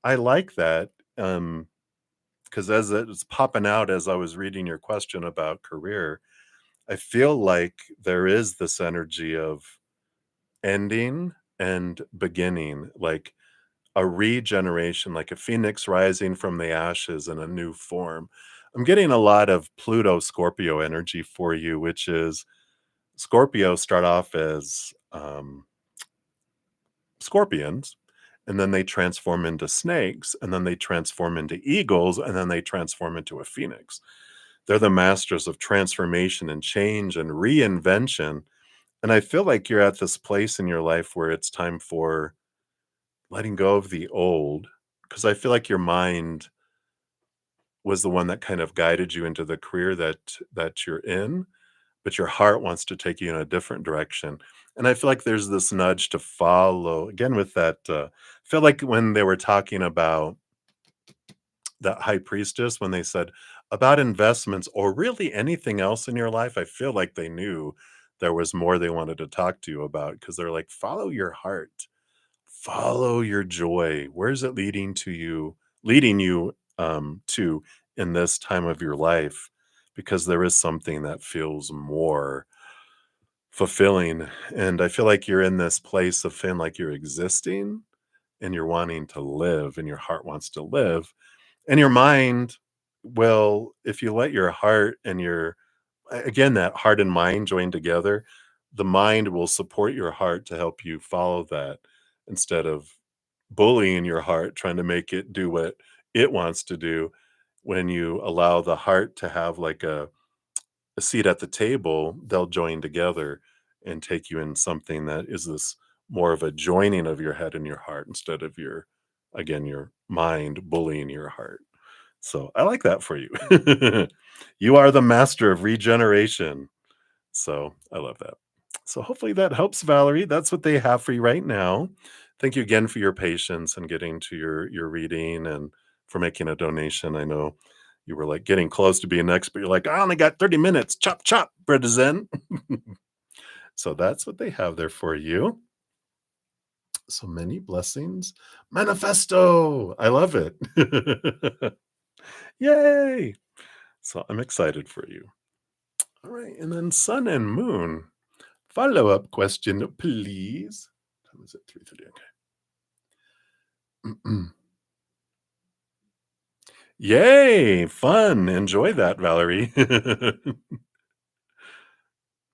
I like that because as it was popping out as I was reading your question about career, I feel like there is this energy of ending and beginning. Like a regeneration, like a phoenix rising from the ashes in a new form. I'm getting a lot of Pluto Scorpio energy for you, which is Scorpio start off as scorpions, and then they transform into snakes, and then they transform into eagles, and then they transform into a phoenix. They're the masters of transformation and change and reinvention. And I feel like you're at this place in your life where it's time for letting go of the old, because I feel like your mind was the one that kind of guided you into the career that you're in, but your heart wants to take you in a different direction. And I feel like there's this nudge to follow again with that. I feel like when they were talking about that high priestess, when they said about investments or really anything else in your life, I feel like they knew there was more they wanted to talk to you about because they're like, follow your heart. Follow your joy. Where's it leading you to in this time of your life? Because there is something that feels more fulfilling. And I feel like you're in this place of feeling like you're existing and you're wanting to live and your heart wants to live. And your mind will, if you let your heart and your again, that heart and mind join together, the mind will support your heart to help you follow that instead of bullying your heart, trying to make it do what it wants to do. When you allow the heart to have like a seat at the table, they'll join together and take you in something that is this more of a joining of your head and your heart instead of your, again, your mind bullying your heart. So I like that for you. You are the master of regeneration. So I love that. So hopefully that helps, Valerie. That's what they have for you right now. Thank you again for your patience and getting to your reading and for making a donation. I know you were like getting close to being next, but you're like, I only got 30 minutes. Chop chop, bruddaZEN. So that's what they have there for you. So many blessings. Manifesto. I love it. Yay. So I'm excited for you. All right. And then sun and moon. Follow-up question, please. What time is it? 3:30. Okay. Yay! Fun. Enjoy that, Valerie.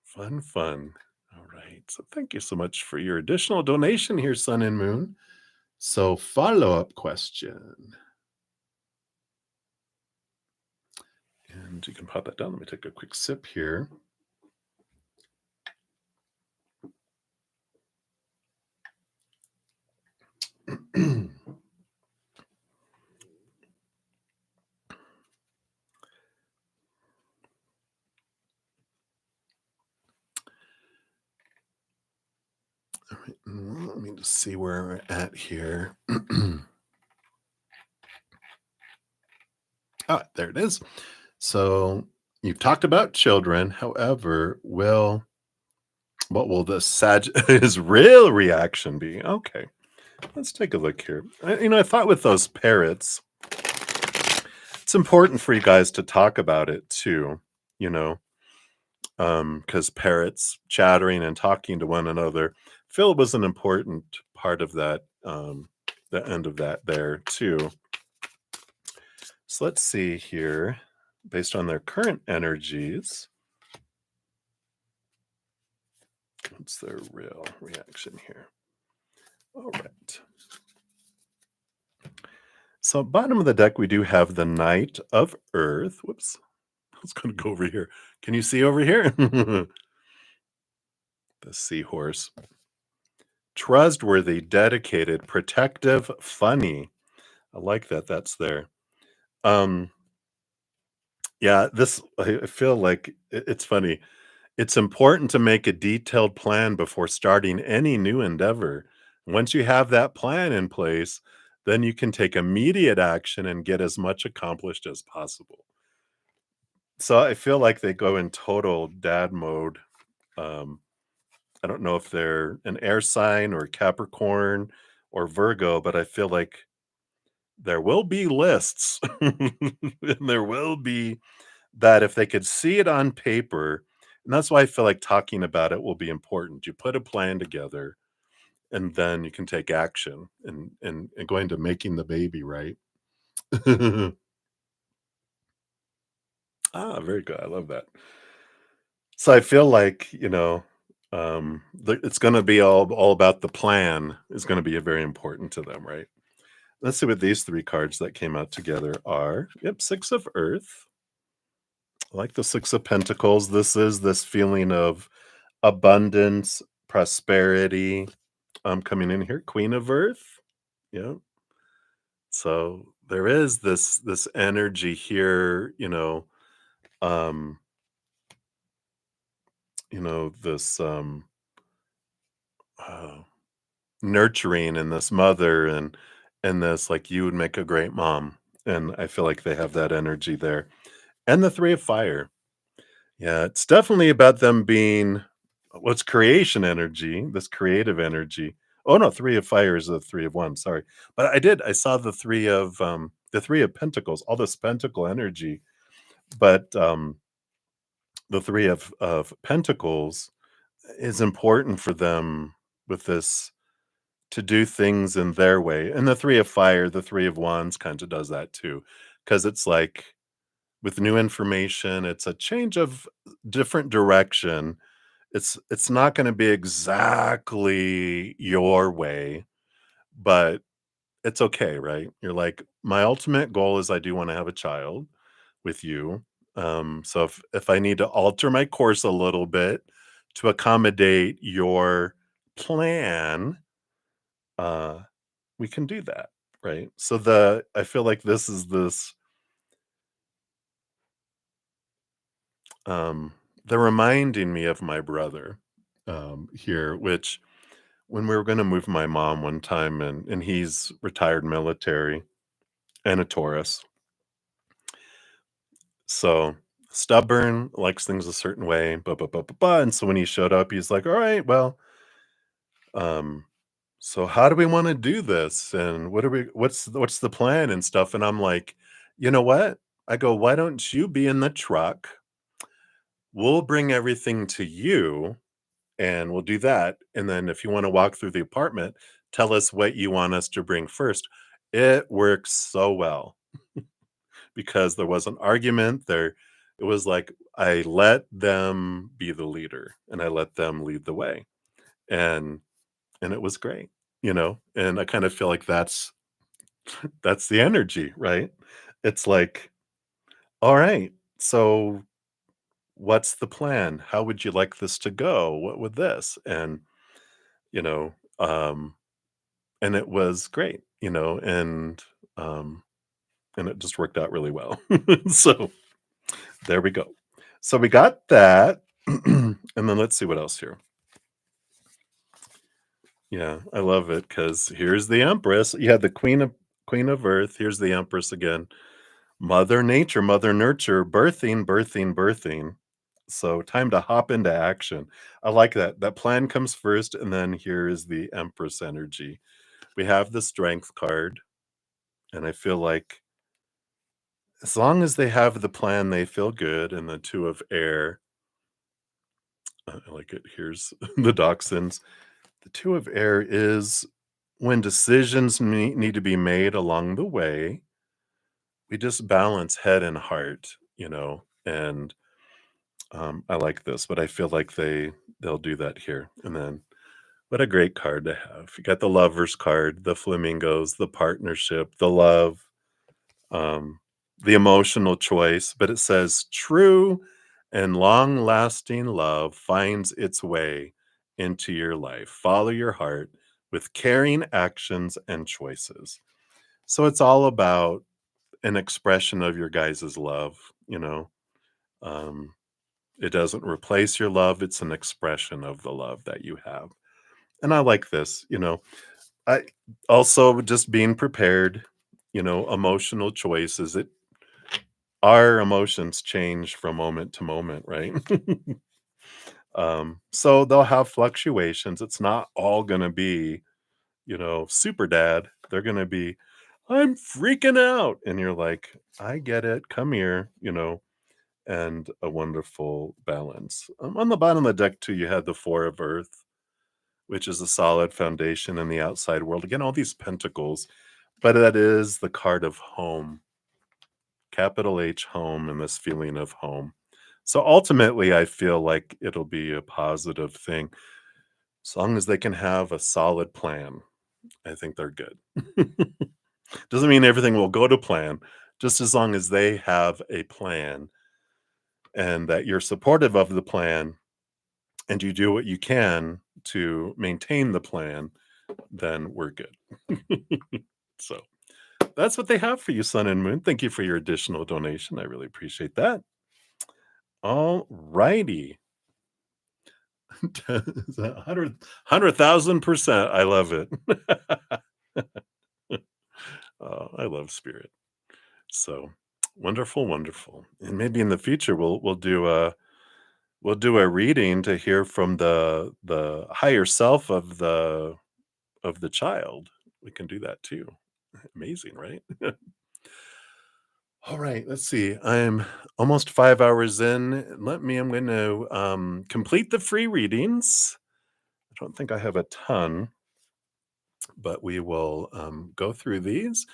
Fun, fun. All right. So thank you so much for your additional donation here, Sun and Moon. So follow-up question. And you can pop that down. Let me take a quick sip here. see where we're at here. Ah, there it is. So you've talked about children. However, what will the his real reaction be? Okay, let's take a look here. I thought with those parrots, it's important for you guys to talk about it too. You know, because parrots chattering and talking to one another, Phil was an important part of that. The end of that there too. So let's see here, based on their current energies, what's their real reaction here? All right. So bottom of the deck, we do have the Knight of Earth. Whoops. I was going to go over here. Can you see over here? The seahorse. Trustworthy, dedicated, protective, funny. I like that. That's there. Yeah, I feel like it's funny. It's important to make a detailed plan before starting any new endeavor. Once you have that plan in place, then you can take immediate action and get as much accomplished as possible. So I feel like they go in total dad mode. Um, I don't know if they're an air sign or Capricorn or Virgo, but I feel like there will be lists and there will be that if they could see it on paper, and that's why I feel like talking about it will be important. You put a plan together and then you can take action and go into making the baby, right? Ah, very good. I love that. So I feel like, it's going to be all about the plan is going to be very important to them, right? Let's see what these three cards that came out together are. Yep, Six of Earth. I like the Six of Pentacles. This is this feeling of abundance, prosperity, coming in here. Queen of Earth. Yeah. So there is this energy here, um, this uh, nurturing and this mother and this like you would make a great mom. And I feel like they have that energy there. And the Three of Fire. Yeah, it's definitely about them being what's creation energy, this creative energy. Oh no, Three of Fire is the Three of Wands, sorry. But I saw the Three of Pentacles, all this pentacle energy, but the Three of Pentacles is important for them with this to do things in their way. And the Three of Fire, the Three of Wands kind of does that too. Because it's like with new information, it's a change of different direction. It's not gonna be exactly your way, but it's okay, right? You're like, "My ultimate goal is I do wanna have a child with you, so if I need to alter my course a little bit to accommodate your plan, uh, we can do that," right? So I feel like this is um, they're reminding me of my brother, here, which when we were gonna move my mom one time and he's retired military and a Taurus. So stubborn, likes things a certain way, and so when he showed up, he's like, "All right, well, um, so how do we wanna do this? And what's the plan and stuff?" And I'm like, "You know what?" I go, "Why don't you be in the truck? We'll bring everything to you and we'll do that. And then if you want to walk through the apartment, tell us what you want us to bring first." It works so well because there was an argument there. It was like I let them be the leader and I let them lead the way. And and it was great, And I kind of feel like that's the energy, right? It's like, all right, so what's the plan? How would you like this to go? What would this? You know, um, and it was great, um, and it just worked out really well. So there we go. So we got that, and then let's see what else here. Yeah, I love it because here's the Empress. You had the Queen of Earth. Here's the Empress again. Mother Nature, Mother Nurture, birthing, birthing, birthing. So time to hop into action. I like that. That plan comes first, and then here is the Empress energy. We have the Strength card, and I feel like as long as they have the plan, they feel good. And the Two of Air, I like it. Here's the Dachshunds. The Two of Air is when decisions need to be made along the way, we just balance head and heart, and I like this, but I feel like they'll do that here. And then what a great card to have. You got the Lovers card, the flamingos, the partnership, the love, um, the emotional choice, but it says true and long lasting love finds its way into your life. Follow your heart with caring actions and choices. So it's all about an expression of your guys' love, you know. Um, it doesn't replace your love, it's an expression of the love that you have. And I like this. I also just being prepared, emotional choices. Our emotions change from moment to moment, right? So they'll have fluctuations. It's not all gonna be, super dad. They're gonna be, I'm freaking out. And you're like, I get it. Come here, and a wonderful balance. On the bottom of the deck, too, you had the Four of Earth, which is a solid foundation in the outside world. Again, all these pentacles, but that is the card of home, capital H home, and this feeling of home. So ultimately, I feel like it'll be a positive thing. As long as they can have a solid plan, I think they're good. Doesn't mean everything will go to plan, just as long as they have a plan and that you're supportive of the plan and you do what you can to maintain the plan, then we're good. So that's what they have for you, Sun and Moon. Thank you for your additional donation. I really appreciate that. All righty. 100,000%. I love it. Oh, I love spirit. So wonderful, wonderful. And maybe in the future we'll do a reading to hear from the higher self of the child. We can do that too. Amazing, right? All right, let's see. I'm almost 5 hours in. I'm going to complete the free readings. I don't think I have a ton, but we will go through these.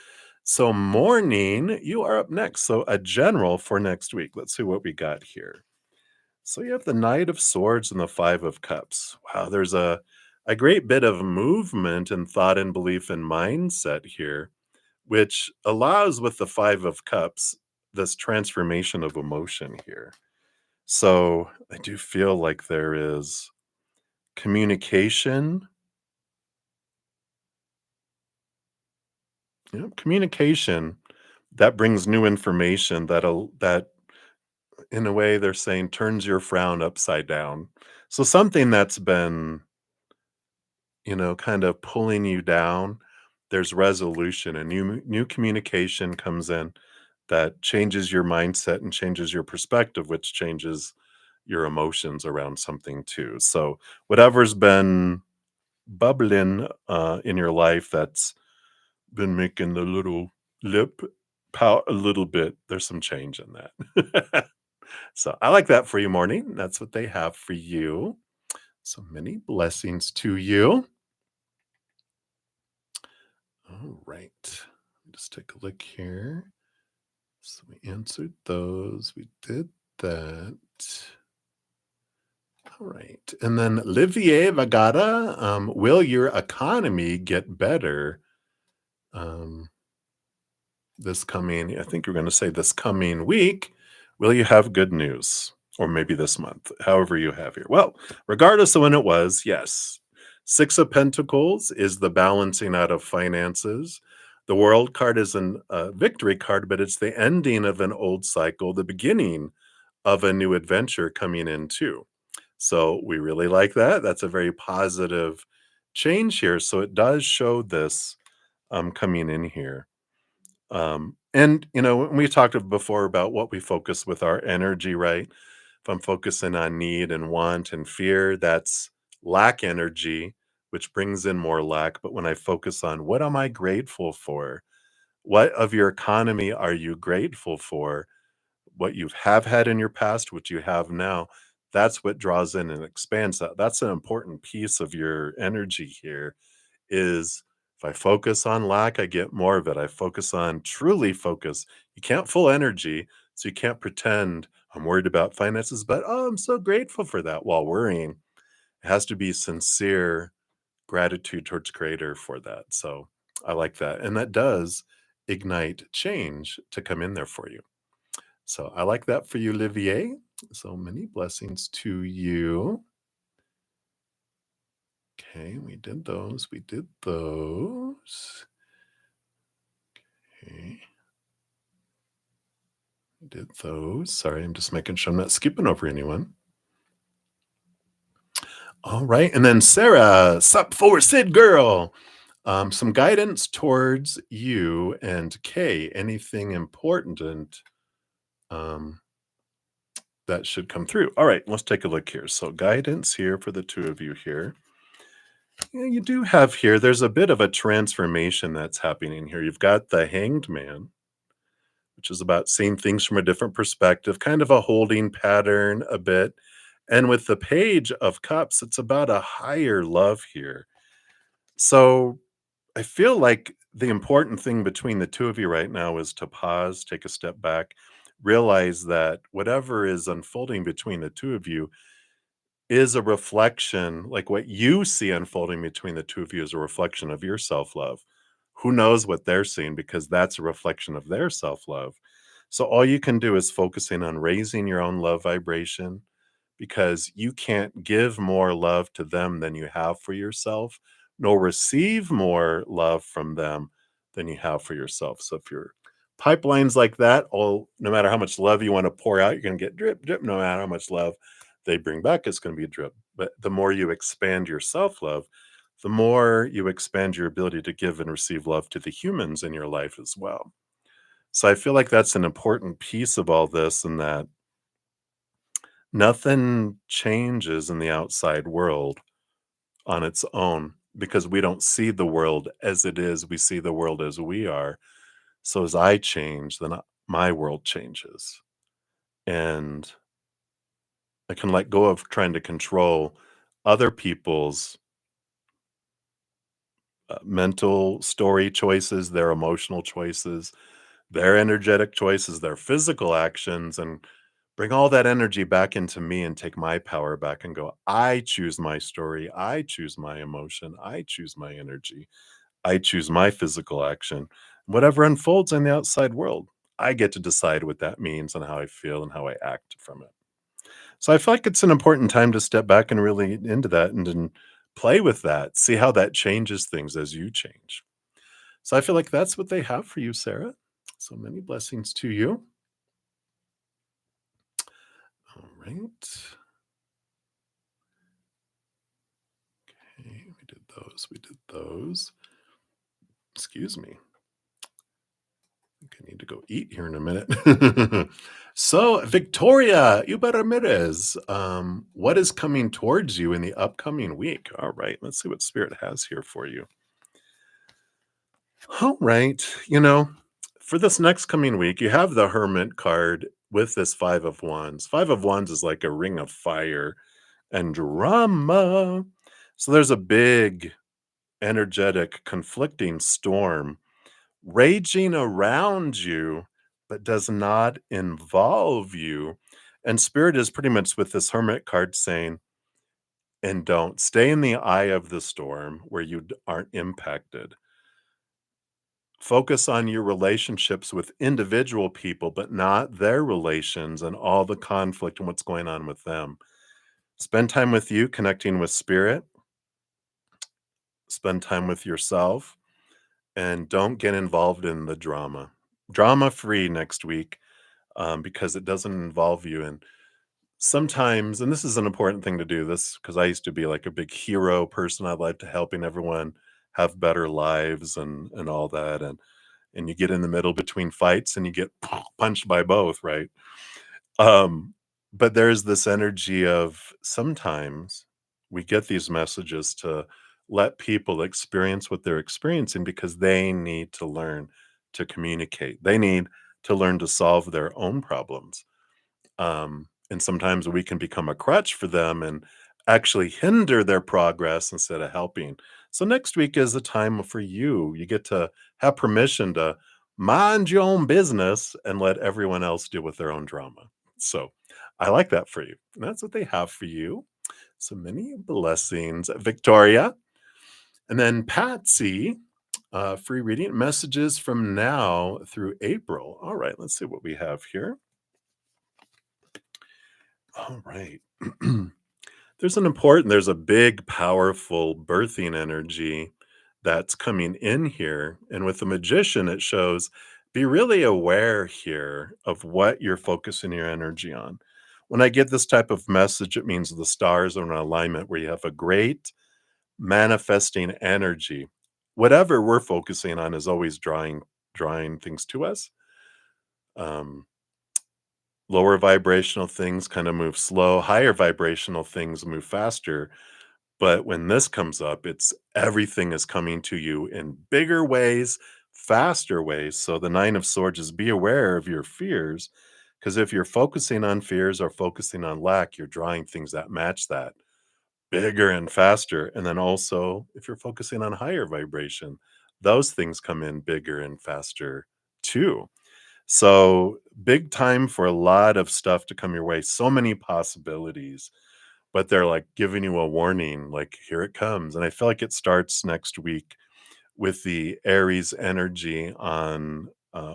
So, morning, you are up next. So, a general for next week. Let's see what we got here. So, you have the Knight of Swords and the Five of Cups. Wow, there's a great bit of movement and thought and belief and mindset here, which allows with the Five of Cups this transformation of emotion here. So, I do feel like there is communication. Communication that brings new information that in a way they're saying turns your frown upside down. So something that's been, kind of pulling you down, there's resolution and new communication comes in that changes your mindset and changes your perspective, which changes your emotions around something too. So whatever's been bubbling in your life that's been making the little lip pout a little bit. There's some change in that. So I like that for you, morning. That's what they have for you. So many blessings to you. All right. Just take a look here. So we answered those. We did that. All right. And then Livier Vagata, will your economy get better? This coming, I think you're going to say this coming week, will you have good news? Or maybe this month, however you have here. Well, regardless of when it was, yes. Six of Pentacles is the balancing out of finances. The World card is a victory card, but it's the ending of an old cycle, the beginning of a new adventure coming in too. So we really like that. That's a very positive change here. So it does show this coming in here. And when we talked before about what we focus with our energy, right? If I'm focusing on need and want and fear, that's lack energy, which brings in more lack. But when I focus on what am I grateful for? What of your economy are you grateful for? What you have had in your past, what you have now, that's what draws in and expands that. That's an important piece of your energy here is if I focus on lack, I get more of it. I focus on truly focus. You can't full energy, so you can't pretend I'm worried about finances, but oh, I'm so grateful for that while worrying. It has to be sincere gratitude towards creator for that. So I like that. And that does ignite change to come in there for you. So I like that for you, Olivier. So many blessings to you. Okay, we did those. We did those. Okay. We did those. Sorry, I'm just making sure I'm not skipping over anyone. All right. And then Sarah, sup for Sid girl. Some guidance towards you and Kay. Anything important um, that should come through. All right, let's take a look here. So guidance here for the two of you here. Yeah, you do have here, there's a bit of a transformation that's happening here. You've got the Hanged Man, which is about seeing things from a different perspective, kind of a holding pattern a bit. And with the Page of Cups, it's about a higher love here. So I feel like the important thing between the two of you right now is to pause, take a step back, realize that whatever is unfolding between the two of you is a reflection, like what you see unfolding between the two of you is a reflection of your self-love. Who knows what they're seeing because that's a reflection of their self-love. So all you can do is focusing on raising your own love vibration because you can't give more love to them than you have for yourself, nor receive more love from them than you have for yourself. So if your pipeline's like that, no matter how much love you want to pour out, you're going to get drip, drip, no matter how much love they bring back, it's going to be a drip. But the more you expand your self love, the more you expand your ability to give and receive love to the humans in your life as well. So I feel like that's an important piece of all this, and that nothing changes in the outside world on its own because we don't see the world as it is. We see the world as we are. So as I change, then my world changes. And I can let go of trying to control other people's mental story choices, their emotional choices, their energetic choices, their physical actions, and bring all that energy back into me and take my power back and go, I choose my story. I choose my emotion. I choose my energy. I choose my physical action. Whatever unfolds in the outside world, I get to decide what that means and how I feel and how I act from it. So I feel like it's an important time to step back and really into that and play with that, see how that changes things as you change. So I feel like that's what they have for you, Sarah. So many blessings to you. All right. Okay, we did those. We did those. Excuse me. I think I need to go eat here in a minute. So, Victoria Ramirez, what is coming towards you in the upcoming week? All right, let's see what Spirit has here for you. All right, for this next coming week, you have the Hermit card with this Five of Wands. Five of Wands is like a ring of fire and drama. So there's a big, energetic, conflicting storm raging around you, but does not involve you. And Spirit is pretty much with this Hermit card saying, and don't stay in the eye of the storm where you aren't impacted. Focus on your relationships with individual people, but not their relations and all the conflict and what's going on with them. Spend time with you, connecting with Spirit. Spend time with yourself. And don't get involved in the drama. Drama free next week because it doesn't involve you. And Sometimes, and this is an important thing to do this because I used to be like a big hero person. I like to helping everyone have better lives and all that. And you get in the middle between fights and you get punched by both, right? Um, but there's this energy of sometimes we get these messages to let people experience what they're experiencing because they need to learn to communicate. They need to learn to solve their own problems. And sometimes we can become a crutch for them and actually hinder their progress instead of helping. So next week is a time for you. You get to have permission to mind your own business and let everyone else deal with their own drama. So I like that for you. And that's what they have for you. So many blessings, Victoria. And then Patsy, free reading messages from now through April. All right, let's see what we have here. All right. There's a big, powerful birthing energy that's coming in here. And with the magician, it shows be really aware here of what you're focusing your energy on. When I get this type of message, it means the stars are in alignment where you have a great manifesting energy. Whatever we're focusing on is always drawing things to us. Um, Lower vibrational things kind of move slow, higher vibrational things move faster. But when this comes up, it's everything is coming to you in bigger ways, faster ways. So the 9 of Swords is be aware of your fears, because if you're focusing on fears or focusing on lack, you're drawing things that match that bigger and faster. And then also, if you're focusing on higher vibration, those things come in bigger and faster too. So, big time for a lot of stuff to come your way. So many possibilities, but they're like giving you a warning, like, here it comes. And I feel like it starts next week with the Aries energy on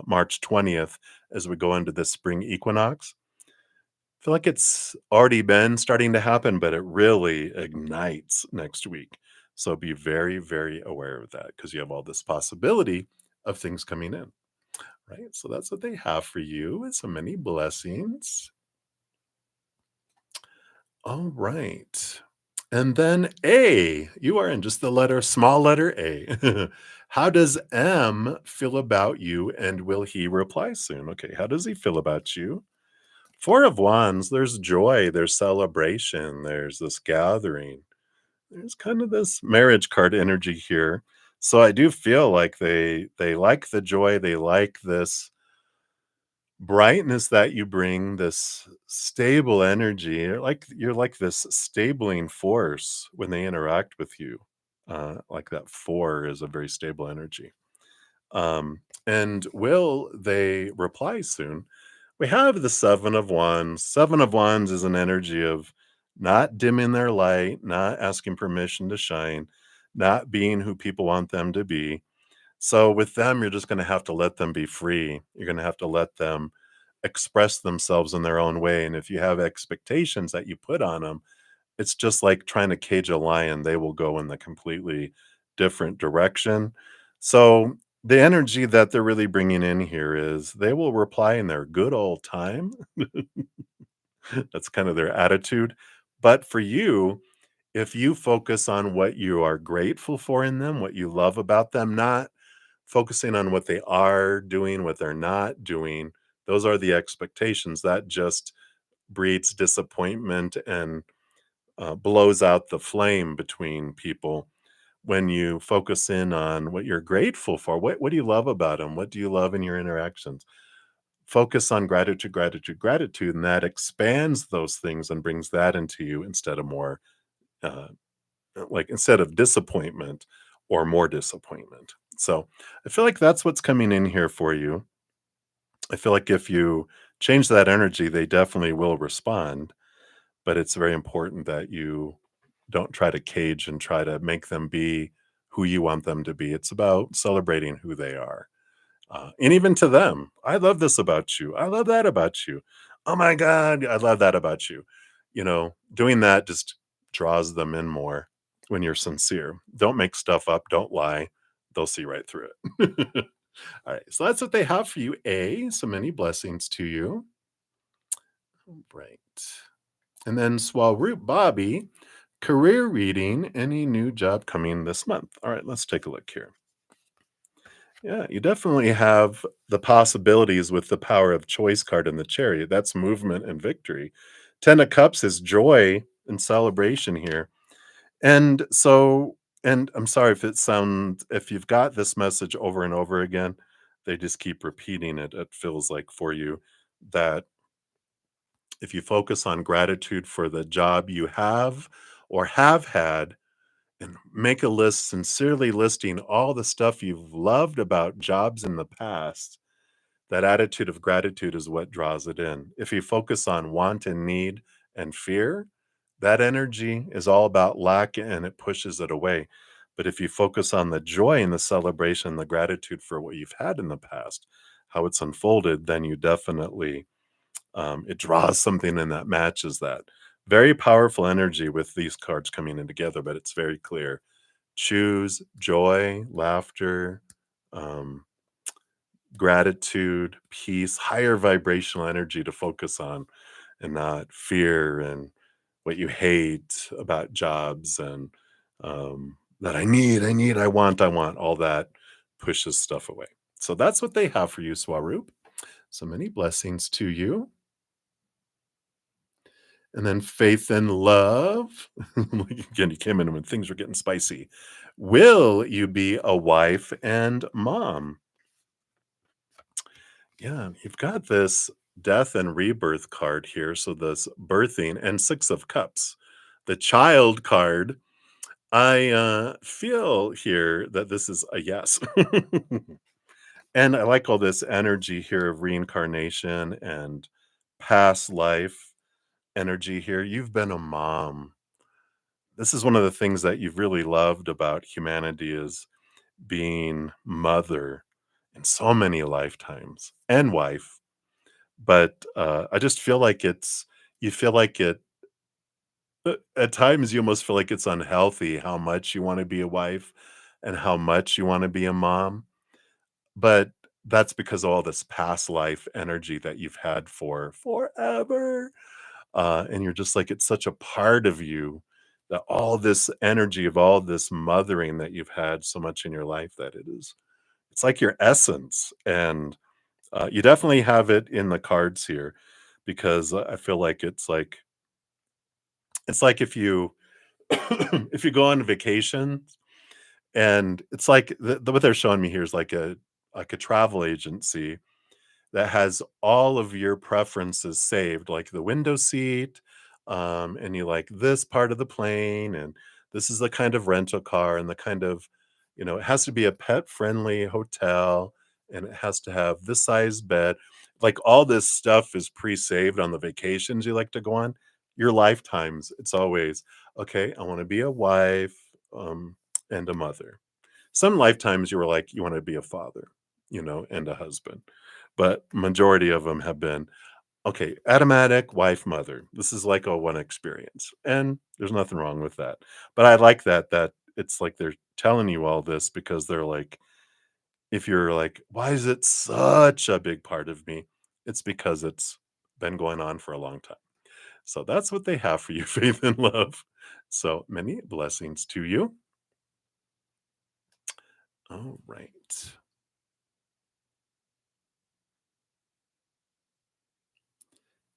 March 20th as we go into the spring equinox. I feel like it's already been starting to happen, but it really ignites next week. So be very, very aware of that because you have all this possibility of things coming in. Right. So that's what they have for you. And so many blessings. All right. And then A, you are in just the small letter A. How does M feel about you and will he reply soon? Okay. How does he feel about you? Four of Wands, there's joy, there's celebration, there's this gathering. There's kind of this marriage card energy here. So I do feel like they like the joy, they like this brightness that you bring, this stable energy. You're like this stabling force when they interact with you. Like that 4 is a very stable energy. And will they reply soon? We have the 7 of Wands. 7 of Wands is an energy of not dimming their light, not asking permission to shine, not being who people want them to be. So with them, you're just going to have to let them be free. You're going to have to let them express themselves in their own way. And if you have expectations that you put on them, it's just like trying to cage a lion. They will go in the completely different direction. So the energy that they're really bringing in here is they will reply in their good old time. That's kind of their attitude. But for you, if you focus on what you are grateful for in them, what you love about them, not focusing on what they are doing, what they're not doing, those are the expectations. That just breeds disappointment and blows out the flame between people. When you focus in on what you're grateful for, what do you love about them? What do you love in your interactions? Focus on gratitude, gratitude, gratitude, and that expands those things and brings that into you instead of more, uh, instead of disappointment or more disappointment. So I feel like that's what's coming in here for you. I feel like if you change that energy, they definitely will respond, but it's very important that you don't try to cage and try to make them be who you want them to be. It's about celebrating who they are. And even to them, I love this about you. I love that about you. Oh my God, I love that about you. Doing that just draws them in more when you're sincere. Don't make stuff up. Don't lie. They'll see right through it. All right. So that's what they have for you. So many blessings to you. Right. And then Swalroot Bobby, career reading, any new job coming this month? All right, let's take a look here. Yeah, you definitely have the possibilities with the power of choice card in the chariot. That's movement and victory. 10 of Cups is joy and celebration here. And so, and I'm sorry if it sounds, if you've got this message over and over again, they just keep repeating it. It feels like for you that if you focus on gratitude for the job you have or have had, and make a list sincerely listing all the stuff you've loved about jobs in the past, that attitude of gratitude is what draws it in. If you focus on want and need and fear, that energy is all about lack and it pushes it away. But if you focus on the joy and the celebration, the gratitude for what you've had in the past, how it's unfolded, then you definitely, it draws something in that matches that. Very powerful energy with these cards coming in together, but it's very clear. Choose joy, laughter, um, gratitude, peace, higher vibrational energy to focus on and not fear and what you hate about jobs and that I want, all that pushes stuff away. So that's what they have for you, Swaroop. So many blessings to you. And then faith and love. Again, you came in when things were getting spicy. Will you be a wife and mom? Yeah, you've got this death and rebirth card here. So this birthing and Six of Cups. The child card, I feel here that this is a yes. And I like all this energy here of reincarnation and past life energy here. You've been a mom. This is one of the things that you've really loved about humanity is being mother in so many lifetimes and wife. But, I just feel like it's you feel like it at times, you almost feel like it's unhealthy how much you wanna be a wife and how much you wanna be a mom, but that's because of all this past life energy that you've had for forever, and you're just like, it's such a part of you that all this energy of all this mothering that you've had so much in your life that it's like your essence, and you definitely have it in the cards here because I feel like it's like if you if you go on vacation and it's like what they're showing me here is like a travel agency that has all of your preferences saved, like the window seat, and you like this part of the plane, and this is the kind of rental car, and the kind of, it has to be a pet friendly hotel, and it has to have this size bed. Like all this stuff is pre saved on the vacations you like to go on. Your lifetimes, it's always, okay, I want to be a wife and a mother. Some lifetimes you were like, you want to be a father, and a husband, but majority of them have been, okay, automatic wife, mother. This is like a one experience, and there's nothing wrong with that. But I like that it's like they're telling you all this because they're like, if you're like, why is it such a big part of me? It's because it's been going on for a long time. So that's what they have for you, faith and love. So many blessings to you. All right.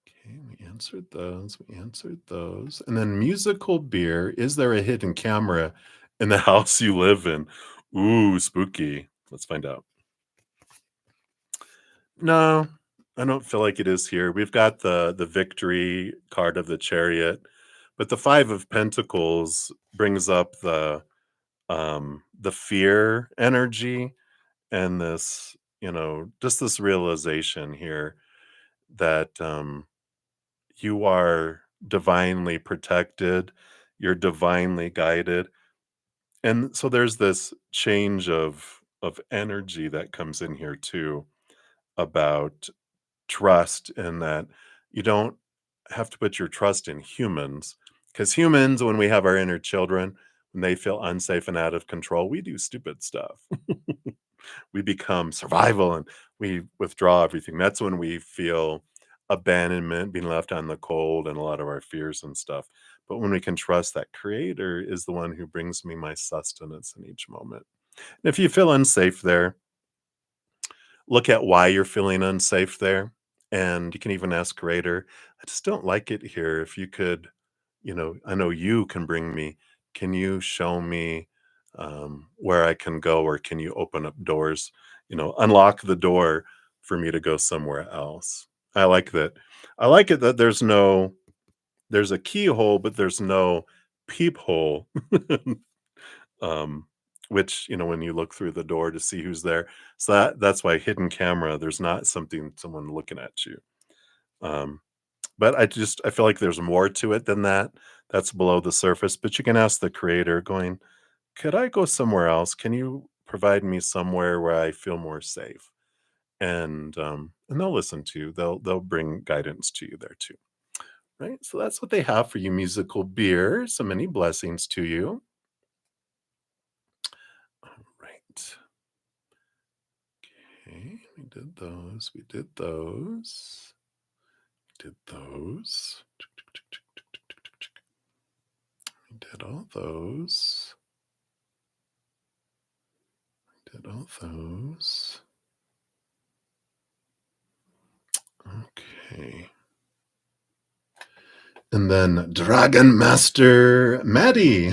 Okay, we answered those. We answered those. And then musical beer. Is there a hidden camera in the house you live in? Ooh, spooky. Let's find out. No, I don't feel like it is here. We've got the victory card of the chariot, but the 5 of pentacles brings up the fear energy and this, just this realization here that you are divinely protected, you're divinely guided. And so there's this change of energy that comes in here too about trust, and that you don't have to put your trust in humans, because humans, when we have our inner children, when they feel unsafe and out of control, we do stupid stuff. We become survival and we withdraw everything. That's when we feel abandonment, being left on the cold, and a lot of our fears and stuff. But when we can trust that Creator is the one who brings me my sustenance in each moment. And if you feel unsafe there, look at why you're feeling unsafe there. And you can even ask Creator, I just don't like it here. If you could, I know you can bring me. Can you show me where I can go, or can you open up doors? Unlock the door for me to go somewhere else. I like that. I like it that there's a keyhole, but there's no peephole. um, which when you look through the door to see who's there, so that's why hidden camera. There's not someone looking at you. Um, but I feel like there's more to it than that. That's below the surface. But you can ask the Creator, going, "Could I go somewhere else? Can you provide me somewhere where I feel more safe?" And they'll listen to you. They'll bring guidance to you there too. Right. So that's what they have for you, musical beer. So many blessings to you. All right. Okay. We did those. We did those. Did those. We did all those. Did all those. Okay. And then Dragon Master Maddie.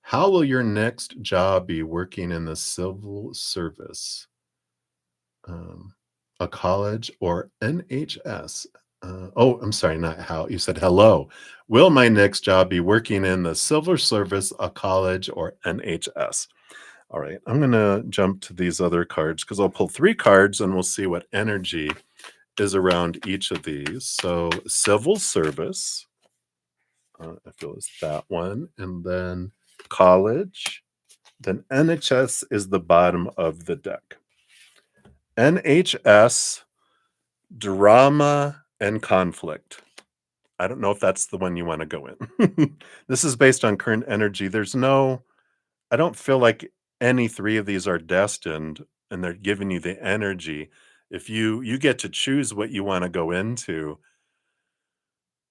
How will your next job be working in the civil service? A college or NHS? Oh, I'm sorry, not how. You said hello. Will my next job be working in the civil service, a college, or NHS? All right, I'm going to jump to these other cards because I'll pull 3 cards and we'll see what energy is around each of these. So, civil service, I feel is that one. And then college. Then NHS is the bottom of the deck. NHS, drama and conflict. I don't know if that's the one you want to go in. This is based on current energy. I don't feel like any 3 of these are destined, and they're giving you the energy. If you get to choose what you want to go into,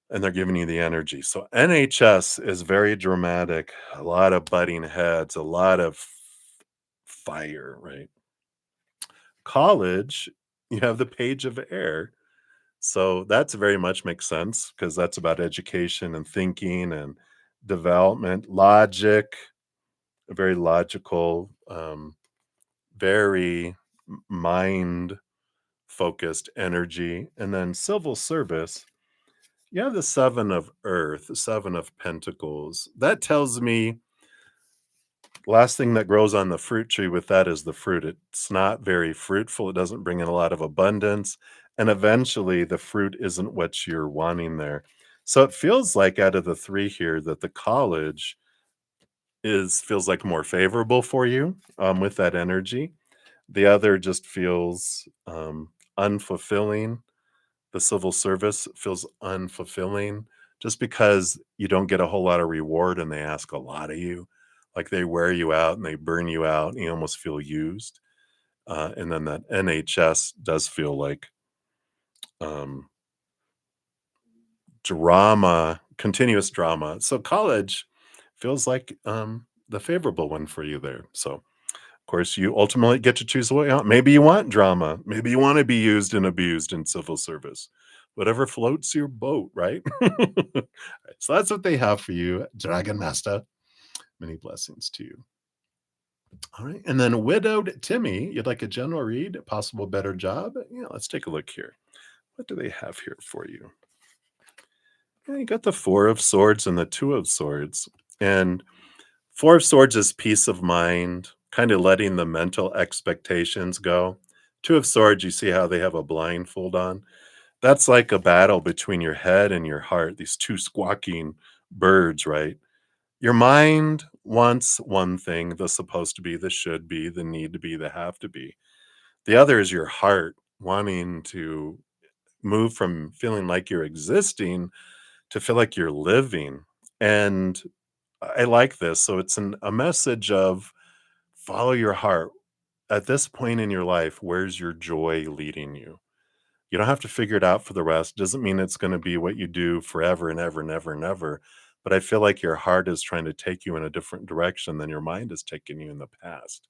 and they're giving you the energy. So NHS is very dramatic, a lot of butting heads, a lot of fire, right? College, you have the page of air. So that's very much makes sense because that's about education and thinking and development, logic, a very logical, very mind focused energy. And then civil service, you have the 7 of Earth, the 7 of Pentacles. That tells me last thing that grows on the fruit tree with that is the fruit. It's not very fruitful. It doesn't bring in a lot of abundance. And eventually the fruit isn't what you're wanting there. So it feels like out of the 3 here that the college is feels like more favorable for you with that energy. The other just feels unfulfilling. The civil service feels unfulfilling just because you don't get a whole lot of reward and they ask a lot of you. Like they wear you out and they burn you out and you almost feel used. And then that NHS does feel like um, drama, continuous drama. So college feels like the favorable one for you there. So, of course, you ultimately get to choose what you want. Maybe you want drama. Maybe you want to be used and abused in civil service. Whatever floats your boat, right? Right, so that's what they have for you, Dragon Master. Many blessings to you. All right. And then widowed Timmy, you'd like a general read, possible better job? Yeah, let's take a look here. What do they have here for you? Yeah, you got the 4 of Swords and the 2 of Swords. And 4 of Swords is peace of mind, kind of letting the mental expectations go. 2 of Swords, you see how they have a blindfold on? That's like a battle between your head and your heart, these 2 squawking birds, right? Your mind wants one thing, the supposed to be, the should be, the need to be, the have to be. The other is your heart wanting to move from feeling like you're existing to feel like you're living. And I like this. So it's a message of follow your heart. At this point in your life, where's your joy leading you? You don't have to figure it out for the rest. Doesn't mean it's going to be what you do forever and ever and ever and ever. But I feel like your heart is trying to take you in a different direction than your mind has taken you in the past.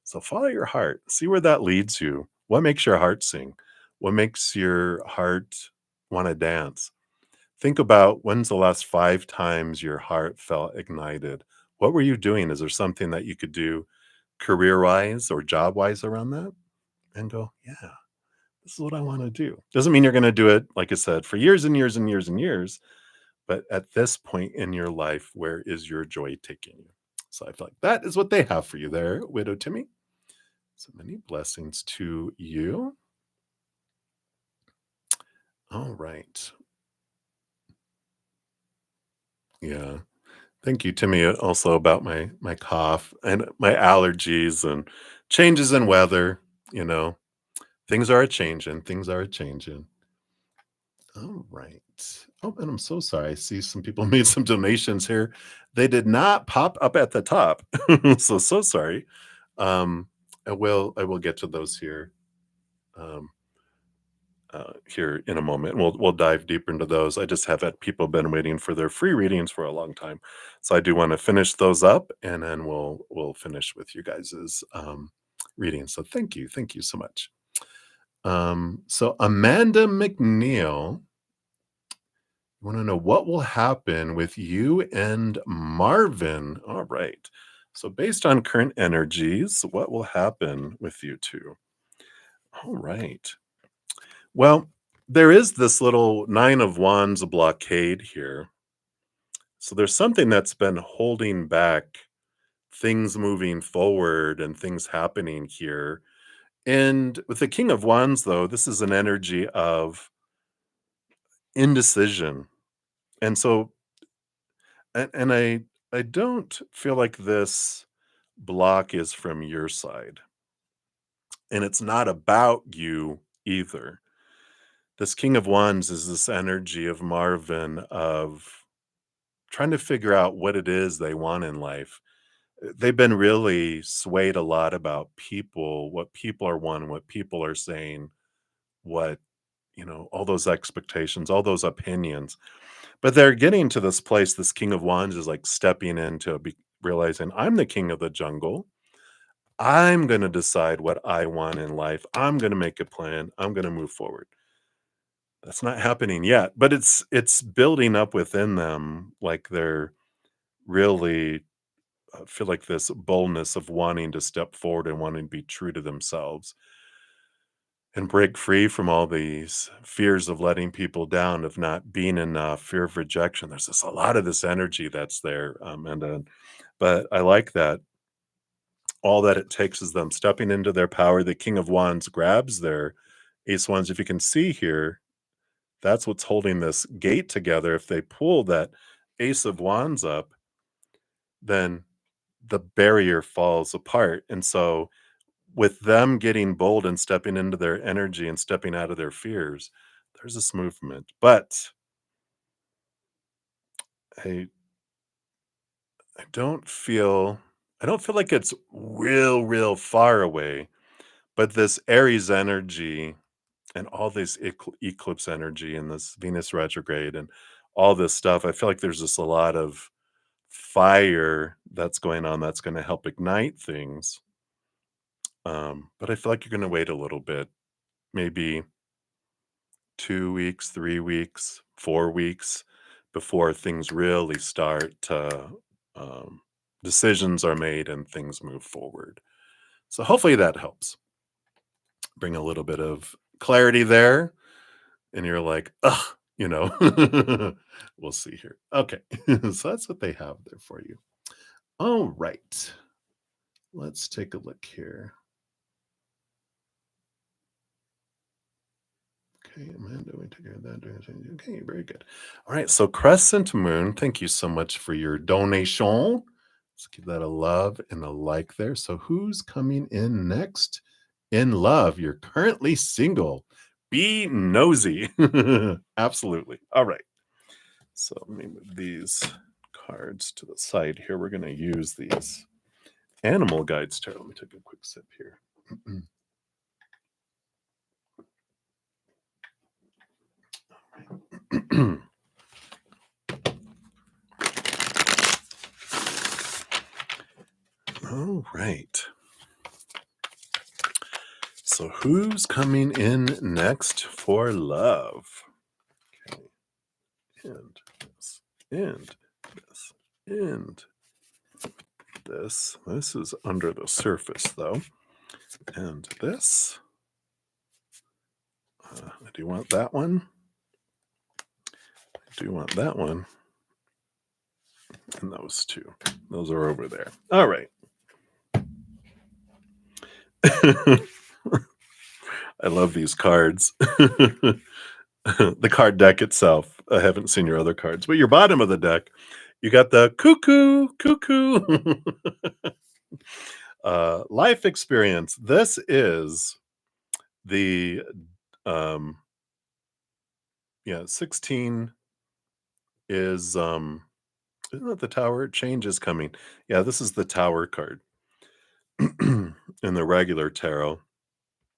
So follow your heart. See where that leads you. What makes your heart sing? What makes your heart want to dance? Think about when's the last 5 times your heart felt ignited? What were you doing? Is there something that you could do career-wise or job-wise around that? And go, "Yeah, this is what I wanna do." Doesn't mean you're gonna do it, like I said, for years and years and years and years, but at this point in your life, where is your joy taking you? So I feel like that is what they have for you there, Widow Timmy. So many blessings to you. All right. Yeah. Thank you, Timmy, also about my cough and my allergies and changes in weather, you know. Things are a-changing, things are a-changing. All right. Oh, and I'm so sorry. I see some people made some donations here. They did not pop up at the top. So sorry. I will get to those here. Um, here in a moment. We'll dive deeper into those. I just have had people been waiting for their free readings for a long time, so I do want to finish those up, and then we'll finish with you guys's readings. So thank you so much. So Amanda McNeil, you want to know what will happen with you and Marvin? All right. So based on current energies, what will happen with you two? All right. Well, there is this little 9 of Wands blockade here. So there's something that's been holding back things moving forward and things happening here. And with the King of Wands, though, this is an energy of indecision. And so, and I don't feel like this block is from your side. And it's not about you either. This King of Wands is this energy of Marvin of trying to figure out what it is they want in life. They've been really swayed a lot about people, what people are wanting, what people are saying, what, all those expectations, all those opinions. But they're getting to this place, this King of Wands is like stepping into realizing I'm the king of the jungle. I'm going to decide what I want in life. I'm going to make a plan. I'm going to move forward. That's not happening yet, but it's building up within them like they're really feel like this boldness of wanting to step forward and wanting to be true to themselves and break free from all these fears of letting people down, of not being enough, fear of rejection. There's just a lot of this energy that's there, but I like that all that it takes is them stepping into their power. The King of Wands grabs their Ace Wands. If you can see here, that's what's holding this gate together. If they pull that Ace of Wands up, then the barrier falls apart. And so, with them getting bold and stepping into their energy and stepping out of their fears, there's this movement. But I, I don't feel I don't feel like it's real far away. But this Aries energy and all this eclipse energy and this Venus retrograde and all this stuff, I feel like there's just a lot of fire that's going on that's going to help ignite things. But I feel like you're going to wait a little bit, maybe 2 weeks, 3 weeks, 4 weeks before things really start to, um, decisions are made and things move forward. So hopefully that helps bring a little bit of clarity there. And you're like, ugh, we'll see here. Okay. So that's what they have there for you. All right. Let's take a look here. Okay, Amanda, we take care of that. Okay, very good. All right, so Crescent Moon, thank you so much for your donation. Let's give that a love and a like there. So, who's coming in next in love? You're currently single. Be nosy. Absolutely. All right. So, let me move these cards to the side here. We're going to use these animal guides tarot. Let me take a quick sip here. All right. So who's coming in next for love? Okay. And this, and this, and this. This is under the surface, though. And this. I do want that one. I do want that one. And those two. Those are over there. All right. I love these cards. The card deck itself. I haven't seen your other cards, but your bottom of the deck, you got the cuckoo. Life experience. This is the 16 is isn't it the tower? Change is coming. Yeah, this is the tower card in the regular tarot.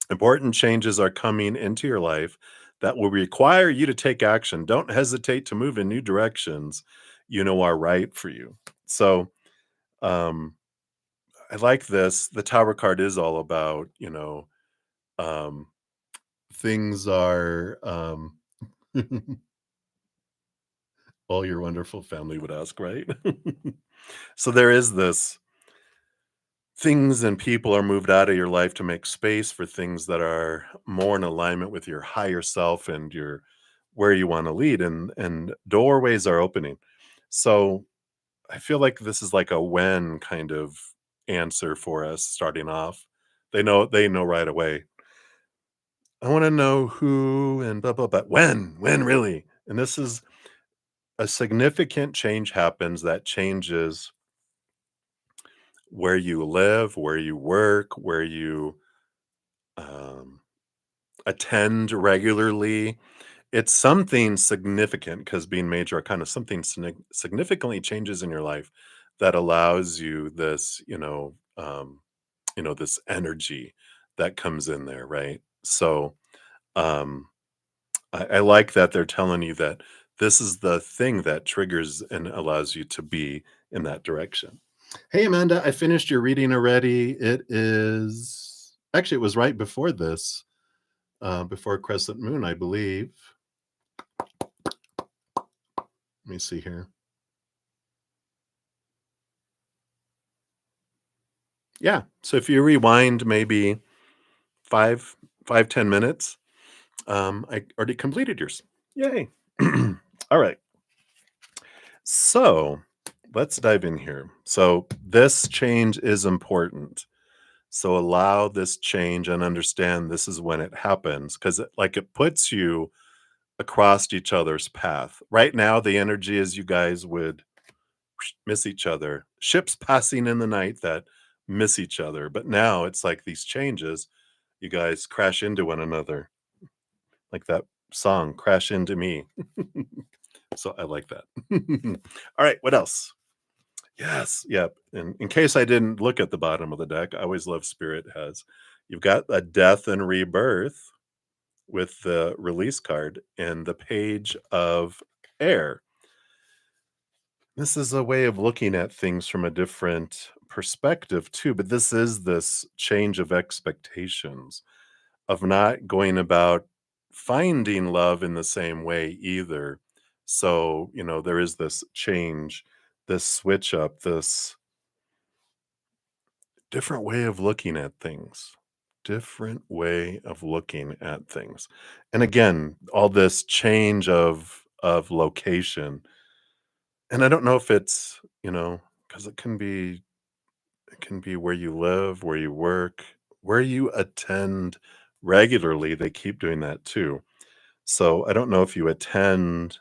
Important changes are coming into your life that will require you to take action. Don't hesitate to move in new directions you know are right for you. So I like this. The tower card is all about, um, things are all your wonderful family would ask, right? So there is this things and people are moved out of your life to make space for things that are more in alignment with your higher self and your where you want to lead, and doorways are opening. So I feel like this is like a when kind of answer for us starting off. They know right away. I want to know who and blah blah, but when really? And this is a significant change happens that changes where you live, where you work, where you um, attend regularly. It's something significant because being major arcana, something significantly changes in your life that allows you this, this energy that comes in there, right? So um, I like that they're telling you that this is the thing that triggers and allows you to be in that direction. Hey, Amanda, I finished your reading already. It is actually, it was right before this, before Crescent Moon, I believe. Let me see here. Yeah. So if you rewind maybe 10 minutes, I already completed yours. Yay. All right. So let's dive in here. So this change is important. So allow this change and understand this is when it happens because it puts you across each other's path. Right now, the energy is you guys would miss each other. Ships passing in the night that miss each other. But now it's like these changes, you guys crash into one another. Like that song, Crash Into Me. So I like that. All right, what else? Yes, yep. And in case I didn't look at the bottom of the deck, I always love Spirit has. You've got a death and rebirth with the release card and the page of air. This is a way of looking at things from a different perspective too, but this is this change of expectations of not going about finding love in the same way either. So, there is this change, this switch up, this different way of looking at things. Different way of looking at things. And again, all this change of location. And I don't know if it's, because it can be where you live, where you work, where you attend regularly. They keep doing that too. So I don't know if you attend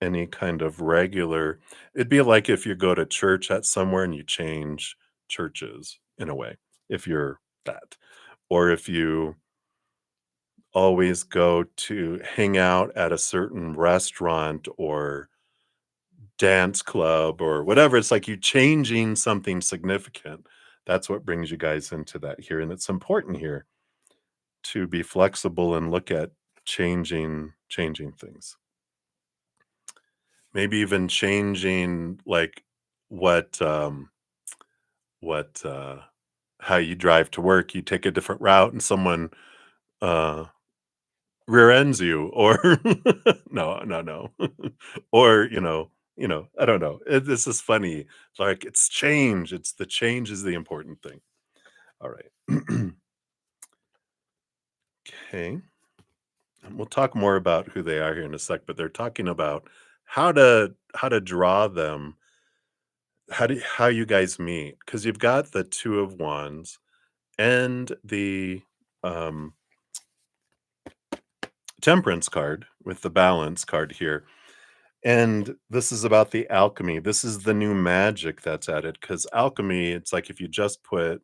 any kind of regular. It'd be like if you go to church at somewhere and you change churches in a way, if you're that. Or if you always go to hang out at a certain restaurant or dance club or whatever, it's like you changing something significant. That's what brings you guys into that here. And it's important here to be flexible and look at changing things. maybe even changing like what what how you drive to work. You take a different route and someone uh rear ends you, or no. Or, I don't know. This is funny. Like, it's change. It's the change is the important thing. All right. Okay. And we'll talk more about who they are here in a sec, but they're talking about how to draw them. How you guys meet, because you've got the two of wands and the um temperance card with the balance card here. And this is about the alchemy. This is the new magic that's added, because alchemy, it's like if you just put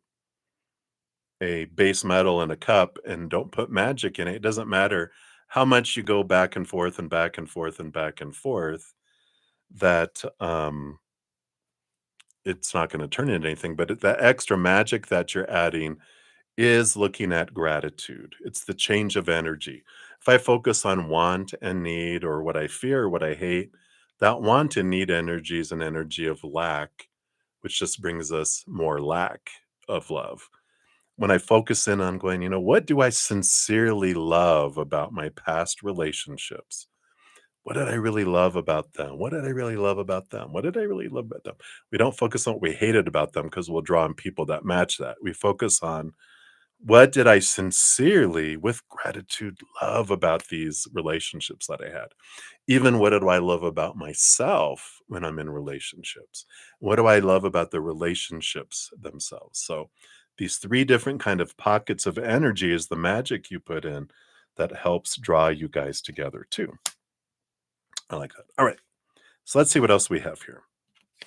a base metal in a cup and don't put magic in it, it doesn't matter how much you go back and forth and back and forth and back and forth, that it's not going to turn into anything. But that extra magic that you're adding is looking at gratitude. It's the change of energy. If I focus on want and need, or what I fear, or what I hate, that want and need energy is an energy of lack, which just brings us more lack of love. When I focus in on going, what do I sincerely love about my past relationships? What did I really love about them? What did I really love about them? What did I really love about them? We don't focus on what we hated about them, because we'll draw on people that match that. We focus on, what did I sincerely, with gratitude, love about these relationships that I had? Even, what do I love about myself when I'm in relationships? What do I love about the relationships themselves? So these three different kind of pockets of energy is the magic you put in that helps draw you guys together too. I like that. All right. So let's see what else we have here.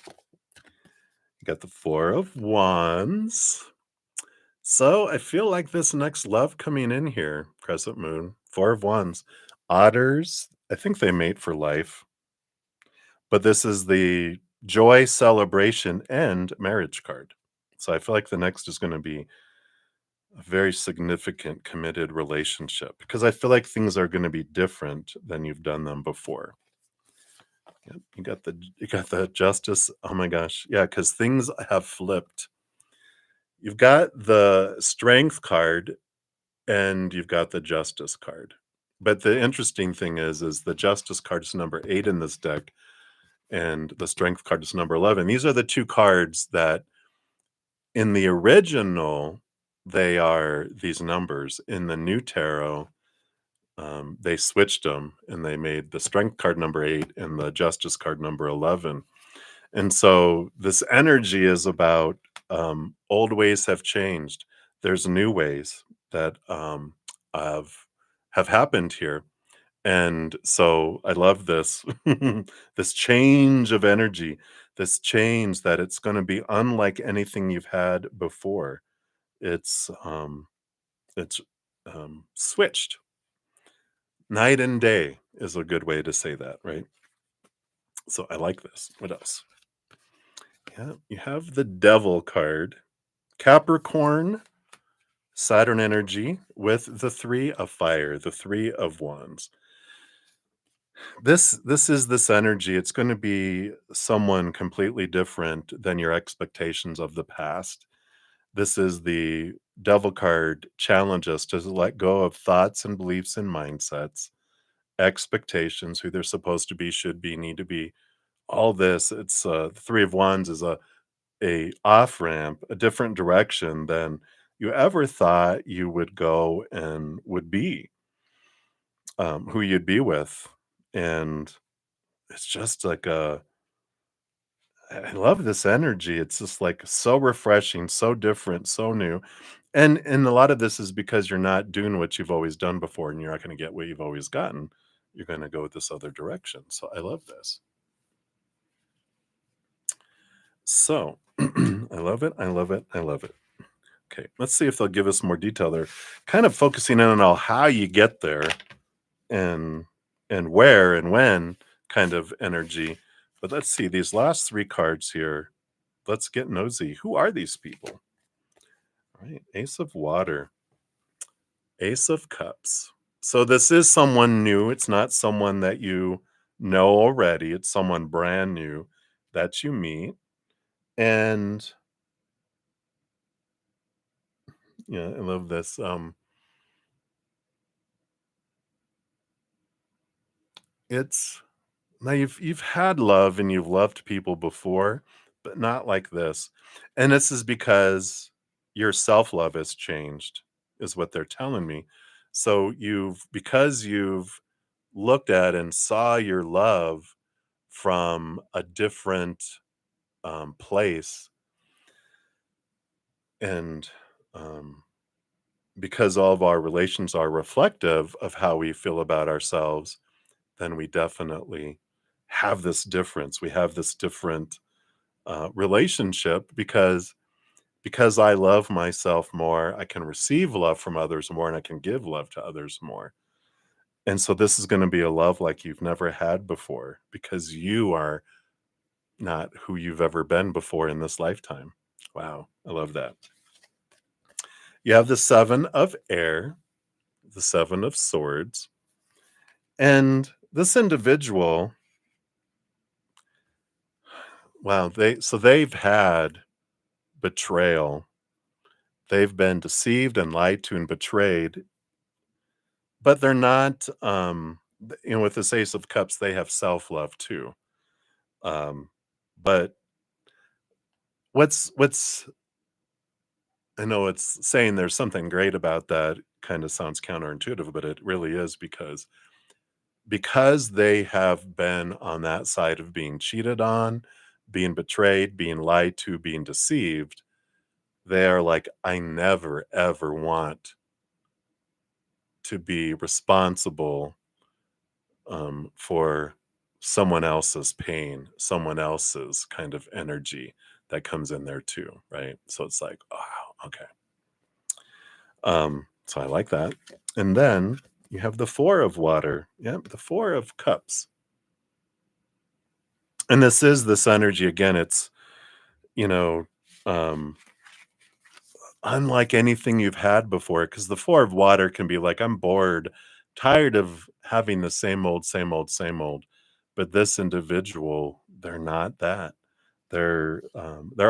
You got the Four of Wands. So I feel like this next love coming in here, Crescent Moon, Four of Wands, otters, I think they mate for life, but this is the joy, celebration, and marriage card. So I feel like the next is going to be a very significant committed relationship, because I feel like things are going to be different than you've done them before. Yep, you got the justice. Oh my gosh. Yeah, because things have flipped. You've got the strength card and you've got the justice card. But the interesting thing is the justice card is number 8 in this deck, and the strength card is number 11. These are the two cards that in the original, they are these numbers. In the new tarot, they switched them and they made the strength card number 8 and the justice card number 11. And so this energy is about, old ways have changed. There's new ways that have have happened here. And so I love this this change of energy, this change that it's going to be unlike anything you've had before. It's switched. Night and day is a good way to say that, right? So I like this. What else? Yeah, you have the Devil card, Capricorn, Saturn energy with the 3 of fire, the 3 of wands. This is this energy. It's going to be someone completely different than your expectations of the past. This is the Devil card, challenge us to let go of thoughts and beliefs and mindsets, expectations, who they're supposed to be, should be, need to be. All this, it's the 3 of wands is a off ramp, a different direction than you ever thought you would go and would be, who you'd be with. And it's just like I love this energy. It's just like so refreshing, so different, so new. And a lot of this is because you're not doing what you've always done before, and you're not going to get what you've always gotten. You're going to go with this other direction. So I love this. So I love it. I love it. I love it. Okay, let's see if they'll give us more detail. They're kind of focusing in on all how you get there, and where and when kind of energy. But let's see these last 3 cards here. Let's get nosy. Who are these people? All right, Ace of Water, Ace of Cups. So this is someone new. It's not someone that you know already. It's someone brand new that you meet. And yeah, I love this. It's now you've had love and you've loved people before, but not like this. And this is because your self-love has changed, is what they're telling me. So you've looked at and saw your love from a different place, and um, because all of our relations are reflective of how we feel about ourselves, then we definitely have this difference. We have this different relationship because I love myself more. I can receive love from others more, and I can give love to others more. And so this is going to be a love like you've never had before because you are not who you've ever been before in this lifetime. Wow, I love that. You have the seven of air, the seven of swords, and this individual, wow, they've had betrayal. They've been deceived and lied to and betrayed, but they're not, with this Ace of Cups, they have self-love too. Um, but what's I know it's saying there's something great about that kind of sounds counterintuitive, but it really is because they have been on that side of being cheated on, being betrayed, being lied to, being deceived. They are like, I never ever want to be responsible for someone else's pain, someone else's kind of energy that comes in there too, right? So it's like, wow, okay. So I like that. And then you have the four of water. Yep, the four of cups. And this is this energy again. It's, you know, um, unlike anything you've had before, because the four of water can be like, I'm bored, tired of having the same old, same old, same old. But this individual, they're not that. They're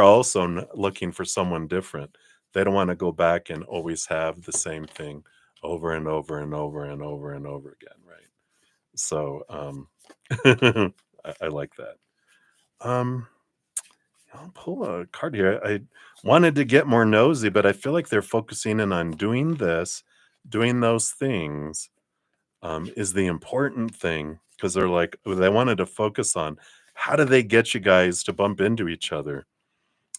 also looking for someone different. They don't want to go back and always have the same thing over and over and over and over and over again, right? So I like that. Um, I'll pull a card here. I wanted to get more nosy, but I feel like they're focusing in on doing this, doing those things is the important thing because they're like, they wanted to focus on how do they get you guys to bump into each other?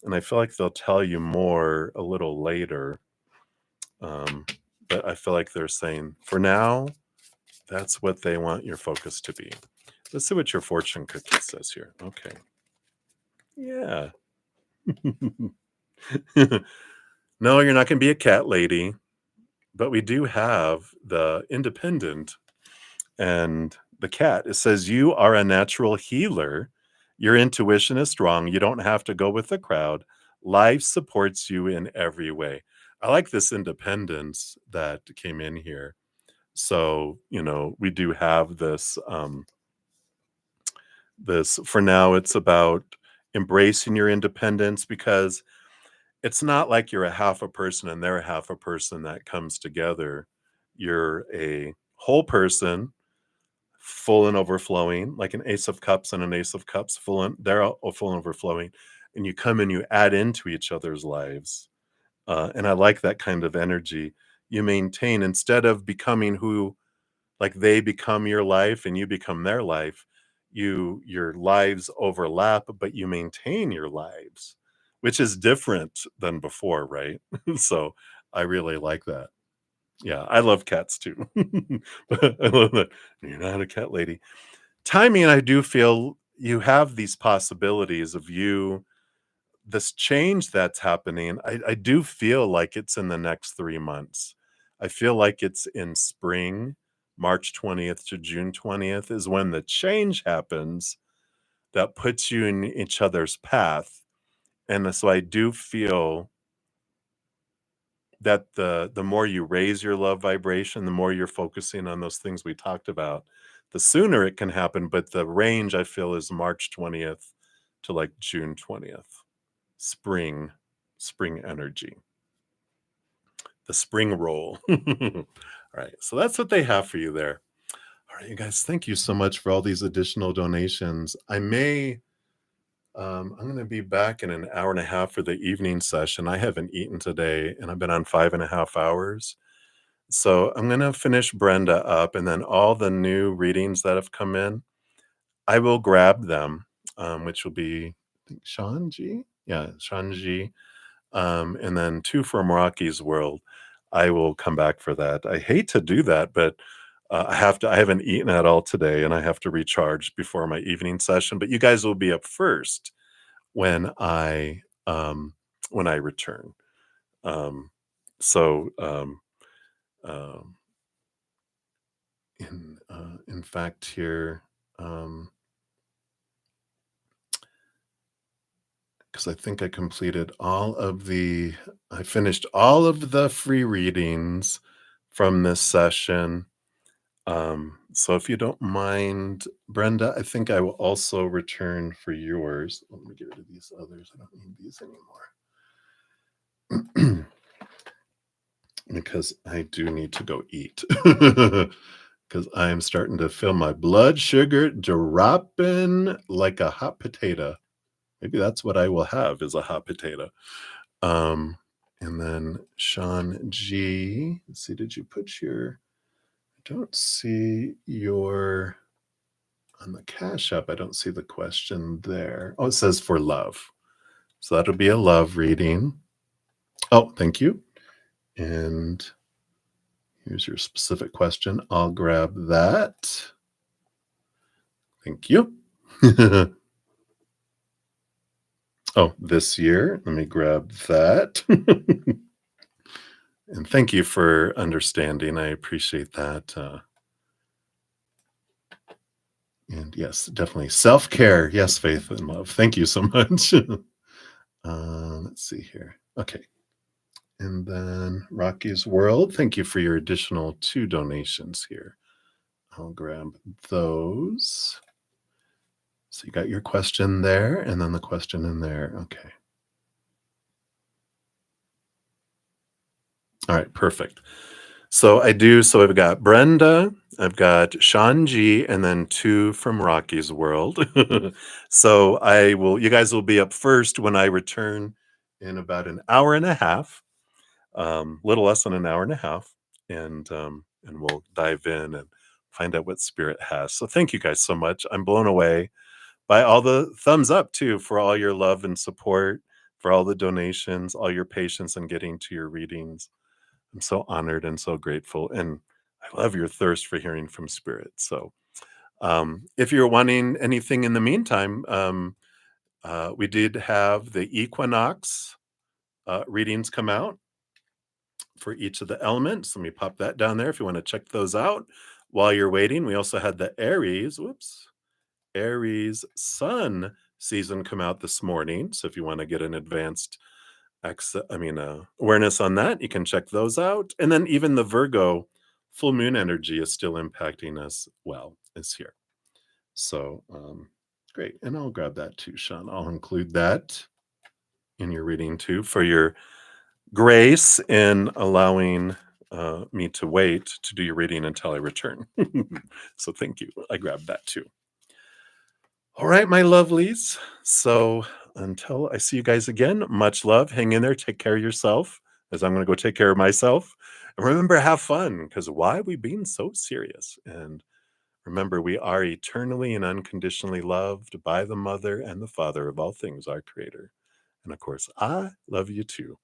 And I feel like they'll tell you more a little later. Um, but I feel like they're saying for now, that's what they want your focus to be. Let's see what your fortune cookie says here. Okay. Yeah. No, you're not going to be a cat lady, but we do have the independent and the cat. It says, you are a natural healer. Your intuition is strong. You don't have to go with the crowd. Life supports you in every way. I like this independence that came in here. So, we do have this for now. It's about embracing your independence because it's not like you're a half a person and they're a half a person that comes together. You're a whole person, full and overflowing, like an ace of cups and an ace of cups, they're all full and overflowing, and you come and you add into each other's lives. And I like that kind of energy. You maintain instead of becoming who, like they become your life and you become their life. Your lives overlap, but you maintain your lives, which is different than before, right? So I really like that. Yeah, I love cats too. But I love that you're not a cat lady. Timing, I do feel you have these possibilities of this change that's happening. I do feel like it's in the next 3 months. I feel like it's in spring, March 20th to June 20th is when the change happens that puts you in each other's path. And so I do feel that the more you raise your love vibration, the more you're focusing on those things we talked about, the sooner it can happen, but the range I feel is March 20th to like June 20th. Spring energy, the spring roll. All right. So that's what they have for you there. All right, you guys, thank you so much for all these additional donations. I'm going to be back in an hour and a half for the evening session. I haven't eaten today and I've been on 5.5 hours. So I'm going to finish Brenda up, and then all the new readings that have come in, I will grab them, which will be, I think, Sean G. Yeah, Sean G. And then 2 from Rocky's World. I will come back for that. I hate to do that, but I have to. I haven't eaten at all today, and I have to recharge before my evening session. But you guys will be up first when I return. Um, so um, in fact, here. Because I think I finished all of the free readings from this session. So if you don't mind, Brenda, I think I will also return for yours. Let me get rid of these others. I don't need these anymore. Because I do need to go eat. Because I am starting to feel my blood sugar dropping like a hot potato. Maybe that's what I will have, is a hot potato. And then Sean G. Let's see, did you put your... I don't see your... On the CashApp, I don't see the question there. Oh, it says for love. So that'll be a love reading. Oh, thank you. And here's your specific question. I'll grab that. Thank you. Oh, this year. Let me grab that. And thank you for understanding. I appreciate that. And yes, definitely self-care. Yes, faith and love. Thank you so much. Let's see here. Okay. And then Rocky's World. Thank you for your additional 2 donations here. I'll grab those. So you got your question there, and then the question in there. Okay. All right, perfect. So I've got Brenda, I've got Sean G, and then 2 from Rocky's World. So you guys will be up first when I return in about an hour and a half, little less than an hour and a half, and we'll dive in and find out what Spirit has. So thank you guys so much. I'm blown away by all the thumbs up too, for all your love and support, for all the donations, all your patience in getting to your readings. I'm so honored and so grateful. And I love your thirst for hearing from Spirit. So if you're wanting anything in the meantime, we did have the Equinox readings come out for each of the elements. Let me pop that down there if you want to check those out while you're waiting. We also had the Aries Sun season come out this morning. So if you want to get an advanced awareness on that, you can check those out. And then even the Virgo full moon energy is still impacting us well, is here. So great. And I'll grab that too, Sean. I'll include that in your reading too, for your grace in allowing me to wait to do your reading until I return. So thank you. I grabbed that too. All right, my lovelies. So until I see you guys again, much love. Hang in there. Take care of yourself, as I'm going to go take care of myself. And remember, have fun, because why are we being so serious? And remember, we are eternally and unconditionally loved by the Mother and the Father of all things, our Creator. And of course, I love you too.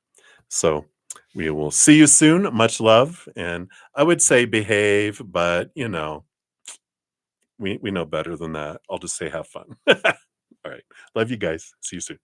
So we will see you soon. Much love. And I would say behave, but we know better than that. I'll just say have fun. All right. Love you guys. See you soon.